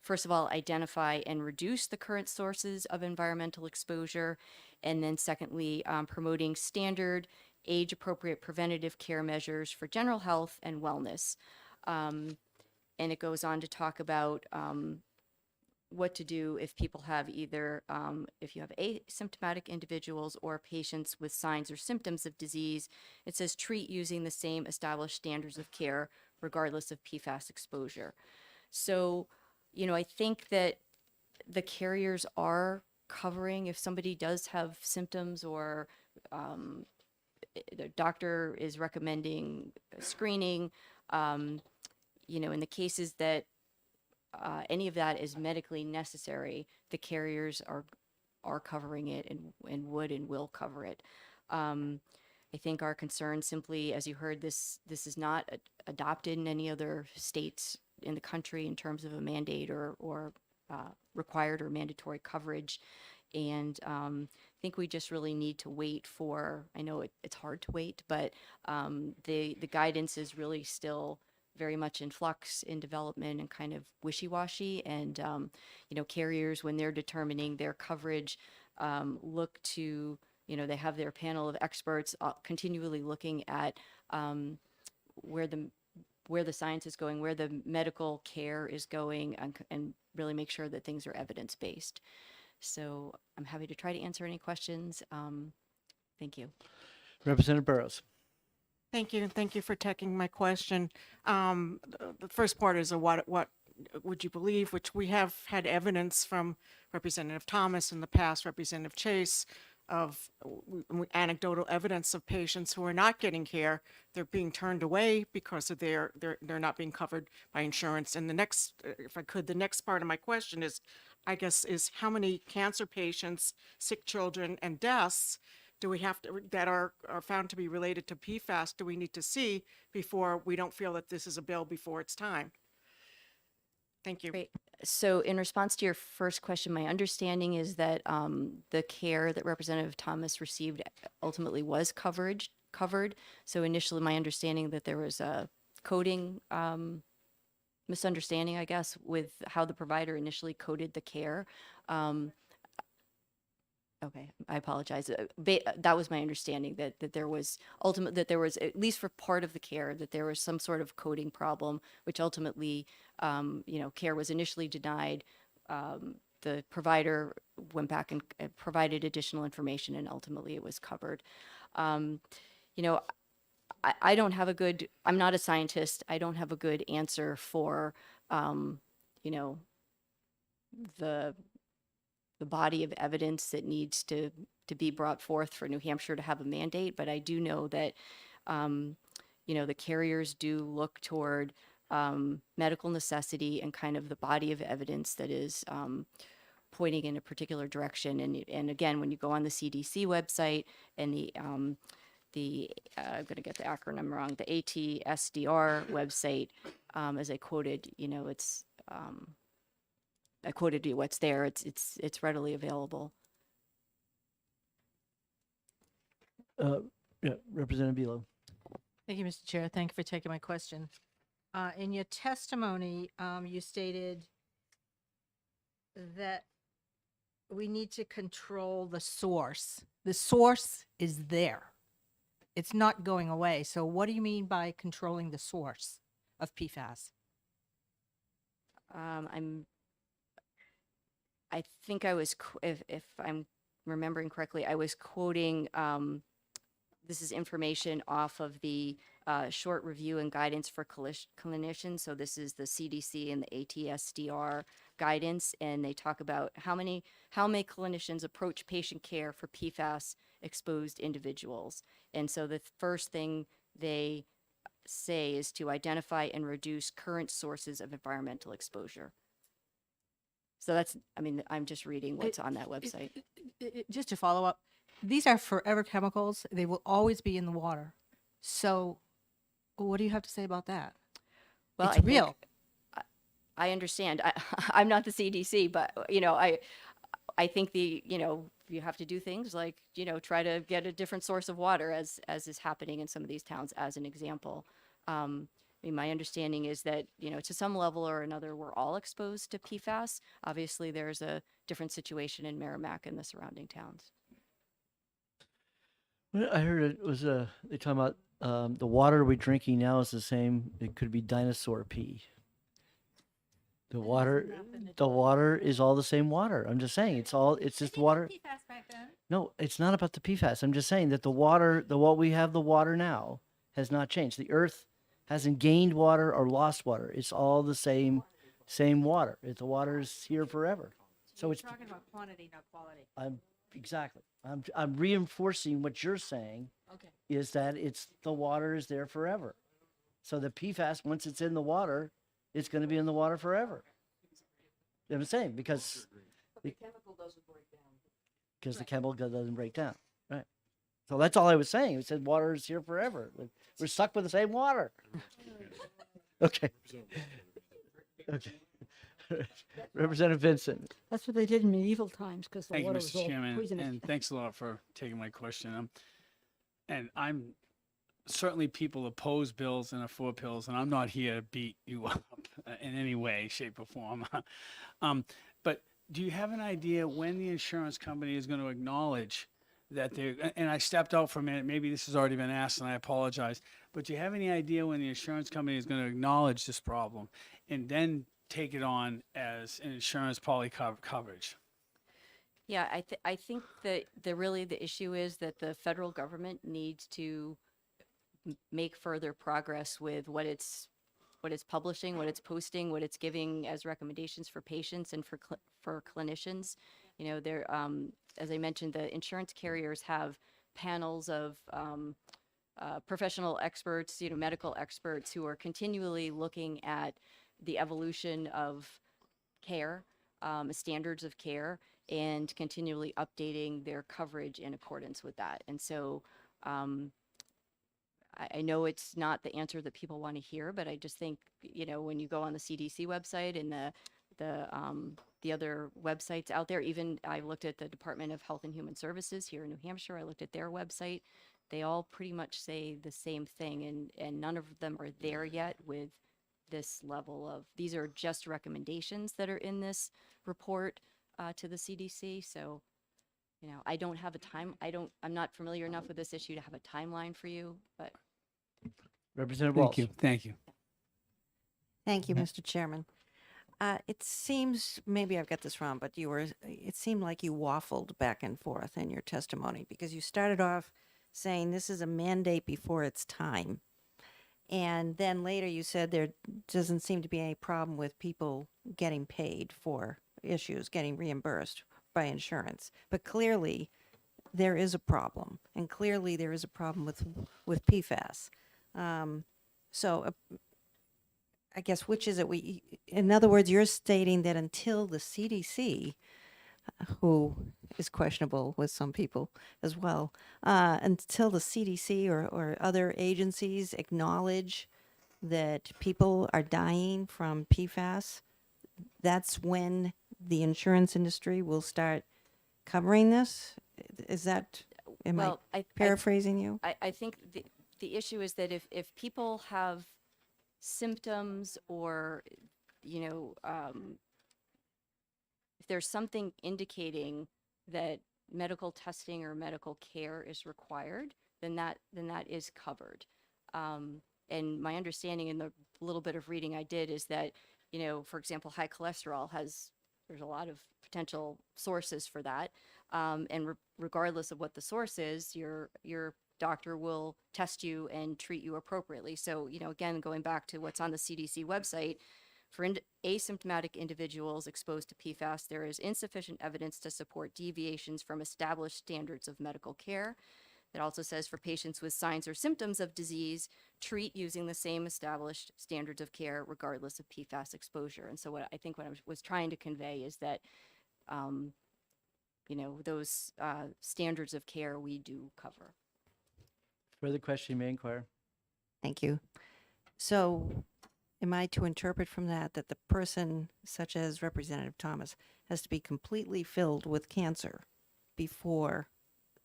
B: First of all, identify and reduce the current sources of environmental exposure. And then secondly, promoting standard age-appropriate preventative care measures for general health and wellness. And it goes on to talk about what to do if people have either, if you have asymptomatic individuals or patients with signs or symptoms of disease. It says treat using the same established standards of care, regardless of PFAS exposure. So, you know, I think that the carriers are covering if somebody does have symptoms or the doctor is recommending screening, you know, in the cases that any of that is medically necessary, the carriers are covering it and would and will cover it. I think our concern simply, as you heard, this is not adopted in any other states in the country in terms of a mandate or required or mandatory coverage. And I think we just really need to wait for, I know it's hard to wait, but the guidance is really still very much in flux, in development, and kind of wishy-washy. And, carriers, when they're determining their coverage, look to, they have their panel of experts continually looking at where the science is going, where the medical care is going, and really make sure that things are evidence-based. So I'm happy to try to answer any questions. Thank you.
L: Representative Burrows.
U: Thank you. Thank you for taking my question. The first part is what would you believe, which we have had evidence from Representative Thomas in the past, Representative Chase, of anecdotal evidence of patients who are not getting care. They're being turned away because of they're not being covered by insurance. And the next, if I could, the next part of my question is, I guess, is how many cancer patients, sick children, and deaths do we have to, that are found to be related to PFAS, do we need to see before we don't feel that this is a bill before its time? Thank you.
B: Great. So in response to your first question, my understanding is that the care that Representative Thomas received ultimately was covered. So initially, my understanding that there was a coding misunderstanding, I guess, with how the provider initially coded the care. Okay, I apologize. That was my understanding, that there was that there was, at least for part of the care, that there was some sort of coding problem, which ultimately, care was initially denied. The provider went back and provided additional information, and ultimately it was covered. I don't have a good, I'm not a scientist. I don't have a good answer for, the body of evidence that needs to be brought forth for New Hampshire to have a mandate. But I do know that, the carriers do look toward medical necessity and kind of the body of evidence that is pointing in a particular direction. And again, when you go on the CDC website and I'm going to get the acronym wrong, the ATSDR website, as I quoted, it's, I quoted you what's there. It's readily available.
L: Yeah, Representative Bealow.
G: Thank you, Mr. Chair. Thank you for taking my question. In your testimony, you stated that we need to control the source. The source is there. It's not going away. So what do you mean by controlling the source of PFAS?
B: I think I was, if I'm remembering correctly, I was quoting, this is information off of the short review and guidance for clinicians. So this is the CDC and the ATSDR guidance, and they talk about how may clinicians approach patient care for PFAS exposed individuals. And so the first thing they say is to identify and reduce current sources of environmental exposure. So that's, I'm just reading what's on that website.
G: Just to follow up, these are forever chemicals. They will always be in the water. So what do you have to say about that?
B: Well,
G: It's real.
B: I understand. I'm not the CDC, but, I think you have to do things like, try to get a different source of water, as is happening in some of these towns, as an example. My understanding is that, to some level or another, we're all exposed to PFAS. Obviously, there's a different situation in Merrimack and the surrounding towns.
L: Well, I heard it was they talking about the water we're drinking now is the same. It could be dinosaur pee. The water is all the same water. I'm just saying it's just water. No, it's not about the PFAS. I'm just saying that the water, what we have, the water now has not changed. The earth hasn't gained water or lost water. It's all the same water. The water is here forever. So it's
G: talking about quantity, not quality.
L: Exactly. I'm reinforcing what you're saying.
G: Okay.
L: Is that the water is there forever. So the PFAS, once it's in the water, it's going to be in the water forever. I'm saying because
G: the chemical doesn't break down.
L: Because the chemical doesn't break down. Right. So that's all I was saying. It said water is here forever. We're stuck with the same water. Okay. Okay. Representative Vincent.
D: That's what they did in medieval times because the
I: Thank you,
D: water was
I: Mr.
D: all
I: Chairman,
D: poisonous.
I: and thanks a lot for taking my question. And I'm certainly people oppose bills and afford pills, and I'm not here to beat you up in any way, shape, or form. But do you have an idea when the insurance company is going to acknowledge that they're, and I stepped out for a minute, maybe this has already been asked and I apologize, but do you have any idea when the insurance company is going to acknowledge this problem and then take it on as an insurance coverage?
B: Yeah, I think that really the issue is that the federal government needs to make further progress with what it's publishing, what it's posting, what it's giving as recommendations for patients and for clinicians. You know, there, as I mentioned, the insurance carriers have panels of professional experts, you know, medical experts who are continually looking at the evolution of care, standards of care, and continually updating their coverage in accordance with that. And so I know it's not the answer that people want to hear, but I just think, you know, when you go on the CDC website and the other websites out there, even I looked at the Department of Health and Human Services here in New Hampshire, I looked at their website, they all pretty much say the same thing, and none of them are there yet with this level of, these are just recommendations that are in this report to the CDC. So, you know, I don't have a time, I'm not familiar enough with this issue to have a timeline for you, but.
L: Representative Walsh.
I: Thank you.
V: Thank you, Mr. Chairman. It seems, maybe I've got this wrong, but it seemed like you waffled back and forth in your testimony because you started off saying this is a mandate before its time. And then later you said there doesn't seem to be any problem with people getting paid for issues, getting reimbursed by insurance. But clearly there is a problem, and clearly there is a problem with PFAS. So I guess which is it? In other words, you're stating that until the CDC, who is questionable with some people as well, until the CDC or other agencies acknowledge that people are dying from PFAS, that's when the insurance industry will start covering this? Is that, am I paraphrasing you?
B: I think the issue is that if people have symptoms or, you know, if there's something indicating that medical testing or medical care is required, then that is covered. And my understanding in the little bit of reading I did is that, you know, for example, high cholesterol there's a lot of potential sources for that. And regardless of what the source is, your doctor will test you and treat you appropriately. So, you know, again, going back to what's on the CDC website, for asymptomatic individuals exposed to PFAS, there is insufficient evidence to support deviations from established standards of medical care. It also says for patients with signs or symptoms of disease, treat using the same established standards of care regardless of PFAS exposure. And so what I was trying to convey is that, you know, those standards of care we do cover.
L: Further question, you may inquire.
V: Thank you. So am I to interpret from that that the person, such as Representative Thomas, has to be completely filled with cancer before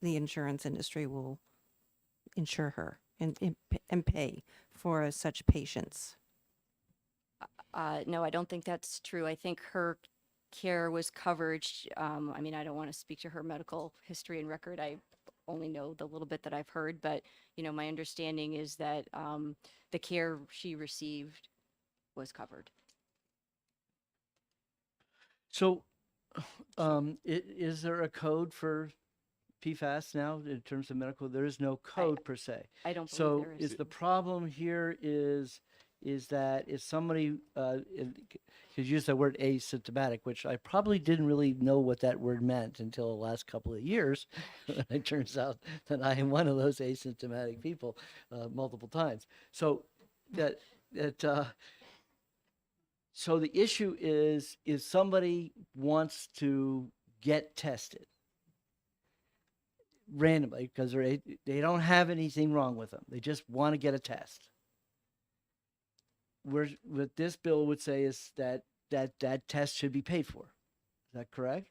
V: the insurance industry will insure her and pay for such patients?
B: No, I don't think that's true. I think her care was covered. I mean, I don't want to speak to her medical history and record. I only know the little bit that I've heard, but, you know, my understanding is that the care she received was covered.
L: So, is there a code for PFAS now in terms of medical? There is no code per se.
B: I don't believe
L: So
B: there is.
L: is the problem here is that if somebody could use the word asymptomatic, which I probably didn't really know what that word meant until the last couple of years. It turns out that I am one of those asymptomatic people multiple times. So so the issue is if somebody wants to get tested randomly because they don't have anything wrong with them, they just want to get a test. What this bill would say is that that test should be paid for. Is that correct?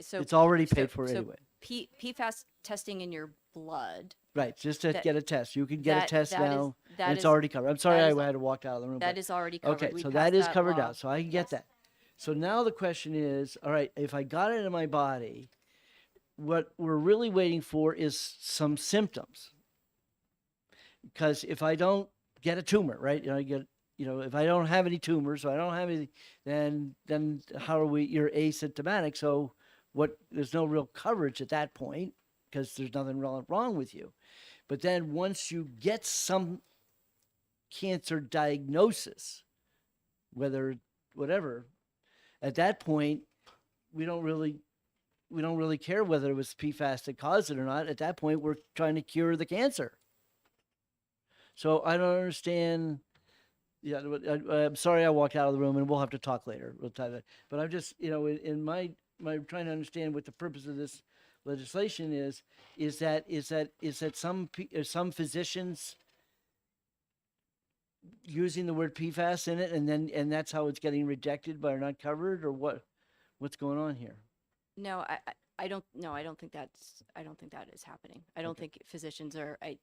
B: So
L: It's already
B: so-
L: paid for
B: so
L: anyway.
B: PFAS testing in your blood.
L: Right, just to
B: That-
L: get a test. You can get a
B: that-
L: test
B: that is-
L: now,
B: that
L: and it's
B: is-
L: already covered. I'm sorry
B: that
L: I
B: is-
L: had to walk out of the room.
B: That
L: but-
B: is already covered.
L: Okay,
B: We
L: so
B: passed
L: that is
B: that
L: covered
B: law.
L: out, so I can get that. So now the question is, all right, if I got it in my body, what we're really waiting for is some symptoms. Because if I don't get a tumor, right, if I don't have any tumors, so I don't have any, then how are we? You're asymptomatic, so there's no real coverage at that point because there's nothing wrong with you. But then once you get some cancer diagnosis, whatever, at that point, we don't really care whether it was PFAS that caused it or not. At that point, we're trying to cure the cancer. So I don't understand. Yeah, I'm sorry I walked out of the room, and we'll have to talk later. We'll talk that. But I'm just, in my trying to understand what the purpose of this legislation is that some physicians using the word PFAS in it, and that's how it's getting rejected by or not covered, or what's going on here?
B: No, I don't. No, I don't think that is happening. I don't think physicians are. I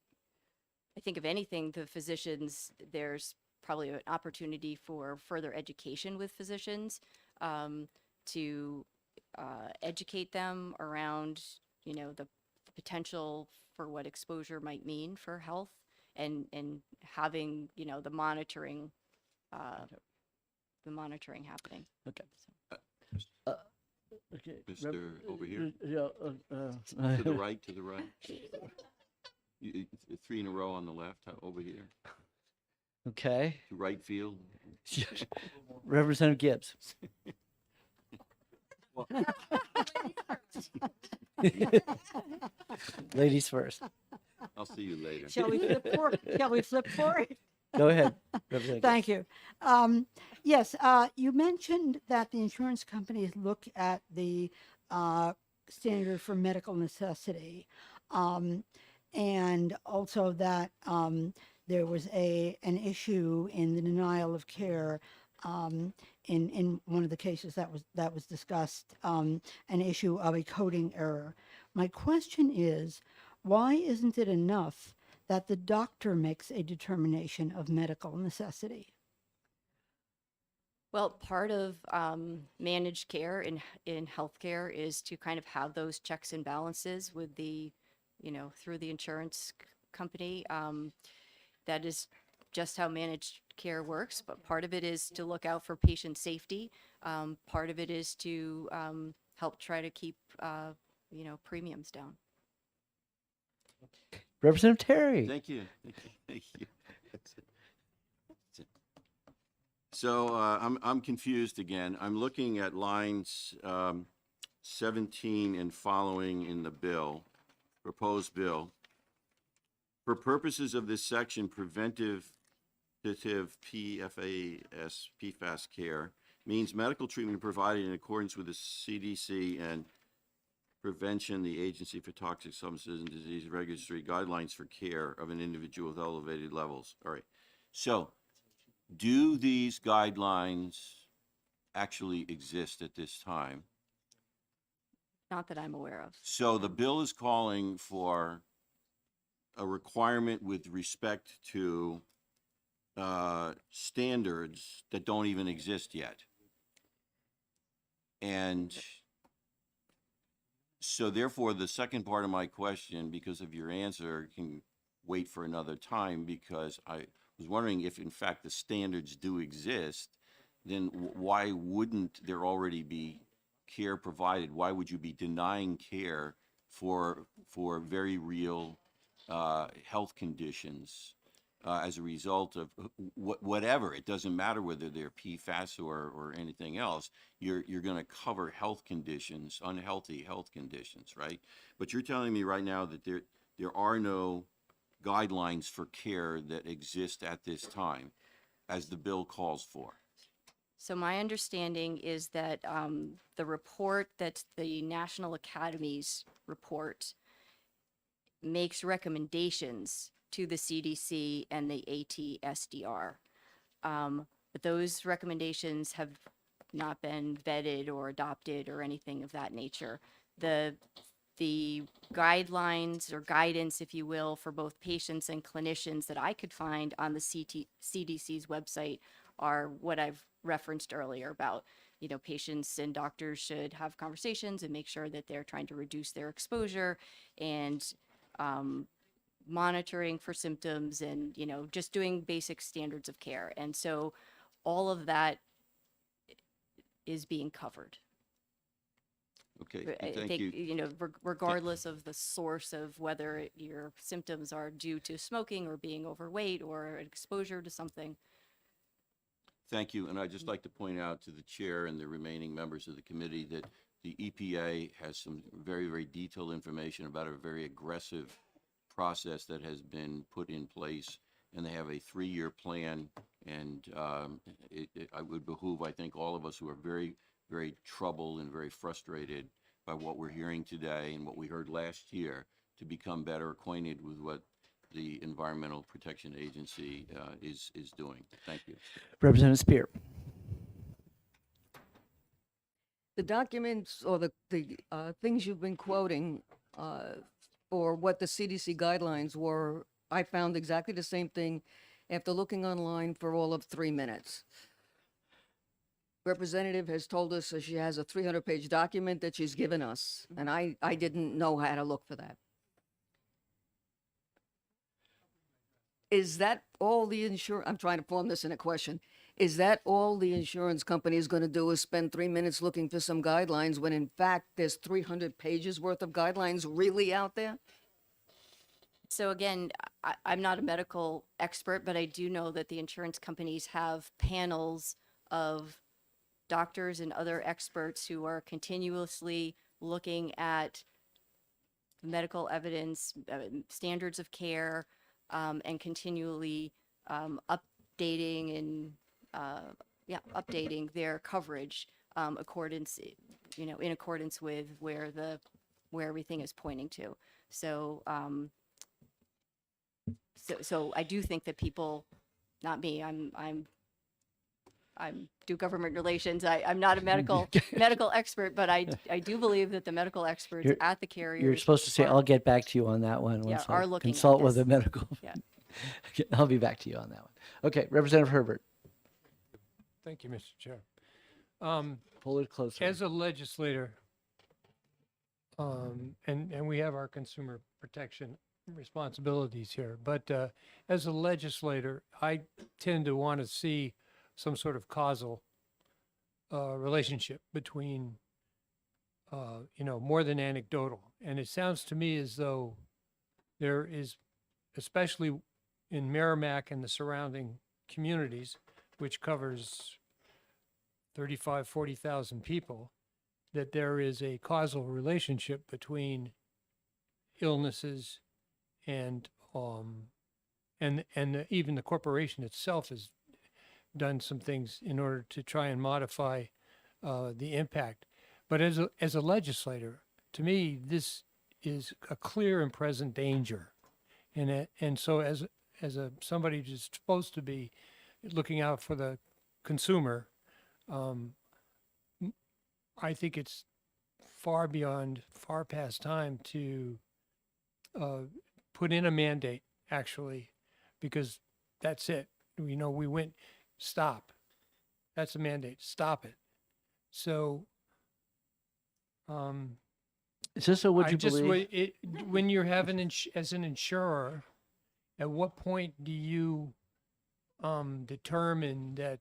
B: think if anything, the physicians, there's probably an opportunity for further education with physicians, to educate them around, the potential for what exposure might mean for health, and having, the monitoring happening.
L: Okay. Okay.
C: Mr. over here?
L: To
C: To the right, to the right. Three in a row on the left, over here.
L: Okay.
C: To right field.
L: Representative Gibbs. Ladies first.
C: I'll see you later.
D: Shall we flip forward? Shall we flip forward?
L: Go ahead, Representative
D: Thank you. Yes, you mentioned that the insurance companies look at the standard for medical necessity, and also that there was an issue in the denial of care in one of the cases that was discussed, an issue of a coding error. My question is, why isn't it enough that the doctor makes a determination of medical necessity?
B: Well, part of managed care in healthcare is to kind of have those checks and balances with through the insurance company. That is just how managed care works, but part of it is to look out for patient safety. Part of it is to help try to keep, premiums down.
L: Representative Terry.
C: Thank you. Thank you. That's it. That's it. So I'm confused again. I'm looking at lines 17 and following in the bill, proposed bill. For purposes of this section, preventative PFAS care means medical treatment provided in accordance with the CDC and Prevention, the Agency for Toxic Substances and Disease Registry guidelines for care of an individual with elevated levels. All right. So, do these guidelines actually exist at this time?
B: Not that I'm aware of.
C: So the bill is calling for a requirement with respect to standards that don't even exist yet. And so therefore, the second part of my question, because of your answer, can wait for another time, because I was wondering if in fact the standards do exist, then why wouldn't there already be care provided? Why would you be denying care for very real health conditions as a result of whatever? It doesn't matter whether they're PFAS or anything else. You're going to cover health conditions, unhealthy health conditions, right? But you're telling me right now that there are no guidelines for care that exist at this time, as the bill calls for.
B: So my understanding is that the report that the National Academies report makes recommendations to the CDC and the ATSDR. But those recommendations have not been vetted or adopted or anything of that nature. The guidelines or guidance, if you will, for both patients and clinicians that I could find on the CDC's website are what I've referenced earlier about, patients and doctors should have conversations and make sure that they're trying to reduce their exposure and monitoring for symptoms and, just doing basic standards of care. And so all of that is being covered.
C: Okay,
B: I
C: thank
B: think,
C: you.
B: regardless of the source of whether your symptoms are due to smoking or being overweight or exposure to something.
C: Thank you, and I'd just like to point out to the chair and the remaining members of the committee that the EPA has some very, very detailed information about a very aggressive process that has been put in place, and they have a 3-year plan, and I would behoove, I think, all of us who are very, very troubled and very frustrated by what we're hearing today and what we heard last year to become better acquainted with what the Environmental Protection Agency is doing. Thank you.
L: Representative Spear.
A: The documents or the things you've been quoting for what the CDC guidelines were, I found exactly the same thing after looking online for all of 3 minutes. Representative has told us that she has a 300-page document that she's given us, and I didn't know how to look for that. Is that all the insurance? I'm trying to form this in a question. Is that all the insurance company is going to do is spend 3 minutes looking for some guidelines when in fact there's 300 pages worth of guidelines really out there?
B: So again, I'm not a medical expert, but I do know that the insurance companies have panels of doctors and other experts who are continuously looking at medical evidence, standards of care, and continually updating and updating their coverage in accordance with where everything is pointing to. So so I do think that people, not me, I'm do government relations. I'm not a medical expert, but I do believe that the medical experts at the carriers.
L: You're supposed to say, "I'll get back to you on that one."
B: Yeah,
L: Once
B: are
L: I
B: looking at
L: consult with
B: this.
L: a medical.
B: Yeah.
L: I'll be back to you on that one. Okay, Representative Herbert.
N: Thank you, Mr. Chair.
L: Pull it closer.
N: As a legislator, and we have our consumer protection responsibilities here, but as a legislator, I tend to want to see some sort of causal relationship between, more than anecdotal. And it sounds to me as though there is, especially in Merrimack and the surrounding communities, which covers 40,000 people, that there is a causal relationship between illnesses and even the corporation itself has done some things in order to try and modify the impact. But as a legislator, to me, this is a clear and present danger, and so as somebody who's supposed to be looking out for the consumer, I think it's far past time to put in a mandate, actually, because that's it. We went, stop. That's a mandate, stop it. So,
L: Is this a would you believe?
N: When you're having, as an insurer, at what point do you determine that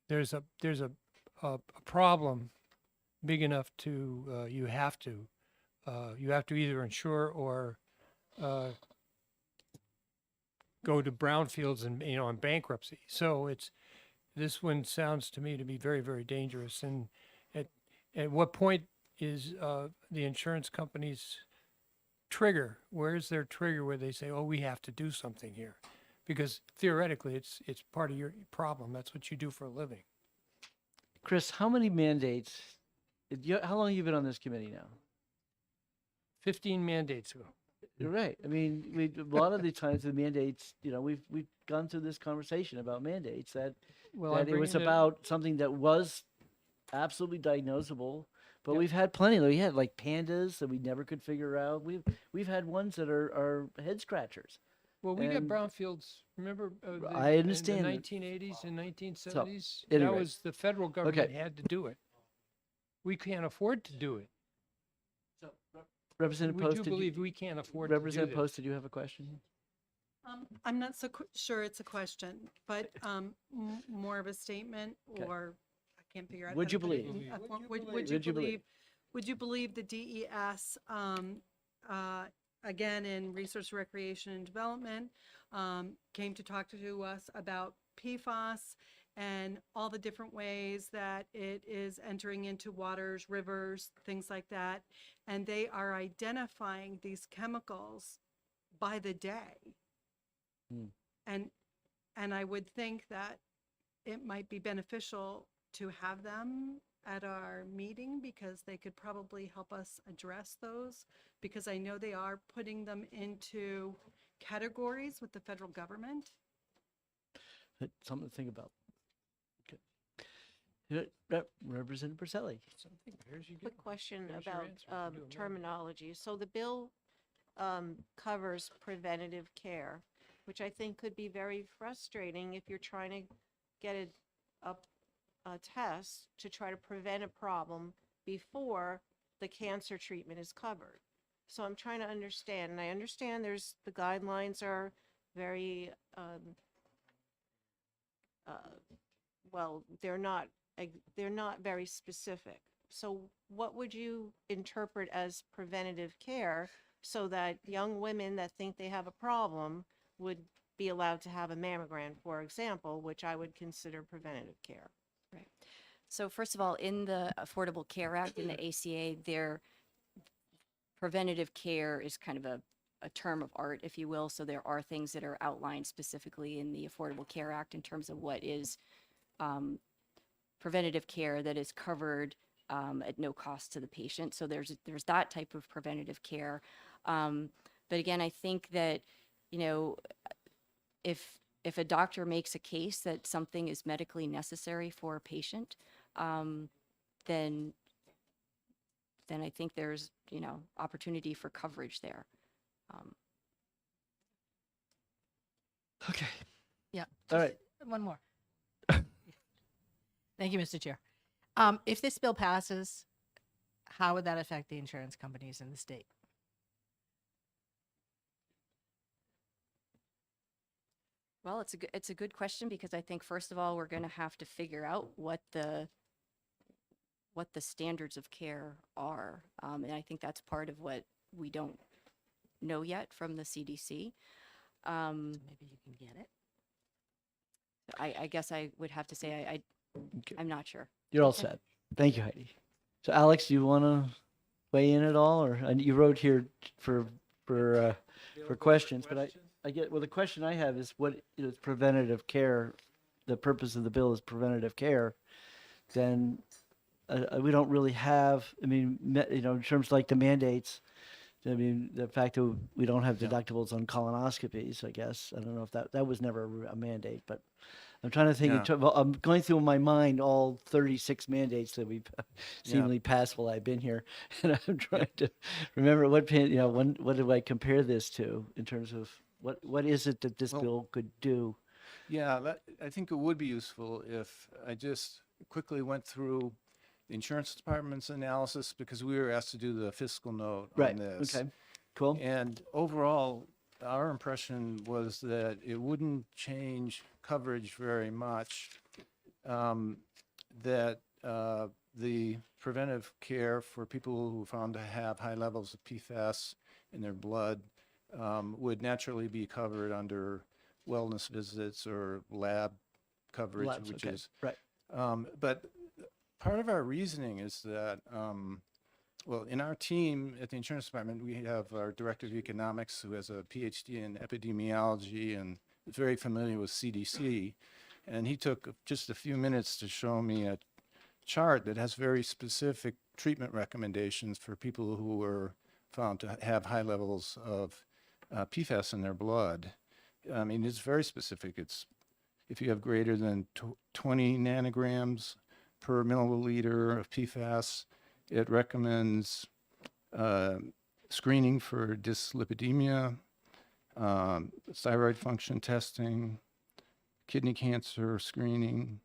N: there's a problem big enough to you have to either insure or go to brownfields and in bankruptcy. So this one sounds to me to be very, very dangerous. And at what point is the insurance company's trigger? Where's their trigger where they say, "Oh, we have to do something here"? Because theoretically, it's part of your problem. That's what you do for a living.
L: Chris, how many mandates? How long have you been on this committee now?
N: 15 mandates ago.
L: You're right. I mean, a lot of the times the mandates, we've gone through this conversation about mandates that
N: Well,
L: that it was about something that was absolutely diagnosable. But we've had plenty. We had like pandas that we never could figure out. We've had ones that are head scratchers.
N: Well, we got
L: And
N: brownfields. Remember,
L: I understand
N: in the
L: that.
N: 1980s and 1970s.
L: anyway.
N: That was the federal government had to do it. We can't afford to do it.
L: Representative
N: Would
L: Post,
N: you
L: did
N: believe we can't afford to do
L: Representative
N: this?
L: Post, did you have a question?
K: I'm not so sure it's a question, but more of a statement,
L: Okay.
K: or I can't figure out.
L: Would
K: how
L: you
K: to put it
L: believe?
K: in a form. Would
L: Would
K: you
L: you believe?
K: believe? Would you believe the DES, again, in Resource Recreation and Development, came to talk to us about PFAS and all the different ways that it is entering into waters, rivers, things like that. And they are identifying these chemicals by the day.
L: Hmm.
K: And I would think that it might be beneficial to have them at our meeting, because they could probably help us address those, because I know they are putting them into categories with the federal government.
L: Something to think about. Representative Porcelli.
J: Quick question
N: There's your
J: about
N: answer. You can do it more.
J: terminology. So the bill covers preventative care, which I think could be very frustrating if you're trying to get a test to try to prevent a problem before the cancer treatment is covered. So I'm trying to understand, and I understand the guidelines are very, well, they're not very specific. So what would you interpret as preventative care so that young women that think they have a problem would be allowed to have a mammogram, for example, which I would consider preventative care?
B: Right. So first of all, in the Affordable Care Act, in the ACA, their preventative care is kind of a term of art, if you will. So there are things that are outlined specifically in the Affordable Care Act in terms of what is preventative care that is covered at no cost to the patient. So there's that type of preventative care. But again, I think that, if a doctor makes a case that something is medically necessary for a patient, then I think there's, opportunity for coverage there.
L: Okay.
G: Yeah.
L: All right.
G: One more. Thank you, Mr. Chair. If this bill passes, how would that affect the insurance companies in the state?
B: Well, it's a good question, because I think first of all, we're going to have to figure out what the standards of care are. And I think that's part of what we don't know yet from the CDC.
G: Maybe you can get it.
B: I guess I would have to say I'm not sure.
L: You're all set. Thank you, Heidi. So Alex, do you want to weigh in at all, or and you wrote here for questions, but I get, well, the question I have is what is preventative care? The purpose of the bill is preventative care. Then we don't really have, I mean, in terms like the mandates, I mean, the fact that we don't have deductibles on colonoscopies, I guess. I don't know if that was never a mandate, but I'm trying to think, I'm going through in my mind all 36 mandates that we've seemingly passed while I've been here. And I'm trying to remember what do I compare this to in terms of what is it that this bill could do?
T: Yeah, I think it would be useful if I just quickly went through the insurance department's analysis, because we were asked to do the fiscal note on this.
L: Okay. Cool.
T: And overall, our impression was that it wouldn't change coverage very much, that the preventive care for people who were found to have high levels of PFAS in their blood would naturally be covered under wellness visits or lab coverage,
L: Labs,
T: which
L: okay.
T: is
L: Right.
T: But part of our reasoning is that, well, in our team at the insurance department, we have our director of economics who has a PhD in epidemiology and is very familiar with CDC. And he took just a few minutes to show me a chart that has very specific treatment recommendations for people who were found to have high levels of PFAS in their blood. I mean, it's very specific. It's if you have greater than 20 nanograms per milliliter of PFAS, it recommends screening for dyslipidemia, thyroid function testing, kidney cancer screening,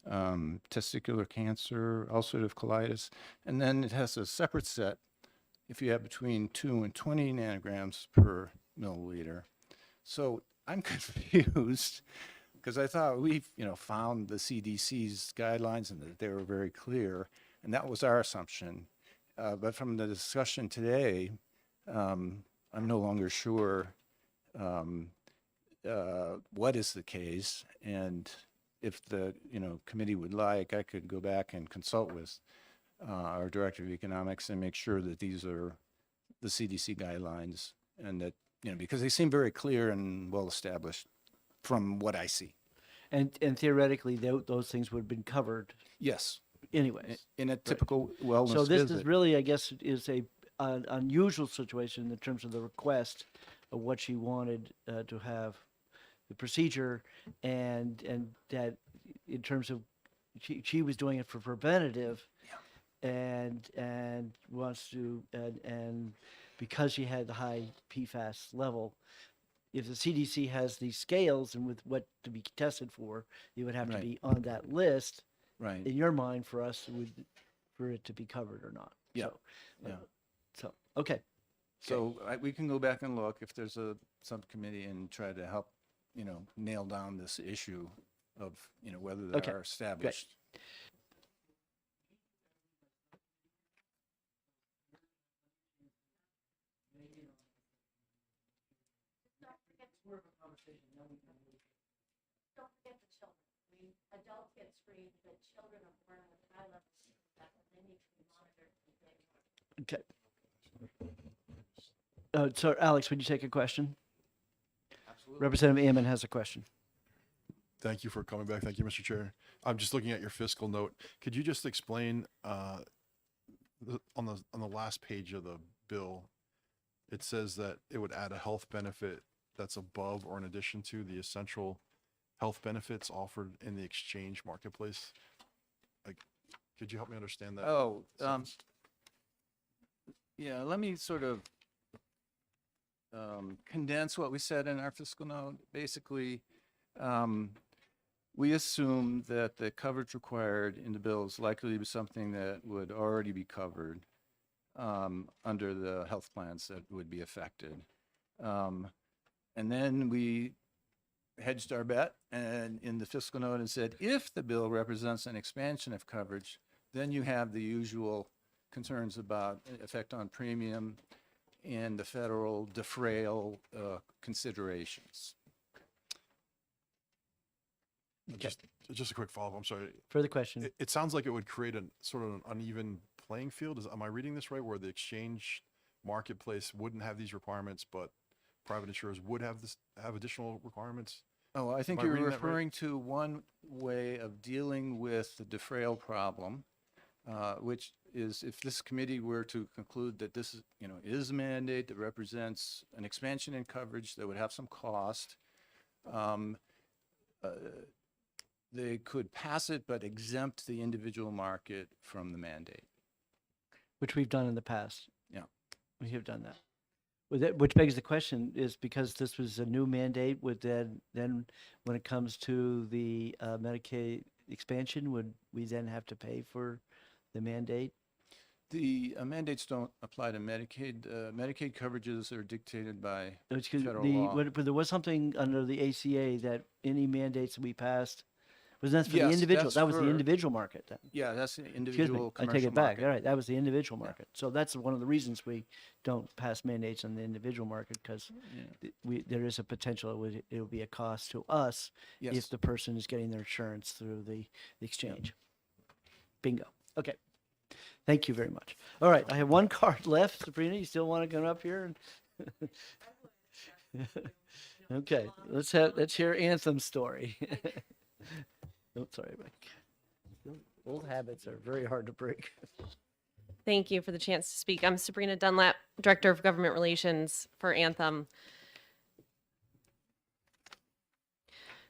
T: testicular cancer, ulcerative colitis, and then it has a separate set if you have between 2 and 20 nanograms per milliliter. So I'm confused because I thought we've, found the CDC's guidelines and that they were very clear, and that was our assumption. But from the discussion today, I'm no longer sure what is the case, and if the committee would like, I could go back and consult with our director of economics and make sure that these are the CDC guidelines, and that because they seem very clear and well established from what I see.
L: And theoretically, those things would have been covered
T: Yes,
L: anyways.
T: in a typical wellness
L: So this
T: visit.
L: is really, I guess, is an unusual situation in terms of the request of what she wanted to have the procedure, and that in terms of she was doing it for preventative, and wants to and because she had the high PFAS level. If the CDC has these scales and with what to be tested for, it would have to
T: Right.
L: be on that list.
T: Right.
L: In your mind, for us, for it to be covered or not.
T: Yeah.
L: So,
T: Yeah.
L: So okay.
T: So we can go back and look if there's a subcommittee and try to help, nail down this issue of, whether they
L: Okay,
T: are established.
J: Don't forget the children. Adults get screened, but children are born with high levels of that, and they need to be monitored.
L: Okay. So Alex, would you take a question?
M: Absolutely.
L: Representative Ammon has a question.
M: Thank you for coming back. Thank you, Mr. Chair. I'm just looking at your fiscal note. Could you just explain on the last page of the bill, it says that it would add a health benefit that's above or in addition to the essential health benefits offered in the exchange marketplace. Like, could you help me understand that?
T: Oh,
M: sentence?
T: yeah, let me sort of condense what we said in our fiscal note. Basically, we assume that the coverage required in the bill is likely to be something that would already be covered under the health plans that would be affected. And then we hedged our bet and in the fiscal note and said, if the bill represents an expansion of coverage, then you have the usual concerns about effect on premium and the federal defrayal considerations.
M: Just a quick follow-up. I'm sorry.
L: Further question.
M: It sounds like it would create a sort of an uneven playing field. Am I reading this right? Where the exchange marketplace wouldn't have these requirements, but private insurers would have additional requirements?
T: Oh, I think
M: Am I
T: you're
M: reading that right?
T: referring to one way of dealing with the defrayal problem, which is if this committee were to conclude that this is, is a mandate that represents an expansion in coverage that would have some cost, they could pass it but exempt the individual market from the mandate.
L: Which we've done in the past.
T: Yeah.
L: We have done that. Which begs the question is because this was a new mandate, would then when it comes to the Medicaid expansion, would we then have to pay for the mandate?
T: The mandates don't apply to Medicaid. Medicaid coverages are dictated by
L: It's 'cause
T: federal law.
L: but there was something under the ACA that any mandates that we passed, was that for the
T: Yes,
L: individual?
T: that's
L: That was the
T: for-
L: individual market then?
T: Yeah, that's the
L: Excuse me,
T: individual
L: I take
T: commercial
L: it back.
T: market.
L: All right, that was the individual market. So that's one of the reasons we don't pass mandates on the individual market because there is a potential it would be a cost to us
T: Yes.
L: if the person is getting their insurance through the exchange. Bingo. Okay. Thank you very much. All right, I have one card left. Sabrina, you still want to come up here? Okay, let's hear Anthem's story. Oh, sorry, Mike. Old habits are very hard to break.
F: Thank you for the chance to speak. I'm Sabrina Dunlap, Director of Government Relations for Anthem.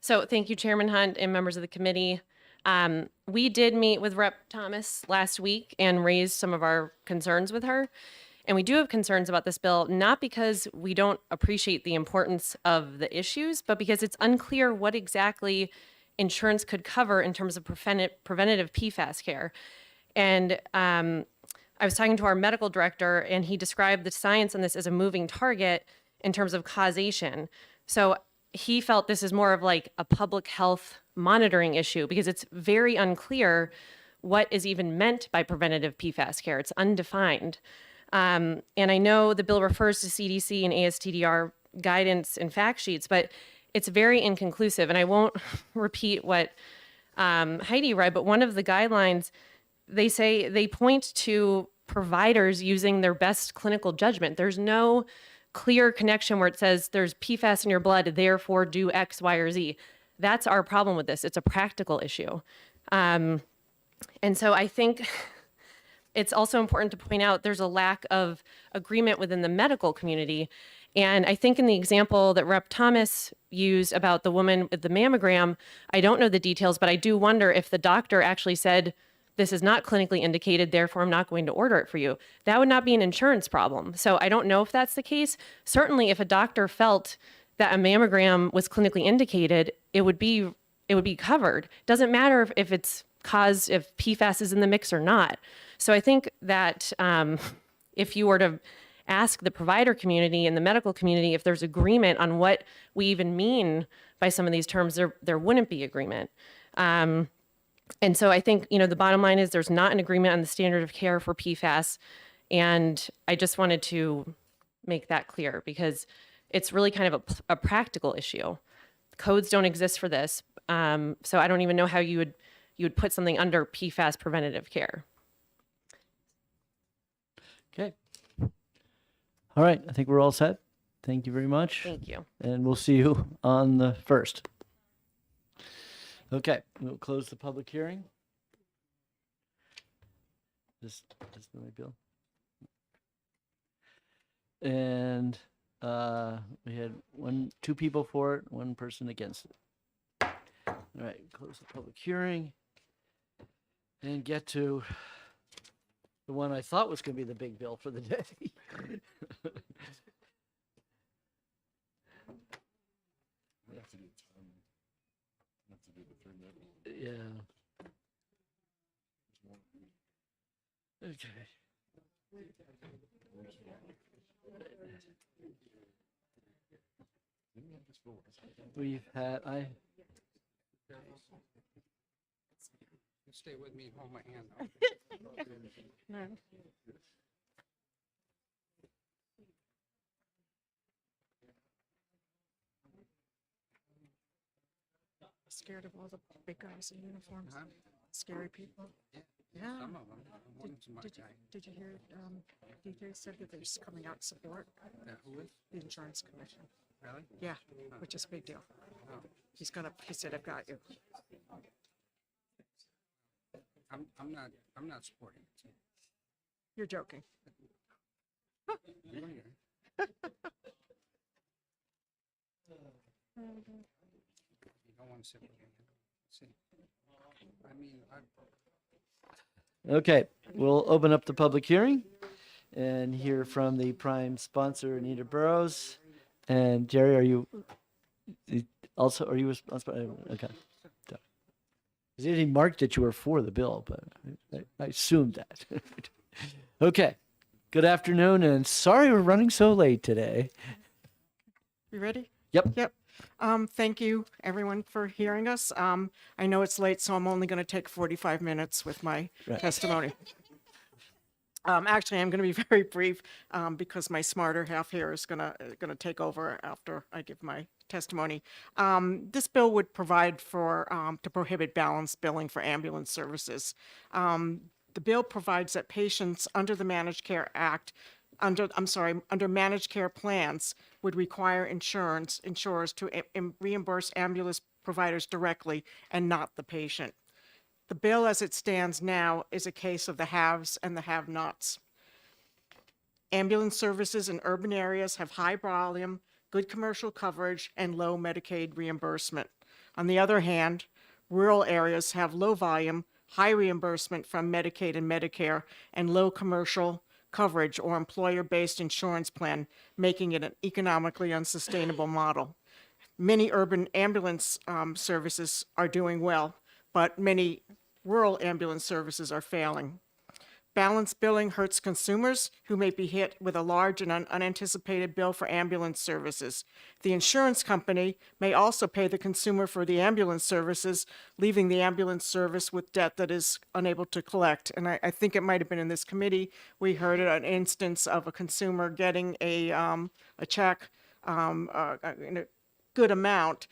F: So thank you, Chairman Hunt and members of the committee. We did meet with Rep. Thomas last week and raised some of our concerns with her. And we do have concerns about this bill, not because we don't appreciate the importance of the issues, but because it's unclear what exactly insurance could cover in terms of preventative PFAS care. And I was talking to our medical director, and he described the science on this as a moving target in terms of causation. So he felt this is more of like a public health monitoring issue because it's very unclear what is even meant by preventative PFAS care. It's undefined. And I know the bill refers to CDC and ASTDR guidance and fact sheets, but it's very inconclusive. And I won't repeat what Heidi read, but one of the guidelines, they say they point to providers using their best clinical judgment. There's no clear connection where it says there's PFAS in your blood, therefore do X, Y, or Z. That's our problem with this. It's a practical issue. And so I think it's also important to point out there's a lack of agreement within the medical community. And I think in the example that Rep. Thomas used about the woman with the mammogram, I don't know the details, but I do wonder if the doctor actually said, this is not clinically indicated, therefore I'm not going to order it for you. That would not be an insurance problem. So I don't know if that's the case. Certainly if a doctor felt that a mammogram was clinically indicated, it would be covered. Doesn't matter if it's caused, if PFAS is in the mix or not. So I think that if you were to ask the provider community and the medical community if there's agreement on what we even mean by some of these terms, there wouldn't be agreement. And so I think, the bottom line is there's not an agreement on the standard of care for PFAS. And I just wanted to make that clear because it's really kind of a practical issue. Codes don't exist for this. So I don't even know how you would put something under PFAS preventative care.
L: Okay. All right. I think we're all set. Thank you very much.
F: Thank you.
L: And we'll see you on the 1st. Okay, we'll close the public hearing. This is my bill. And we had two people for it, one person against it. All right, close the public hearing and get to the one I thought was going to be the big bill for the day. Yeah. Okay. We've had,
P: Stay with me and hold my hand out.
U: No. Scared of all the big guys in uniforms, scary people. Yeah.
P: Some of them. One's my guy.
U: Did you hear, DJ said that they're just coming out to support
P: Who is?
U: the insurance commission?
P: Really?
U: Yeah, which is a big deal. He said, I've got you.
P: I'm not supporting it.
U: You're joking.
P: You don't want to sit with me. See. I mean,
L: okay, we'll open up the public hearing and hear from the prime sponsor, Anita Burrows. And Jerry, are you responsible? Okay. Because it didn't mark that you were for the bill, but I assumed that. Okay. Good afternoon, and sorry we're running so late today.
U: You ready?
L: Yep.
U: Yep. Thank you, everyone, for hearing us. I know it's late, so I'm only going to take 45 minutes with my testimony. Actually, I'm going to be very brief because my smarter half here is going to take over after I give my testimony. This bill would provide for to prohibit balanced billing for ambulance services. The bill provides that patients under the Managed Care Act, under managed care plans, would require insurers to reimburse ambulance providers directly and not the patient. The bill as it stands now is a case of the haves and the have-nots. Ambulance services in urban areas have high volume, good commercial coverage, and low Medicaid reimbursement. On the other hand, rural areas have low volume, high reimbursement from Medicaid and Medicare, and low commercial coverage or employer-based insurance plan, making it an economically unsustainable model. Many urban ambulance services are doing well, but many rural ambulance services are failing. Balanced billing hurts consumers who may be hit with a large and unanticipated bill for ambulance services. The insurance company may also pay the consumer for the ambulance services, leaving the ambulance service with debt that is unable to collect. And I think it might have been in this committee, we heard an instance of a consumer getting a check in a good amount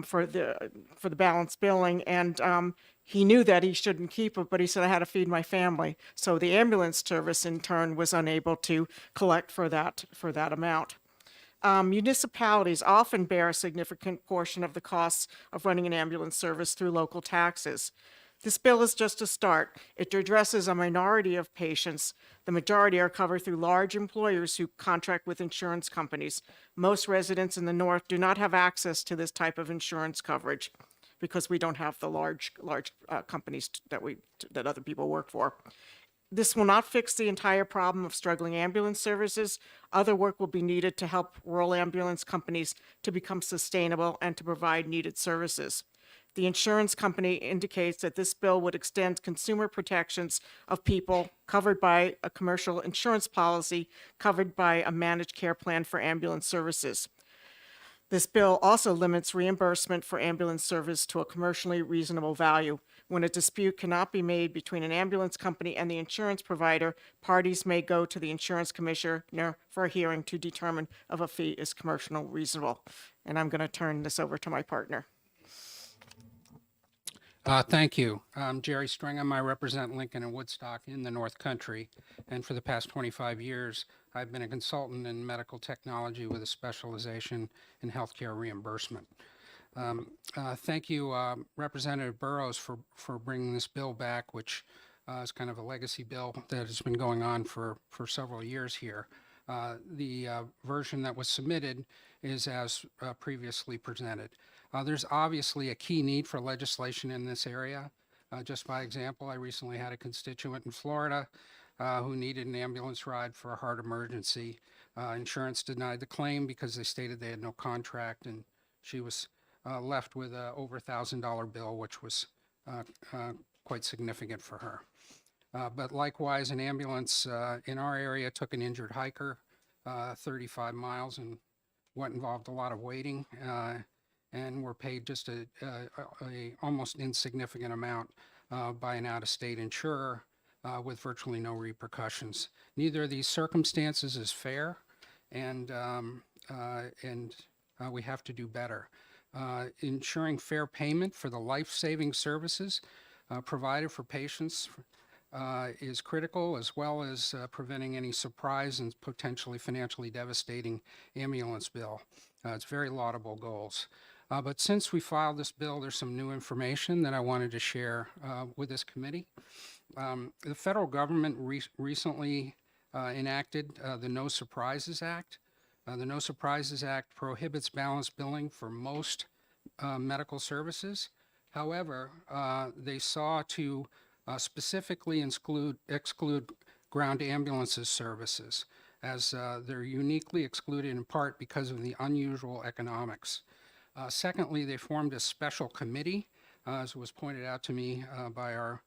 U: for the balanced billing, and he knew that he shouldn't keep it, but he said, I had to feed my family. So the ambulance service in turn was unable to collect for that amount. Municipalities often bear a significant portion of the costs of running an ambulance service through local taxes. This bill is just a start. It addresses a minority of patients. The majority are covered through large employers who contract with insurance companies. Most residents in the North do not have access to this type of insurance coverage, because we don't have the large companies that other people work for. This will not fix the entire problem of struggling ambulance services. Other work will be needed to help rural ambulance companies to become sustainable and to provide needed services. The insurance company indicates that this bill would extend consumer protections of people covered by a commercial insurance policy, covered by a managed care plan for ambulance services. This bill also limits reimbursement for ambulance service to a commercially reasonable value. When a dispute cannot be made between an ambulance company and the insurance provider, parties may go to the insurance commissioner for a hearing to determine if a fee is commercially reasonable. And I'm going to turn this over to my partner.
P: Thank you. I'm Jerry Stringham. I represent Lincoln and Woodstock in the North Country. And for the past 25 years, I've been a consultant in medical technology with a specialization in healthcare reimbursement. Thank you, Representative Burrows, for bringing this bill back, which is kind of a legacy bill that has been going on for several years here. The version that was submitted is as previously presented. There's obviously a key need for legislation in this area. Just by example, I recently had a constituent in Florida who needed an ambulance ride for a heart emergency. Insurance denied the claim because they stated they had no contract, and she was left with a over $1,000 bill, which was quite significant for her. But likewise, an ambulance in our area took an injured hiker 35 miles, and what involved a lot of waiting, and were paid just a almost insignificant amount by an out-of-state insurer with virtually no repercussions. Neither of these circumstances is fair, and we have to do better. Ensuring fair payment for the life-saving services provided for patients is critical, as well as preventing any surprise and potentially financially devastating ambulance bill. It's very laudable goals. But since we filed this bill, there's some new information that I wanted to share with this committee. The federal government recently enacted the No Surprises Act. The No Surprises Act prohibits balanced billing for most medical services. However, they saw to specifically exclude ground ambulances services, as they're uniquely excluded in part because of the unusual economics. Secondly, they formed a special committee, as was pointed out to me by our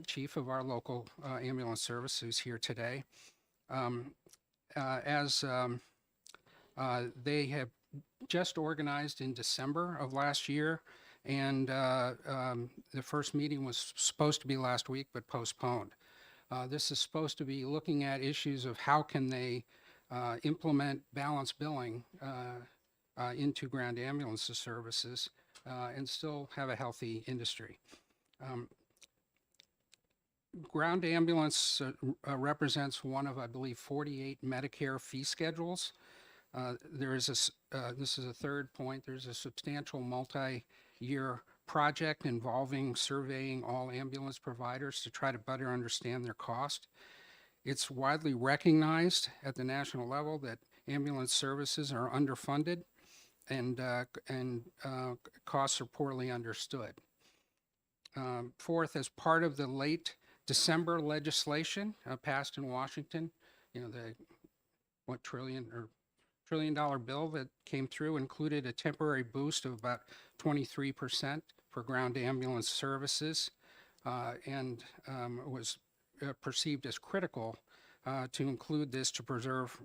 P: chief of our local ambulance service, who's here today. They have just organized in December of last year, and the first meeting was supposed to be last week, but postponed. This is supposed to be looking at issues of how can they implement balanced billing into ground ambulance services and still have a healthy industry. Ground ambulance represents one of, I believe, 48 Medicare fee schedules. This is a third point. There's a substantial multi-year project involving surveying all ambulance providers to try to better understand their cost. It's widely recognized at the national level that ambulance services are underfunded, costs are poorly understood. Fourth, as part of the late December legislation passed in Washington, the trillion-dollar bill that came through included a temporary boost of about 23% for ground ambulance services, and was perceived as critical to include this to preserve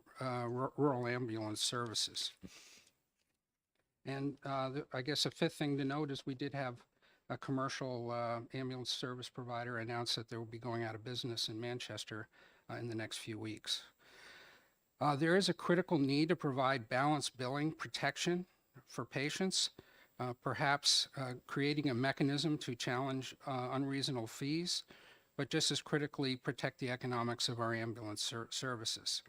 P: rural ambulance services. And I guess a fifth thing to note is we did have a commercial ambulance service provider announce that they will be going out of business in Manchester in the next few weeks. There is a critical need to provide balanced billing protection for patients, perhaps creating a mechanism to challenge unreasonable fees, but just as critically protect the economics of our ambulance services.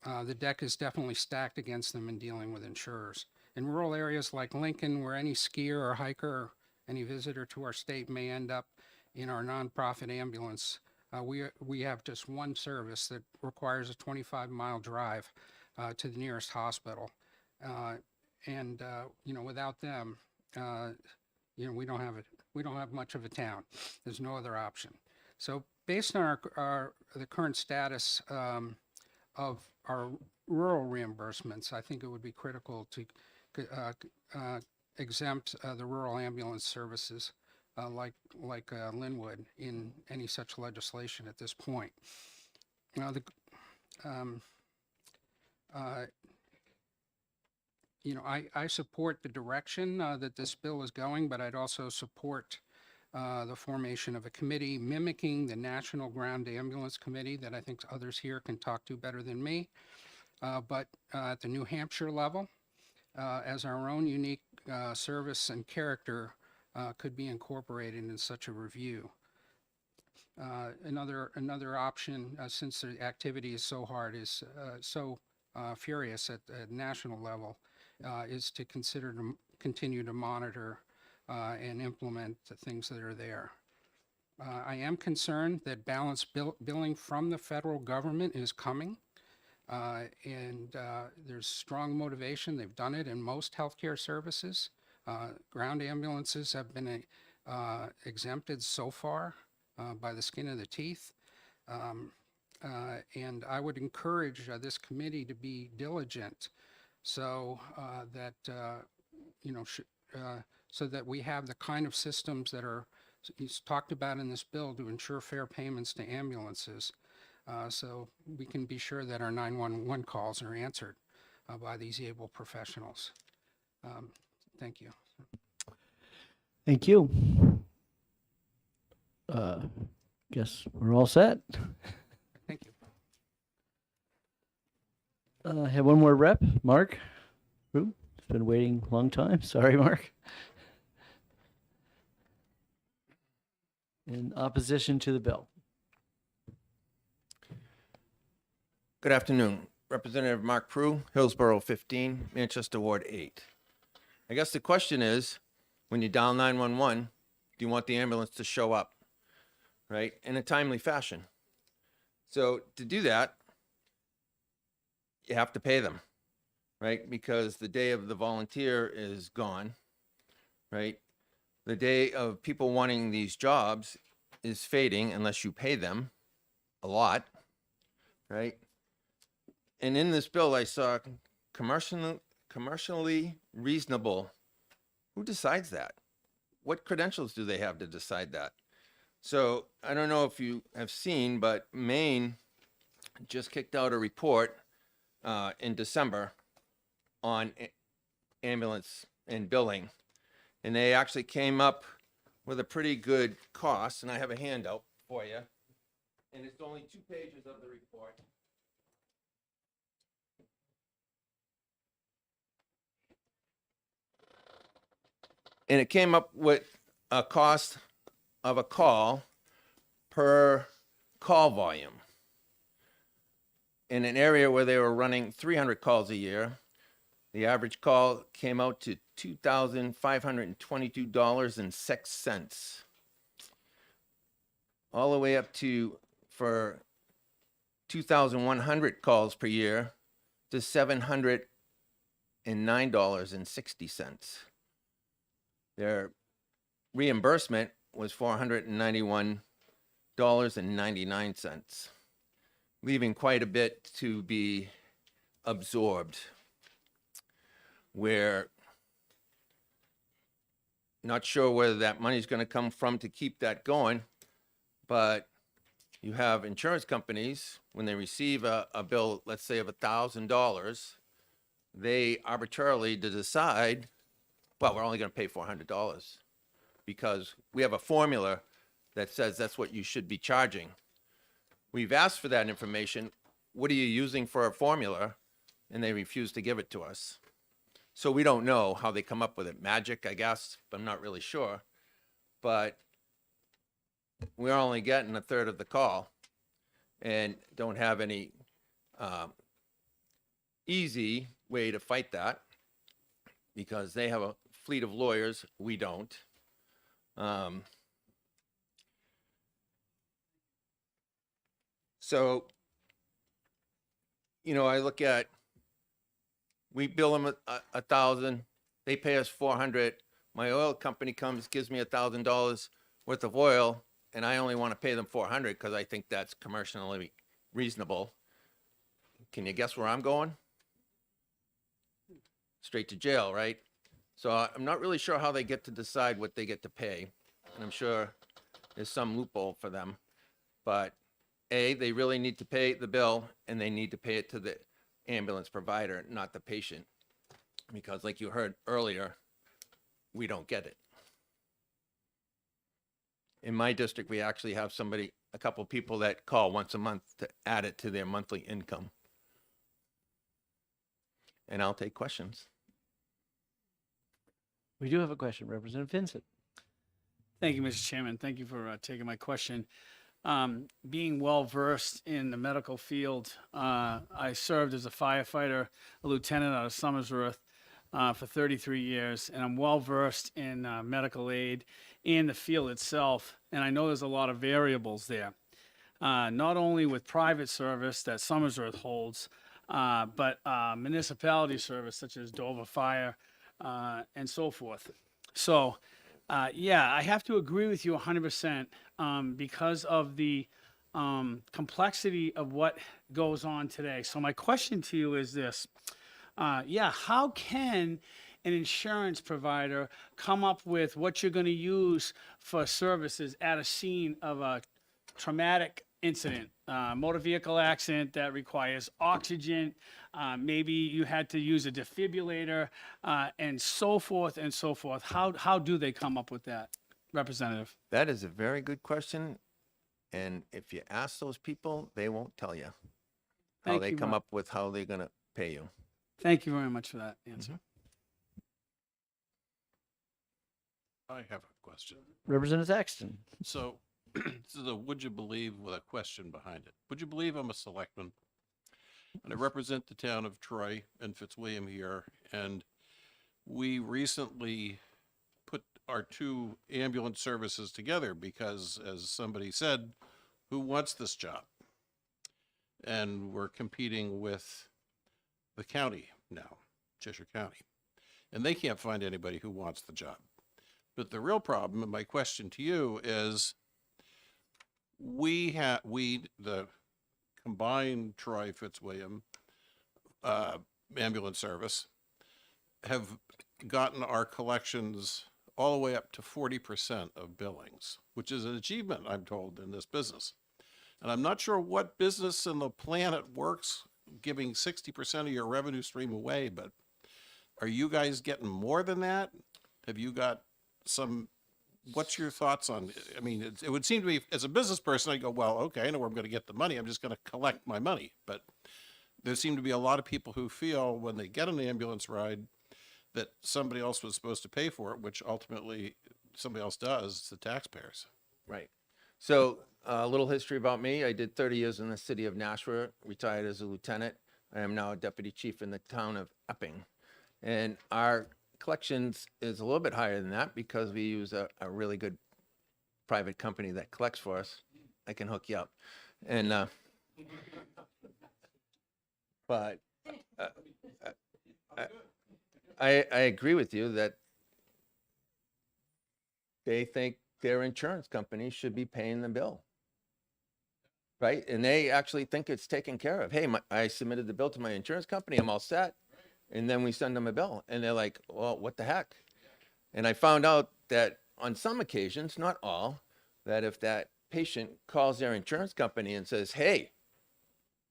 P: The deck is definitely stacked against them in dealing with insurers. In rural areas like Lincoln, where any skier or hiker or any visitor to our state may end up in our nonprofit ambulance, we have just one service that requires a 25-mile drive to the nearest hospital. Without them, we don't have much of a town. There's no other option. So based on the current status of our rural reimbursements, I think it would be critical to exempt the rural ambulance services like Linwood in any such legislation at this point. I support the direction that this bill is going, but I'd also support the formation of a committee mimicking the National Ground Ambulance Committee that I think others here can talk to better than me, but at the New Hampshire level, as our own unique service and character could be incorporated in such a review. Another option, since the activity is so hard, is so furious at the national level, is to continue to monitor and implement the things that are there. I am concerned that balanced billing from the federal government is coming. There's strong motivation. They've done it in most healthcare services. Ground ambulances have been exempted so far by the skin of the teeth. And I would encourage this committee to be diligent so that, so that we have the kind of systems that are talked about in this bill to ensure fair payments to ambulances. So we can be sure that our 911 calls are answered by these able professionals. Thank you.
L: Thank you. Guess we're all set.
P: Thank you.
L: I have one more rep, Mark. Who? It's been waiting a long time. Sorry, Mark. In opposition to the bill.
Q: Good afternoon. Representative Mark Prue, Hillsborough 15, Manchester Ward 8. I guess the question is, when you dial 911, do you want the ambulance to show up, right, in a timely fashion? So to do that, you have to pay them, right, because the day of the volunteer is gone, right? The day of people wanting these jobs is fading unless you pay them a lot, right? And in this bill, I saw commercially reasonable. Who decides that? What credentials do they have to decide that? So I don't know if you have seen, but Maine just kicked out a report in December on ambulance and billing. And they actually came up with a pretty good cost. And I have a handout for you. And it's only 2 pages of the report. And it came up with a cost of a call per call volume. In an area where they were running 300 calls a year, the average call came out to $2,522.06. All the way up to, for 2,100 calls per year, to $780 $409.60. Their reimbursement was $491.99, leaving quite a bit to be absorbed. We're not sure whether that money's going to come from to keep that going, but you have insurance companies, when they receive a bill, let's say of $1,000, they arbitrarily decide, well, we're only going to pay $400 because we have a formula that says that's what you should be charging. We've asked for that information. What are you using for a formula? And they refuse to give it to us. So we don't know how they come up with it. Magic, I guess, but I'm not really sure. But we're only getting a third of the call and don't have any easy way to fight that because they have a fleet of lawyers. We don't. So, you know, I look at, we bill them a thousand, they pay us 400. My oil company comes, gives me $1,000 worth of oil, and I only want to pay them 400 because I think that's commercially reasonable. Can you guess where I'm going? Straight to jail, right? So I'm not really sure how they get to decide what they get to pay, and I'm sure there's some loophole for them. But A, they really need to pay the bill, and they need to pay it to the ambulance provider, not the patient, because like you heard earlier, we don't get it. In my district, we actually have a couple people that call once a month to add it to their monthly income. And I'll take questions.
L: We do have a question, Representative Vincent.
I: Thank you, Mr. Chairman. Thank you for taking my question. Being well versed in the medical field, I served as a firefighter, a lieutenant out of Somersworth for 33 years, and I'm well versed in medical aid and the field itself. And I know there's a lot of variables there, not only with private service that Somersworth holds, but municipality service such as Dover Fire and so forth. So, yeah, I have to agree with you 100% because of the complexity of what goes on today. So my question to you is this. How can an insurance provider come up with what you're going to use for services at a scene of a traumatic incident, motor vehicle accident that requires oxygen, maybe you had to use a defibrillator, and so forth and so forth. How do they come up with that, Representative?
Q: That is a very good question. And if you ask those people, they won't tell you how
I: Thank
Q: they
I: you,
Q: come
I: Mark.
Q: up with how they're going to pay you.
I: Thank you very much for that answer.
O: I have a question.
L: Representative Axton.
O: So, this is a would you believe with a question behind it. Would you believe I'm a selectman? And I represent the town of Troy and Fitzwilliam here, and we recently put our two ambulance services together because, as somebody said, who wants this job? And we're competing with the county now, Cheshire County, and they can't find anybody who wants the job. But the real problem, and my question to you is, the combined Troy Fitzwilliam ambulance service have gotten our collections all the way up to 40% of billings, which is an achievement, I'm told, in this business. And I'm not sure what business in the planet works giving 60% of your revenue stream away, but are you guys getting more than that? Have you got some, what's your thoughts on, I mean, it would seem to me, as a business person, I go, well, okay, I know where I'm going to get the money. I'm just going to collect my money. But there seem to be a lot of people who feel when they get an ambulance ride that somebody else was supposed to pay for it, which ultimately somebody else does, the taxpayers.
Q: Right. So a little history about me. I did 30 years in the city of Nashua, retired as a lieutenant. I am now a deputy chief in the town of Epping. And our collections is a little bit higher than that because we use a really good private company that collects for us. I can hook you up. And, but I agree with you that they think their insurance company should be paying the bill. Right? And they actually think it's taken care of. Hey, I submitted the bill to my insurance company. I'm all set. And then we send them a bill. And they're like, well, what the heck? And I found out that on some occasions, not all, that if that patient calls their insurance company and says, hey,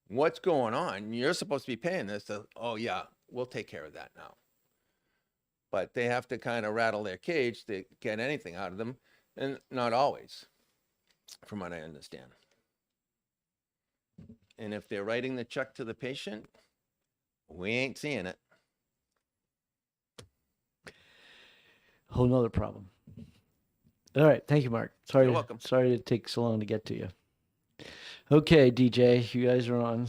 Q: what's going on? You're supposed to be paying this. Oh, yeah, we'll take care of that now. But they have to kind of rattle their cage to get anything out of them. And not always, from what I understand. And if they're writing the check to the patient, we ain't seeing it.
L: Whole nother problem. All right. Thank you, Mark. Sorry,
Q: You're welcome.
L: Sorry to take so long to get to you. Okay, DJ, you guys are on.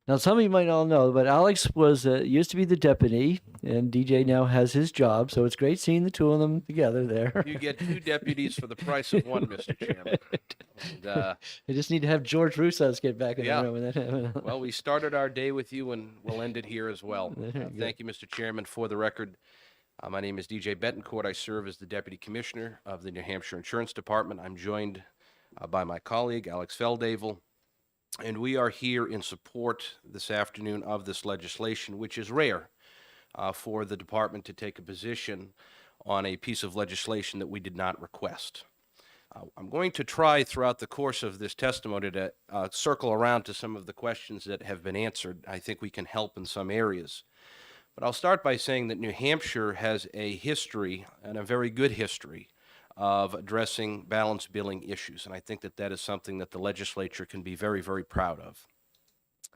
L: Now, some of you might all know, but Alex was used to be the deputy, and DJ now has his job. So it's great seeing the two of them together there.
E: You get two deputies for the price of one, Mr. Chairman. And,
L: I just need to have George Russos get back in
E: yeah.
L: the room. And then
E: well, we started our day with you, and we'll end it here as well. Thank you, Mr. Chairman. For the record, my name is DJ Betancourt. I serve as the Deputy Commissioner of the New Hampshire Insurance Department. I'm joined by my colleague, Alex Feldavel. And we are here in support this afternoon of this legislation, which is rare for the department to take a position on a piece of legislation that we did not request. I'm going to try throughout the course of this testimony to circle around to some of the questions that have been answered. I think we can help in some areas. But I'll start by saying that New Hampshire has a history, and a very good history, of addressing balance billing issues. And I think that that is something that the legislature can be very, very proud of.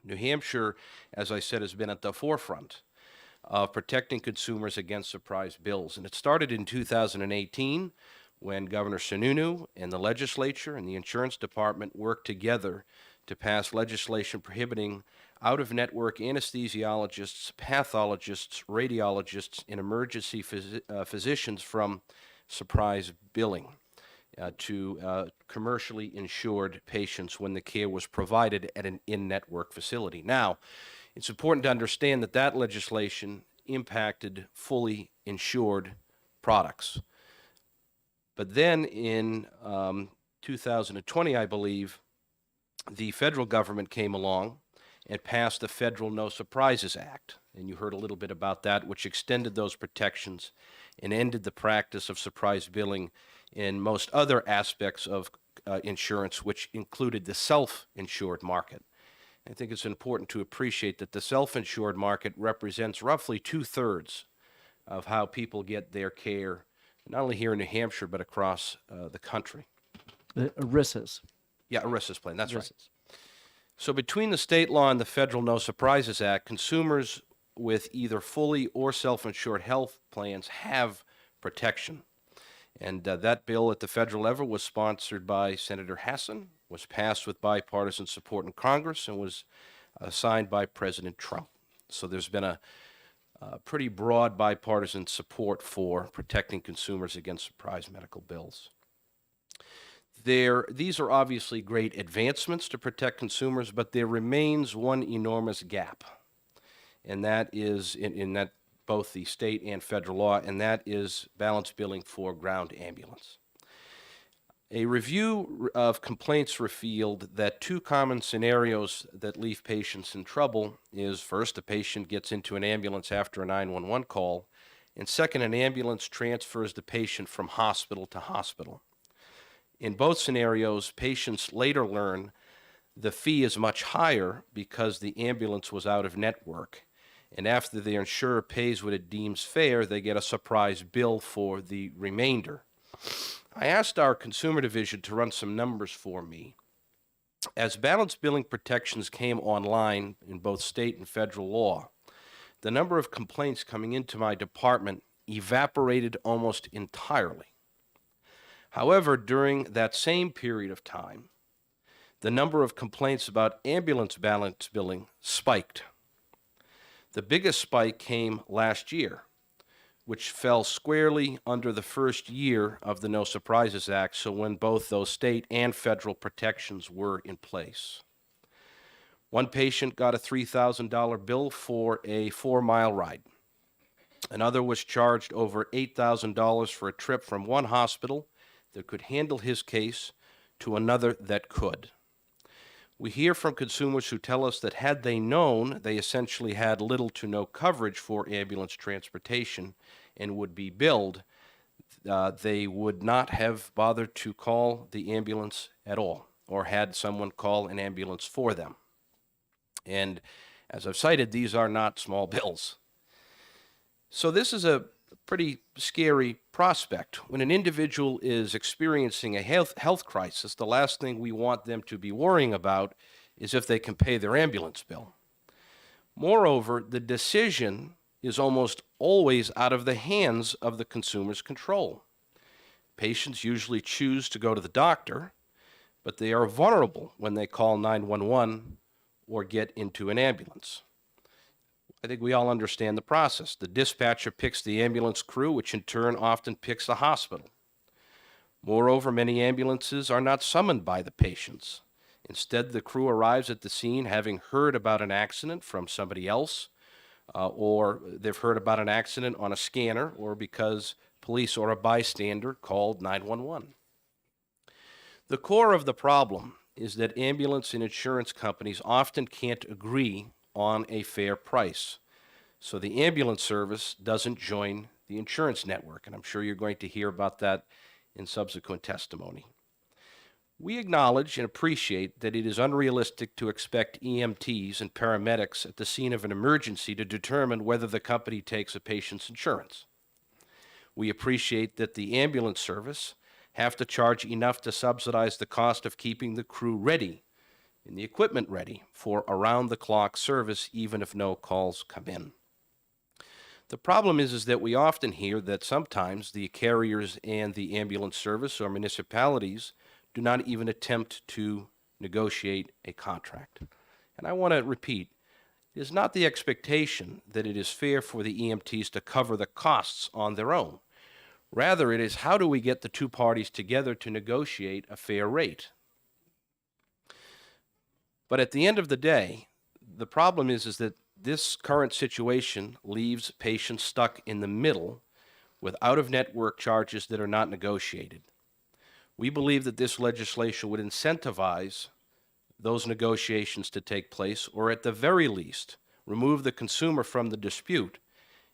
E: New Hampshire, as I said, has been at the forefront of protecting consumers against surprise bills. And it started in 2018 when Governor Sununu and the legislature and the insurance department worked together to pass legislation prohibiting out-of-network anesthesiologists, pathologists, radiologists, and emergency physicians from surprise billing to commercially insured patients when the care was provided at an in-network facility. Now, it's important to understand that that legislation impacted fully insured products. But then in 2020, I believe, the federal government came along and passed the Federal No Surprises Act. And you heard a little bit about that, which extended those protections and ended the practice of surprise billing in most other aspects of insurance, which included the self-insured market. I think it's important to appreciate that the self-insured market represents roughly 2/3 of how people get their care, not only here in New Hampshire, but across the country.
L: ERISA's.
E: Yeah, ERISA's plan, that's right.
L: ERISA's.
E: So between the state law and the Federal No Surprises Act, consumers with either fully or self-insured health plans have protection. And that bill at the federal level was sponsored by Senator Hassan, was passed with bipartisan support in Congress, and was signed by President Trump. So there's been a pretty broad bipartisan support for protecting consumers against surprise medical bills. These are obviously great advancements to protect consumers, but there remains one enormous gap, and that is in that both the state and federal law, and that is balance billing for ground ambulance. A review of complaints revealed that two common scenarios that leave patients in trouble is, first, a patient gets into an ambulance after a 911 call, and second, an ambulance transfers the patient from hospital to hospital. In both scenarios, patients later learn the fee is much higher because the ambulance was out of network. And after their insurer pays what it deems fair, they get a surprise bill for the remainder. I asked our consumer division to run some numbers for me. As balance billing protections came online in both state and federal law, the number of complaints coming into my department evaporated almost entirely. However, during that same period of time, the number of complaints about ambulance balance billing spiked. The biggest spike came last year, which fell squarely under the first year of the No Surprises Act, so when both those state and federal protections were in place. One patient got a $3,000 bill for a 4-mile ride. Another was charged over $8,000 for a trip from one hospital that could handle his case to another that could. We hear from consumers who tell us that had they known they essentially had little to no coverage for ambulance transportation and would be billed, they would not have bothered to call the ambulance at all or had someone call an ambulance for them. And as I've cited, these are not small bills. So this is a pretty scary prospect. When an individual is experiencing a health crisis, the last thing we want them to be worrying about is if they can pay their ambulance bill. Moreover, the decision is almost always out of the hands of the consumer's control. Patients usually choose to go to the doctor, but they are vulnerable when they call 911 or get into an ambulance. I think we all understand the process. The dispatcher picks the ambulance crew, which in turn often picks the hospital. Moreover, many ambulances are not summoned by the patients. Instead, the crew arrives at the scene having heard about an accident from somebody else, or they've heard about an accident on a scanner, or because police or a bystander called 911. The core of the problem is that ambulance and insurance companies often can't agree on a fair price. So the ambulance service doesn't join the insurance network, and I'm sure you're going to hear about that in subsequent testimony. We acknowledge and appreciate that it is unrealistic to expect EMTs and paramedics at the scene of an emergency to determine whether the company takes a patient's insurance. We appreciate that the ambulance service have to charge enough to subsidize the cost of keeping the crew ready and the equipment ready for around-the-clock service, even if no calls come in. The problem is that we often hear that sometimes the carriers and the ambulance service or municipalities do not even attempt to negotiate a contract. And I want to repeat, it is not the expectation that it is fair for the EMTs to cover the costs on their own. Rather, it is how do we get the two parties together to negotiate a fair rate. But at the end of the day, the problem is that this current situation leaves patients stuck in the middle with out-of-network charges that are not negotiated. We believe that this legislation would incentivize those negotiations to take place, or at the very least, remove the consumer from the dispute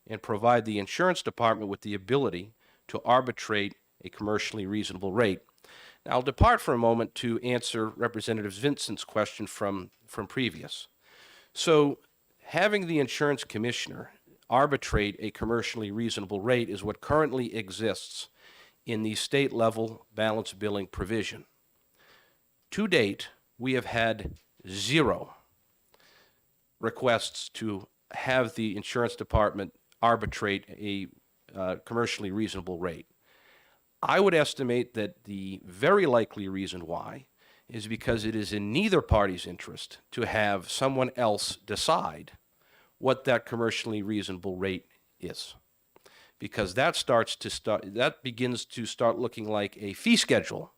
E: and provide the insurance department with the ability to arbitrate a commercially reasonable rate. Now, I'll depart for a moment to answer Representative Vincent's question from previous. So, having the insurance commissioner arbitrate a commercially reasonable rate is what currently exists in the state-level balance billing provision. To date, we have had 0 requests to have the insurance department arbitrate a commercially reasonable rate. I would estimate that the very likely reason why is because it is in neither party's interest to have someone else decide what that commercially reasonable rate is. Because that begins to start looking like a fee schedule,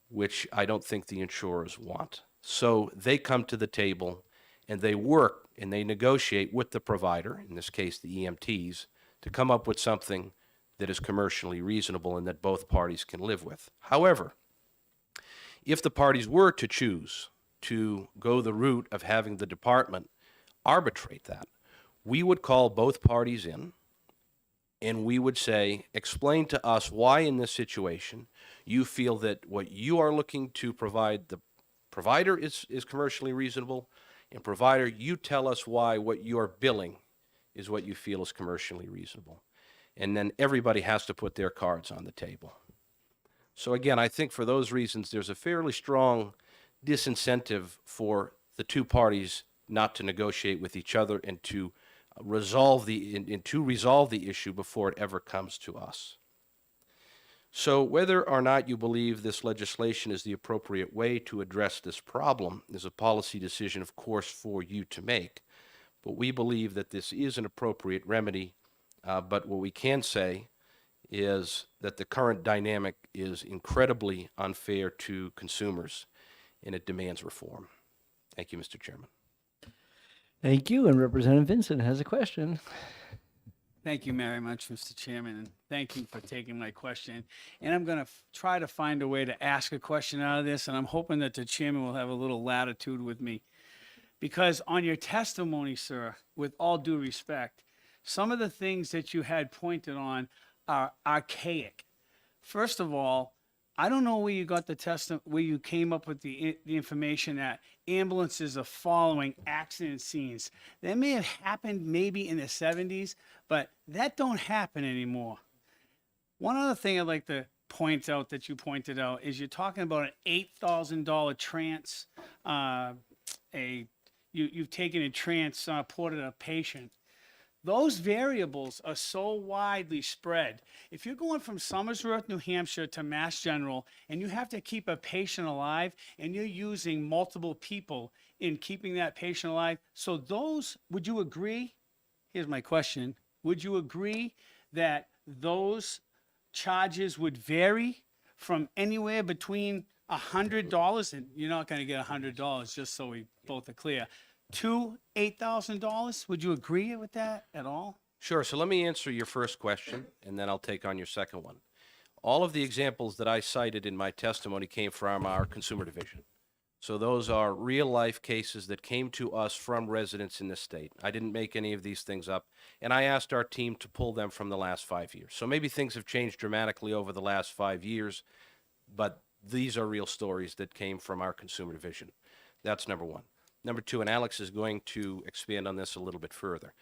E: which I don't think the insurers want. So they come to the table and they work and they negotiate with the provider, in this case the EMTs, to come up with something that is commercially reasonable and that both parties can live with. However, if the parties were to choose to go the route of having the department arbitrate that, we would call both parties in and we would say, explain to us why in this situation you feel that what you are looking to provide the provider is commercially reasonable, and provider, you tell us why what you're billing is what you feel is commercially reasonable. And then everybody has to put their cards on the table. So again, I think for those reasons, there's a fairly strong disincentive for the two parties not to negotiate with each other and to resolve the issue before it ever comes to us. So whether or not you believe this legislation is the appropriate way to address this problem is a policy decision, of course, for you to make. But we believe that this is an appropriate remedy. But what we can say is that the current dynamic is incredibly unfair to consumers, and it demands reform. Thank you, Mr. Chairman.
L: Thank you. And Representative Vincent has a question.
I: Thank you very much, Mr. Chairman, and thank you for taking my question. And I'm going to try to find a way to ask a question out of this, and I'm hoping that the chairman will have a little latitude with me. Because on your testimony, sir, with all due respect, some of the things that you had pointed on are archaic. First of all, I don't know where you got the where you came up with the information that ambulances are following accident scenes. That may have happened maybe in the 70s, but that don't happen anymore. One other thing I'd like to point out that you pointed out is you're talking about an $8,000 you've taken and transported a patient. Those variables are so widely spread. If you're going from Somersworth, New Hampshire to Mass General, and you have to keep a patient alive, and you're using multiple people in keeping that patient alive, so those, would you agree? Here's my question. Would you agree that those charges would vary from anywhere between $100, and you're not going to get $100, just so we both are clear, to $8,000? Would you agree with that at all?
E: Sure. So let me answer your first question, and then I'll take on your second one. All of the examples that I cited in my testimony came from our consumer division. So those are real-life cases that came to us from residents in the state. I didn't make any of these things up, and I asked our team to pull them from the last 5 years. So maybe things have changed dramatically over the last 5 years, but these are real stories that came from our consumer division. That's number one. Number two, and Alex is going to expand on this a little bit further.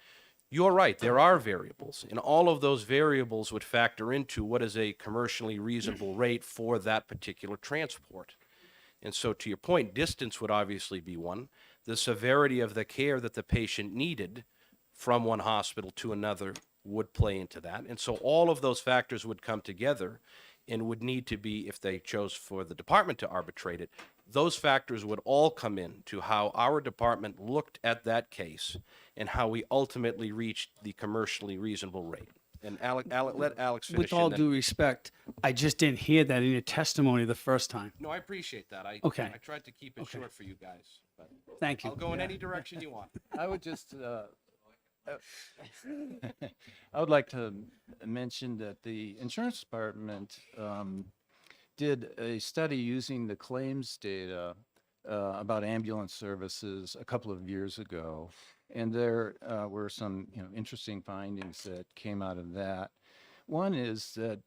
E: You're right, there are variables, and all of those variables would factor into what is a commercially reasonable rate for that particular transport. And so to your point, distance would obviously be one. The severity of the care that the patient needed from one hospital to another would play into that. And so all of those factors would come together and would need to be, if they chose for the department to arbitrate it, those factors would all come in to how our department looked at that case and how we ultimately reached the commercially reasonable rate. And let Alex finish.
I: With all
E: and then-
I: due respect, I just didn't hear that in your testimony the first time.
E: No, I appreciate that. I tried to keep it short for you guys. But
I: Thank you.
E: I'll go in any direction you want.
T: I would just, I would like to mention that the insurance department did a study using the claims data about ambulance services a couple of years ago. And there were some, interesting findings that came out of that. One is that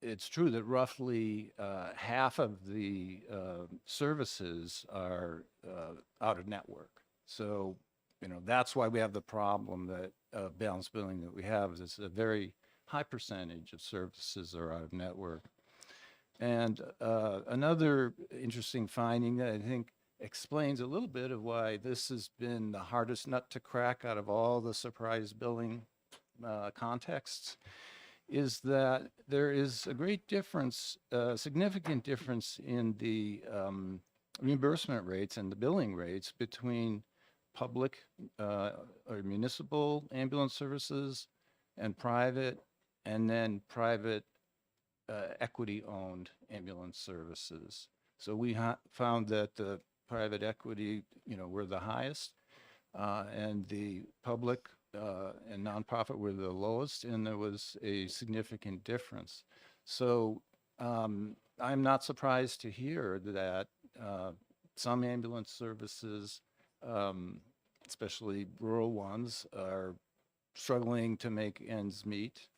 T: it's true that roughly half of the services are out of network. So, that's why we have the problem that balanced billing that we have is a very high percentage of services are out of network. And another interesting finding that I think explains a little bit of why this has been the hardest nut to crack out of all the surprise billing contexts is that there is a great difference, significant difference in the reimbursement rates and the billing rates between public or municipal ambulance services and private, and then private equity-owned ambulance services. So we found that the private equity, were the highest, and the public and nonprofit were the lowest, and there was a significant difference. So I'm not surprised to hear that some ambulance services, especially rural ones, are struggling to make ends meet.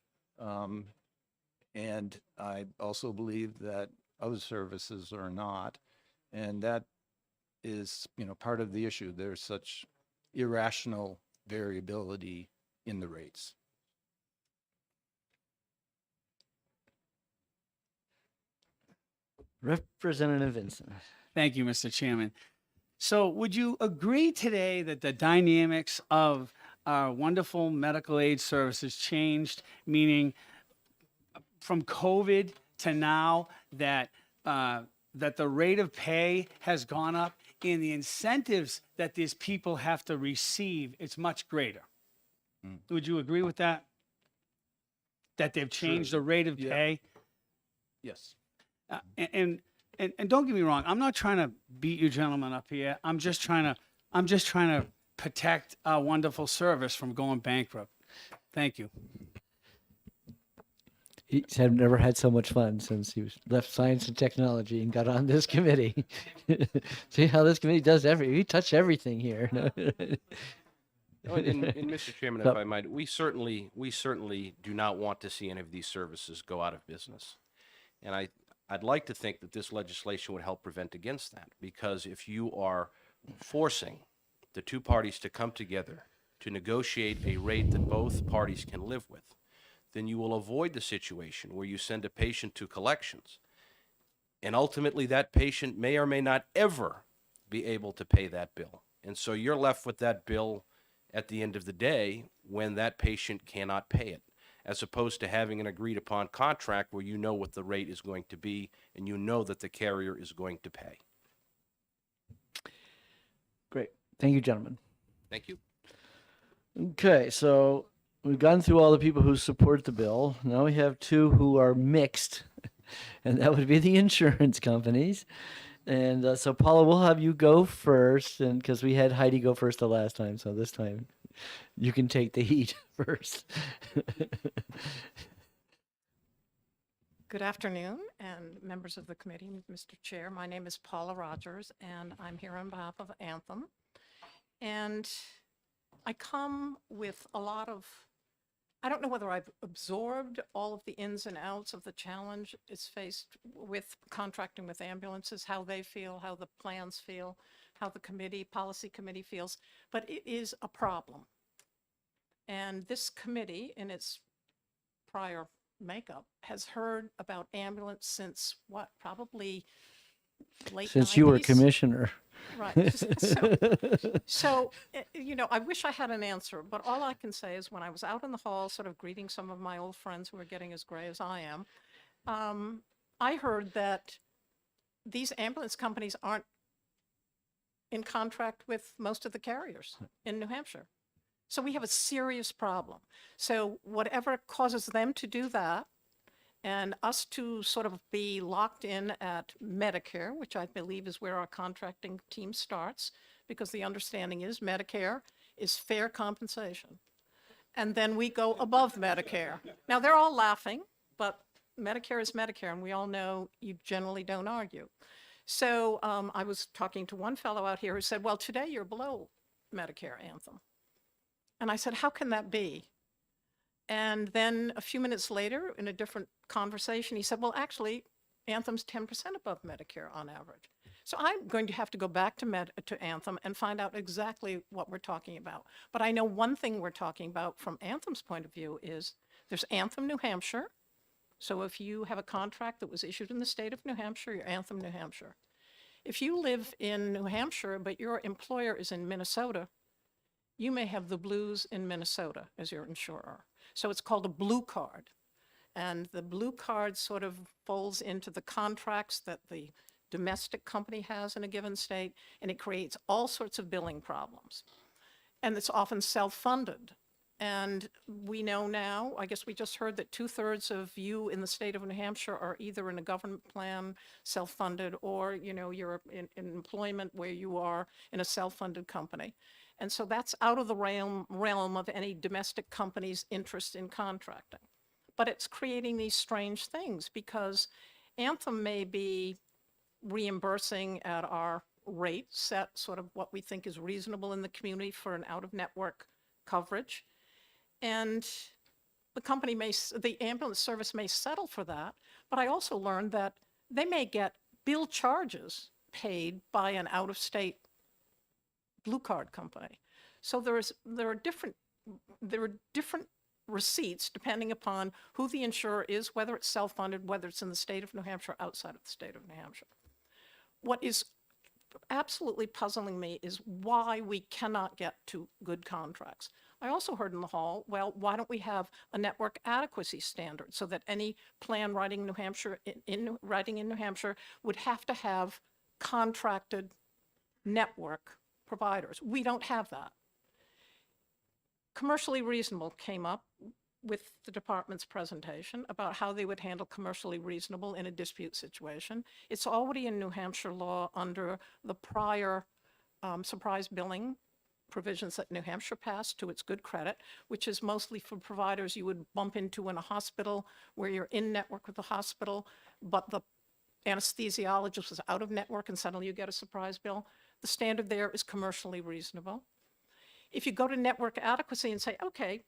T: And I also believe that other services are not. And that is, part of the issue. There's such irrational variability in the rates.
L: Representative Vincent.
I: Thank you, Mr. Chairman. So would you agree today that the dynamics of our wonderful medical aid services changed, meaning from COVID to now that that the rate of pay has gone up and the incentives that these people have to receive, it's much greater? Would you agree with that? That they've changed the rate of pay?
T: Yes.
I: And don't get me wrong, I'm not trying to beat you gentlemen up here. I'm just trying to I'm just trying to protect our wonderful service from going bankrupt. Thank you.
L: He's had never had so much fun since he left science and technology and got on this committee. See how this committee does we touch everything here.
E: Oh, and Mr. Chairman,
L: So-
E: if I might, we certainly do not want to see any of these services go out of business. And I'd like to think that this legislation would help prevent against that, because if you are forcing the two parties to come together to negotiate a rate that both parties can live with, then you will avoid the situation where you send a patient to collections, and ultimately that patient may or may not ever be able to pay that bill. And so you're left with that bill at the end of the day when that patient cannot pay it, as opposed to having an agreed upon contract where you know what the rate is going to be and you know that the carrier is going to pay.
L: Great. Thank you, gentlemen.
E: Thank you.
L: Okay, so we've gone through all the people who support the bill. Now we have two who are mixed, and that would be the insurance companies. And so, Paula, we'll have you go first, and because we had Heidi go first the last time, so this time you can take the heat first.
H: Good afternoon, and members of the committee, Mr. Chair. My name is Paula Rogers, and I'm here on behalf of Anthem. And I come with a lot of, I don't know whether I've absorbed all of the ins and outs of the challenge is faced with contracting with ambulances, how they feel, how the plans feel, how the policy committee feels, but it is a problem. And this committee, in its prior makeup, has heard about ambulance since what, probably late 90s?
L: Since you were commissioner.
H: Right. So, you know, I wish I had an answer, but all I can say is when I was out in the hall, sort of greeting some of my old friends who are getting as gray as I am, I heard that these ambulance companies aren't in contract with most of the carriers in New Hampshire. So we have a serious problem. So whatever causes them to do that, and us to sort of be locked in at Medicare, which I believe is where our contracting team starts, because the understanding is Medicare is fair compensation. And then we go above Medicare. Now, they're all laughing, but Medicare is Medicare, and we all know you generally don't argue. So I was talking to one fellow out here who said, well, today you're below Medicare, Anthem. And I said, how can that be? And then a few minutes later, in a different conversation, he said, well, actually, Anthem's 10% above Medicare on average. So I'm going to have to go back to Anthem and find out exactly what we're talking about. But I know one thing we're talking about from Anthem's point of view is there's Anthem New Hampshire. So if you have a contract that was issued in the state of New Hampshire, you're Anthem New Hampshire. If you live in New Hampshire, but your employer is in Minnesota, you may have the Blues in Minnesota as your insurer. So it's called a blue card. And the blue card sort of folds into the contracts that the domestic company has in a given state, and it creates all sorts of billing problems. And it's often self-funded. And we know now, I guess we just heard that 2/3 of you in the state of New Hampshire are either in a government plan, self-funded, or you're in employment where you are in a self-funded company. And so that's out of the realm of any domestic company's interest in contracting. But it's creating these strange things because Anthem may be reimbursing at our rate set, sort of what we think is reasonable in the community for an out-of-network coverage. And the ambulance service may settle for that, but I also learned that they may get bill charges paid by an out-of-state blue card company. So there are different receipts depending upon who the insurer is, whether it's self-funded, whether it's in the state of New Hampshire, outside of the state of New Hampshire. What is absolutely puzzling me is why we cannot get to good contracts. I also heard in the hall, well, why don't we have a network adequacy standard so that any plan writing New Hampshire in New Hampshire would have to have contracted network providers. We don't have that. Commercially reasonable came up with the department's presentation about how they would handle commercially reasonable in a dispute situation. It's already in New Hampshire law under the prior surprise billing provisions that New Hampshire passed, to its good credit, which is mostly for providers you would bump into in a hospital where you're in network with the hospital, but the anesthesiologist was out of network and suddenly you get a surprise bill. The standard there is commercially reasonable. If you go to network adequacy and say, okay,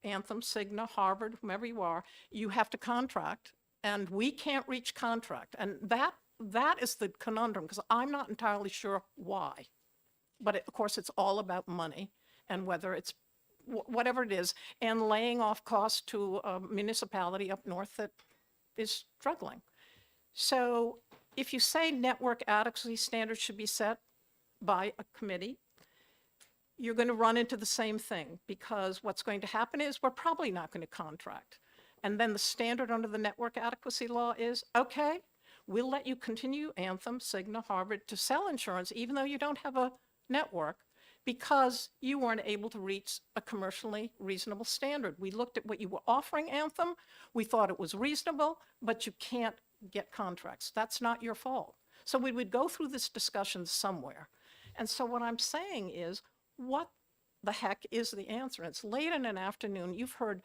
H: Anthem, Cigna, Harvard, whomever you are, you have to contract, and we can't reach contract. And that is the conundrum, because I'm not entirely sure why. But of course, it's all about money and whether it's whatever it is, and laying off costs to a municipality up north that is struggling. So if you say network adequacy standards should be set by a committee, you're going to run into the same thing, because what's going to happen is we're probably not going to contract. And then the standard under the network adequacy law is, okay, we'll let you continue, Anthem, Cigna, Harvard, to sell insurance even though you don't have a network, because you weren't able to reach a commercially reasonable standard. We looked at what you were offering, Anthem. We thought it was reasonable, but you can't get contracts. That's not your fault. So we would go through this discussion somewhere. And so what I'm saying is, what the heck is the answer? It's late in an afternoon. You've heard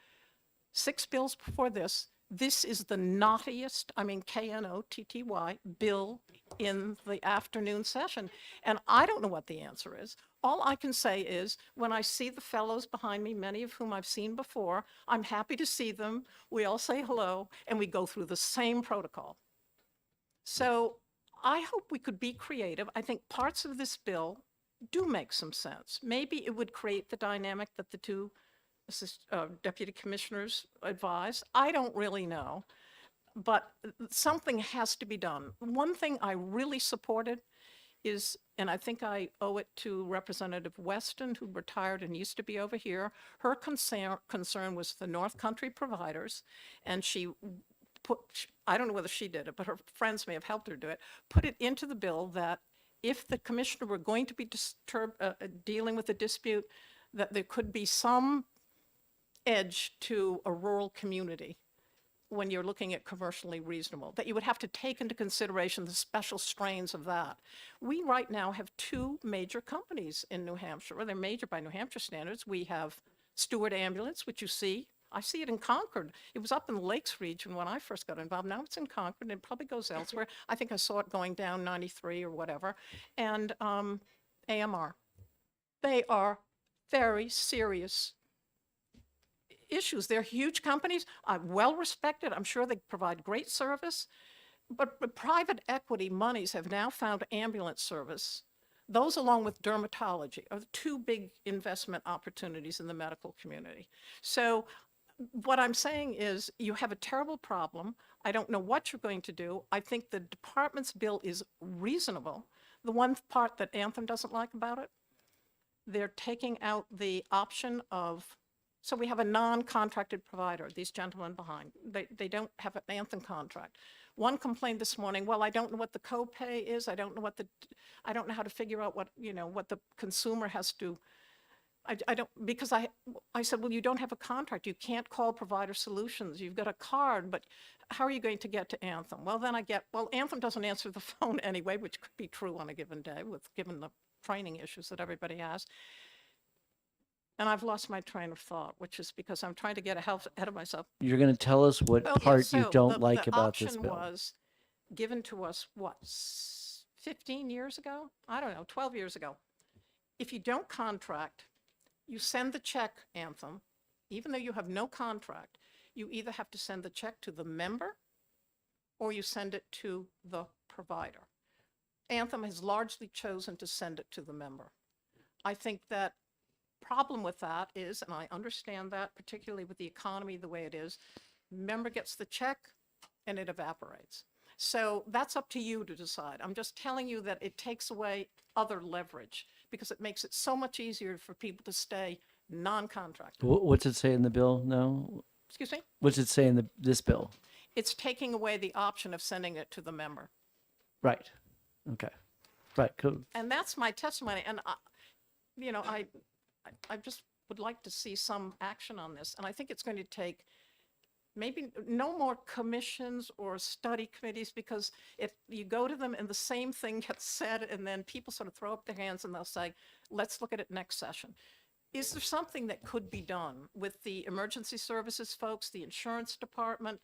H: 6 bills before this. This is the knottiest, I mean, K-N-O-T-T-Y, bill in the afternoon session. And I don't know what the answer is. All I can say is, when I see the fellows behind me, many of whom I've seen before, I'm happy to see them. We all say hello, and we go through the same protocol. So I hope we could be creative. I think parts of this bill do make some sense. Maybe it would create the dynamic that the two deputy commissioners advise. I don't really know, but something has to be done. One thing I really supported is, and I think I owe it to Representative Weston, who retired and used to be over here, her concern was the North Country providers, and she put, I don't know whether she did it, but her friends may have helped her do it, put it into the bill that if the commissioner were going to be dealing with a dispute, that there could be some edge to a rural community when you're looking at commercially reasonable, that you would have to take into consideration the special strains of that. We right now have 2 major companies in New Hampshire. Well, they're major by New Hampshire standards. We have Stewart Ambulance, which you see. I see it in Concord. It was up in the Lakes region when I first got involved. Now it's in Concord, and it probably goes elsewhere. I think I saw it going down 93 or whatever. And AMR. They are very serious issues. They're huge companies, well respected. I'm sure they provide great service, but private equity monies have now found ambulance service. Those, along with dermatology, are the 2 big investment opportunities in the medical community. So what I'm saying is, you have a terrible problem. I don't know what you're going to do. I think the department's bill is reasonable. The one part that Anthem doesn't like about it, they're taking out the option of, so we have a non-contracted provider, these gentlemen behind. They don't have an Anthem contract. One complained this morning, well, I don't know what the copay is. I don't know how to figure out what, what the consumer has to, I don't, because I said, well, you don't have a contract. You can't call Provider Solutions. You've got a card, but how are you going to get to Anthem? Well, then well, Anthem doesn't answer the phone anyway, which could be true on a given day, given the training issues that everybody has. And I've lost my train of thought, which is because I'm trying to get ahead of myself.
L: You're going to tell us what
H: Well, yeah,
L: part you
H: so
L: don't like about this
H: The option
L: bill.
H: was given to us, what, 15 years ago? I don't know, 12 years ago. If you don't contract, you send the check, Anthem, even though you have no contract, you either have to send the check to the member or you send it to the provider. Anthem has largely chosen to send it to the member. I think that problem with that is, and I understand that, particularly with the economy the way it is, member gets the check and it evaporates. So that's up to you to decide. I'm just telling you that it takes away other leverage because it makes it so much easier for people to stay non-contracted.
L: What's it say in the bill now?
H: Excuse me?
L: What's it say in this bill?
H: It's taking away the option of sending it to the member.
L: Right. Okay. Right. Cool.
H: And that's my testimony. And, I just would like to see some action on this. And I think it's going to take maybe no more commissions or study committees, because if you go to them and the same thing gets said, and then people sort of throw up their hands and they'll say, let's look at it next session. Is there something that could be done with the emergency services folks, the insurance department,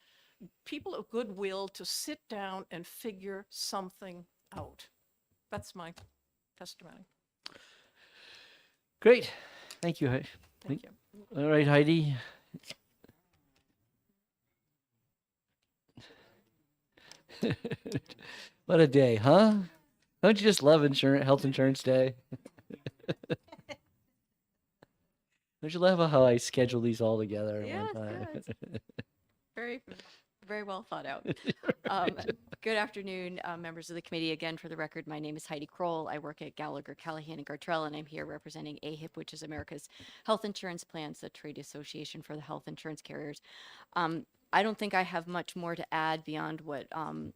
H: people of goodwill to sit down and figure something out? That's my testimony.
L: Great. Thank you.
H: Thank you.
L: All right, Heidi. What a day, huh? Don't you just love health insurance day? Don't you love how I schedule these all together at
B: Yes,
L: one time?
B: yes. Very, very well thought out. Good afternoon, members of the committee. Again, for the record, my name is Heidi Kroll. I work at Gallagher, Callahan, and Gartrell, and I'm here representing AHIP, which is America's Health Insurance Plans, the trade association for the health insurance carriers. I don't think I have much more to add beyond what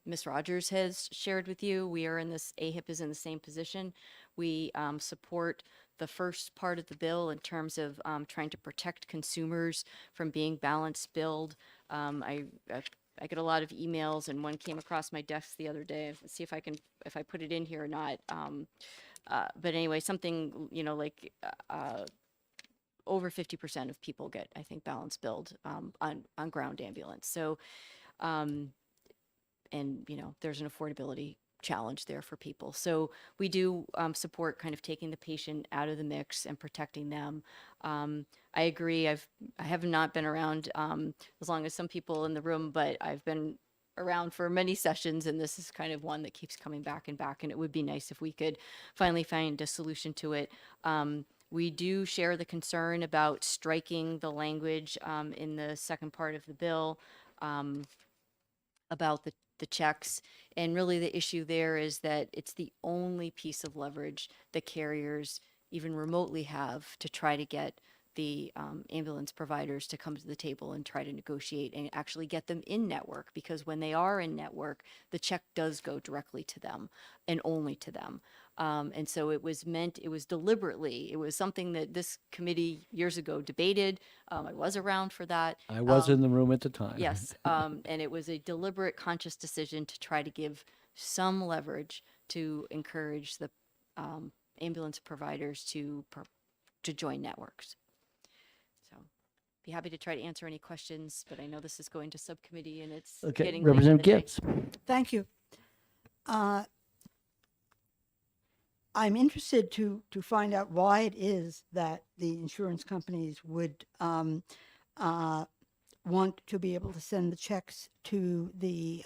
B: Ms. Rogers has shared with you. We are in this, AHIP is in the same position. We support the first part of the bill in terms of trying to protect consumers from being balance billed. I get a lot of emails, and one came across my desk the other day. Let's see if I put it in here or not. But anyway, something, like over 50% of people get, I think, balance billed on ground ambulance. So, and there's an affordability challenge there for people. So we do support kind of taking the patient out of the mix and protecting them. I agree. I have not been around as long as some people in the room, but I've been around for many sessions, and this is kind of one that keeps coming back and back, and it would be nice if we could finally find a solution to it. We do share the concern about striking the language in the second part of the bill about the checks. And really the issue there is that it's the only piece of leverage that carriers even remotely have to try to get the ambulance providers to come to the table and try to negotiate and actually get them in network, because when they are in network, the check does go directly to them and only to them. And so it was deliberately, it was something that this committee years ago debated. I was around for that.
L: I was in the room at the time.
B: Yes. And it was a deliberate, conscious decision to try to give some leverage to encourage the ambulance providers to join networks. So be happy to try to answer any questions, but I know this is going to subcommittee and it's
L: Okay,
B: getting late in the
L: Representative
B: day.
L: Gibbs.
D: Thank you. I'm interested to find out why it is that the insurance companies would want to be able to send the checks to the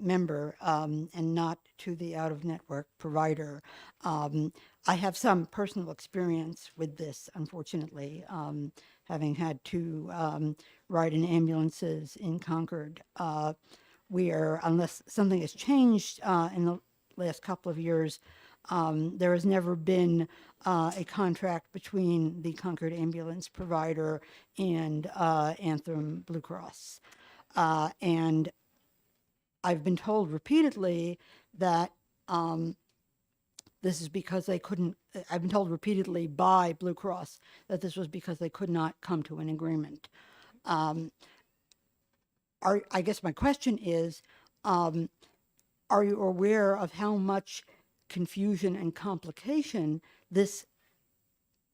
D: member and not to the out-of-network provider. I have some personal experience with this, unfortunately, having had to ride in ambulances in Concord, where unless something has changed in the last couple of years, there has never been a contract between the Concord ambulance provider and Anthem Blue Cross. And I've been told repeatedly that this is because they couldn't, I've been told repeatedly by Blue Cross that this was because they could not come to an agreement. I guess my question is, are you aware of how much confusion and complication this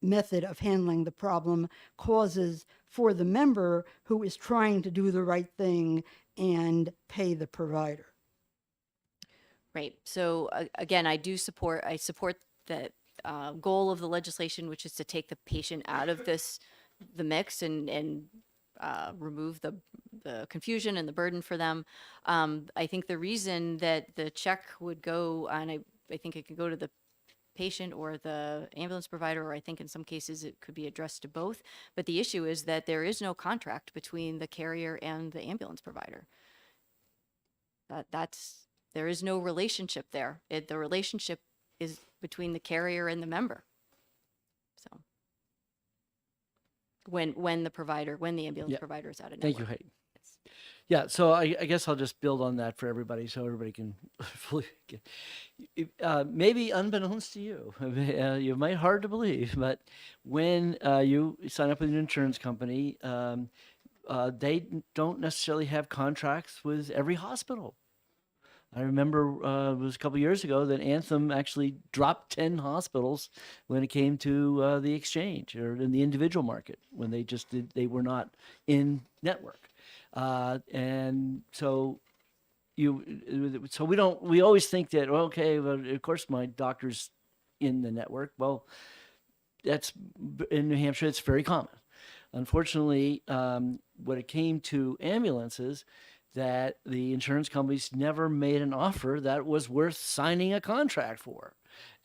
D: method of handling the problem causes for the member who is trying to do the right thing and pay the provider?
B: Right. So again, I support the goal of the legislation, which is to take the patient out of the mix and remove the confusion and the burden for them. I think the reason that the check would go, and I think it could go to the patient or the ambulance provider, or I think in some cases it could be addressed to both. But the issue is that there is no contract between the carrier and the ambulance provider. There is no relationship there. The relationship is between the carrier and the member. So when the ambulance provider is out of network.
L: Thank you, Heidi. Yeah, so I guess I'll just build on that for everybody so everybody can fully get. Maybe unbeknownst to you, you might hard to believe, but when you sign up with an insurance company, don't necessarily have contracts with every hospital. I remember it was a couple years ago that Anthem actually dropped 10 hospitals when it came to the exchange or in the individual market when they were not in network. And so we always think that, well, okay, well, of course my doctor's in the network. Well, that's in New Hampshire, it's very common. Unfortunately, when it came to ambulances, that the insurance companies never made an offer that was worth signing a contract for,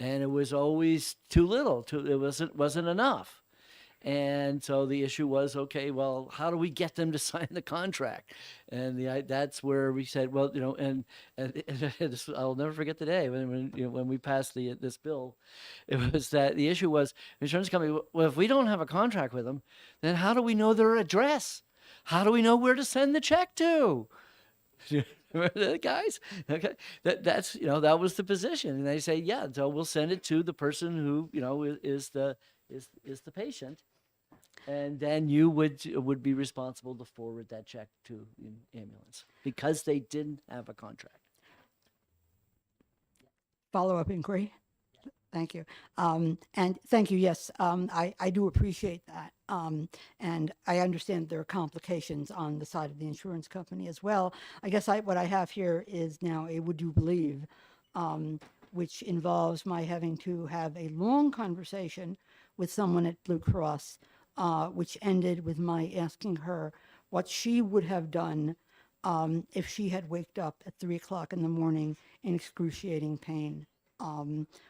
L: and it was always too little. It wasn't enough, and so the issue was, okay, well, how do we get them to sign the contract? And that's where we said, well, and I'll never forget the day when we passed this bill. It was that the issue was insurance company. Well, if we don't have a contract with them, then how do we know their address? How do we know where to send the check to? Remember that, guys? Okay, that was the position, and they say, yeah, so we'll send it to the person who is the patient, and then you would be responsible to forward that check to the ambulance because they didn't have a contract.
D: Follow-up inquiry. Thank you. And thank you. Yes, I do appreciate that. And I understand there are complications on the side of the insurance company as well. I guess what I have here is now a would you believe, which involves my having to have a long conversation with someone at Blue Cross, which ended with my asking her what she would have done if she had waked up at 3 o'clock in the morning in excruciating pain.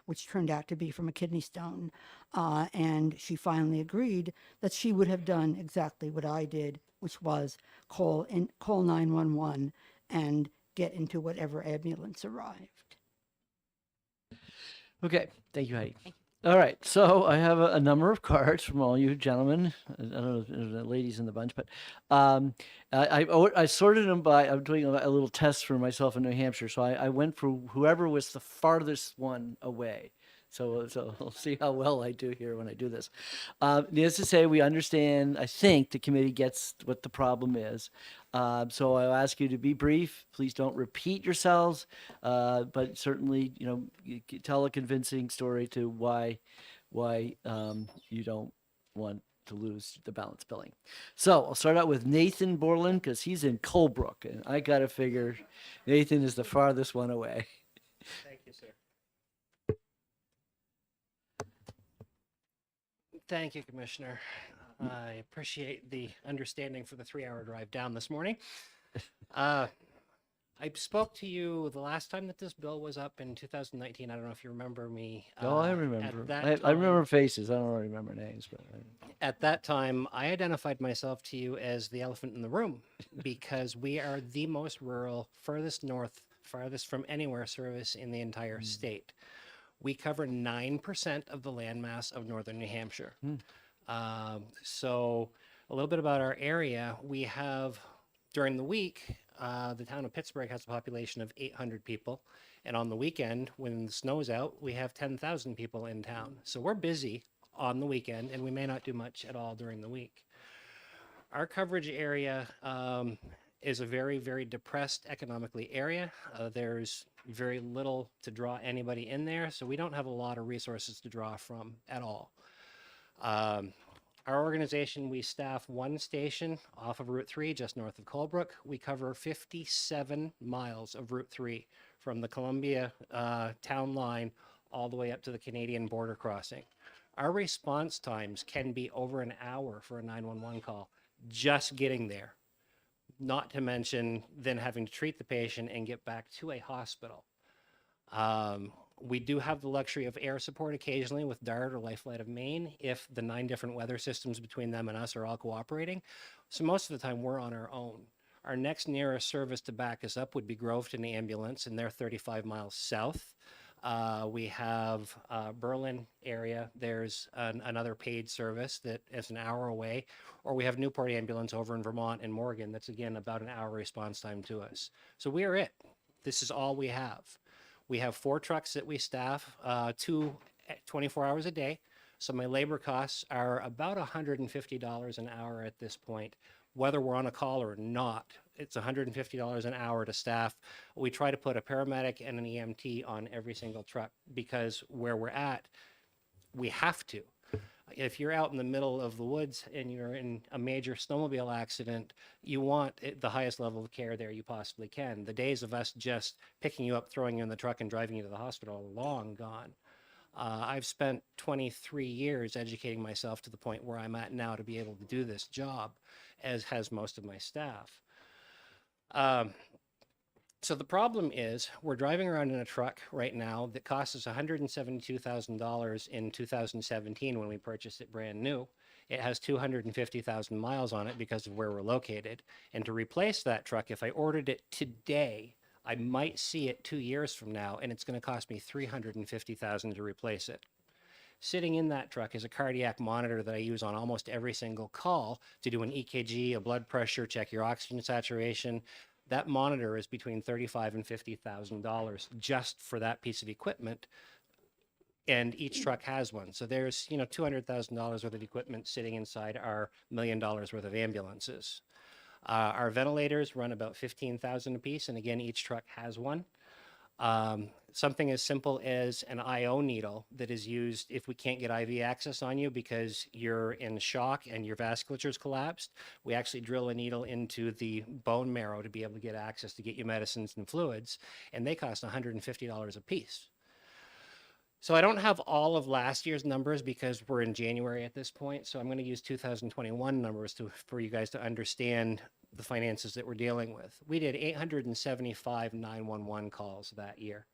D: Which turned out to be from a kidney stone. And she finally agreed that she would have done exactly what I did, which was call 911 and get into whatever ambulance arrived.
L: Okay, thank you, Heidi. All right, so I have a number of cards from all you gentlemen. I don't know if there's ladies in the bunch, but I sorted them by, I'm doing a little test for myself in New Hampshire. So I went for whoever was the farthest one away. So we'll see how well I do here when I do this. Needless to say, we understand, I think the committee gets what the problem is. So I'll ask you to be brief. Please don't repeat yourselves, but certainly, you tell a convincing story to why you don't want to lose the balance billing. So I'll start out with Nathan Borland because he's in Colebrook, and I got to figure Nathan is the farthest one away.
R: Thank you, sir. Thank you, Commissioner. I appreciate the understanding for the 3-hour drive down this morning. I spoke to you the last time that this bill was up in 2019. I don't know if you remember me.
L: Oh, I remember. I remember faces. I don't really remember names. But
R: at that time, I identified myself to you as the elephant in the room because we are the most rural, furthest north, farthest from anywhere service in the entire state. We cover 9% of the landmass of northern New Hampshire. So a little bit about our area. We have, during the week, the town of Pittsburgh has a population of 800 people. And on the weekend, when the snow's out, we have 10,000 people in town. So we're busy on the weekend, and we may not do much at all during the week. Our coverage area is a very, very depressed economically area. There's very little to draw anybody in there, so we don't have a lot of resources to draw from at all. Our organization, we staff one station off of Route 3, just north of Colebrook. We cover 57 miles of Route 3 from the Columbia town line all the way up to the Canadian border crossing. Our response times can be over an hour for a 911 call, just getting there. Not to mention then having to treat the patient and get back to a hospital. We do have the luxury of air support occasionally with DART or Life Flight of Maine if the 9 different weather systems between them and us are all cooperating. So most of the time we're on our own. Our next nearest service to back us up would be Groveton Ambulance, and they're 35 miles south. We have Berlin area. There's another paid service that is an hour away. Or we have Newport Ambulance over in Vermont and Morgan. That's, again, about an hour response time to us. So we are it. This is all we have. We have 4 trucks that we staff, 2 24 hours a day. So my labor costs are about $150 an hour at this point, whether we're on a call or not. It's $150 an hour to staff. We try to put a paramedic and an EMT on every single truck because where we're at, we have to. If you're out in the middle of the woods and you're in a major snowmobile accident, you want the highest level of care there you possibly can. The days of us just picking you up, throwing you in the truck, and driving you to the hospital are long gone. I've spent 23 years educating myself to the point where I'm at now to be able to do this job, as has most of my staff. So the problem is we're driving around in a truck right now that cost us $172,000 in 2017 when we purchased it brand new. It has 250,000 miles on it because of where we're located. And to replace that truck, if I ordered it today, I might see it 2 years from now, and it's going to cost me $350,000 to replace it. Sitting in that truck is a cardiac monitor that I use on almost every single call to do an EKG, a blood pressure, check your oxygen saturation. That monitor is between $35,000 and $50,000 just for that piece of equipment, and each truck has one. So there's, $200,000 worth of equipment sitting inside our $1 million worth of ambulances. Our ventilators run about $15,000 a piece, and again, each truck has one. Something as simple as an IO needle that is used if we can't get IV access on you because you're in shock and your vasculature's collapsed. We actually drill a needle into the bone marrow to be able to get access to get you medicines and fluids, and they cost $150 a piece. So I don't have all of last year's numbers because we're in January at this point, so I'm going to use 2021 numbers for you guys to understand the finances that we're dealing with. We did 875 911 calls that year,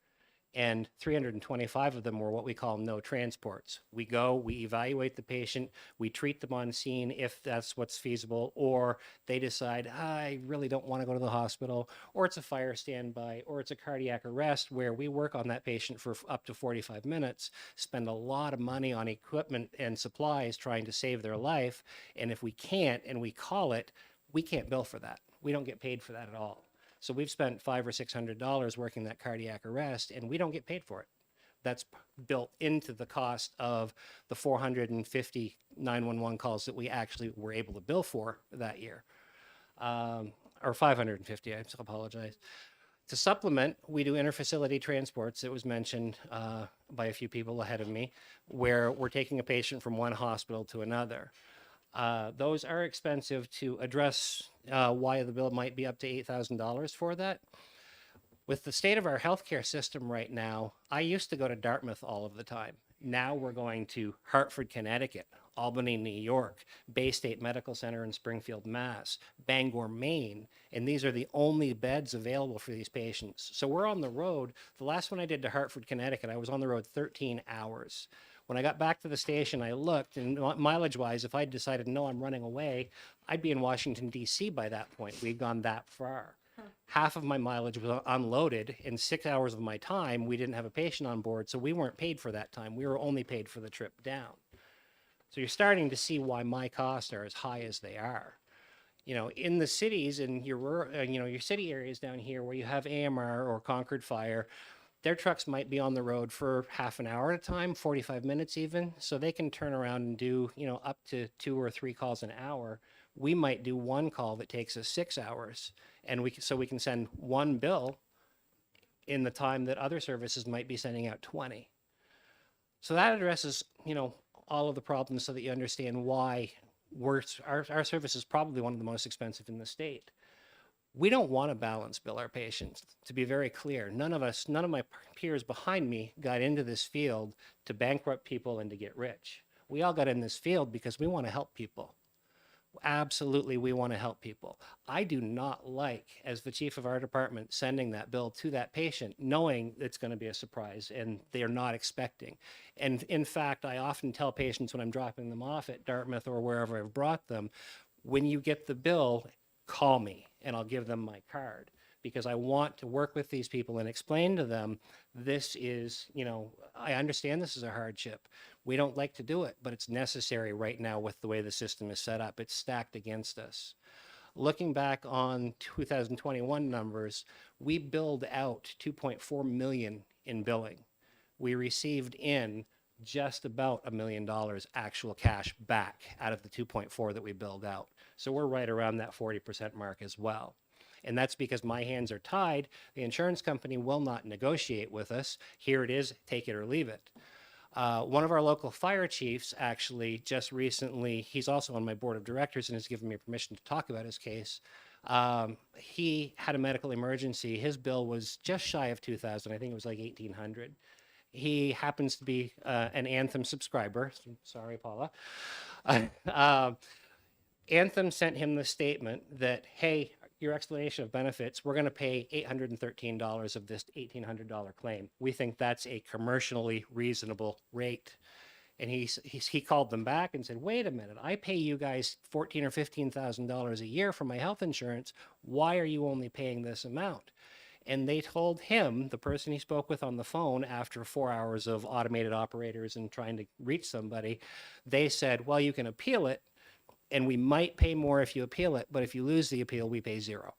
R: and 325 of them were what we call no transports. We go, we evaluate the patient, we treat them on scene if that's what's feasible, or they decide, I really don't want to go to the hospital, or it's a fire standby, or it's a cardiac arrest where we work on that patient for up to 45 minutes, spend a lot of money on equipment and supplies trying to save their life, and if we can't and we call it, we can't bill for that. We don't get paid for that at all. So we've spent $500 or $600 working that cardiac arrest, and we don't get paid for it. That's built into the cost of the 450 911 calls that we actually were able to bill for that year, or 550. I apologize. To supplement, we do interfacility transports. It was mentioned by a few people ahead of me, where we're taking a patient from one hospital to another. Those are expensive. To address why the bill might be up to $8,000 for that. With the state of our healthcare system right now, I used to go to Dartmouth all of the time. Now we're going to Hartford, Connecticut, Albany, New York, Bay State Medical Center in Springfield, Mass, Bangor, Maine, and these are the only beds available for these patients. So we're on the road. The last one I did to Hartford, Connecticut, I was on the road 13 hours. When I got back to the station, I looked, and mileage-wise, if I decided, no, I'm running away, I'd be in Washington, D.C. by that point. We'd gone that far. Half of my mileage was unloaded. In 6 hours of my time, we didn't have a patient on board, so we weren't paid for that time. We were only paid for the trip down. So you're starting to see why my costs are as high as they are. In the cities and your city areas down here where you have AMR or Concord Fire, their trucks might be on the road for half an hour at a time, 45 minutes even, so they can turn around and do, up to 2 or 3 calls an hour. We might do one call that takes us 6 hours, and we can send one bill in the time that other services might be sending out 20. So that addresses, all of the problems so that you understand why our service is probably one of the most expensive in the state. We don't want to balance bill our patients. To be very clear, none of my peers behind me got into this field to bankrupt people and to get rich. We all got in this field because we want to help people. Absolutely, we want to help people. I do not like, as the chief of our department, sending that bill to that patient knowing it's going to be a surprise and they're not expecting. And in fact, I often tell patients when I'm dropping them off at Dartmouth or wherever I've brought them, when you get the bill, call me and I'll give them my card, because I want to work with these people and explain to them, this is, I understand this is a hardship. We don't like to do it, but it's necessary right now with the way the system is set up. It's stacked against us. Looking back on 2021 numbers, we billed out $2.4 million in billing. We received in just about $1 million actual cash back out of the 2.4 that we billed out. So we're right around that 40% mark as well. And that's because my hands are tied. The insurance company will not negotiate with us. Here it is, take it or leave it. One of our local fire chiefs actually just recently, he's also on my board of directors and has given me permission to talk about his case. He had a medical emergency. His bill was just shy of 2,000. I think it was like 1,800. He happens to be an Anthem subscriber. Sorry, Paula. Anthem sent him the statement that, hey, your explanation of benefits, we're going to pay $813 of this $1,800 claim. We think that's a commercially reasonable rate. And he called them back and said, wait a minute, I pay you guys $14,000 or $15,000 a year for my health insurance. Why are you only paying this amount? And they told him, the person he spoke with on the phone after 4 hours of automated operators and trying to reach somebody, they said, well, you can appeal it, and we might pay more if you appeal it, but if you lose the appeal, we pay zero.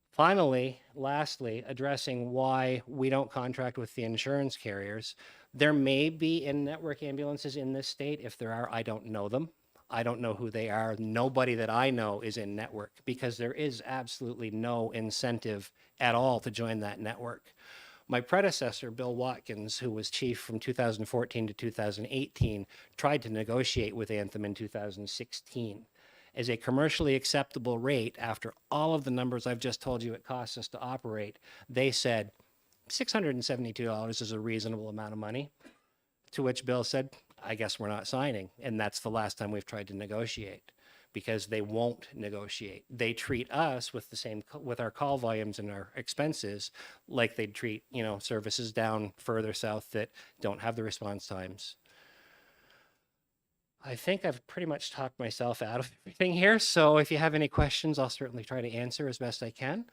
R: Finally, lastly, addressing why we don't contract with the insurance carriers. There may be in-network ambulances in this state. If there are, I don't know them. I don't know who they are. Nobody that I know is in network because there is absolutely no incentive at all to join that network. My predecessor, Bill Watkins, who was chief from 2014 to 2018, tried to negotiate with Anthem in 2016. As a commercially acceptable rate, after all of the numbers I've just told you it costs us to operate, they said $672 is a reasonable amount of money, to which Bill said, I guess we're not signing. And that's the last time we've tried to negotiate because they won't negotiate. They treat us with the same, with our call volumes and our expenses like they'd treat, services down further south that don't have the response times. I think I've pretty much talked myself out of everything here. So if you have any questions, I'll certainly try to answer as best I can.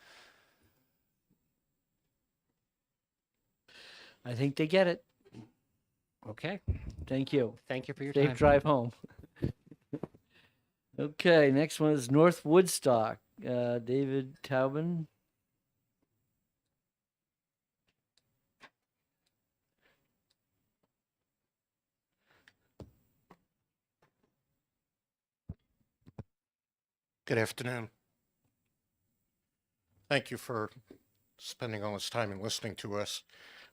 L: I think they get it.
R: Okay.
L: Thank you.
R: Thank you for your
L: Safe
R: time.
L: drive home. Okay, next one is North Woodstock. David Taubman.
S: Good afternoon. Thank you for spending all this time and listening to us.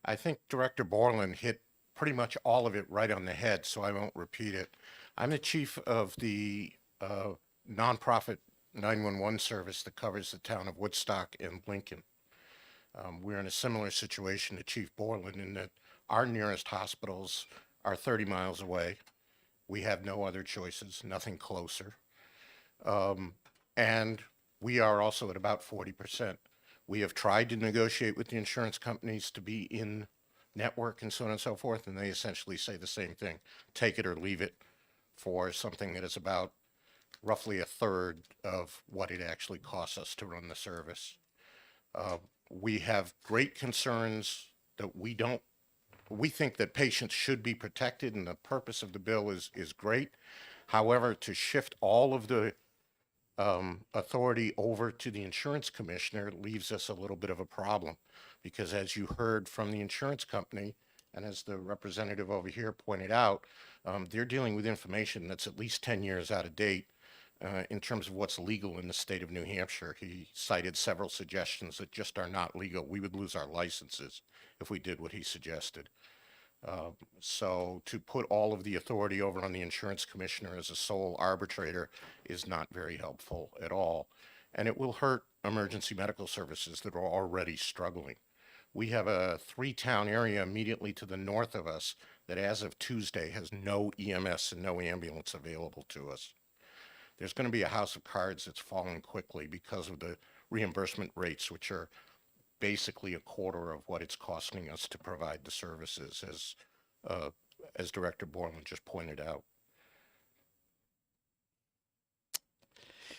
S: I think Director Borland hit pretty much all of it right on the head, so I won't repeat it. I'm the chief of the nonprofit 911 service that covers the town of Woodstock and Lincoln. We're in a similar situation to Chief Borland in that our nearest hospitals are 30 miles away. We have no other choices, nothing closer. And we are also at about 40%. We have tried to negotiate with the insurance companies to be in network and so on and so forth, and they essentially say the same thing. Take it or leave it for something that is about roughly a third of what it actually costs us to run the service. We have great concerns that we think that patients should be protected, and the purpose of the bill is great. However, to shift all of the authority over to the insurance commissioner leaves us a little bit of a problem, because as you heard from the insurance company, and as the representative over here pointed out, they're dealing with information that's at least 10 years out of date in terms of what's legal in the state of New Hampshire. He cited several suggestions that just are not legal. We would lose our licenses if we did what he suggested. So to put all of the authority over on the insurance commissioner as a sole arbitrator is not very helpful at all. And it will hurt emergency medical services that are already struggling. We have a 3-town area immediately to the north of us that as of Tuesday has no EMS and no ambulance available to us. There's going to be a house of cards that's falling quickly because of the reimbursement rates, which are basically a quarter of what it's costing us to provide the services, as Director Borland just pointed out.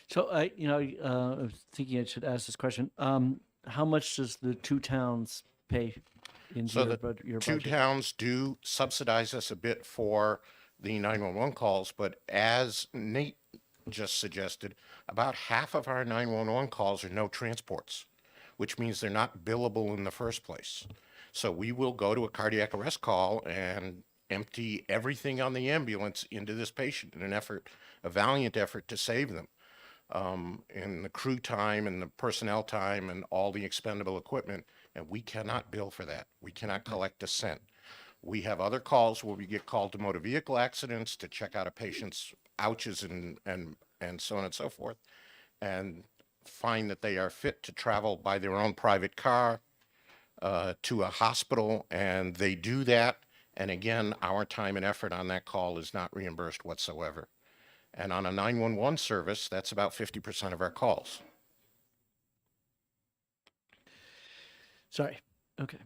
L: So I was thinking I should ask this question. How much does the 2 towns pay into
S: So
L: your
S: the 2
L: budget?
S: towns do subsidize us a bit for the 911 calls, but as Nate just suggested, about half of our 911 calls are no transports, which means they're not billable in the first place. So we will go to a cardiac arrest call and empty everything on the ambulance into this patient in an effort, a valiant effort to save them. In the crew time and the personnel time and all the expendable equipment, and we cannot bill for that. We cannot collect a cent. We have other calls where we get called to motor vehicle accidents to check out a patient's ouches and so on and so forth, and find that they are fit to travel by their own private car to a hospital, and they do that. And again, our time and effort on that call is not reimbursed whatsoever. And on a 911 service, that's about 50% of our calls.
L: Sorry. Okay.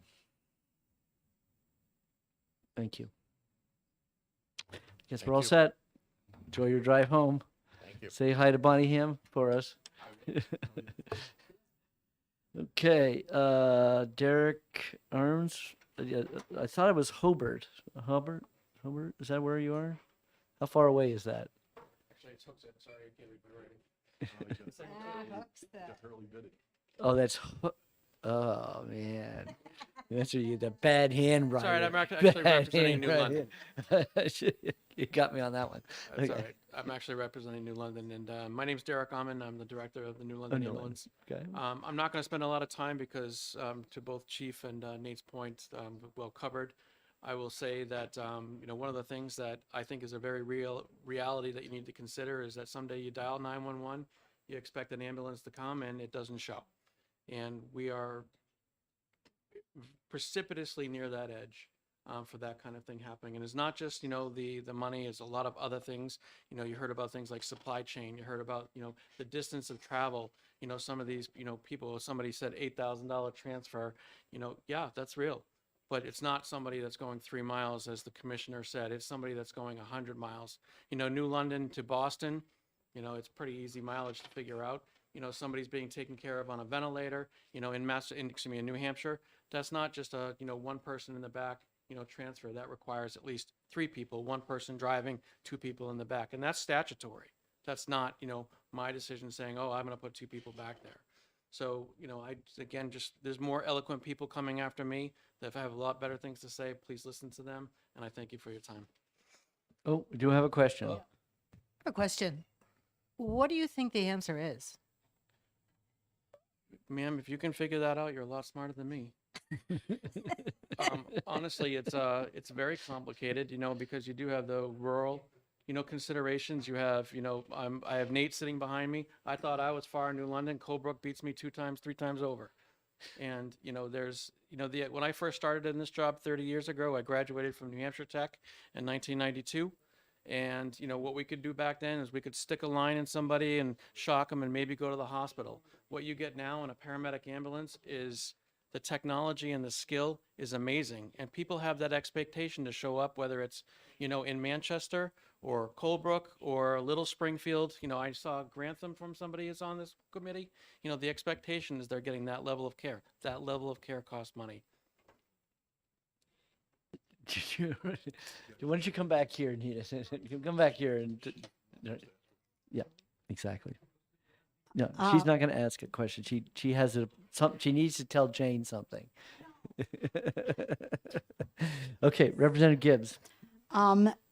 L: Thank you. Guess
S: Thank
L: we're all
S: you.
L: set. Enjoy your drive home.
S: Thank you.
L: Say hi to Bonnie Ham for us. Okay, Derek Arms. Yeah, I thought it was Hobart. Hobart? Is that where you are? How far away is that?
R: Actually, it's hooked it. Sorry, I can't read my writing.
L: Oh, that's. Oh man, that's the bad handwriting.
R: Sorry, I'm actually
L: Bad
R: representing New
L: handwriting. You got me on that one.
R: That's all
L: Okay.
R: right. I'm actually representing New London, and my name's Derek Amon. I'm the director of the New
L: Oh,
R: London
L: New
R: Ambulance.
L: London. Okay.
R: I'm not going to spend a lot of time because, to both Chief and Nate's point, well covered. I will say that one of the things that I think is a very real reality that you need to consider is that someday you dial 911, you expect an ambulance to come, and it doesn't show, and we are precipitously near that edge. For that kind of thing happening. And it's not just, the money, it's a lot of other things. You heard about things like supply chain, you heard about, the distance of travel, some of these, people, somebody said $8,000 transfer, yeah, that's real. But it's not somebody that's going 3 miles, as the commissioner said, it's somebody that's going 100 miles. New London to Boston, it's pretty easy mileage to figure out. Somebody's being taken care of on a ventilator, in New Hampshire, that's not just a, one person in the back, transfer. That requires at least 3 people, 1 person driving, 2 people in the back. And that's statutory. That's not, my decision saying, oh, I'm going to put 2 people back there. So, there's more eloquent people coming after me that have a lot better things to say. Please listen to them. And I thank you for your time.
L: Oh, we do have a question.
G: A question. What do you think the answer is?
R: Ma'am, if you can figure that out, you're a lot smarter than me. Honestly, it's very complicated, because you do have the rural, considerations. You have, I have Nate sitting behind me. I thought I was far in New London. Colebrook beats me 2 times, 3 times over. And, there's, when I first started in this job 30 years ago, I graduated from New Hampshire Tech in 1992. And, what we could do back then is we could stick a line in somebody and shock them and maybe go to the hospital. What you get now in a paramedic ambulance is the technology and the skill is amazing. And people have that expectation to show up, whether it's, in Manchester or Colebrook or Little Springfield. I saw Grantham from somebody who's on this committee. The expectation is they're getting that level of care. That level of care costs money.
L: Why don't you come back here, Nita? You come back here and. Yeah, exactly. No, she's not going to ask a question. She has she needs to tell Jane something. Okay, Representative Gibbs.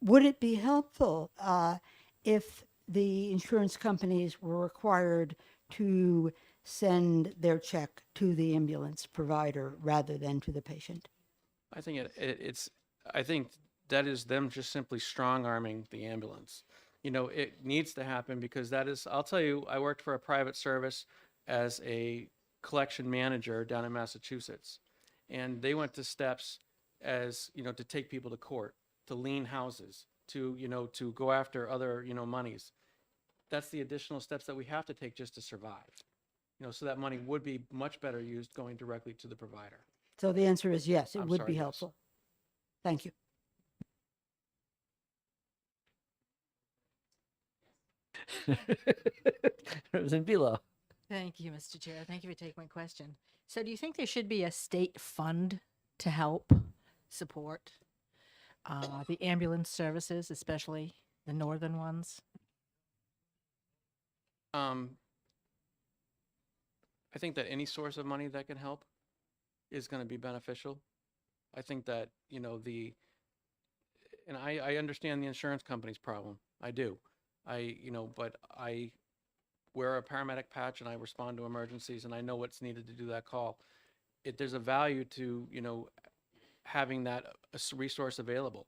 D: Would it be helpful if the insurance companies were required to send their check to the ambulance provider rather than to the patient?
R: I think I think that is them just simply strong arming the ambulance. It needs to happen because that is, I'll tell you, I worked for a private service as a collection manager down in Massachusetts. And they went to steps as, to take people to court, to lien houses, to go after other, monies. That's the additional steps that we have to take just to survive. So that money would be much better used going directly to the provider.
D: So the answer is yes, it
R: I'm
D: would
R: sorry,
D: be
R: yes.
D: helpful. Thank you.
L: Representative Bealow.
G: Thank you, Mr. Chair. Thank you for taking my question. So do you think there should be a state fund to help support the ambulance services, especially the northern ones?
R: I think that any source of money that can help is going to be beneficial.
C: I think that, you know, and I understand the insurance company's problem. I do. But I wear a paramedic patch and I respond to emergencies and I know what's needed to do that call. There's a value to, having that resource available.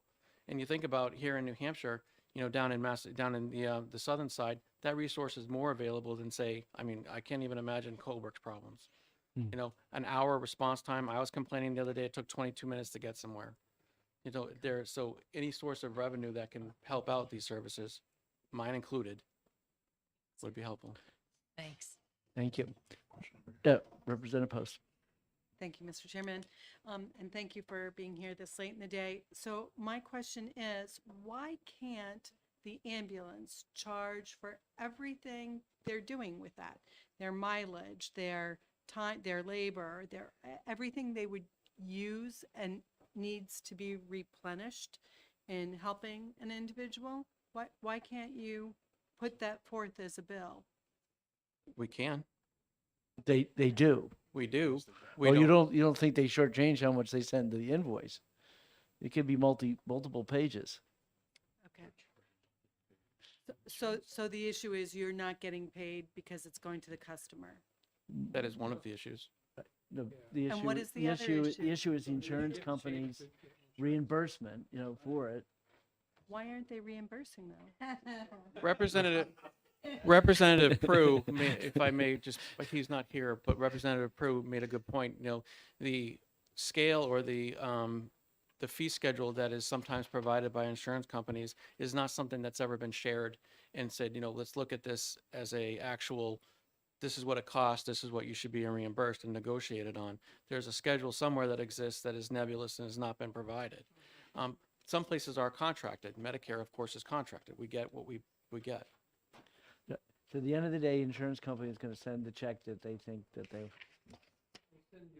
C: And you think about here in New Hampshire, down in the southern side, that resource is more available than say, I can't even imagine Colebrook's problems. An hour response time. I was complaining the other day, it took 22 minutes to get somewhere. So any source of revenue that can help out these services, mine included, would be helpful.
G: Thanks.
L: Thank you. Yeah, Representative Post.
K: Thank you, Mr. Chairman. And thank you for being here this late in the day. So my question is, why can't the ambulance charge for everything they're doing with that? Their mileage, their time, their labor, everything they would use and needs to be replenished in helping an individual? Why can't you put that forth as a bill?
C: We can.
L: They do.
C: We do.
L: Well, you don't think they shortchange how much they send to the invoice? It could be multiple pages.
K: Okay. So the issue is you're not getting paid because it's going to the customer.
C: That is one of the issues.
L: The
K: And
L: issue,
K: what is the other
L: issue?
K: issue?
L: The issue is the insurance company's reimbursement, for it.
K: Why aren't they reimbursing though?
C: Representative Prue, if I may, but he's not here, but Representative Prue made a good point. The scale or the fee schedule that is sometimes provided by insurance companies is not something that's ever been shared and said, let's look at this as this is what it costs, this is what you should be reimbursed and negotiated on. There's a schedule somewhere that exists that is nebulous and has not been provided. Some places are contracted. Medicare, of course, is contracted. We get what we get.
L: So at the end of the day, insurance company is going to send the check that they think that they.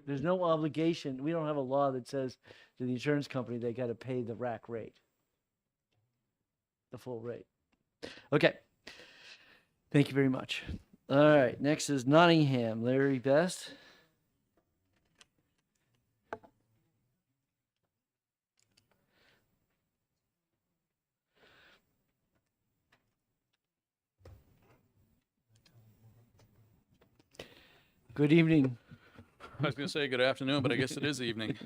L: There's no obligation. We don't have a law that says to the insurance company they got to pay the rack rate, the full rate. Okay. Thank you very much. All right. Next is Nottingham. Larry Best. Good evening.
V: I was going to say good afternoon, but I guess it is evening.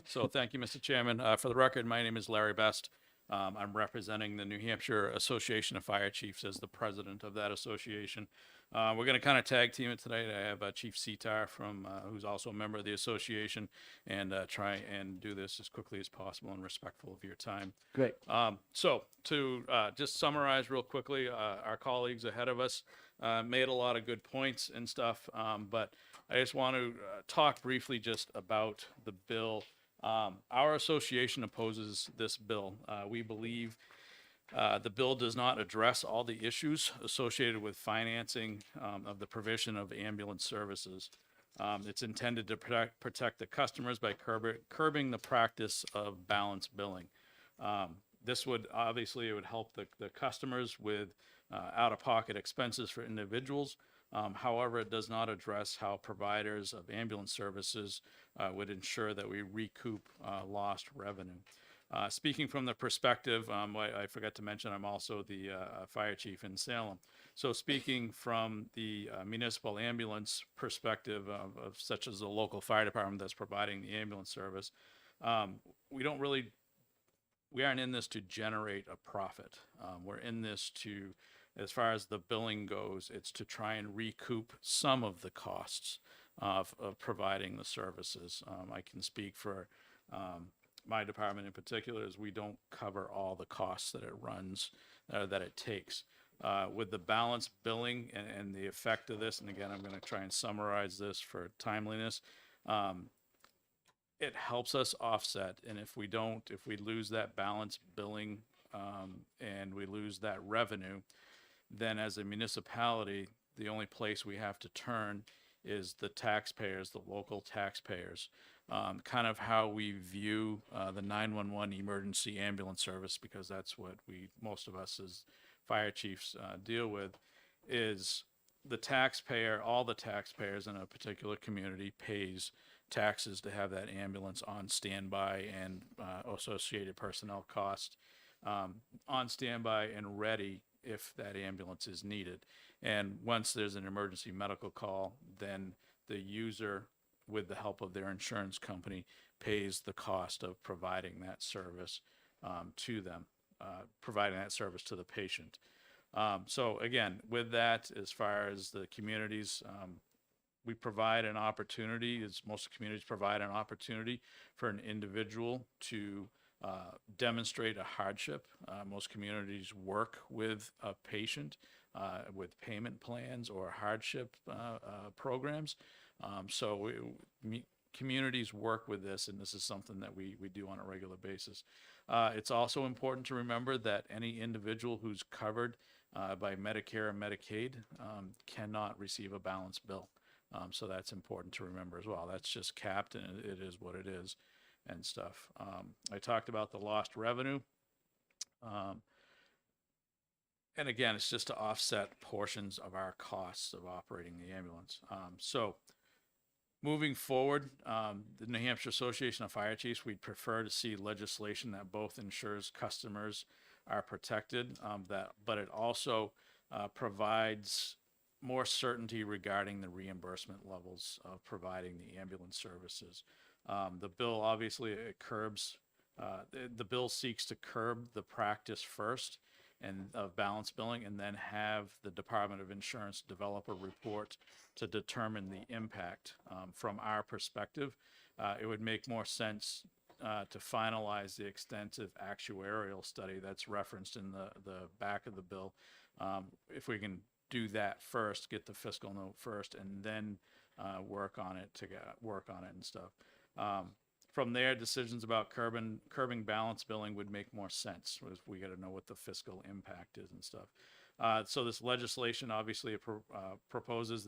V: So thank you, Mr. Chairman. For the record, my name is Larry Best. I'm representing the New Hampshire Association of Fire Chiefs as the president of that association. We're going to kind of tag team it tonight. I have Chief Sitar who's also a member of the association, and try and do this as quickly as possible and respectful of your time.
L: Great.
V: So to just summarize real quickly, our colleagues ahead of us made a lot of good points and stuff, but I just want to talk briefly just about the bill. Our association opposes this bill. We believe the bill does not address all the issues associated with financing of the provision of ambulance services. It's intended to protect the customers by curbing the practice of balanced billing. This would obviously, it would help the customers with out-of-pocket expenses for individuals. However, it does not address how providers of ambulance services would ensure that we recoup lost revenue. Speaking from the perspective, I forgot to mention, I'm also the fire chief in Salem. So speaking from the municipal ambulance perspective of such as the local fire department that's providing the ambulance service, we aren't in this to generate a profit. We're in this to, as far as the billing goes, it's to try and recoup some of the costs of providing the services. I can speak for my department in particular, is we don't cover all the costs that it runs, that it takes. With the balanced billing and the effect of this, and again, I'm going to try and summarize this for timeliness, it helps us offset. And if we lose that balanced billing and we lose that revenue, then as a municipality, the only place we have to turn is the taxpayers, the local taxpayers. Kind of how we view the 911 emergency ambulance service, because that's what most of us as fire chiefs deal with, is the taxpayer, all the taxpayers in a particular community pays taxes to have that ambulance on standby and associated personnel cost on standby and ready if that ambulance is needed. And once there's an emergency medical call, then the user, with the help of their insurance company, pays the cost of providing that service to them, providing that service to the patient. So again, with that, as far as the communities, we provide an opportunity, as most communities provide an opportunity for an individual to demonstrate a hardship. Most communities work with a patient with payment plans or hardship programs. So communities work with this, and this is something that we do on a regular basis. It's also important to remember that any individual who's covered by Medicare and Medicaid cannot receive a balanced bill. So that's important to remember as well. That's just capped, and it is what it is and stuff. I talked about the lost revenue. And again, it's just to offset portions of our costs of operating the ambulance. So moving forward, the New Hampshire Association of Fire Chiefs, we'd prefer to see legislation that both ensures customers are protected, but it also provides more certainty regarding the reimbursement levels of providing the ambulance services. The bill obviously curbs, the bill seeks to curb the practice first and of balance billing, and then have the Department of Insurance develop a report to determine the impact. From our perspective, it would make more sense to finalize the extensive actuarial study that's referenced in the back of the bill. If we can do that first, get the fiscal note first, and then work on it and stuff. From there, decisions about curbing balance billing would make more sense. We got to know what the fiscal impact is and stuff. So this legislation obviously proposes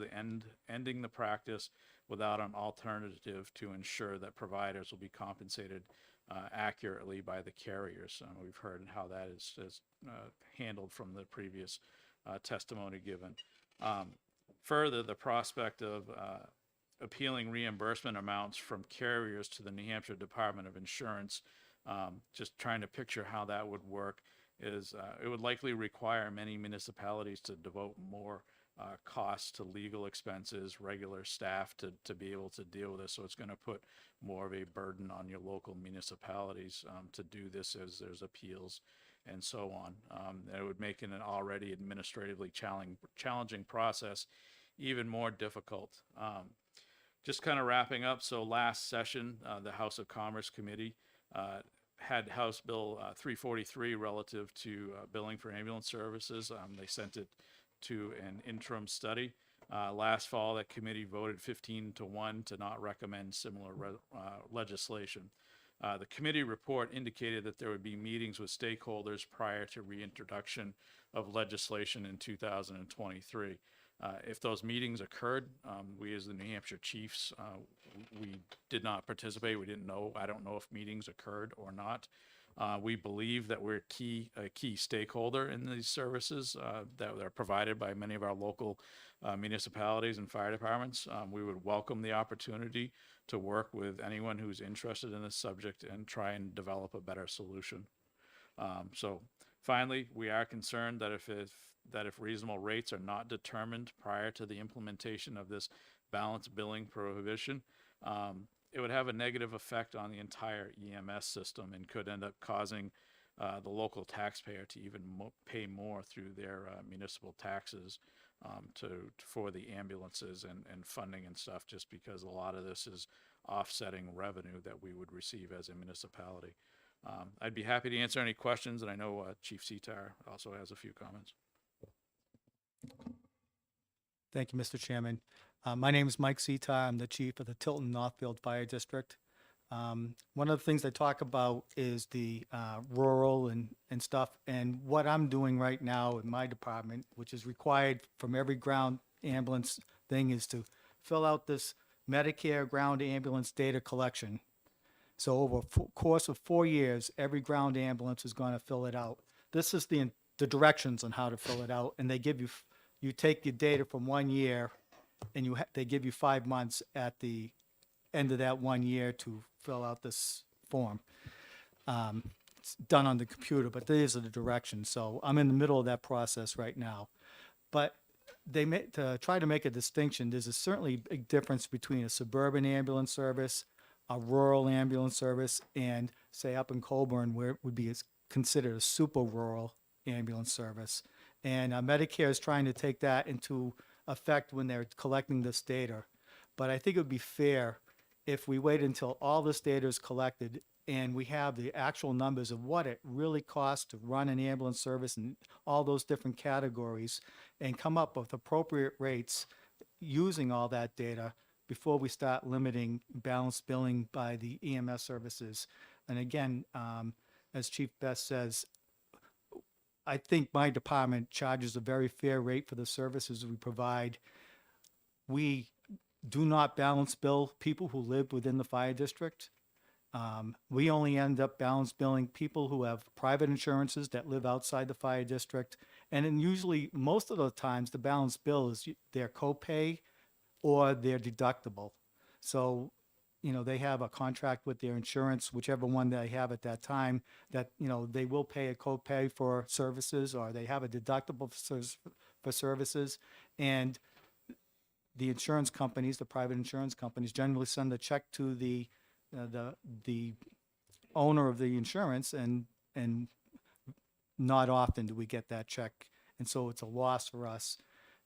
V: ending the practice without an alternative to ensure that providers will be compensated accurately by the carriers. We've heard how that is handled from the previous testimony given. Further, the prospect of appealing reimbursement amounts from carriers to the New Hampshire Department of Insurance, just trying to picture how that would work, is it would likely require many municipalities to devote more costs to legal expenses, regular staff to be able to deal with this. So it's going to put more of a burden on your local municipalities to do this as there's appeals and so on. It would make an already administratively challenging process even more difficult. Just kind of wrapping up, so last session, the House of Commerce Committee had House Bill 343 relative to billing for ambulance services. They sent it to an interim study. Last fall, that committee voted 15-1 to not recommend similar legislation. The committee report indicated that there would be meetings with stakeholders prior to reintroduction of legislation in 2023. If those meetings occurred, we as the New Hampshire Chiefs, we did not participate. We didn't know. I don't know if meetings occurred or not. We believe that we're a key stakeholder in these services that are provided by many of our local municipalities and fire departments. We would welcome the opportunity to work with anyone who's interested in this subject and try and develop a better solution. So finally, we are concerned that if reasonable rates are not determined prior to the implementation of this balanced billing prohibition, it would have a negative effect on the entire EMS system and could end up causing the local taxpayer to even pay more through their municipal taxes for the ambulances and funding and stuff, just because a lot of this is offsetting revenue that we would receive as a municipality. I'd be happy to answer any questions, and I know Chief Setar also has a few comments.
A: Thank you, Mr. Chairman. My name is Mike Setar. I'm the chief of the Tilton Northfield Fire District. One of the things I talk about is the rural and stuff. And what I'm doing right now in my department, which is required from every ground ambulance thing, is to fill out this Medicare ground ambulance data collection. So over a course of 4 years, every ground ambulance is going to fill it out. This is the directions on how to fill it out. And they give you take your data from 1 year and they give you 5 months at the end of that 1 year to fill out this form. It's done on the computer, but these are the directions. So I'm in the middle of that process right now. But to try to make a distinction, there's certainly a big difference between a suburban ambulance service, a rural ambulance service, and say up in Colburn where it would be considered a super rural ambulance service. And Medicare is trying to take that into effect when they're collecting this data. But I think it would be fair if we wait until all this data is collected and we have the actual numbers of what it really costs to run an ambulance service and all those different categories, and come up with appropriate rates using all that data before we start limiting balanced billing by the EMS services. And again, as Chief Best says, I think my department charges a very fair rate for the services we provide. We do not balance bill people who live within the fire district. We only end up balance billing people who have private insurances that live outside the fire district. And then usually, most of the times, the balance bill is their copay or their deductible. So, they have a contract with their insurance, whichever one they have at that time, that, they will pay a copay for services, or they have a deductible for services. And the insurance companies, the private insurance companies, generally send a check to the owner of the insurance, and not often do we get that check. And so it's a loss for us.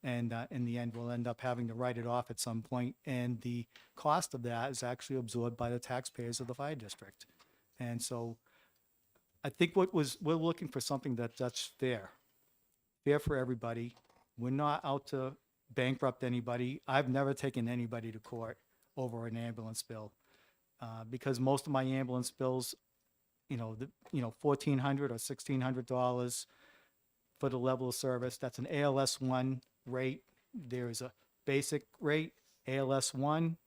A: And in the end, we'll end up having to write it off at some point. And the cost of that is actually absorbed by the taxpayers of the fire district. And so I think we're looking for something that's fair for everybody. We're not out to bankrupt anybody. I've never taken anybody to court over an ambulance bill, because most of my ambulance bills, $1,400 or $1,600 for the level of service. That's an ALS 1 rate. There is a basic rate, ALS 1,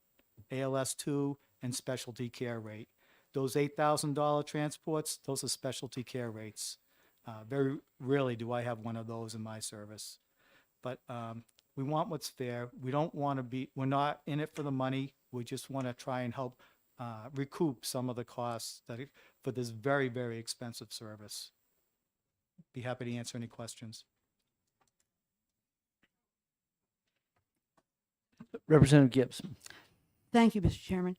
A: ALS 2, and specialty care rate. Those $8,000 transports, those are specialty care rates. Very rarely do I have one of those in my service. But we want what's fair. We don't want to we're not in it for the money. We just want to try and help recoup some of the costs for this very, very expensive service. Be happy to answer any questions.
L: Representative Gibbs.
D: Thank you, Mr. Chairman.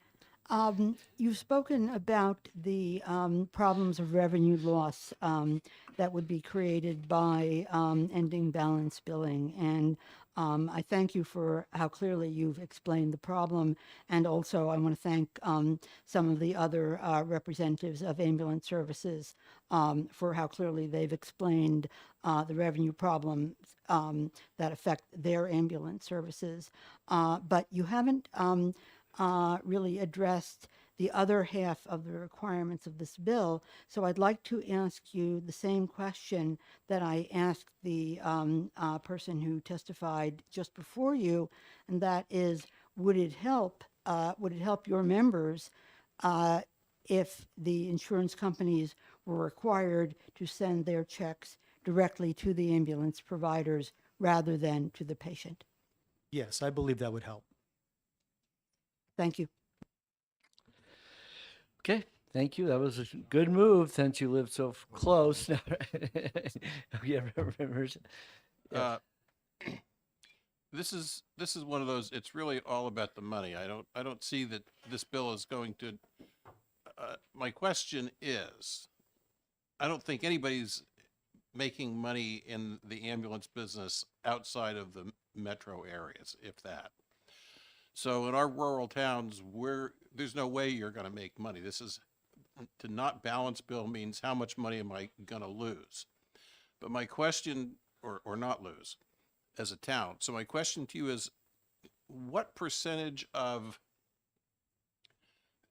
D: You've spoken about the problems of revenue loss that would be created by ending balance billing. And I thank you for how clearly you've explained the problem. And also, I want to thank some of the other representatives of ambulance services for how clearly they've explained the revenue problems that affect their ambulance services. But you haven't really addressed the other half of the requirements of this bill. So I'd like to ask you the same question that I asked the person who testified just before you, and that is, would it help your members if the insurance companies were required to send their checks directly to the ambulance providers rather than to the patient?
A: Yes, I believe that would help.
D: Thank you.
L: Okay, thank you. That was a good move since you live so close. Yeah, members.
O: This is one of those, it's really all about the money. I don't see that this bill is going to, my question is, I don't think anybody's making money in the ambulance business outside of the metro areas, if that. So in our rural towns, there's no way you're going to make money. This is, to not balance bill means how much money am I going to lose? But my question, or not lose, as a town. So my question to you is, what percentage of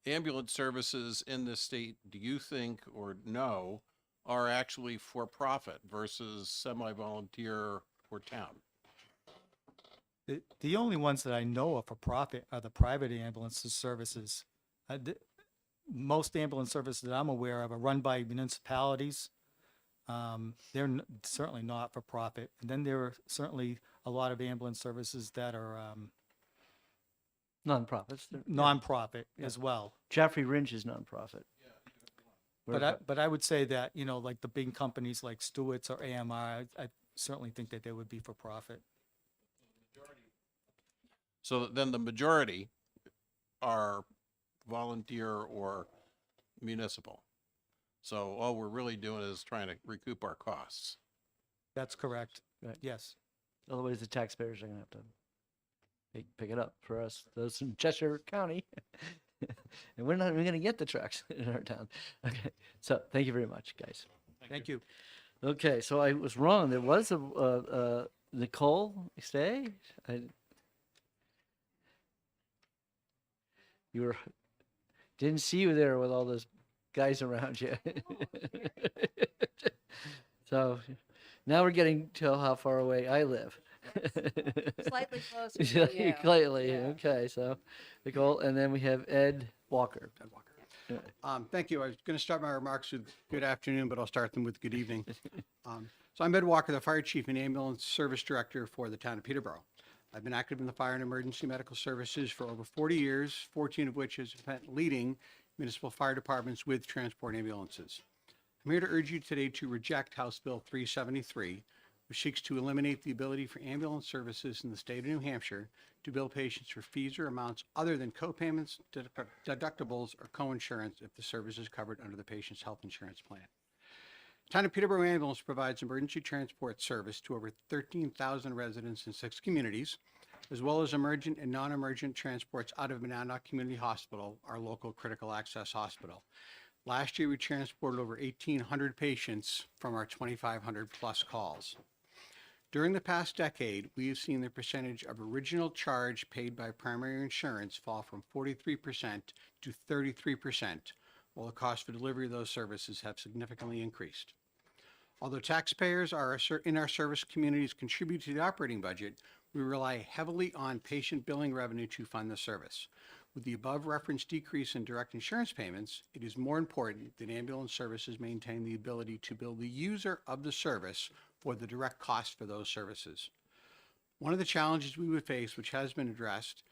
O: ambulance services in this state do you think or know are actually for profit versus semi-volunteer or town?
A: The only ones that I know of for profit are the private ambulance services. Most ambulance services that I'm aware of are run by municipalities. They're certainly not for profit. And then there are certainly a lot of ambulance services that are
L: Nonprofits.
A: nonprofit as well.
L: Jeffrey Ringe is nonprofit.
A: But I would say that, you know, like the big companies like Stewart's or AMR, I certainly think that they would be for profit.
O: So then the majority are volunteer or municipal. So all we're really doing is trying to recoup our costs.
A: That's correct.
L: Right.
A: Yes.
L: Otherwise, the taxpayers are going to have to pick it up for us, those in Cheshire County. And we're not even going to get the trucks in our town. Okay. So thank you very much, guys.
A: Thank you.
L: Okay. So I was wrong. There was Nicole stay. Didn't see you there with all those guys around you. So now we're getting to how far away I live.
J: Slightly closer to you.
L: Slightly.
J: Yeah.
L: Okay. So Nicole, and then we have Ed Walker.
N: Thank you. I was going to start my remarks with good afternoon, but I'll start them with good evening. So I'm Ed Walker, the Fire Chief and Ambulance Service Director for the town of Peterborough. I've been active in the fire and emergency medical services for over 40 years, 14 of which has spent leading municipal fire departments with transport ambulances. I'm here to urge you today to reject House Bill 373, which seeks to eliminate the ability for ambulance services in the state of New Hampshire to bill patients for fees or amounts other than co-payments, deductibles, or co-insurance if the service is covered under the patient's health insurance plan. Town of Peterborough Ambulance provides emergency transport service to over 13,000 residents in 6 communities, as well as emergent and non-emergent transports out of Monadnock Community Hospital, our local critical access hospital. Last year, we transported over 1,800 patients from our 2,500 plus calls. During the past decade, we have seen the percentage of original charge paid by primary insurance fall from 43% to 33%, while the cost for delivery of those services have significantly increased. Although taxpayers in our service communities contribute to the operating budget, we rely heavily on patient billing revenue to fund the service. With the above referenced decrease in direct insurance payments, it is more important that ambulance services maintain the ability to bill the user of the service for the direct cost for those services. One of the challenges we would face, which has been addressed,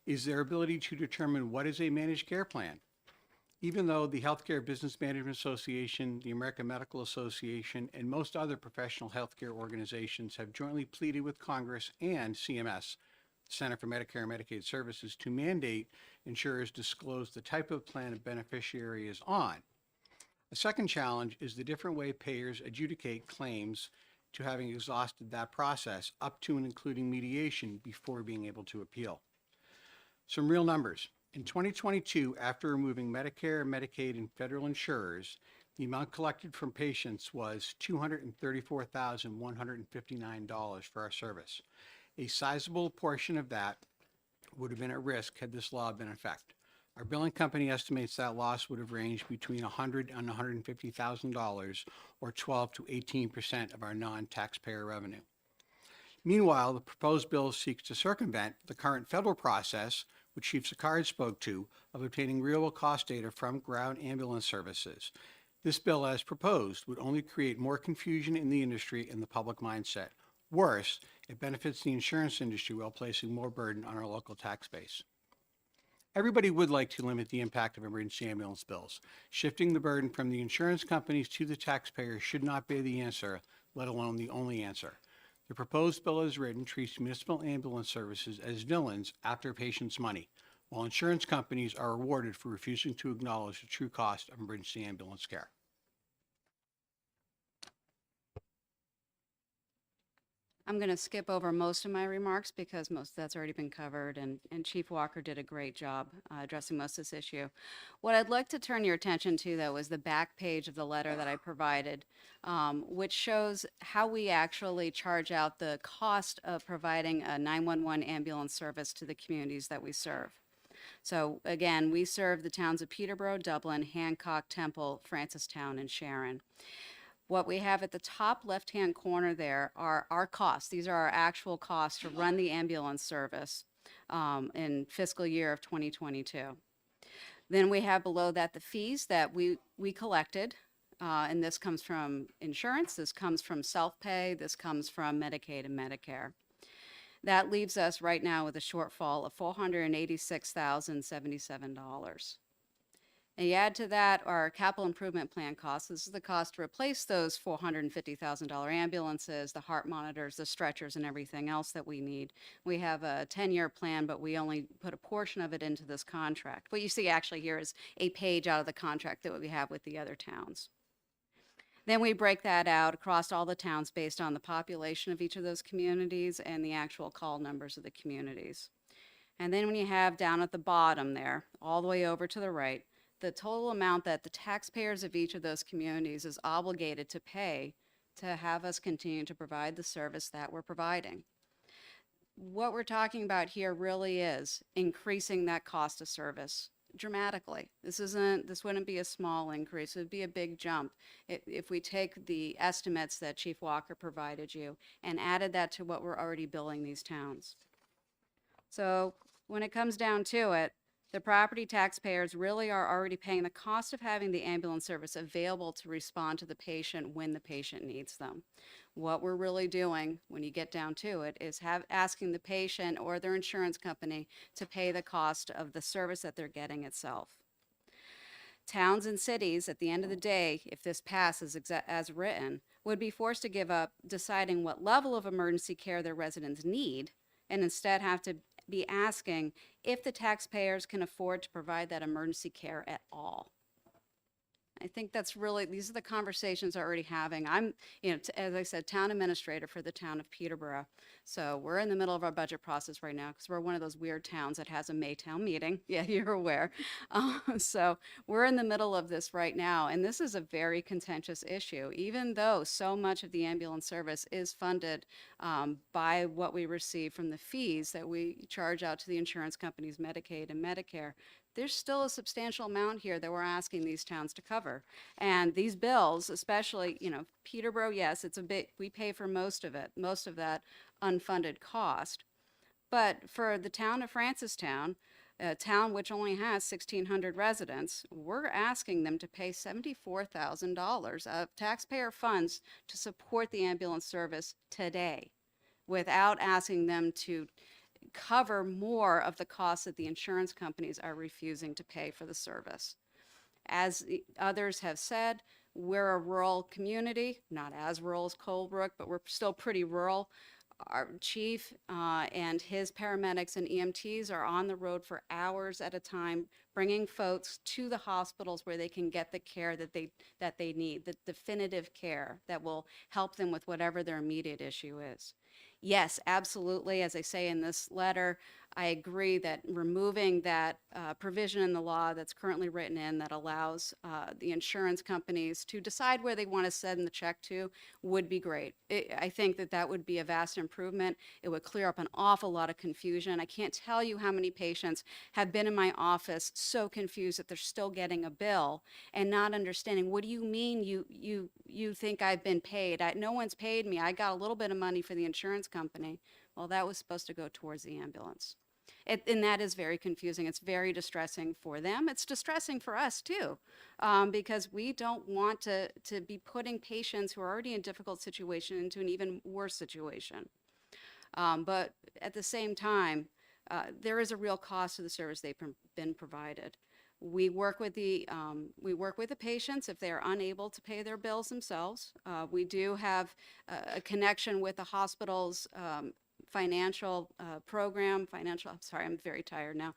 N: is their ability to determine what is a managed care plan. Even though the Healthcare Business Management Association, the American Medical Association, and most other professional healthcare organizations have jointly pleaded with Congress and CMS, Center for Medicare and Medicaid Services, to mandate insurers disclose the type of plan a beneficiary is on. A second challenge is the different way payers adjudicate claims to having exhausted that process up to and including mediation before being able to appeal. Some real numbers. In 2022, after removing Medicare, Medicaid, and federal insurers, the amount collected from patients was $234,159 for our service. A sizable portion of that would have been at risk had this law been in effect. Our billing company estimates that loss would have ranged between $100,000 and $150,000, or 12 to 18% of our non-taxpayer revenue. Meanwhile, the proposed bill seeks to circumvent the current federal process, which Chief Sicard spoke to, of obtaining real cost data from ground ambulance services. This bill, as proposed, would only create more confusion in the industry and the public mindset. Worse, it benefits the insurance industry while placing more burden on our local tax base. Everybody would like to limit the impact of emergency ambulance bills. Shifting the burden from the insurance companies to the taxpayers should not be the answer, let alone the only answer. The proposed bill as written treats municipal ambulance services as villains after patients' money, while insurance companies are rewarded for refusing to acknowledge the true cost of emergency ambulance care.
J: I'm going to skip over most of my remarks because most of that's already been covered, and Chief Walker did a great job addressing most of this issue. What I'd like to turn your attention to, though, is the back page of the letter that I provided, which shows how we actually charge out the cost of providing a 911 ambulance service to the communities that we serve. So again, we serve the towns of Peterborough, Dublin, Hancock, Temple, Francistown, and Sharon. What we have at the top left-hand corner there are our costs. These are our actual costs to run the ambulance service in fiscal year of 2022. Then we have below that the fees that we collected, and this comes from insurance, this comes from self-pay, this comes from Medicaid and Medicare. That leaves us right now with a shortfall of $486,077. And you add to that our capital improvement plan costs. This is the cost to replace those $450,000 ambulances, the heart monitors, the stretchers, and everything else that we need. We have a 10-year plan, but we only put a portion of it into this contract. What you see actually here is a page out of the contract that we have with the other towns. Then we break that out across all the towns based on the population of each of those communities and the actual call numbers of the communities. And then when you have down at the bottom there, all the way over to the right, the total amount that the taxpayers of each of those communities is obligated to pay to have us continue to provide the service that we're providing. What we're talking about here really is increasing that cost of service dramatically. This wouldn't be a small increase. It would be a big jump if we take the estimates that Chief Walker provided you and added that to what we're already billing these towns. So when it comes down to it, the property taxpayers really are already paying the cost of having the ambulance service available to respond to the patient when the patient needs them. What we're really doing, when you get down to it, is asking the patient or their insurance company to pay the cost of the service that they're getting itself. Towns and cities, at the end of the day, if this passes as written, would be forced to give up deciding what level of emergency care their residents need, and instead have to be asking if the taxpayers can afford to provide that emergency care at all. I think that's really, these are the conversations we're already having. I'm, as I said, town administrator for the town of Peterborough. So we're in the middle of our budget process right now because we're one of those weird towns that has a Maytown meeting. Yeah, you're aware. So we're in the middle of this right now. And this is a very contentious issue, even though so much of the ambulance service is funded by what we receive from the fees that we charge out to the insurance companies, Medicaid and Medicare. There's still a substantial amount here that we're asking these towns to cover. And these bills, especially, Peterborough, yes, it's a bit, we pay for most of it, most of that unfunded cost. But for the town of Francistown, a town which only has 1,600 residents, we're asking them to pay $74,000 of taxpayer funds to support the ambulance service today, without asking them to cover more of the costs that the insurance companies are refusing to pay for the service. As others have said, we're a rural community, not as rural as Colebrook, but we're still pretty rural. Our chief and his paramedics and EMTs are on the road for hours at a time, bringing folks to the hospitals where they can get the care that they need, the definitive care that will help them with whatever their immediate issue is. Yes, absolutely. As I say in this letter, I agree that removing that provision in the law that's currently written in that allows the insurance companies to decide where they want to send the check to would be great. I think that would be a vast improvement. It would clear up an awful lot of confusion. I can't tell you how many patients have been in my office so confused that they're still getting a bill and not understanding, what do you mean you think I've been paid? No one's paid me. I got a little bit of money for the insurance company. Well, that was supposed to go towards the ambulance. And that is very confusing. It's very distressing for them. It's distressing for us too, because we don't want to be putting patients who are already in a difficult situation into an even worse situation. But at the same time, there is a real cost to the service they've been provided. We work with the patients if they are unable to pay their bills themselves. We do have a connection with the hospital's financial program. I'm sorry, I'm very tired now.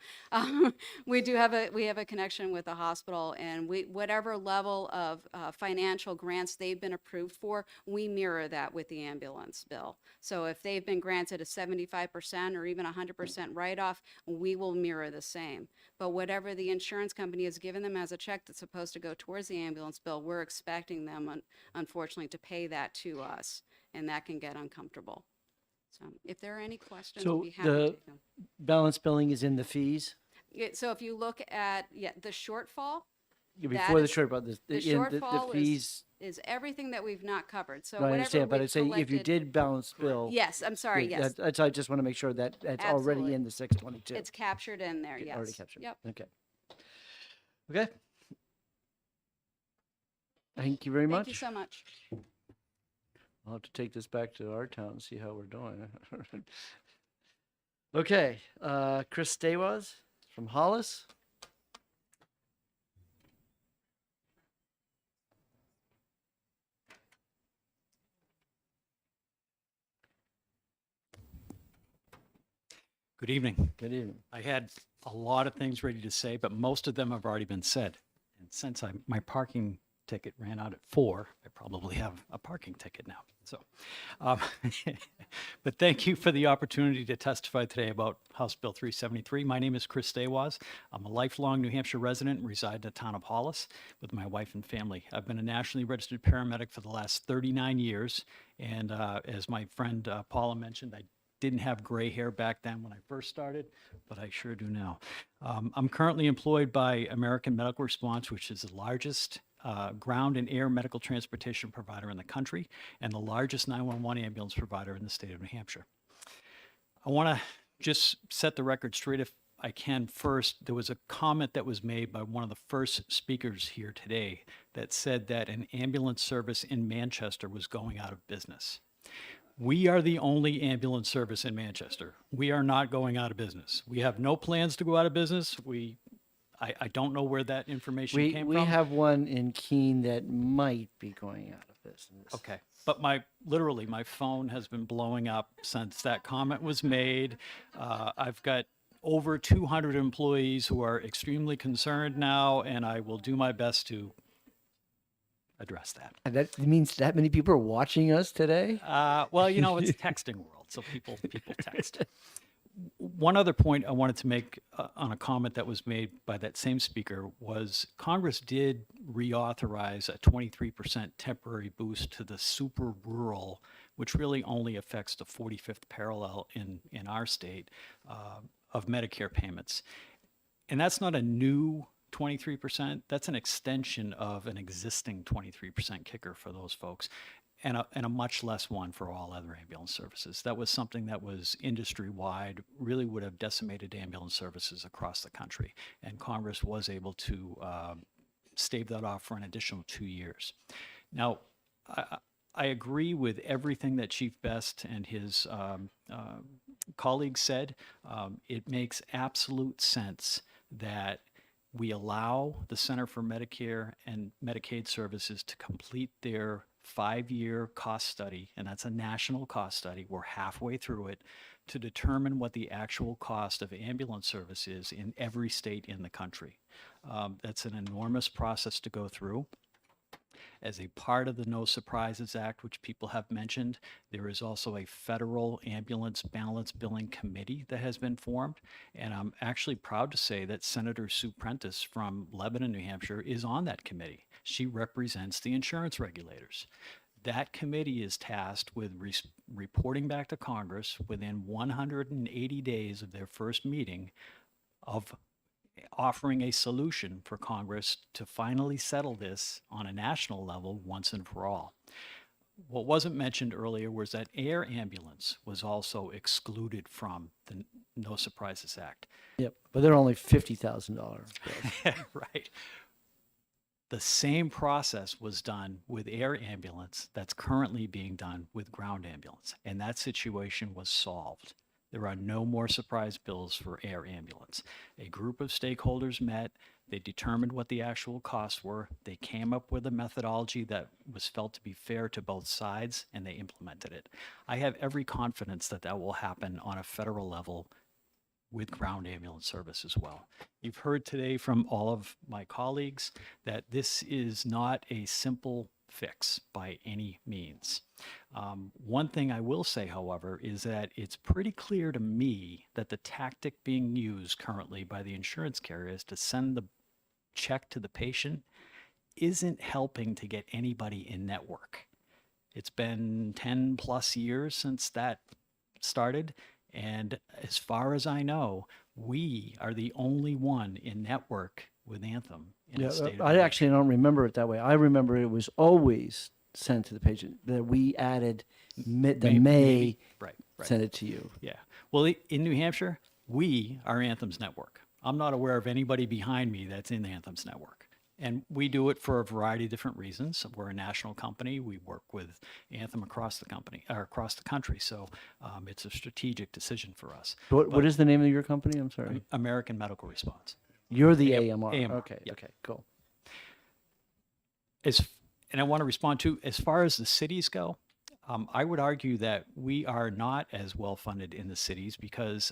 J: We have a connection with the hospital, and whatever level of financial grants they've been approved for, we mirror that with the ambulance bill. So if they've been granted a 75% or even 100% write-off, we will mirror the same. But whatever the insurance company has given them as a check that's supposed to go towards the ambulance bill, we're expecting them, unfortunately, to pay that to us, and that can get uncomfortable. So if there are any questions, I'll
L: So
J: be happy to
L: the
J: take them.
L: balance billing is in the fees?
J: So if you look at the shortfall,
L: Before the
J: is-
L: short, the
J: shortfall
L: fees.
J: is everything that we've not covered. So
L: No, I
J: whatever
L: understand, but
J: we've
L: I'd say if you
J: collected-
L: did balance bill.
J: Yes, I'm sorry,
L: yeah,
J: yes.
L: That's, I just want to make sure that that's already
J: Absolutely.
L: in the 622.
J: It's captured in there, yes.
L: Already captured.
J: Yep.
L: Okay. Okay. Thank you very much.
J: Thank you so much.
L: I'll have to take this back to our town and see how we're doing. Okay, Chris Staywas from Hollis.
F: Good evening.
L: Good evening.
F: I had a lot of things ready to say, but most of them have already been said. And since my parking ticket ran out at 4, I probably have a parking ticket now. So, um, but thank you for the opportunity to testify today about House Bill 373. My name is Chris Staywas. I'm a lifelong New Hampshire resident and reside in the town of Hollis with my wife and family. I've been a nationally registered paramedic for the last 39 years. And as my friend Paula mentioned, I didn't have gray hair back then when I first started, but I sure do now. I'm currently employed by American Medical Response, which is the largest ground and air medical transportation provider in the country and the largest 911 ambulance provider in the state of New Hampshire. I want to just set the record straight if I can first. There was a comment that was made by one of the first speakers here today that said that an ambulance service in Manchester was going out of business. We are the only ambulance service in Manchester. We are not going out of business. We have no plans to go out of business. I don't know where that information came from.
L: We have one in Keene that might be going out of business.
F: Okay. But literally, my phone has been blowing up since that comment was made. I've got over 200 employees who are extremely concerned now, and I will do my best to address that.
L: And that means that many people are watching us today?
F: Well, you know, it's texting world, so people text. One other point I wanted to make on a comment that was made by that same speaker was Congress did reauthorize a 23% temporary boost to the super rural, which really only affects the 45th parallel in our state of Medicare payments. And that's not a new 23%. That's an extension of an existing 23% kicker for those folks, and a much less one for all other ambulance services. That was something that was industry-wide, really would have decimated ambulance services across the country. And Congress was able to stave that off for an additional 2 years. Now, I agree with everything that Chief Best and his colleagues said. It makes absolute sense that we allow the Center for Medicare and Medicaid Services to complete their 5-year cost study, and that's a national cost study. We're halfway through it to determine what the actual cost of ambulance service is in every state in the country. That's an enormous process to go through. As a part of the No Surprises Act, which people have mentioned, there is also a federal ambulance balance billing committee that has been formed. And I'm actually proud to say that Senator Sue Prentice from Lebanon, New Hampshire, is on that committee. She represents the insurance regulators. That committee is tasked with reporting back to Congress within 180 days of their first meeting of offering a solution for Congress to finally settle this on a national level once and for all. What wasn't mentioned earlier was that air ambulance was also excluded from the No Surprises Act.
L: Yep, but they're only $50,000.
F: Right. The same process was done with air ambulance that's currently being done with ground ambulance, and that situation was solved. There are no more surprise bills for air ambulance. A group of stakeholders met, they determined what the actual costs were, they came up with a methodology that was felt to be fair to both sides, and they implemented it. I have every confidence that that will happen on a federal level with ground ambulance service as well. You've heard today from all of my colleagues that this is not a simple fix by any means. One thing I will say, however, is that it's pretty clear to me that the tactic being used currently by the insurance carriers to send the check to the patient isn't helping to get anybody in network. It's been 10 plus years since that started. And as far as I know, we are the only one in network with Anthem in the state of
L: I
F: New
L: actually don't remember it that way. I remember it was always sent to the patient, that we added May
F: Right.
L: send it to you.
F: Yeah. Well, in New Hampshire, we are Anthem's network. I'm not aware of anybody behind me that's in Anthem's network. And we do it for a variety of different reasons. We're a national company. We work with Anthem across the company or across the country. So it's a strategic decision for us.
L: What
F: But
L: is the name of your company? I'm sorry.
F: American Medical Response.
L: You're the AMR.
F: AMR,
L: Okay.
F: yeah.
L: Okay. Cool.
F: And I want to respond to, as far as the cities go, I would argue that we are not as well funded in the cities because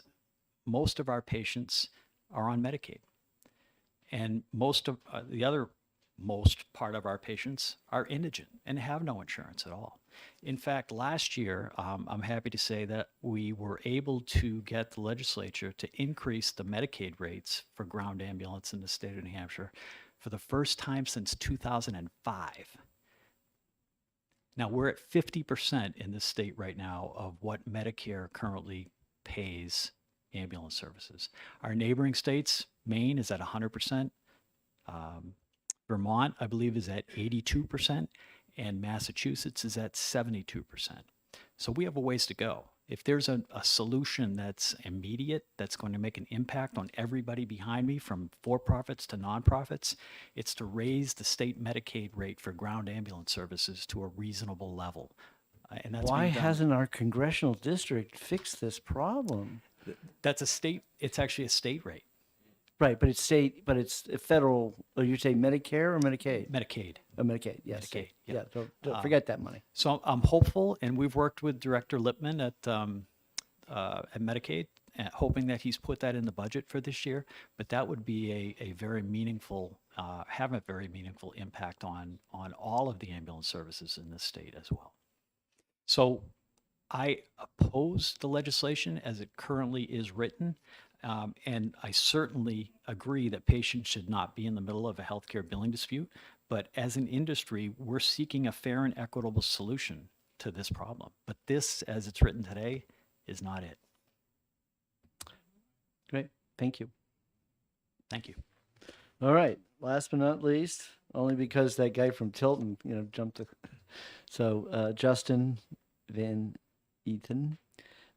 F: most of our patients are on Medicaid. And most of most part of our patients are indigent and have no insurance at all. In fact, last year, I'm happy to say that we were able to get the legislature to increase the Medicaid rates for ground ambulance in the state of New Hampshire for the first time since 2005. Now, we're at 50% in this state right now of what Medicare currently pays ambulance services. Our neighboring states, Maine is at 100%. Vermont, I believe, is at 82%, and Massachusetts is at 72%. So we have a ways to go. If there's a solution that's immediate, that's going to make an impact on everybody behind me, from for-profits to nonprofits, it's to raise the state Medicaid rate for ground ambulance services to a reasonable level. And that's
L: Why
F: being done.
L: hasn't our congressional district fixed this problem?
F: That's a state, it's actually a state rate.
L: Right, but it's state, but it's a federal. Or you say Medicare or Medicaid?
F: Medicaid.
L: Oh, Medicaid. Yes.
F: Medicaid,
L: Yeah.
F: yeah.
L: Don't forget that money.
F: So I'm hopeful, and we've worked with Director Lippman at Medicaid, hoping that he's put that in the budget for this year. But that would be a very meaningful, have a very meaningful impact on all of the ambulance services in this state as well. So I oppose the legislation as it currently is written. And I certainly agree that patients should not be in the middle of a healthcare billing dispute. But as an industry, we're seeking a fair and equitable solution to this problem. But this, as it's written today, is not it.
L: Great. Thank you.
F: Thank you.
L: All right. Last but not least, only because that guy from Tilton, jumped. So Justin Van Eaton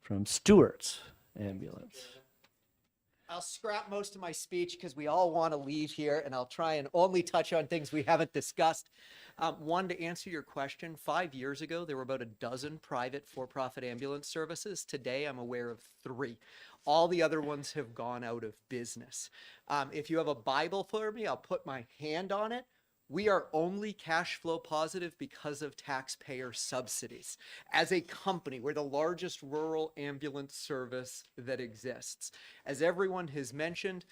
L: from Stewart's Ambulance.
M: I'll scrap most of my speech because we all want to leave here, and I'll try and only touch on things we haven't discussed. One, to answer your question, 5 years ago, there were about a dozen private for-profit ambulance services. Today, I'm aware of 3. All the other ones have gone out of business. If you have a Bible for me, I'll put my hand on it. We are only cash flow positive because of taxpayer subsidies. As a company, we're the largest rural ambulance service that exists. As everyone has mentioned,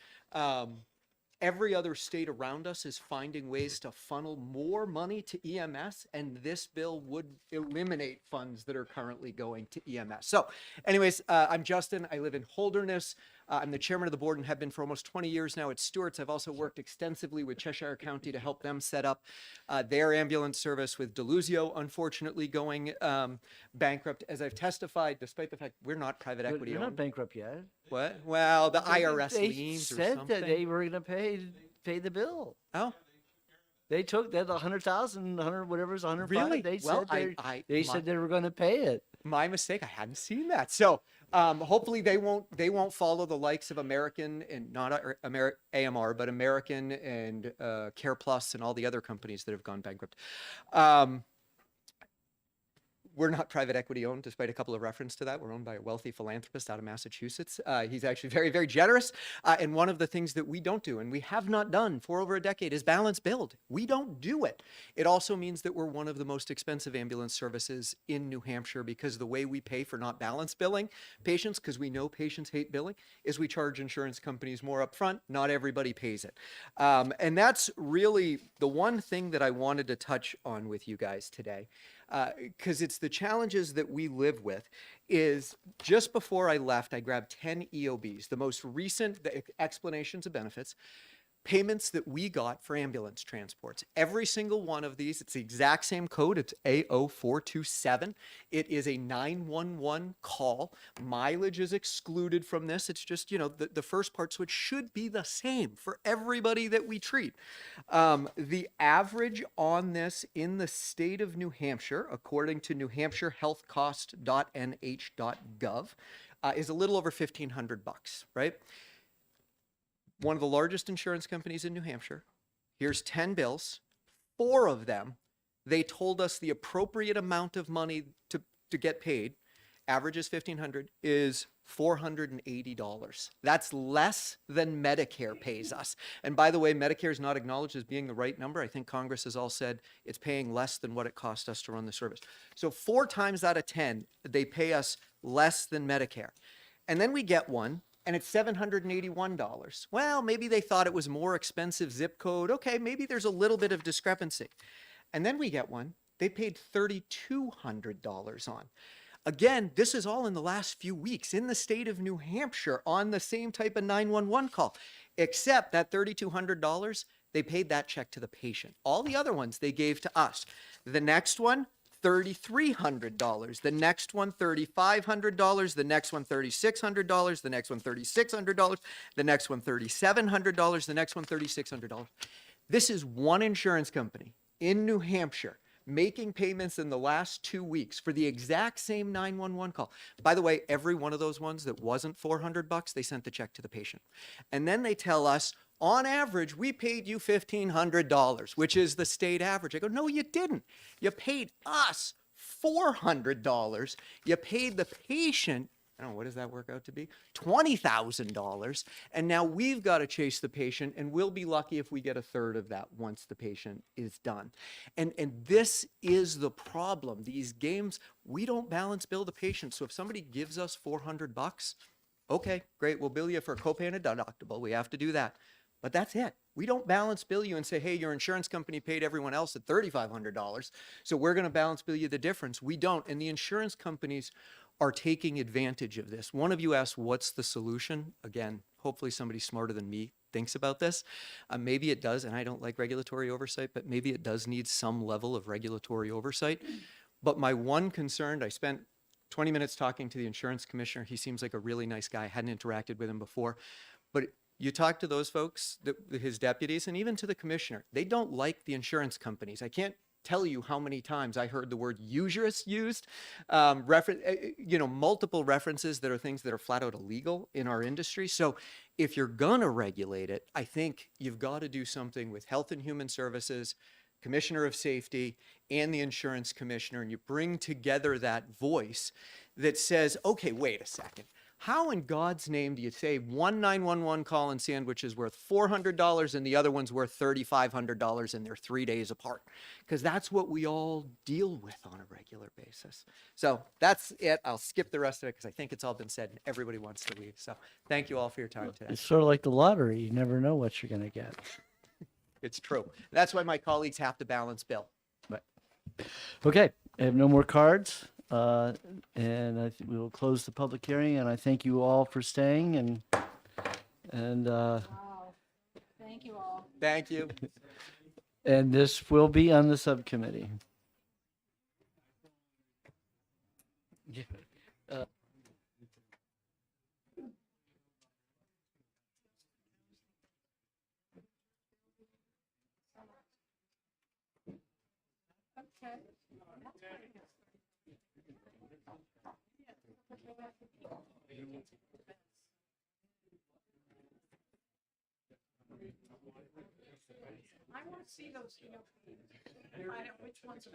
M: every other state around us is finding ways to funnel more money to EMS, and this bill would eliminate funds that are currently going to EMS. So anyways, I'm Justin. I live in Holderness. I'm the chairman of the board and have been for almost 20 years now at Stewart's. I've also worked extensively with Cheshire County to help them set up their ambulance service, with Deluzio unfortunately going bankrupt. As I've testified, despite the fact we're not private equity
L: You're
M: owned.
L: not bankrupt yet.
M: What? Well, the IRS
L: They
M: liens or
L: said
M: something.
L: that they were going to pay the bill.
M: Oh.
L: They took that 100,000, 100, whatever it was, 105.
M: Really?
L: They
M: Well,
L: said they said they were going to pay it.
M: My mistake. I hadn't seen that. So hopefully they won't follow the likes of American, and not AMR, but American and Care Plus and all the other companies that have gone bankrupt. We're not private equity owned, despite a couple of references to that. We're owned by a wealthy philanthropist out of Massachusetts. He's actually very, very generous. And one of the things that we don't do, and we have not done for over a decade, is balance build. We don't do it. It also means that we're one of the most expensive ambulance services in New Hampshire, because the way we pay for not balance billing patients, because we know patients hate billing, is we charge insurance companies more upfront. Not everybody pays it. And that's really the one thing that I wanted to touch on with you guys today. Because it's the challenges that we live with. Is just before I left, I grabbed 10 EOBs, the most recent explanations of benefits, payments that we got for ambulance transports. Every single one of these, it's the exact same code. It's A0427. It is a 911 call. Mileage is excluded from this. It's just, the first part, so it should be the same for everybody that we treat. The average on this in the state of New Hampshire, according to newhampshirehealthcost.nh.gov, is a little over $1,500, right? One of the largest insurance companies in New Hampshire Here's 10 bills. 4 of them, they told us the appropriate amount of money to get paid, average is $1,500, is $480. That's less than Medicare pays us. And by the way, Medicare is not acknowledged as being the right number. I think Congress has all said it's paying less than what it cost us to run the service. So 4 times out of 10, they pay us less than Medicare. And then we get one, and it's $781. Well, maybe they thought it was more expensive zip code. Okay, maybe there's a little bit of discrepancy. And then we get one, they paid $3,200 on. Again, this is all in the last few weeks in the state of New Hampshire on the same type of 911 call, except that $3,200, they paid that check to the patient. All the other ones they gave to us. The next one, $3,300. The next one, $3,500. The next one, $3,600. The next one, $3,600. The next one, $3,700. The next one, $3,600. This is one insurance company in New Hampshire making payments in the last 2 weeks for the exact same 911 call. By the way, every one of those ones that wasn't $400, they sent the check to the patient. And then they tell us, on average, we paid you $1,500, which is the state average. I go, no, you didn't. You paid us $400. You paid the patient, I don't know, what does that work out to be? $20,000. And now we've got to chase the patient, and we'll be lucky if we get a third of that once the patient is done. And this is the problem. These games, we don't balance bill the patient. So if somebody gives us $400, okay, great, we'll bill you for a copay and a deductible. We have to do that. But that's it. We don't balance bill you and say, hey, your insurance company paid everyone else at $3,500, so we're going to balance bill you the difference. We don't. And the insurance companies are taking advantage of this. One of you asked, what's the solution? Again, hopefully somebody smarter than me thinks about this. Maybe it does, and I don't like regulatory oversight, but maybe it does need some level of regulatory oversight. But my one concern, I spent 20 minutes talking to the insurance commissioner. He seems like a really nice guy. I hadn't interacted with him before. But you talk to those folks, his deputies, and even to the commissioner, they don't like the insurance companies. I can't tell you how many times I heard the word usurious used, multiple references that are things that are flat out illegal in our industry. So if you're gonna regulate it, I think you've got to do something with Health and Human Services, Commissioner of Safety, and the insurance commissioner, and you bring together that voice that says, okay, wait a second. How in God's name do you say one 911 call in Sandwich is worth $400 and the other one's worth $3,500 and they're 3 days apart? Because that's what we all deal with on a regular basis. So that's it. I'll skip the rest of it because I think it's all been said and everybody wants to leave. So thank you all for your time today.
L: It's sort of like the lottery. You never know what you're going to get.
M: It's true. That's why my colleagues have to balance bill.
L: But okay, I have no more cards. And I think we will close the public hearing, and I thank you all for staying and
J: Thank you all.
M: Thank you.
L: and this will be on the subcommittee.
H: I want to see those, find out which ones are.